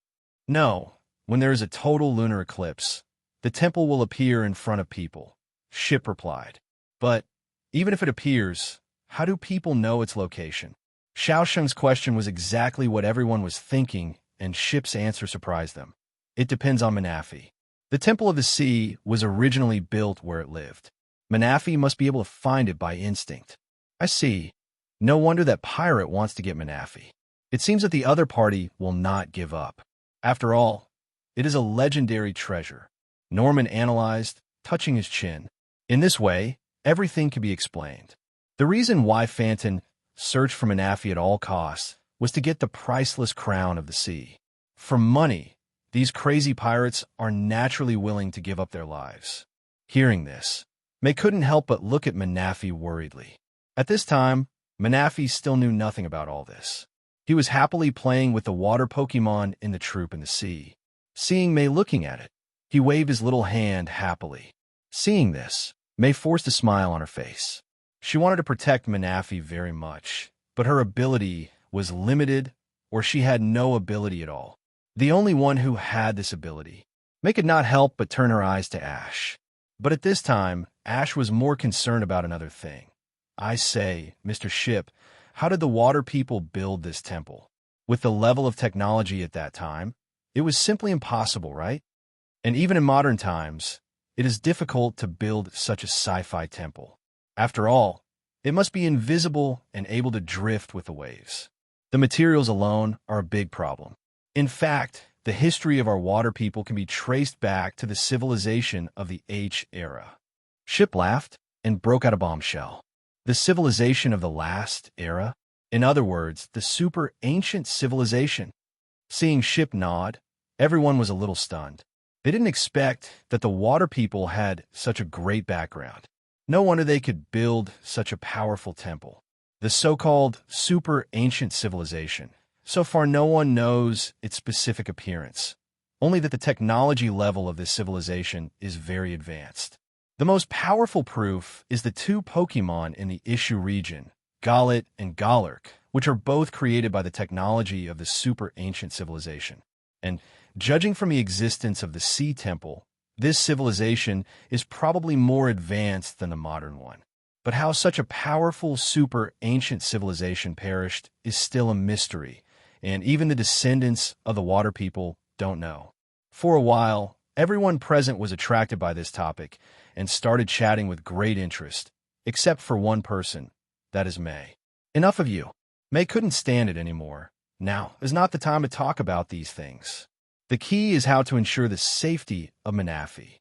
"No, when there is a total lunar eclipse, the temple will appear in front of people," Ship replied. "But even if it appears, how do people know its location?" Xiaosheng's question was exactly what everyone was thinking, and Ship's answer surprised them. "It depends on Manafi. The Temple of the Sea was originally built where it lived. Manafi must be able to find it by instinct." "I see. No wonder that pirate wants to get Manafi. It seems that the other party will not give up. After all, It is a legendary treasure. Norman analyzed, touching his chin. In this way, everything can be explained. The reason why Fanton searched for Menafee at all costs was to get the priceless crown of the sea. For money, these crazy pirates are naturally willing to give up their lives. Hearing this, May couldn't help but look at Menafee worriedly. At this time, Menafee still knew nothing about all this. He was happily playing with the water Pokemon in the troop in the sea. Seeing May looking at it, he waved his little hand happily. Seeing this, May forced a smile on her face. She wanted to protect Menafee very much, but her ability was limited, or she had no ability at all. The only one who had this ability. May could not help but turn her eyes to Ash. But at this time, Ash was more concerned about another thing. I say, Mr. Ship, how did the water people build this temple? With the level of technology at that time, it was simply impossible, right? And even in modern times, it is difficult to build such a sci-fi temple. After all, it must be invisible and able to drift with the waves. The materials alone are a big problem. In fact, the history of our water people can be traced back to the civilization of the H era. Ship laughed and broke out a bombshell. The civilization of the last era? In other words, the super ancient civilization. Seeing Ship nod, everyone was a little stunned. They didn't expect that the water people had such a great background. No wonder they could build such a powerful temple. The so-called super ancient civilization. So far, no one knows its specific appearance, only that the technology level of this civilization is very advanced. The most powerful proof is the two Pokemon in the Issue region, Golett and Golurk, which are both created by the technology of the super ancient civilization. And judging from the existence of the Sea Temple, this civilization is probably more advanced than the modern one. But how such a powerful super ancient civilization perished is still a mystery, and even the descendants of the water people don't know. For a while, everyone present was attracted by this topic and started chatting with great interest, except for one person, that is May. Enough of you. May couldn't stand it anymore. Now is not the time to talk about these things. The key is how to ensure the safety of Menafee.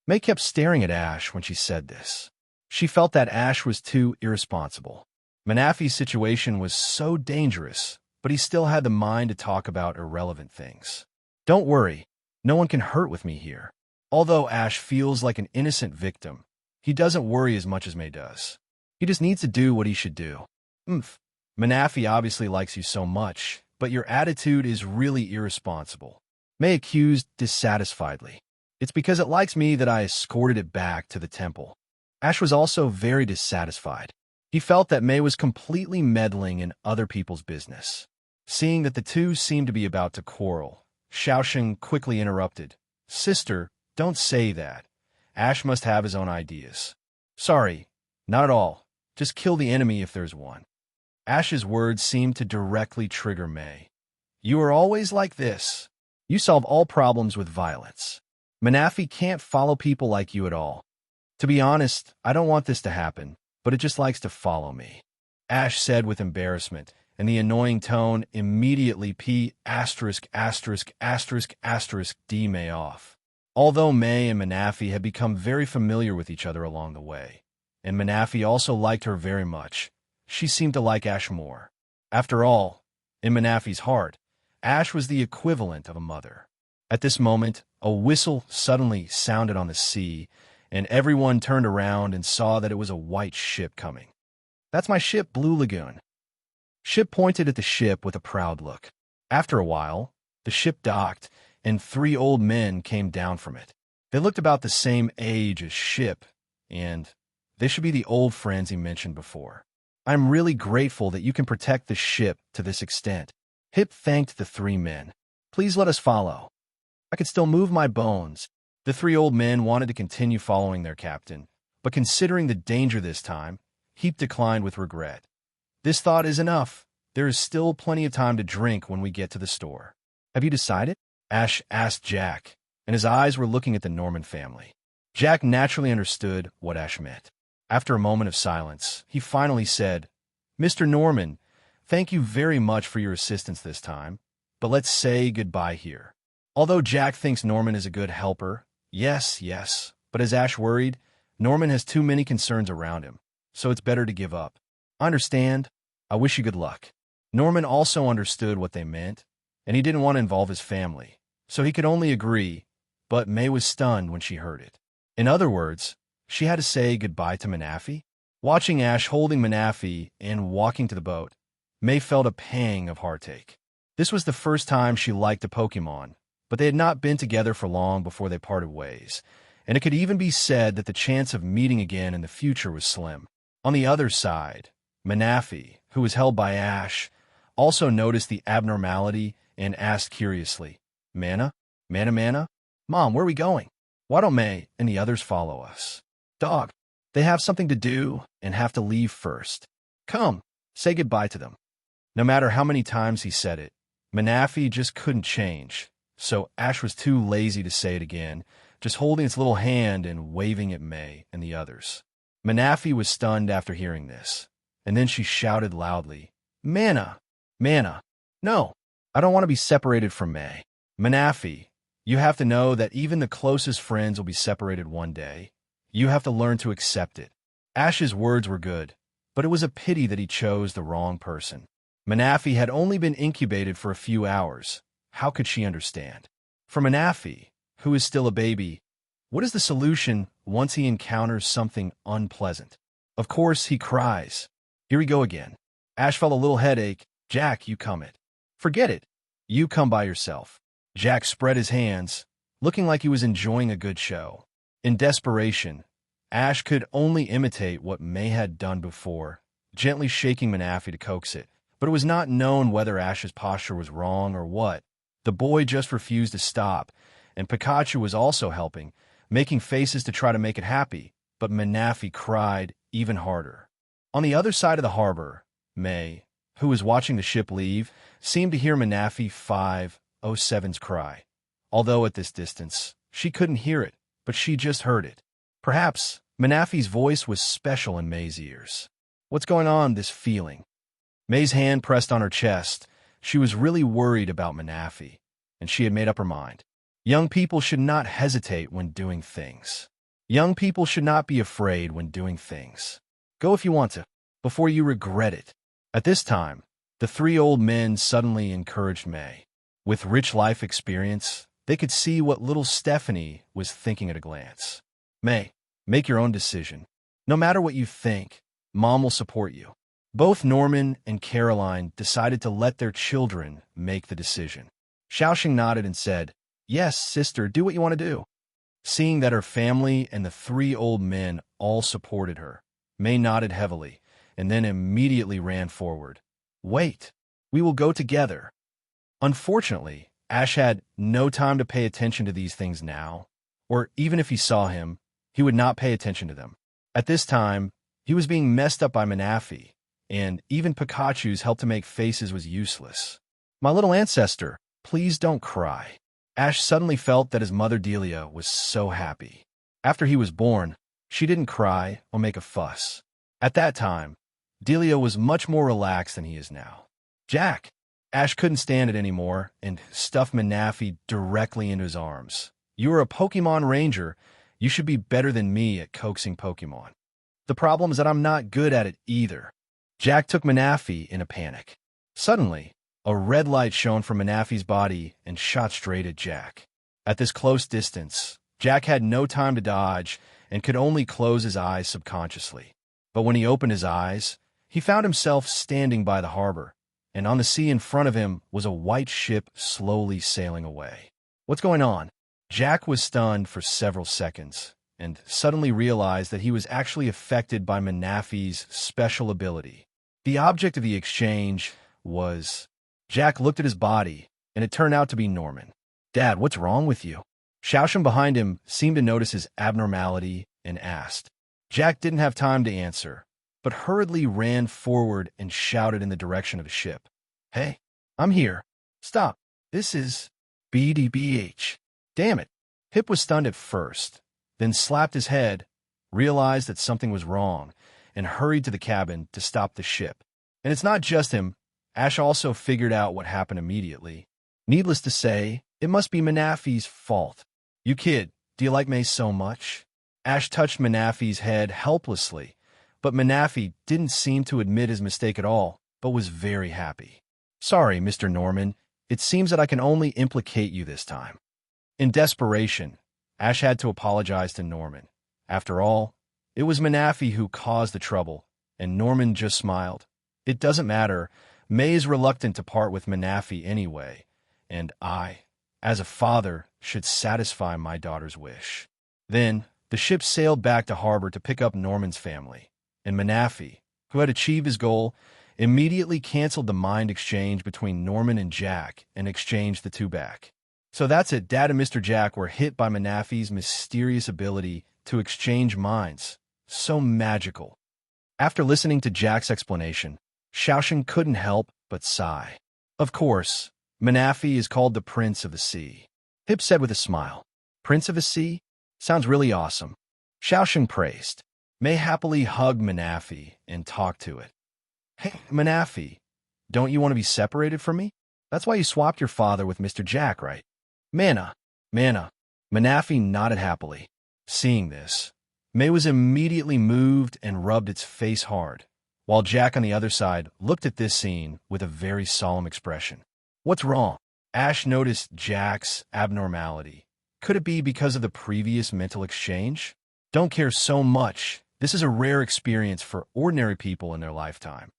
May kept staring at Ash when she said this. She felt that Ash was too irresponsible. Menafee's situation was so dangerous, but he still had the mind to talk about irrelevant things. Don't worry, no one can hurt with me here. Although Ash feels like an innocent victim, he doesn't worry as much as May does. He just needs to do what he should do. Menafee obviously likes you so much, but your attitude is really irresponsible. May accused dissatisfiedly. It's because it likes me that I escorted it back to the temple. Ash was also very dissatisfied. He felt that May was completely meddling in other people's business. Seeing that the two seemed to be about to quarrel, Xiaoxing quickly interrupted. Sister, don't say that. Ash must have his own ideas. Sorry, not at all. Just kill the enemy if there's one. Ash's words seemed to directly trigger May. You are always like this. You solve all problems with violence. Menafee can't follow people like you at all. To be honest, I don't want this to happen, but it just likes to follow me. Ash said with embarrassment, and the annoying tone immediately D May off. Although May and Menafee had become very familiar with each other along the way, and Menafee also liked her very much, she seemed to like Ash more. After all, in Menafee's heart, Ash was the equivalent of a mother. At this moment, a whistle suddenly sounded on the sea, and everyone turned around and saw that it was a white ship coming. That's my ship, Blue Lagoon. Ship pointed at the ship with a proud look. After a while, the ship docked, and 3 old men came down from it. They looked about the same age as Ship, and they should be the old friends he mentioned before. I'm really grateful that you can protect the ship to this extent. Hip thanked the 3 men. Please let us follow. I could still move my bones. The 3 old men wanted to continue following their captain, but considering the danger this time, Heap declined with regret. This thought is enough. There is still plenty of time to drink when we get to the store. Have you decided? Ash asked Jack, and his eyes were looking at the Norman family. Jack naturally understood what Ash meant. After a moment of silence, he finally said, Mr. Norman, thank you very much for your assistance this time, but let's say goodbye here. Although Jack thinks Norman is a good helper, yes, but as Ash worried, Norman has too many concerns around him, so it's better to give up. I understand. I wish you good luck. Norman also understood what they meant, and he didn't want to involve his family, so he could only agree, but May was stunned when she heard it. In other words, she had to say goodbye to Manaphy? Watching Ash holding Manaphy and walking to the boat, May felt a pang of heartache. This was the first time she liked a Pokemon, but they had not been together for long before they parted ways, and it could even be said that the chance of meeting again in the future was slim. On the other side, Manaphy, who was held by Ash, also noticed the abnormality and asked curiously, Mana? Mana? Mom, where are we going? Why don't May and the others follow us? Dog, they have something to do and have to leave first. Come, say goodbye to them. No matter how many times he said it, Manaphy just couldn't change, so Ash was too lazy to say it again, just holding its little hand and waving at May and the others. Manaphy was stunned after hearing this, and then she shouted loudly, Mana! No, I don't want to be separated from May. Manaphy, you have to know that even the closest friends will be separated one day. You have to learn to accept it. Ash's words were good, but it was a pity that he chose the wrong person. Manaphy had only been incubated for a few hours. How could she understand? For Manaphy, who is still a baby, what is the solution once he encounters something unpleasant? Of course, he cries. Here we go again. Ash felt a little headache. Jack, you come it. Forget it. You come by yourself. Jack spread his hands, looking like he was enjoying a good show. In desperation, Ash could only imitate what May had done before, gently shaking Manaphy to coax it. But it was not known whether Ash's posture was wrong or what. The boy just refused to stop, and Pikachu was also helping, making faces to try to make it happy, but Manaphy cried even harder. On the other side of the harbor, May, who was watching the ship leave, seemed to hear Manaphy 507's cry. Although at this distance, she couldn't hear it, but she just heard it. Perhaps Manaphy's voice was special in May's ears. What's going on, this feeling? May's hand pressed on her chest. She was really worried about Manaphy, and she had made up her mind. Young people should not hesitate when doing things. Young people should not be afraid when doing things. Go if you want to, before you regret it. At this time, the three old men suddenly encouraged May. With rich life experience, they could see what little Stephanie was thinking at a glance. May, make your own decision. No matter what you think, Mom will support you. Both Norman and Caroline decided to let their children make the decision. Xiaoxing nodded and said, Yes, sister, do what you want to do. Seeing that her family and the three old men all supported her, May nodded heavily and then immediately ran forward. Wait, we will go together. Unfortunately, Ash had no time to pay attention to these things now, or even if he saw him, he would not pay attention to them. At this time, he was being messed up by Manaphy, and even Pikachu's help to make faces was useless. My little ancestor, please don't cry. Ash suddenly felt that his mother Delia was so happy. After he was born, she didn't cry or make a fuss. At that time, Delia was much more relaxed than he is now. Jack! Ash couldn't stand it anymore and stuffed Manaphy directly into his arms. You are a Pokemon Ranger. You should be better than me at coaxing Pokemon. The problem is that I'm not good at it either. Jack took Manaphy in a panic. Suddenly, a red light shone from Manaphy's body and shot straight at Jack. At this close distance, Jack had no time to dodge and could only close his eyes subconsciously. But when he opened his eyes, he found himself standing by the harbor, and on the sea in front of him was a white ship slowly sailing away. What's going on? Jack was stunned for several seconds, and suddenly realized that he was actually affected by Manaphy's special ability. The object of the exchange was... Jack looked at his body, and it turned out to be Norman. Dad, what's wrong with you? Xiaoxing behind him seemed to notice his abnormality and asked. Jack didn't have time to answer, but hurriedly ran forward and shouted in the direction of the ship. Hey, I'm here. Stop. This is BDBH. Damn it. Hip was stunned at first, then slapped his head, realized that something was wrong, and hurried to the cabin to stop the ship. And it's not just him. Ash also figured out what happened immediately. Needless to say, It must be Manaphy's fault. You kid, do you like May so much? Ash touched Manaphy's head helplessly, but Manaphy didn't seem to admit his mistake at all, but was very happy. Sorry, Mr. Norman, it seems that I can only implicate you this time. In desperation, Ash had to apologize to Norman. After all, it was Manaphy who caused the trouble, and Norman just smiled. It doesn't matter. May is reluctant to part with Manaphy anyway, and I, as a father, should satisfy my daughter's wish. Then, the ship sailed back to harbor to pick up Norman's family, and Manaphy, who had achieved his goal, immediately canceled the mind exchange between Norman and Jack and exchanged the two back. So that's it, Dad and Mr. Jack were hit by Manaphy's mysterious ability to exchange minds. So magical. After listening to Jack's explanation, Xiaoxing couldn't help but sigh. Of course, Manaphy is called the Prince of the Sea. Hip said with a smile. Prince of the Sea? Sounds really awesome. Xiaoxing praised. May happily hugged Manaphy and talked to it. Hey, Manaphy, don't you want to be separated from me? That's why you swapped your father with Mr. Jack, right? Mana. Manaphy nodded happily. Seeing this, May was immediately moved and rubbed its face hard, while Jack on the other side looked at this scene with a very solemn expression. What's wrong? Ash noticed Jack's abnormality. Could it be because of the previous mental exchange? Don't care so much. This is a rare experience for ordinary people in their lifetime.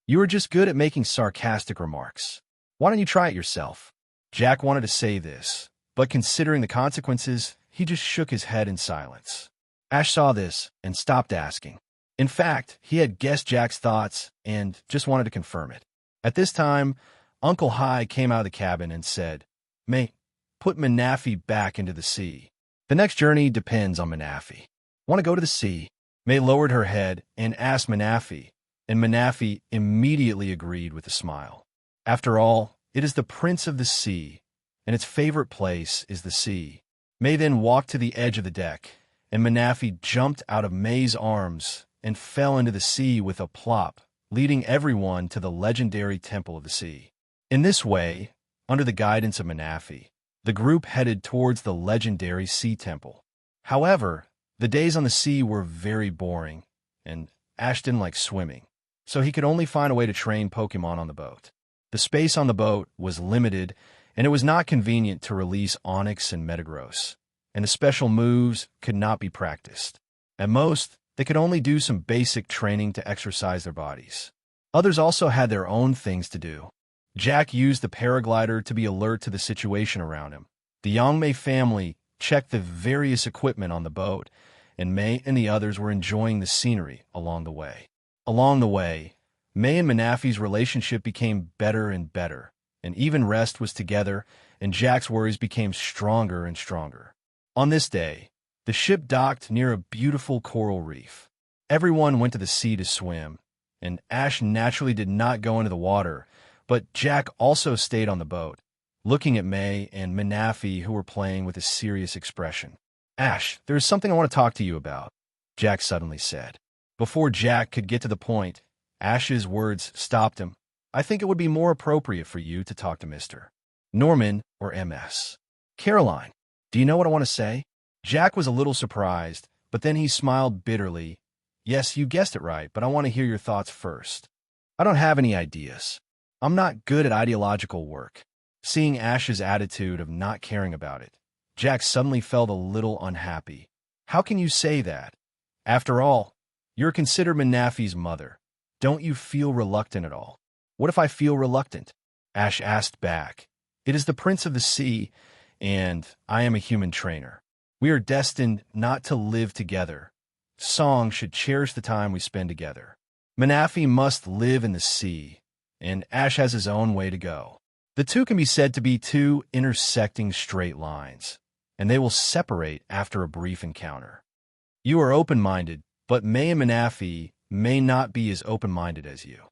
You are just good at making sarcastic remarks. Why don't you try it yourself? Jack wanted to say this, but considering the consequences, he just shook his head in silence. Ash saw this and stopped asking. In fact, he had guessed Jack's thoughts and just wanted to confirm it. At this time, Uncle Hai came out of the cabin and said, May, put Manaphy back into the sea. The next journey depends on Manaphy. Want to go to the sea? May lowered her head and asked Manaphy, and Manaphy immediately agreed with a smile. After all, it is the Prince of the Sea, and its favorite place is the sea. May then walked to the edge of the deck, and Manaphy jumped out of May's arms and fell into the sea with a plop, leading everyone to the legendary Temple of the Sea. In this way, under the guidance of Manaphy, the group headed towards the legendary Sea Temple. However, the days on the sea were very boring, and Ash didn't like swimming, so he could only find a way to train Pokemon on the boat. The space on the boat was limited, and it was not convenient to release Onix and Metagross, and the special moves could not be practiced. At most, they could only do some basic training to exercise their bodies. Others also had their own things to do. Jack used the paraglider to be alert to the situation around him. The Yangmei family checked the various equipment on the boat, and May and the others were enjoying the scenery along the way. Along the way, May and Manaphy's relationship became better and better, and even rest was together, and Jack's worries became stronger and stronger. On this day, the ship docked near a beautiful coral reef. Everyone went to the sea to swim, and Ash naturally did not go into the water, but Jack also stayed on the boat, looking at May and Manaphy, who were playing with a serious expression. Ash, there is something I want to talk to you about, Jack suddenly said. Before Jack could get to the point, Ash's words stopped him. I think it would be more appropriate for you to talk to Mr. Norman or MS. Caroline, do you know what I want to say? Jack was a little surprised, but then he smiled bitterly. Yes, you guessed it right, but I want to hear your thoughts first. I don't have any ideas. I'm not good at ideological work. Seeing Ash's attitude of not caring about it, Jack suddenly felt a little unhappy. How can you say that? After all, you're considered Manaphy's mother. Don't you feel reluctant at all? What if I feel reluctant? Ash asked back. It is the Prince of the Sea, and I am a human trainer. We are destined not to live together. Song should cherish the time we spend together. Manaphy must live in the sea, and Ash has his own way to go. The two can be said to be two intersecting straight lines, and they will separate after a brief encounter. You are open-minded, but May and Manaphy may not be as open-minded as you.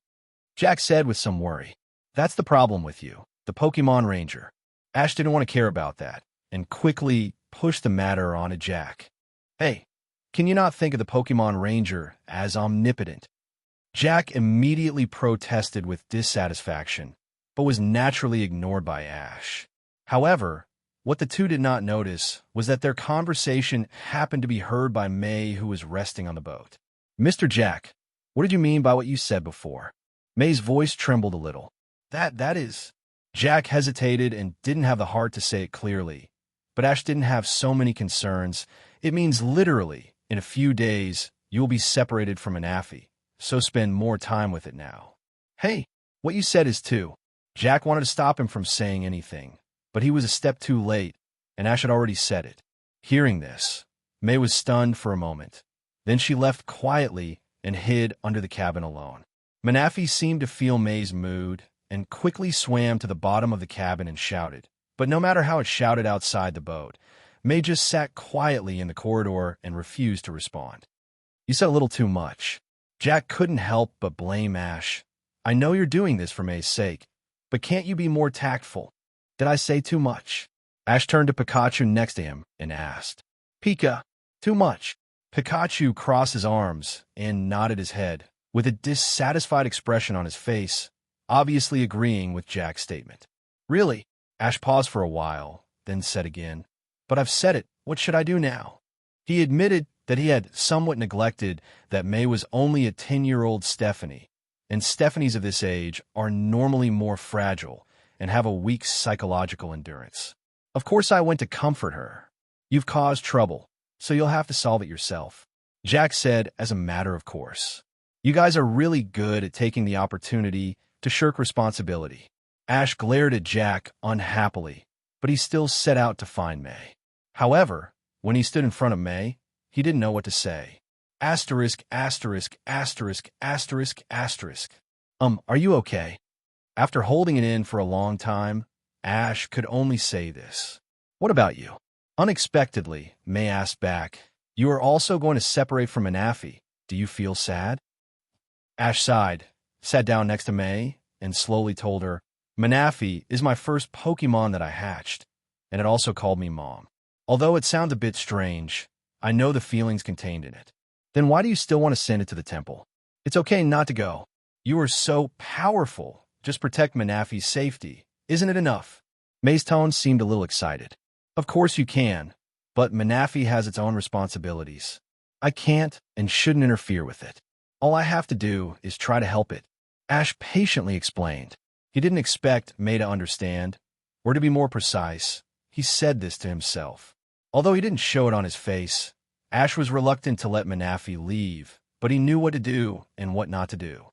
Jack said with some worry. That's the problem with you, the Pokemon Ranger. Ash didn't want to care about that, and quickly pushed the matter onto Jack. Hey, can you not think of the Pokemon Ranger as omnipotent? Jack immediately protested with dissatisfaction, but was naturally ignored by Ash. However, What the two did not notice was that their conversation happened to be heard by May, who was resting on the boat. "Mr. Jack, what did you mean by what you said before?" May's voice trembled a little. That is... Jack hesitated and didn't have the heart to say it clearly. But Ash didn't have so many concerns. "It means literally, in a few days, you will be separated from Anafi, so spend more time with it now." "Hey, what you said is too." Jack wanted to stop him from saying anything, but he was a step too late, and Ash had already said it. Hearing this, May was stunned for a moment. Then she left quietly and hid under the cabin alone. Manafi seemed to feel May's mood and quickly swam to the bottom of the cabin and shouted. But no matter how it shouted outside the boat, May just sat quietly in the corridor and refused to respond. "You said a little too much." Jack couldn't help but blame Ash. "I know you're doing this for May's sake, but can't you be more tactful?" "Did I say too much?" Ash turned to Pikachu next to him and asked. "Pika, too much?" Pikachu crossed his arms and nodded his head, with a dissatisfied expression on his face, obviously agreeing with Jack's statement. "Really?" Ash paused for a while, then said again, "But I've said it. What should I do now?" He admitted that he had somewhat neglected that May was only a 10-year-old Stephanie, and Stephanies of this age are normally more fragile and have a weak psychological endurance. "Of course I went to comfort her. You've caused trouble, so you'll have to solve it yourself," Jack said as a matter of course. "You guys are really good at taking the opportunity to shirk responsibility." Ash glared at Jack unhappily, but he still set out to find May. However, when he stood in front of May, he didn't know what to say. Asterisk, asterisk, asterisk, asterisk, asterisk. Are you okay?" After holding it in for a long time, Ash could only say this. "What about you?" Unexpectedly, May asked back, "You are also going to separate from Anafi. Do you feel sad?" Ash sighed, sat down next to May, and slowly told her, "Manafi is my first Pokemon that I hatched, and it also called me Mom. Although it sounds a bit strange, I know the feelings contained in it." "Then why do you still want to send it to the temple?" "It's okay not to go. You are so powerful. Just protect Manafi's safety. Isn't it enough?" May's tone seemed a little excited. "Of course you can, but Manafi has its own responsibilities. I can't and shouldn't interfere with it. All I have to do is try to help it," Ash patiently explained. He didn't expect May to understand, or to be more precise, he said this to himself. Although he didn't show it on his face, Ash was reluctant to let Manafi leave, but he knew what to do and what not to do.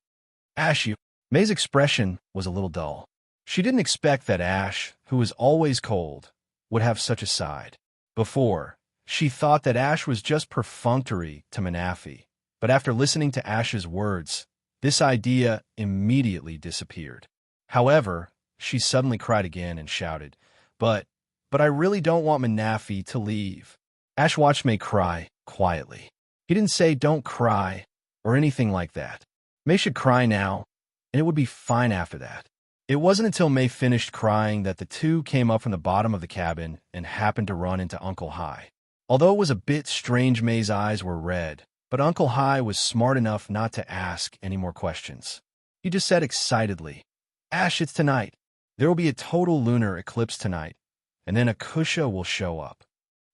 "Ash, you..." May's expression was a little dull. She didn't expect that Ash, who was always cold, would have such a side. Before, she thought that Ash was just perfunctory to Manafi, but after listening to Ash's words, this idea immediately disappeared. However, she suddenly cried again and shouted, But I really don't want Manafi to leave." Ash watched May cry quietly. He didn't say "don't cry" or anything like that. May should cry now, and it would be fine after that. It wasn't until May finished crying that the two came up from the bottom of the cabin and happened to run into Uncle Hai. Although it was a bit strange, May's eyes were red, but Uncle Hai was smart enough not to ask any more questions. He just said excitedly, "Ash, it's tonight. There will be a total lunar eclipse tonight, and then Akusha will show up."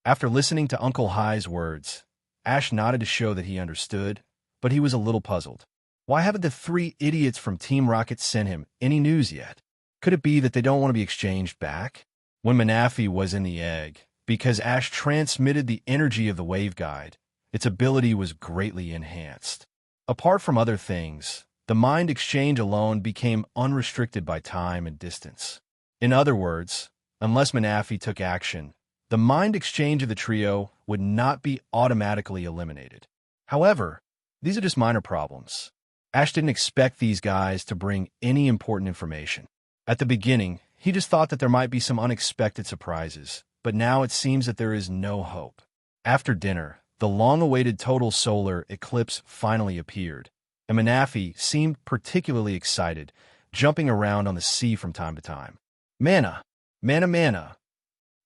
After listening to Uncle Hai's words, Ash nodded to show that he understood, but he was a little puzzled. Why haven't the three idiots from Team Rocket sent him any news yet? Could it be that they don't want to be exchanged back? When Manafi was in the egg, because Ash transmitted the energy of the wave guide, its ability was greatly enhanced. Apart from other things, the mind exchange alone became unrestricted by time and distance. In other words, unless Manafi took action, the mind exchange of the trio would not be automatically eliminated. However, these are just minor problems. Ash didn't expect these guys to bring any important information. At the beginning, he just thought that there might be some unexpected surprises, but now it seems that there is no hope. After dinner, the long-awaited total solar eclipse finally appeared, and Manafi seemed particularly excited, jumping around on the sea from time to time. Mana! Mana mana!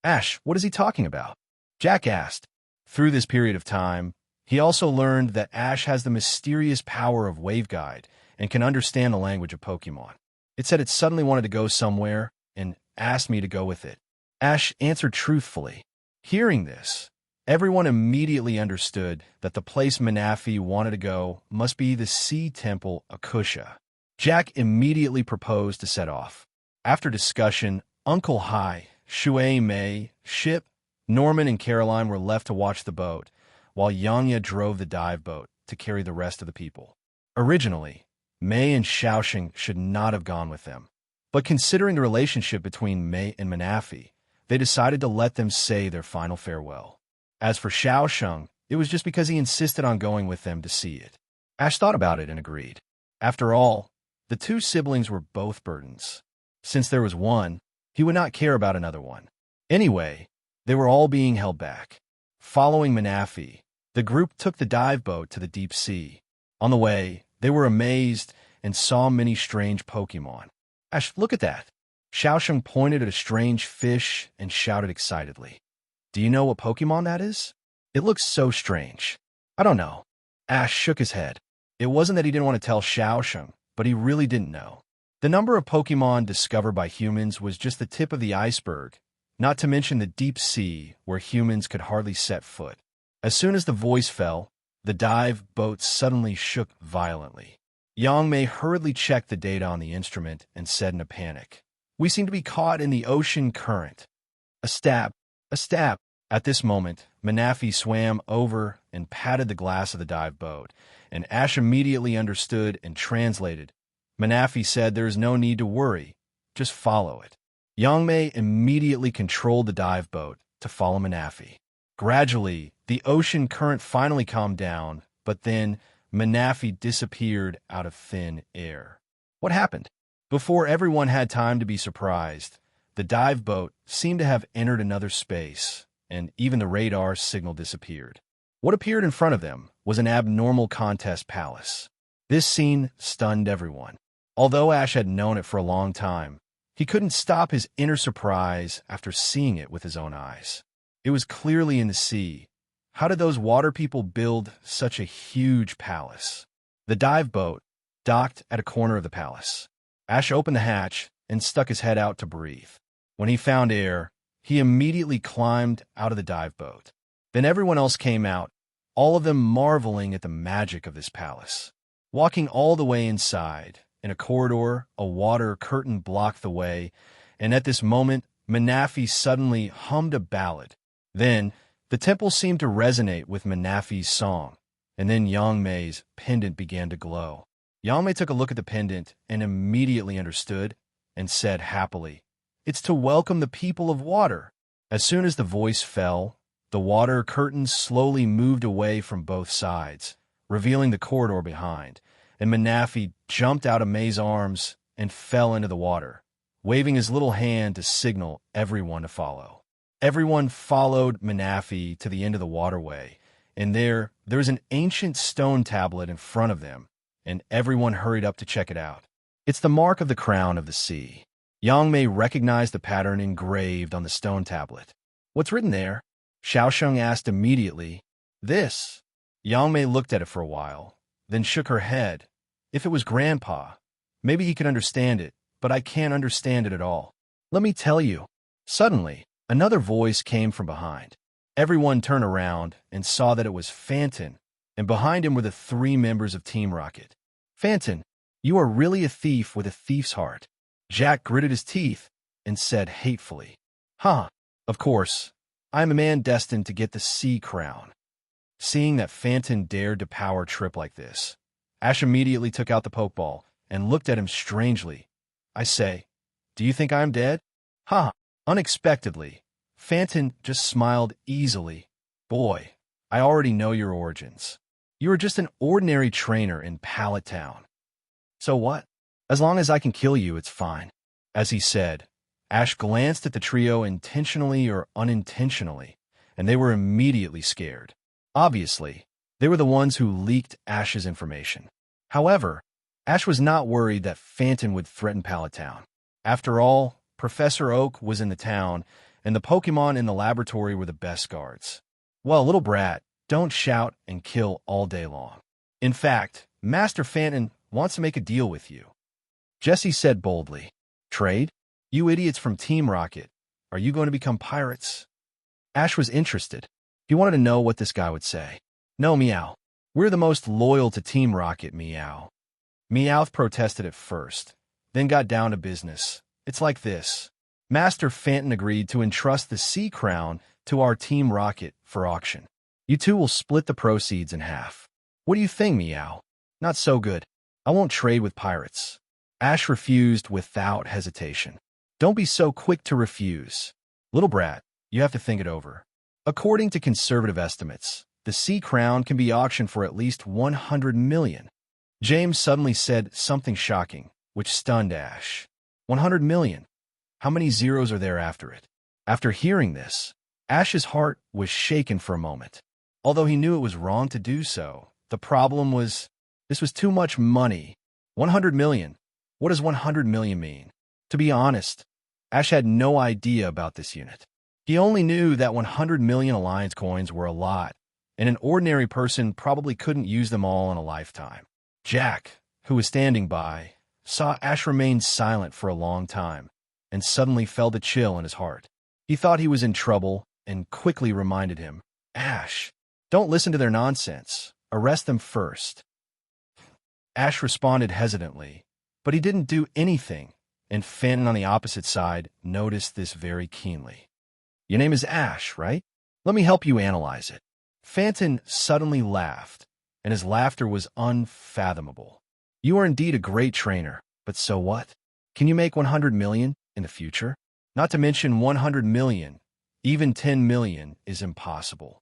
Ash, what is he talking about?" Jack asked. Through this period of time, he also learned that Ash has the mysterious power of waveguide and can understand the language of Pokemon. It said it suddenly wanted to go somewhere and asked me to go with it. Ash answered truthfully. Hearing this, everyone immediately understood that the place Manaphy wanted to go must be the Sea Temple Akusha. Jack immediately proposed to set off. After discussion, Uncle Hai, Shui Mei, Ship, Norman, and Caroline were left to watch the boat, while Yangya drove the dive boat to carry the rest of the people. Originally, Mei and Xiaosheng should not have gone with them, but considering the relationship between Mei and Manaphy, they decided to let them say their final farewell. As for Xiaosheng, it was just because he insisted on going with them to see it. Ash thought about it and agreed. After all, the two siblings were both burdens. Since there was one, he would not care about another one. Anyway, they were all being held back. Following Manaphy, the group took the dive boat to the deep sea. On the way, they were amazed and saw many strange Pokemon. Ash, look at that. Xiaosheng pointed at a strange fish and shouted excitedly. Do you know what Pokemon that is? It looks so strange. I don't know. Ash shook his head. It wasn't that he didn't want to tell Xiaosheng, but he really didn't know. The number of Pokemon discovered by humans was just the tip of the iceberg, not to mention the deep sea where humans could hardly set foot. As soon as the voice fell, the dive boat suddenly shook violently. Yang Mei hurriedly checked the data on the instrument and said in a panic, "We seem to be caught in the ocean current." A stab, a stab. At this moment, Manaphy swam over and patted the glass of the dive boat, and Ash immediately understood and translated. Manaphy said there is no need to worry, just follow it. Yang Mei immediately controlled the dive boat to follow Manaphy. Gradually, the ocean current finally calmed down, but then Manaphy disappeared out of thin air. What happened? Before everyone had time to be surprised, the dive boat seemed to have entered another space, and even the radar signal disappeared. What appeared in front of them was an abnormal contest palace. This scene stunned everyone. Although Ash had known it for a long time, he couldn't stop his inner surprise after seeing it with his own eyes. It was clearly in the sea. How did those water people build such a huge palace? The dive boat docked at a corner of the palace. Ash opened the hatch and stuck his head out to breathe. When he found air, he immediately climbed out of the dive boat. Then everyone else came out, all of them marveling at the magic of this palace. Walking all the way inside, in a corridor, a water curtain blocked the way, and at this moment, Manaphy suddenly hummed a ballad. Then, the temple seemed to resonate with Manaphy's song, and then Yang Mei's pendant began to glow. Yang Mei took a look at the pendant and immediately understood and said happily, "It's to welcome the people of water." As soon as the voice fell, the water curtains slowly moved away from both sides, revealing the corridor behind, and Manaphy jumped out of Mei's arms and fell into the water, waving his little hand to signal everyone to follow. Everyone followed Manaphy to the end of the waterway, and there was an ancient stone tablet in front of them, and everyone hurried up to check it out. It's the mark of the crown of the sea. Yang Mei recognized the pattern engraved on the stone tablet. "What's written there?" Xiaosheng asked immediately. "This." Yang Mei looked at it for a while, then shook her head. "If it was Grandpa, maybe he could understand it, but I can't understand it at all. Let me tell you." Suddenly, another voice came from behind. Everyone turned around and saw that it was Phantom, and behind him were the 3 members of Team Rocket. "Phantom, you are really a thief with a thief's heart." Jack gritted his teeth and said hatefully, "Huh, of course, I am a man destined to get the sea crown." Seeing that Phantom dared to power trip like this, Ash immediately took out the pokeball and looked at him strangely. "I say, do you think I am dead?" "Huh." Unexpectedly, Phantom just smiled easily. "Boy, I already know your origins. You are just an ordinary trainer in Pallet Town. So what? As long as I can kill you, it's fine." As he said, Ash glanced at the trio intentionally or unintentionally, and they were immediately scared. Obviously, they were the ones who leaked Ash's information. However, Ash was not worried that Phantom would threaten Pallet Town. After all, Professor Oak was in the town, and the Pokemon in the laboratory were the best guards. Well, little brat, don't shout and kill all day long. In fact, Master Phantom wants to make a deal with you." Jessie said boldly. "Trade? You idiots from Team Rocket. Are you going to become pirates? Ash was interested. He wanted to know what this guy would say. No, Meow. We're the most loyal to Team Rocket, Meow. Meowth protested at first, then got down to business. It's like this. Master Phantom agreed to entrust the Sea Crown to our Team Rocket for auction. You two will split the proceeds in half. What do you think, Meow? Not so good. I won't trade with pirates. Ash refused without hesitation. Don't be so quick to refuse. Little brat, you have to think it over. According to conservative estimates, the Sea Crown can be auctioned for at least 100 million. James suddenly said something shocking, which stunned Ash. 100 million. How many zeros are there after it? After hearing this, Ash's heart was shaken for a moment. Although he knew it was wrong to do so, the problem was, this was too much money. 100 million. What does 100 million mean? To be honest, Ash had no idea about this unit. He only knew that 100 million Alliance coins were a lot, and an ordinary person probably couldn't use them all in a lifetime. Jack, who was standing by, saw Ash remain silent for a long time, and suddenly felt a chill in his heart. He thought he was in trouble, and quickly reminded him, Ash, don't listen to their nonsense. Arrest them first. Ash responded hesitantly, but he didn't do anything, and Phantom on the opposite side noticed this very keenly. Your name is Ash, right? Let me help you analyze it. Phantom suddenly laughed, and his laughter was unfathomable. You are indeed a great trainer, but so what? Can you make 100 million in the future? Not to mention 100 million, even 10 million is impossible.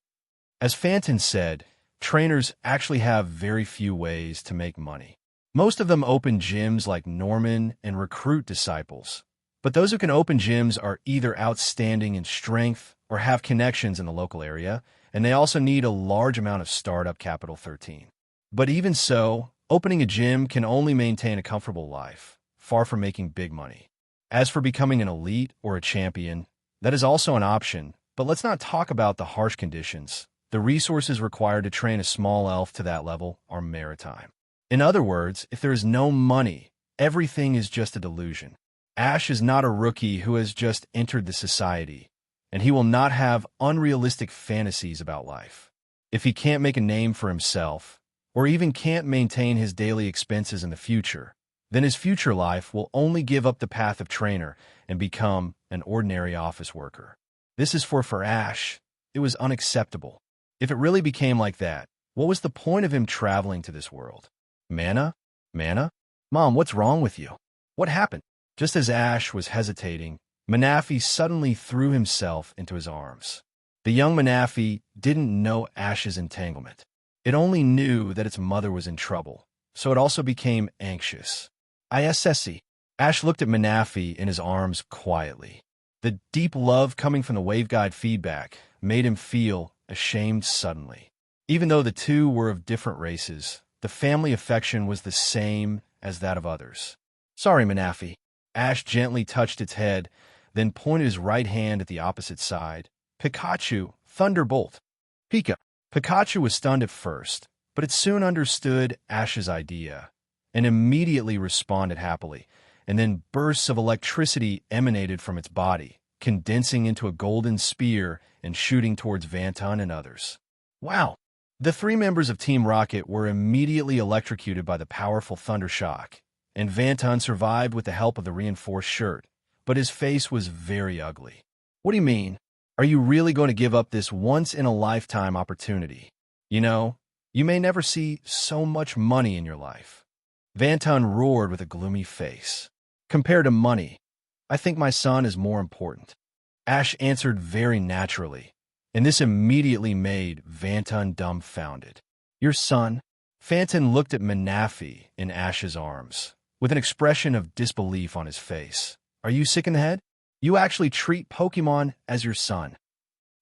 As Phantom said, trainers actually have very few ways to make money. Most of them open gyms like Norman and recruit disciples. But those who can open gyms are either outstanding in strength or have connections in the local area, and they also need a large amount of startup capital 13. But even so, opening a gym can only maintain a comfortable life, far from making big money. As for becoming an elite or a champion, that is also an option, but let's not talk about the harsh conditions. The resources required to train a small elf to that level are maritime. In other words, if there is no money, everything is just a delusion. Ash is not a rookie who has just entered the society, and he will not have unrealistic fantasies about life. If he can't make a name for himself, or even can't maintain his daily expenses in the future, then his future life will only give up the path of trainer and become an ordinary office worker. This is for Ash. It was unacceptable. If it really became like that, what was the point of him traveling to this world? Mana? Mana? Mom, what's wrong with you? What happened? Just as Ash was hesitating, Manaphy suddenly threw himself into his arms. The young Manaphy didn't know Ash's entanglement. It only knew that its mother was in trouble, so it also became anxious. ISSC. Ash looked at Manaphy in his arms quietly. The deep love coming from the waveguide feedback made him feel ashamed suddenly. Even though the two were of different races, the family affection was the same as that of others. Sorry, Manaphy. Ash gently touched its head, then pointed his right hand at the opposite side. Pikachu, Thunderbolt. Pika. Pikachu was stunned at first, but it soon understood Ash's idea, and immediately responded happily, and then bursts of electricity emanated from its body, condensing into a golden spear and shooting towards Vanton and others. Wow! The three members of Team Rocket were immediately electrocuted by the powerful thunder shock, and Vanton survived with the help of the reinforced shirt, but his face was very ugly. What do you mean? Are you really going to give up this once-in-a-lifetime opportunity? You know, you may never see so much money in your life. Vanton roared with a gloomy face. Compared to money, I think my son is more important. Ash answered very naturally, and this immediately made Vanton dumbfounded. Your son? Phantom looked at Manaphy in Ash's arms, with an expression of disbelief on his face. Are you sick in the head? You actually treat Pokemon as your son.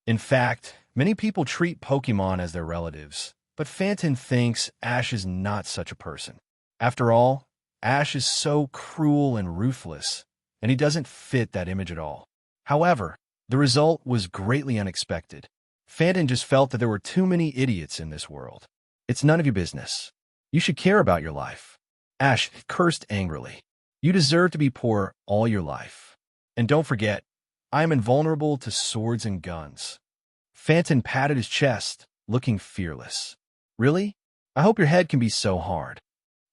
In fact, many people treat Pokemon as their relatives, but Phantom thinks Ash is not such a person. After all, Ash is so cruel and ruthless, and he doesn't fit that image at all. However, the result was greatly unexpected. Phantom just felt that there were too many idiots in this world. It's none of your business. You should care about your life. Ash cursed angrily. You deserve to be poor all your life. And don't forget, I am invulnerable to swords and guns. Phantom patted his chest, looking fearless. Really? I hope your head can be so hard.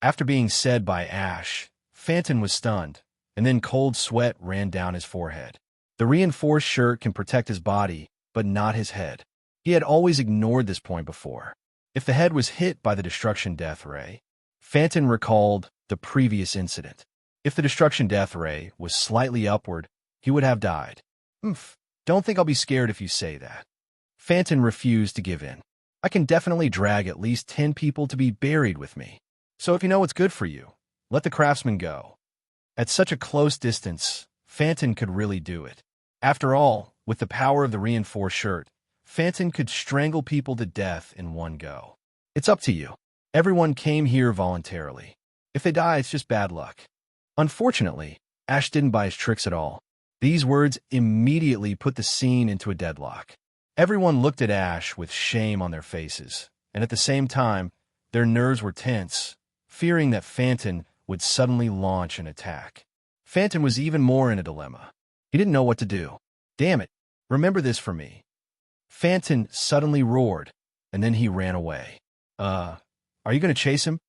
After being said by Ash, Phantom was stunned, and then cold sweat ran down his forehead. The reinforced shirt can protect his body, but not his head. He had always ignored this point before. If the head was hit by the destruction death ray, Phantom recalled the previous incident. If the destruction death ray was slightly upward, he would have died. Don't think I'll be scared if you say that. Phantom refused to give in. I can definitely drag at least 10 people to be buried with me. So if you know what's good for you, let the craftsman go. At such a close distance, Phantom could really do it. After all, with the power of the reinforced shirt, Phantom could strangle people to death in one go. It's up to you. Everyone came here voluntarily. If they die, it's just bad luck. Unfortunately, Ash didn't buy his tricks at all. These words immediately put the scene into a deadlock. Everyone looked at Ash with shame on their faces, and at the same time, their nerves were tense, fearing that Phantom would suddenly launch an attack. Phantom was even more in a dilemma. He didn't know what to do. Damn it, remember this for me. Phantom suddenly roared, and then he ran away. Are you going to chase him?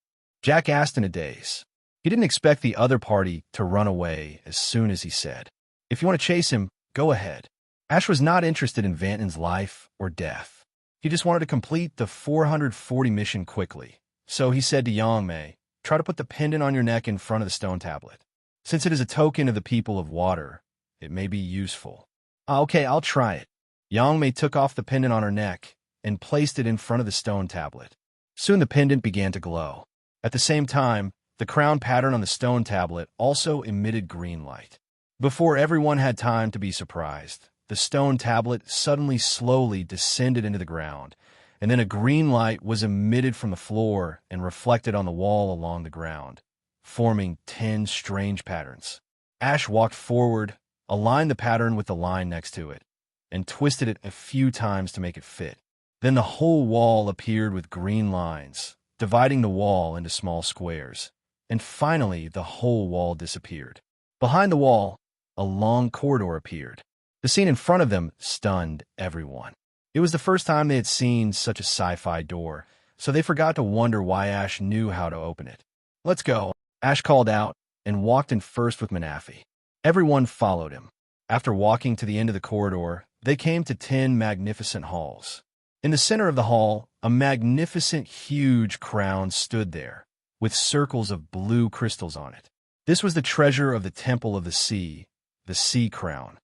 Jack asked in a daze. He didn't expect the other party to run away as soon as he said, "If you want to chase him, go ahead." Ash was not interested in Phantom's life or death. He just wanted to complete the 440 mission quickly. So he said to Yangmei, "Try to put the pendant on your neck in front of the stone tablet. Since it is a token of the people of water, it may be useful." Okay, I'll try it." Yangmei took off the pendant on her neck and placed it in front of the stone tablet. Soon the pendant began to glow. At the same time, the crown pattern on the stone tablet also emitted green light. Before everyone had time to be surprised, the stone tablet suddenly slowly descended into the ground, and then a green light was emitted from the floor and reflected on the wall along the ground, forming 10 strange patterns. Ash walked forward, aligned the pattern with the line next to it, and twisted it a few times to make it fit. Then the whole wall appeared with green lines, dividing the wall into small squares, and finally the whole wall disappeared. Behind the wall, a long corridor appeared. The scene in front of them stunned everyone. It was the first time they had seen such a sci-fi door, so they forgot to wonder why Ash knew how to open it. "Let's go," Ash called out and walked in first with Manaphy. Everyone followed him. After walking to the end of the corridor, they came to 10 magnificent halls. In the center of the hall, a magnificent, huge crown stood there, with circles of blue crystals on it. This was the treasure of the Temple of the Sea Crown.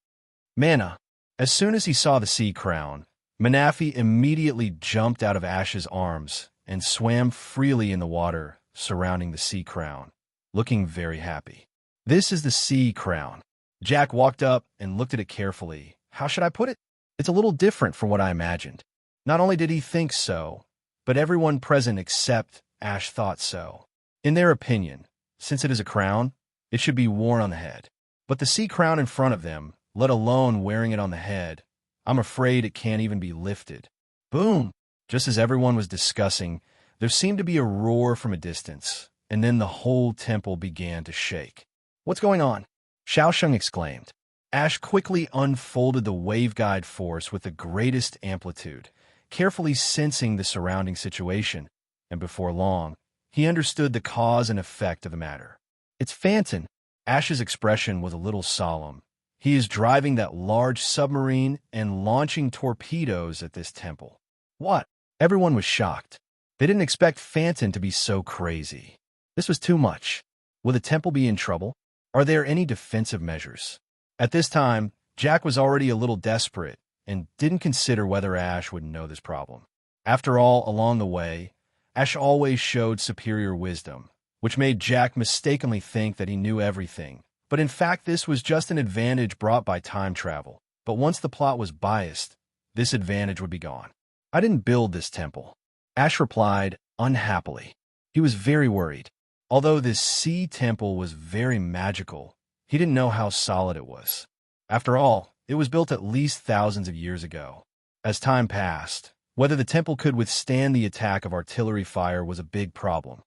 Mana. As soon as he saw the sea crown, Manaphy immediately jumped out of Ash's arms and swam freely in the water surrounding the sea crown, looking very happy. "This is the sea crown." Jack walked up and looked at it carefully. How should I put it? It's a little different from what I imagined. Not only did he think so, but everyone present except Ash thought so. In their opinion, since it is a crown, it should be worn on the head. But the sea crown in front of them, let alone wearing it on the head, I'm afraid it can't even be lifted. Boom! Just as everyone was discussing, there seemed to be a roar from a distance, and then the whole temple began to shake. "What's going on?" Xiaosheng exclaimed. Ash quickly unfolded the waveguide force with the greatest amplitude, carefully sensing the surrounding situation, and before long, he understood the cause and effect of the matter. "It's Phantom." Ash's expression was a little solemn. "He is driving that large submarine and launching torpedoes at this temple." What? Everyone was shocked. They didn't expect Phantom to be so crazy. This was too much. Will the temple be in trouble? Are there any defensive measures? At this time, Jack was already a little desperate and didn't consider whether Ash would know this problem. After all, along the way, Ash always showed superior wisdom, which made Jack mistakenly think that he knew everything. But in fact, this was just an advantage brought by time travel. But once the plot was biased, this advantage would be gone. "I didn't build this temple," Ash replied unhappily. He was very worried. Although this sea temple was very magical, he didn't know how solid it was. After all, it was built at least thousands of years ago. As time passed, whether the temple could withstand the attack of artillery fire was a big problem.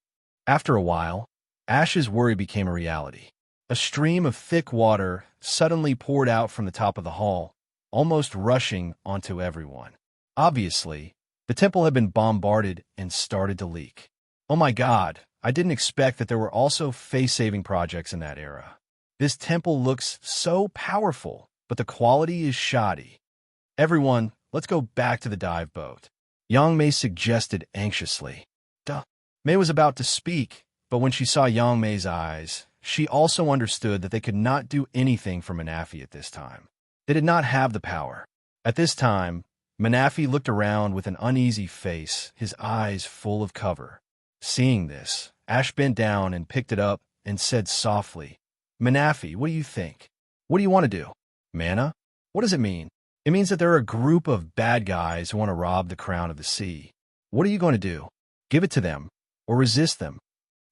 After a while, Ash's worry became a reality. A stream of thick water suddenly poured out from the top of the hall, almost rushing onto everyone. Obviously, the temple had been bombarded and started to leak. Oh my God, I didn't expect that there were also face-saving projects in that era. This temple looks so powerful, but the quality is shoddy. Everyone, let's go back to the dive boat, Yang Mei suggested anxiously. Duh. Mei was about to speak, but when she saw Yang Mei's eyes, she also understood that they could not do anything for Manafi at this time. They did not have the power. At this time, Manafi looked around with an uneasy face, his eyes full of cover. Seeing this, Ash bent down and picked it up and said softly, Manafi, what do you think? What do you want to do? Mana? What does it mean? It means that there are a group of bad guys who want to rob the crown of the sea. What are you going to do? Give it to them, or resist them?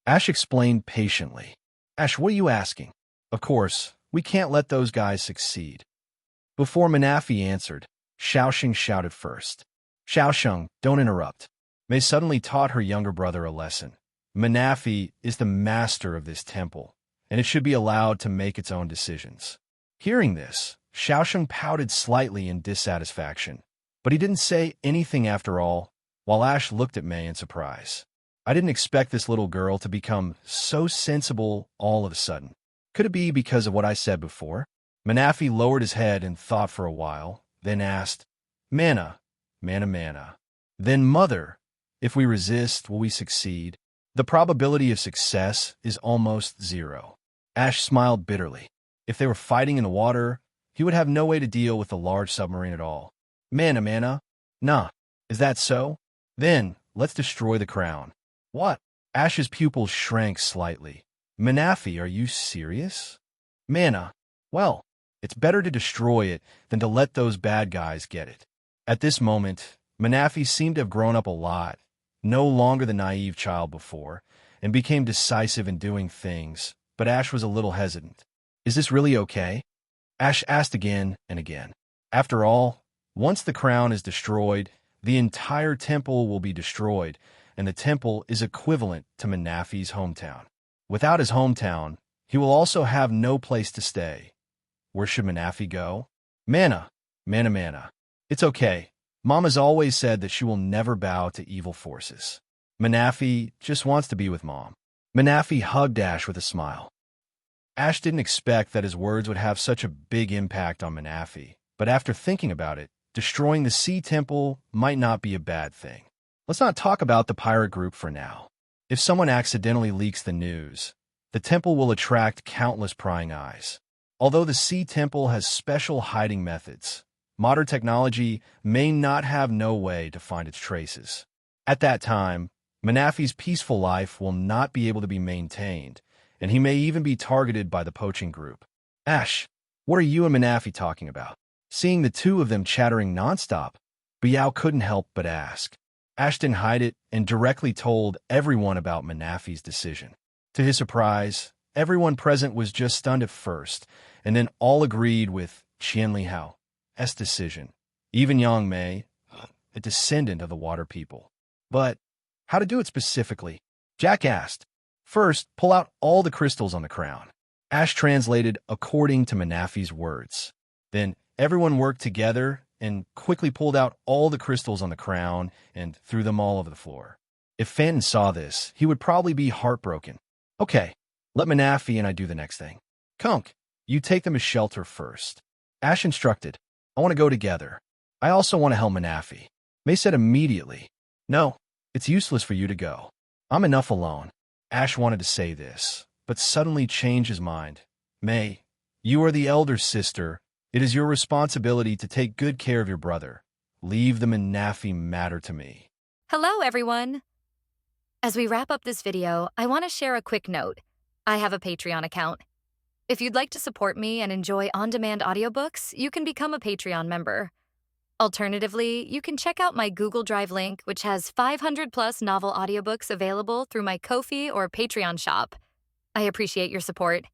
Ash explained patiently. Ash, what are you asking? Of course, we can't let those guys succeed. Before Manafi answered, Xiaoxing shouted first. Xiaoxing, don't interrupt. Mei suddenly taught her younger brother a lesson. Manafi is the master of this temple, and it should be allowed to make its own decisions. Hearing this, Xiaoxing pouted slightly in dissatisfaction, but he didn't say anything after all, while Ash looked at Mei in surprise. I didn't expect this little girl to become so sensible all of a sudden. Could it be because of what I said before? Manafi lowered his head and thought for a while, then asked, Mana. Then Mother, if we resist, will we succeed? The probability of success is almost zero. Ash smiled bitterly. If they were fighting in the water, he would have no way to deal with the large submarine at all. Mana. Nah, is that so? Then, let's destroy the crown. What? Ash's pupils shrank slightly. Manafi, are you serious? Mana, well, it's better to destroy it than to let those bad guys get it. At this moment, Manafi seemed to have grown up a lot, no longer the naive child before, and became decisive in doing things, but Ash was a little hesitant. Is this really okay? Ash asked again and again. After all, once the crown is destroyed, the entire temple will be destroyed, and the temple is equivalent to Manafi's hometown. Without his hometown, he will also have no place to stay. Where should Manafi go? Mana. It's okay. Mama's always said that she will never bow to evil forces. Manafi just wants to be with Mom. Manafi hugged Ash with a smile. Ash didn't expect that his words would have such a big impact on Manafi, but after thinking about it, destroying the Sea Temple might not be a bad thing. Let's not talk about the pirate group for now. If someone accidentally leaks the news, the temple will attract countless prying eyes. Although the Sea Temple has special hiding methods, modern technology may not have no way to find its traces. At that time, Manafi's peaceful life will not be able to be maintained, and he may even be targeted by the poaching group. Ash, what are you and Manafi talking about? Seeing the two of them chattering nonstop, Biao couldn't help but ask. Ash didn't hide it and directly told everyone about Manafi's decision. To his surprise, everyone present was just stunned at first, and then all agreed with Qianli Hao's decision. Even Yang Mei, a descendant of the water people. But how to do it specifically? Jack asked. First, pull out all the crystals on the crown. Ash translated according to Manafi's words. Then everyone worked together and quickly pulled out all the crystals on the crown and threw them all over the floor. If Phantom saw this, he would probably be heartbroken. Okay, let Manafi and I do the next thing. Kunk, you take them as shelter first. Ash instructed. I want to go together. I also want to help Manafi. Mei said immediately. No, it's useless for you to go. I'm enough alone. Ash wanted to say this, but suddenly changed his mind. Mei, you are the elder sister. It is your responsibility to take good care of your brother. Leave the Manafi matter to me. Hello, everyone. As we wrap up this video, I want to share a quick note. I have a Patreon account. If you'd like to support me and enjoy on-demand audiobooks, you can become a Patreon member. Alternatively, you can check out my Google Drive link, which has 500+ novel audiobooks available through my Ko-fi or Patreon shop. I appreciate your support.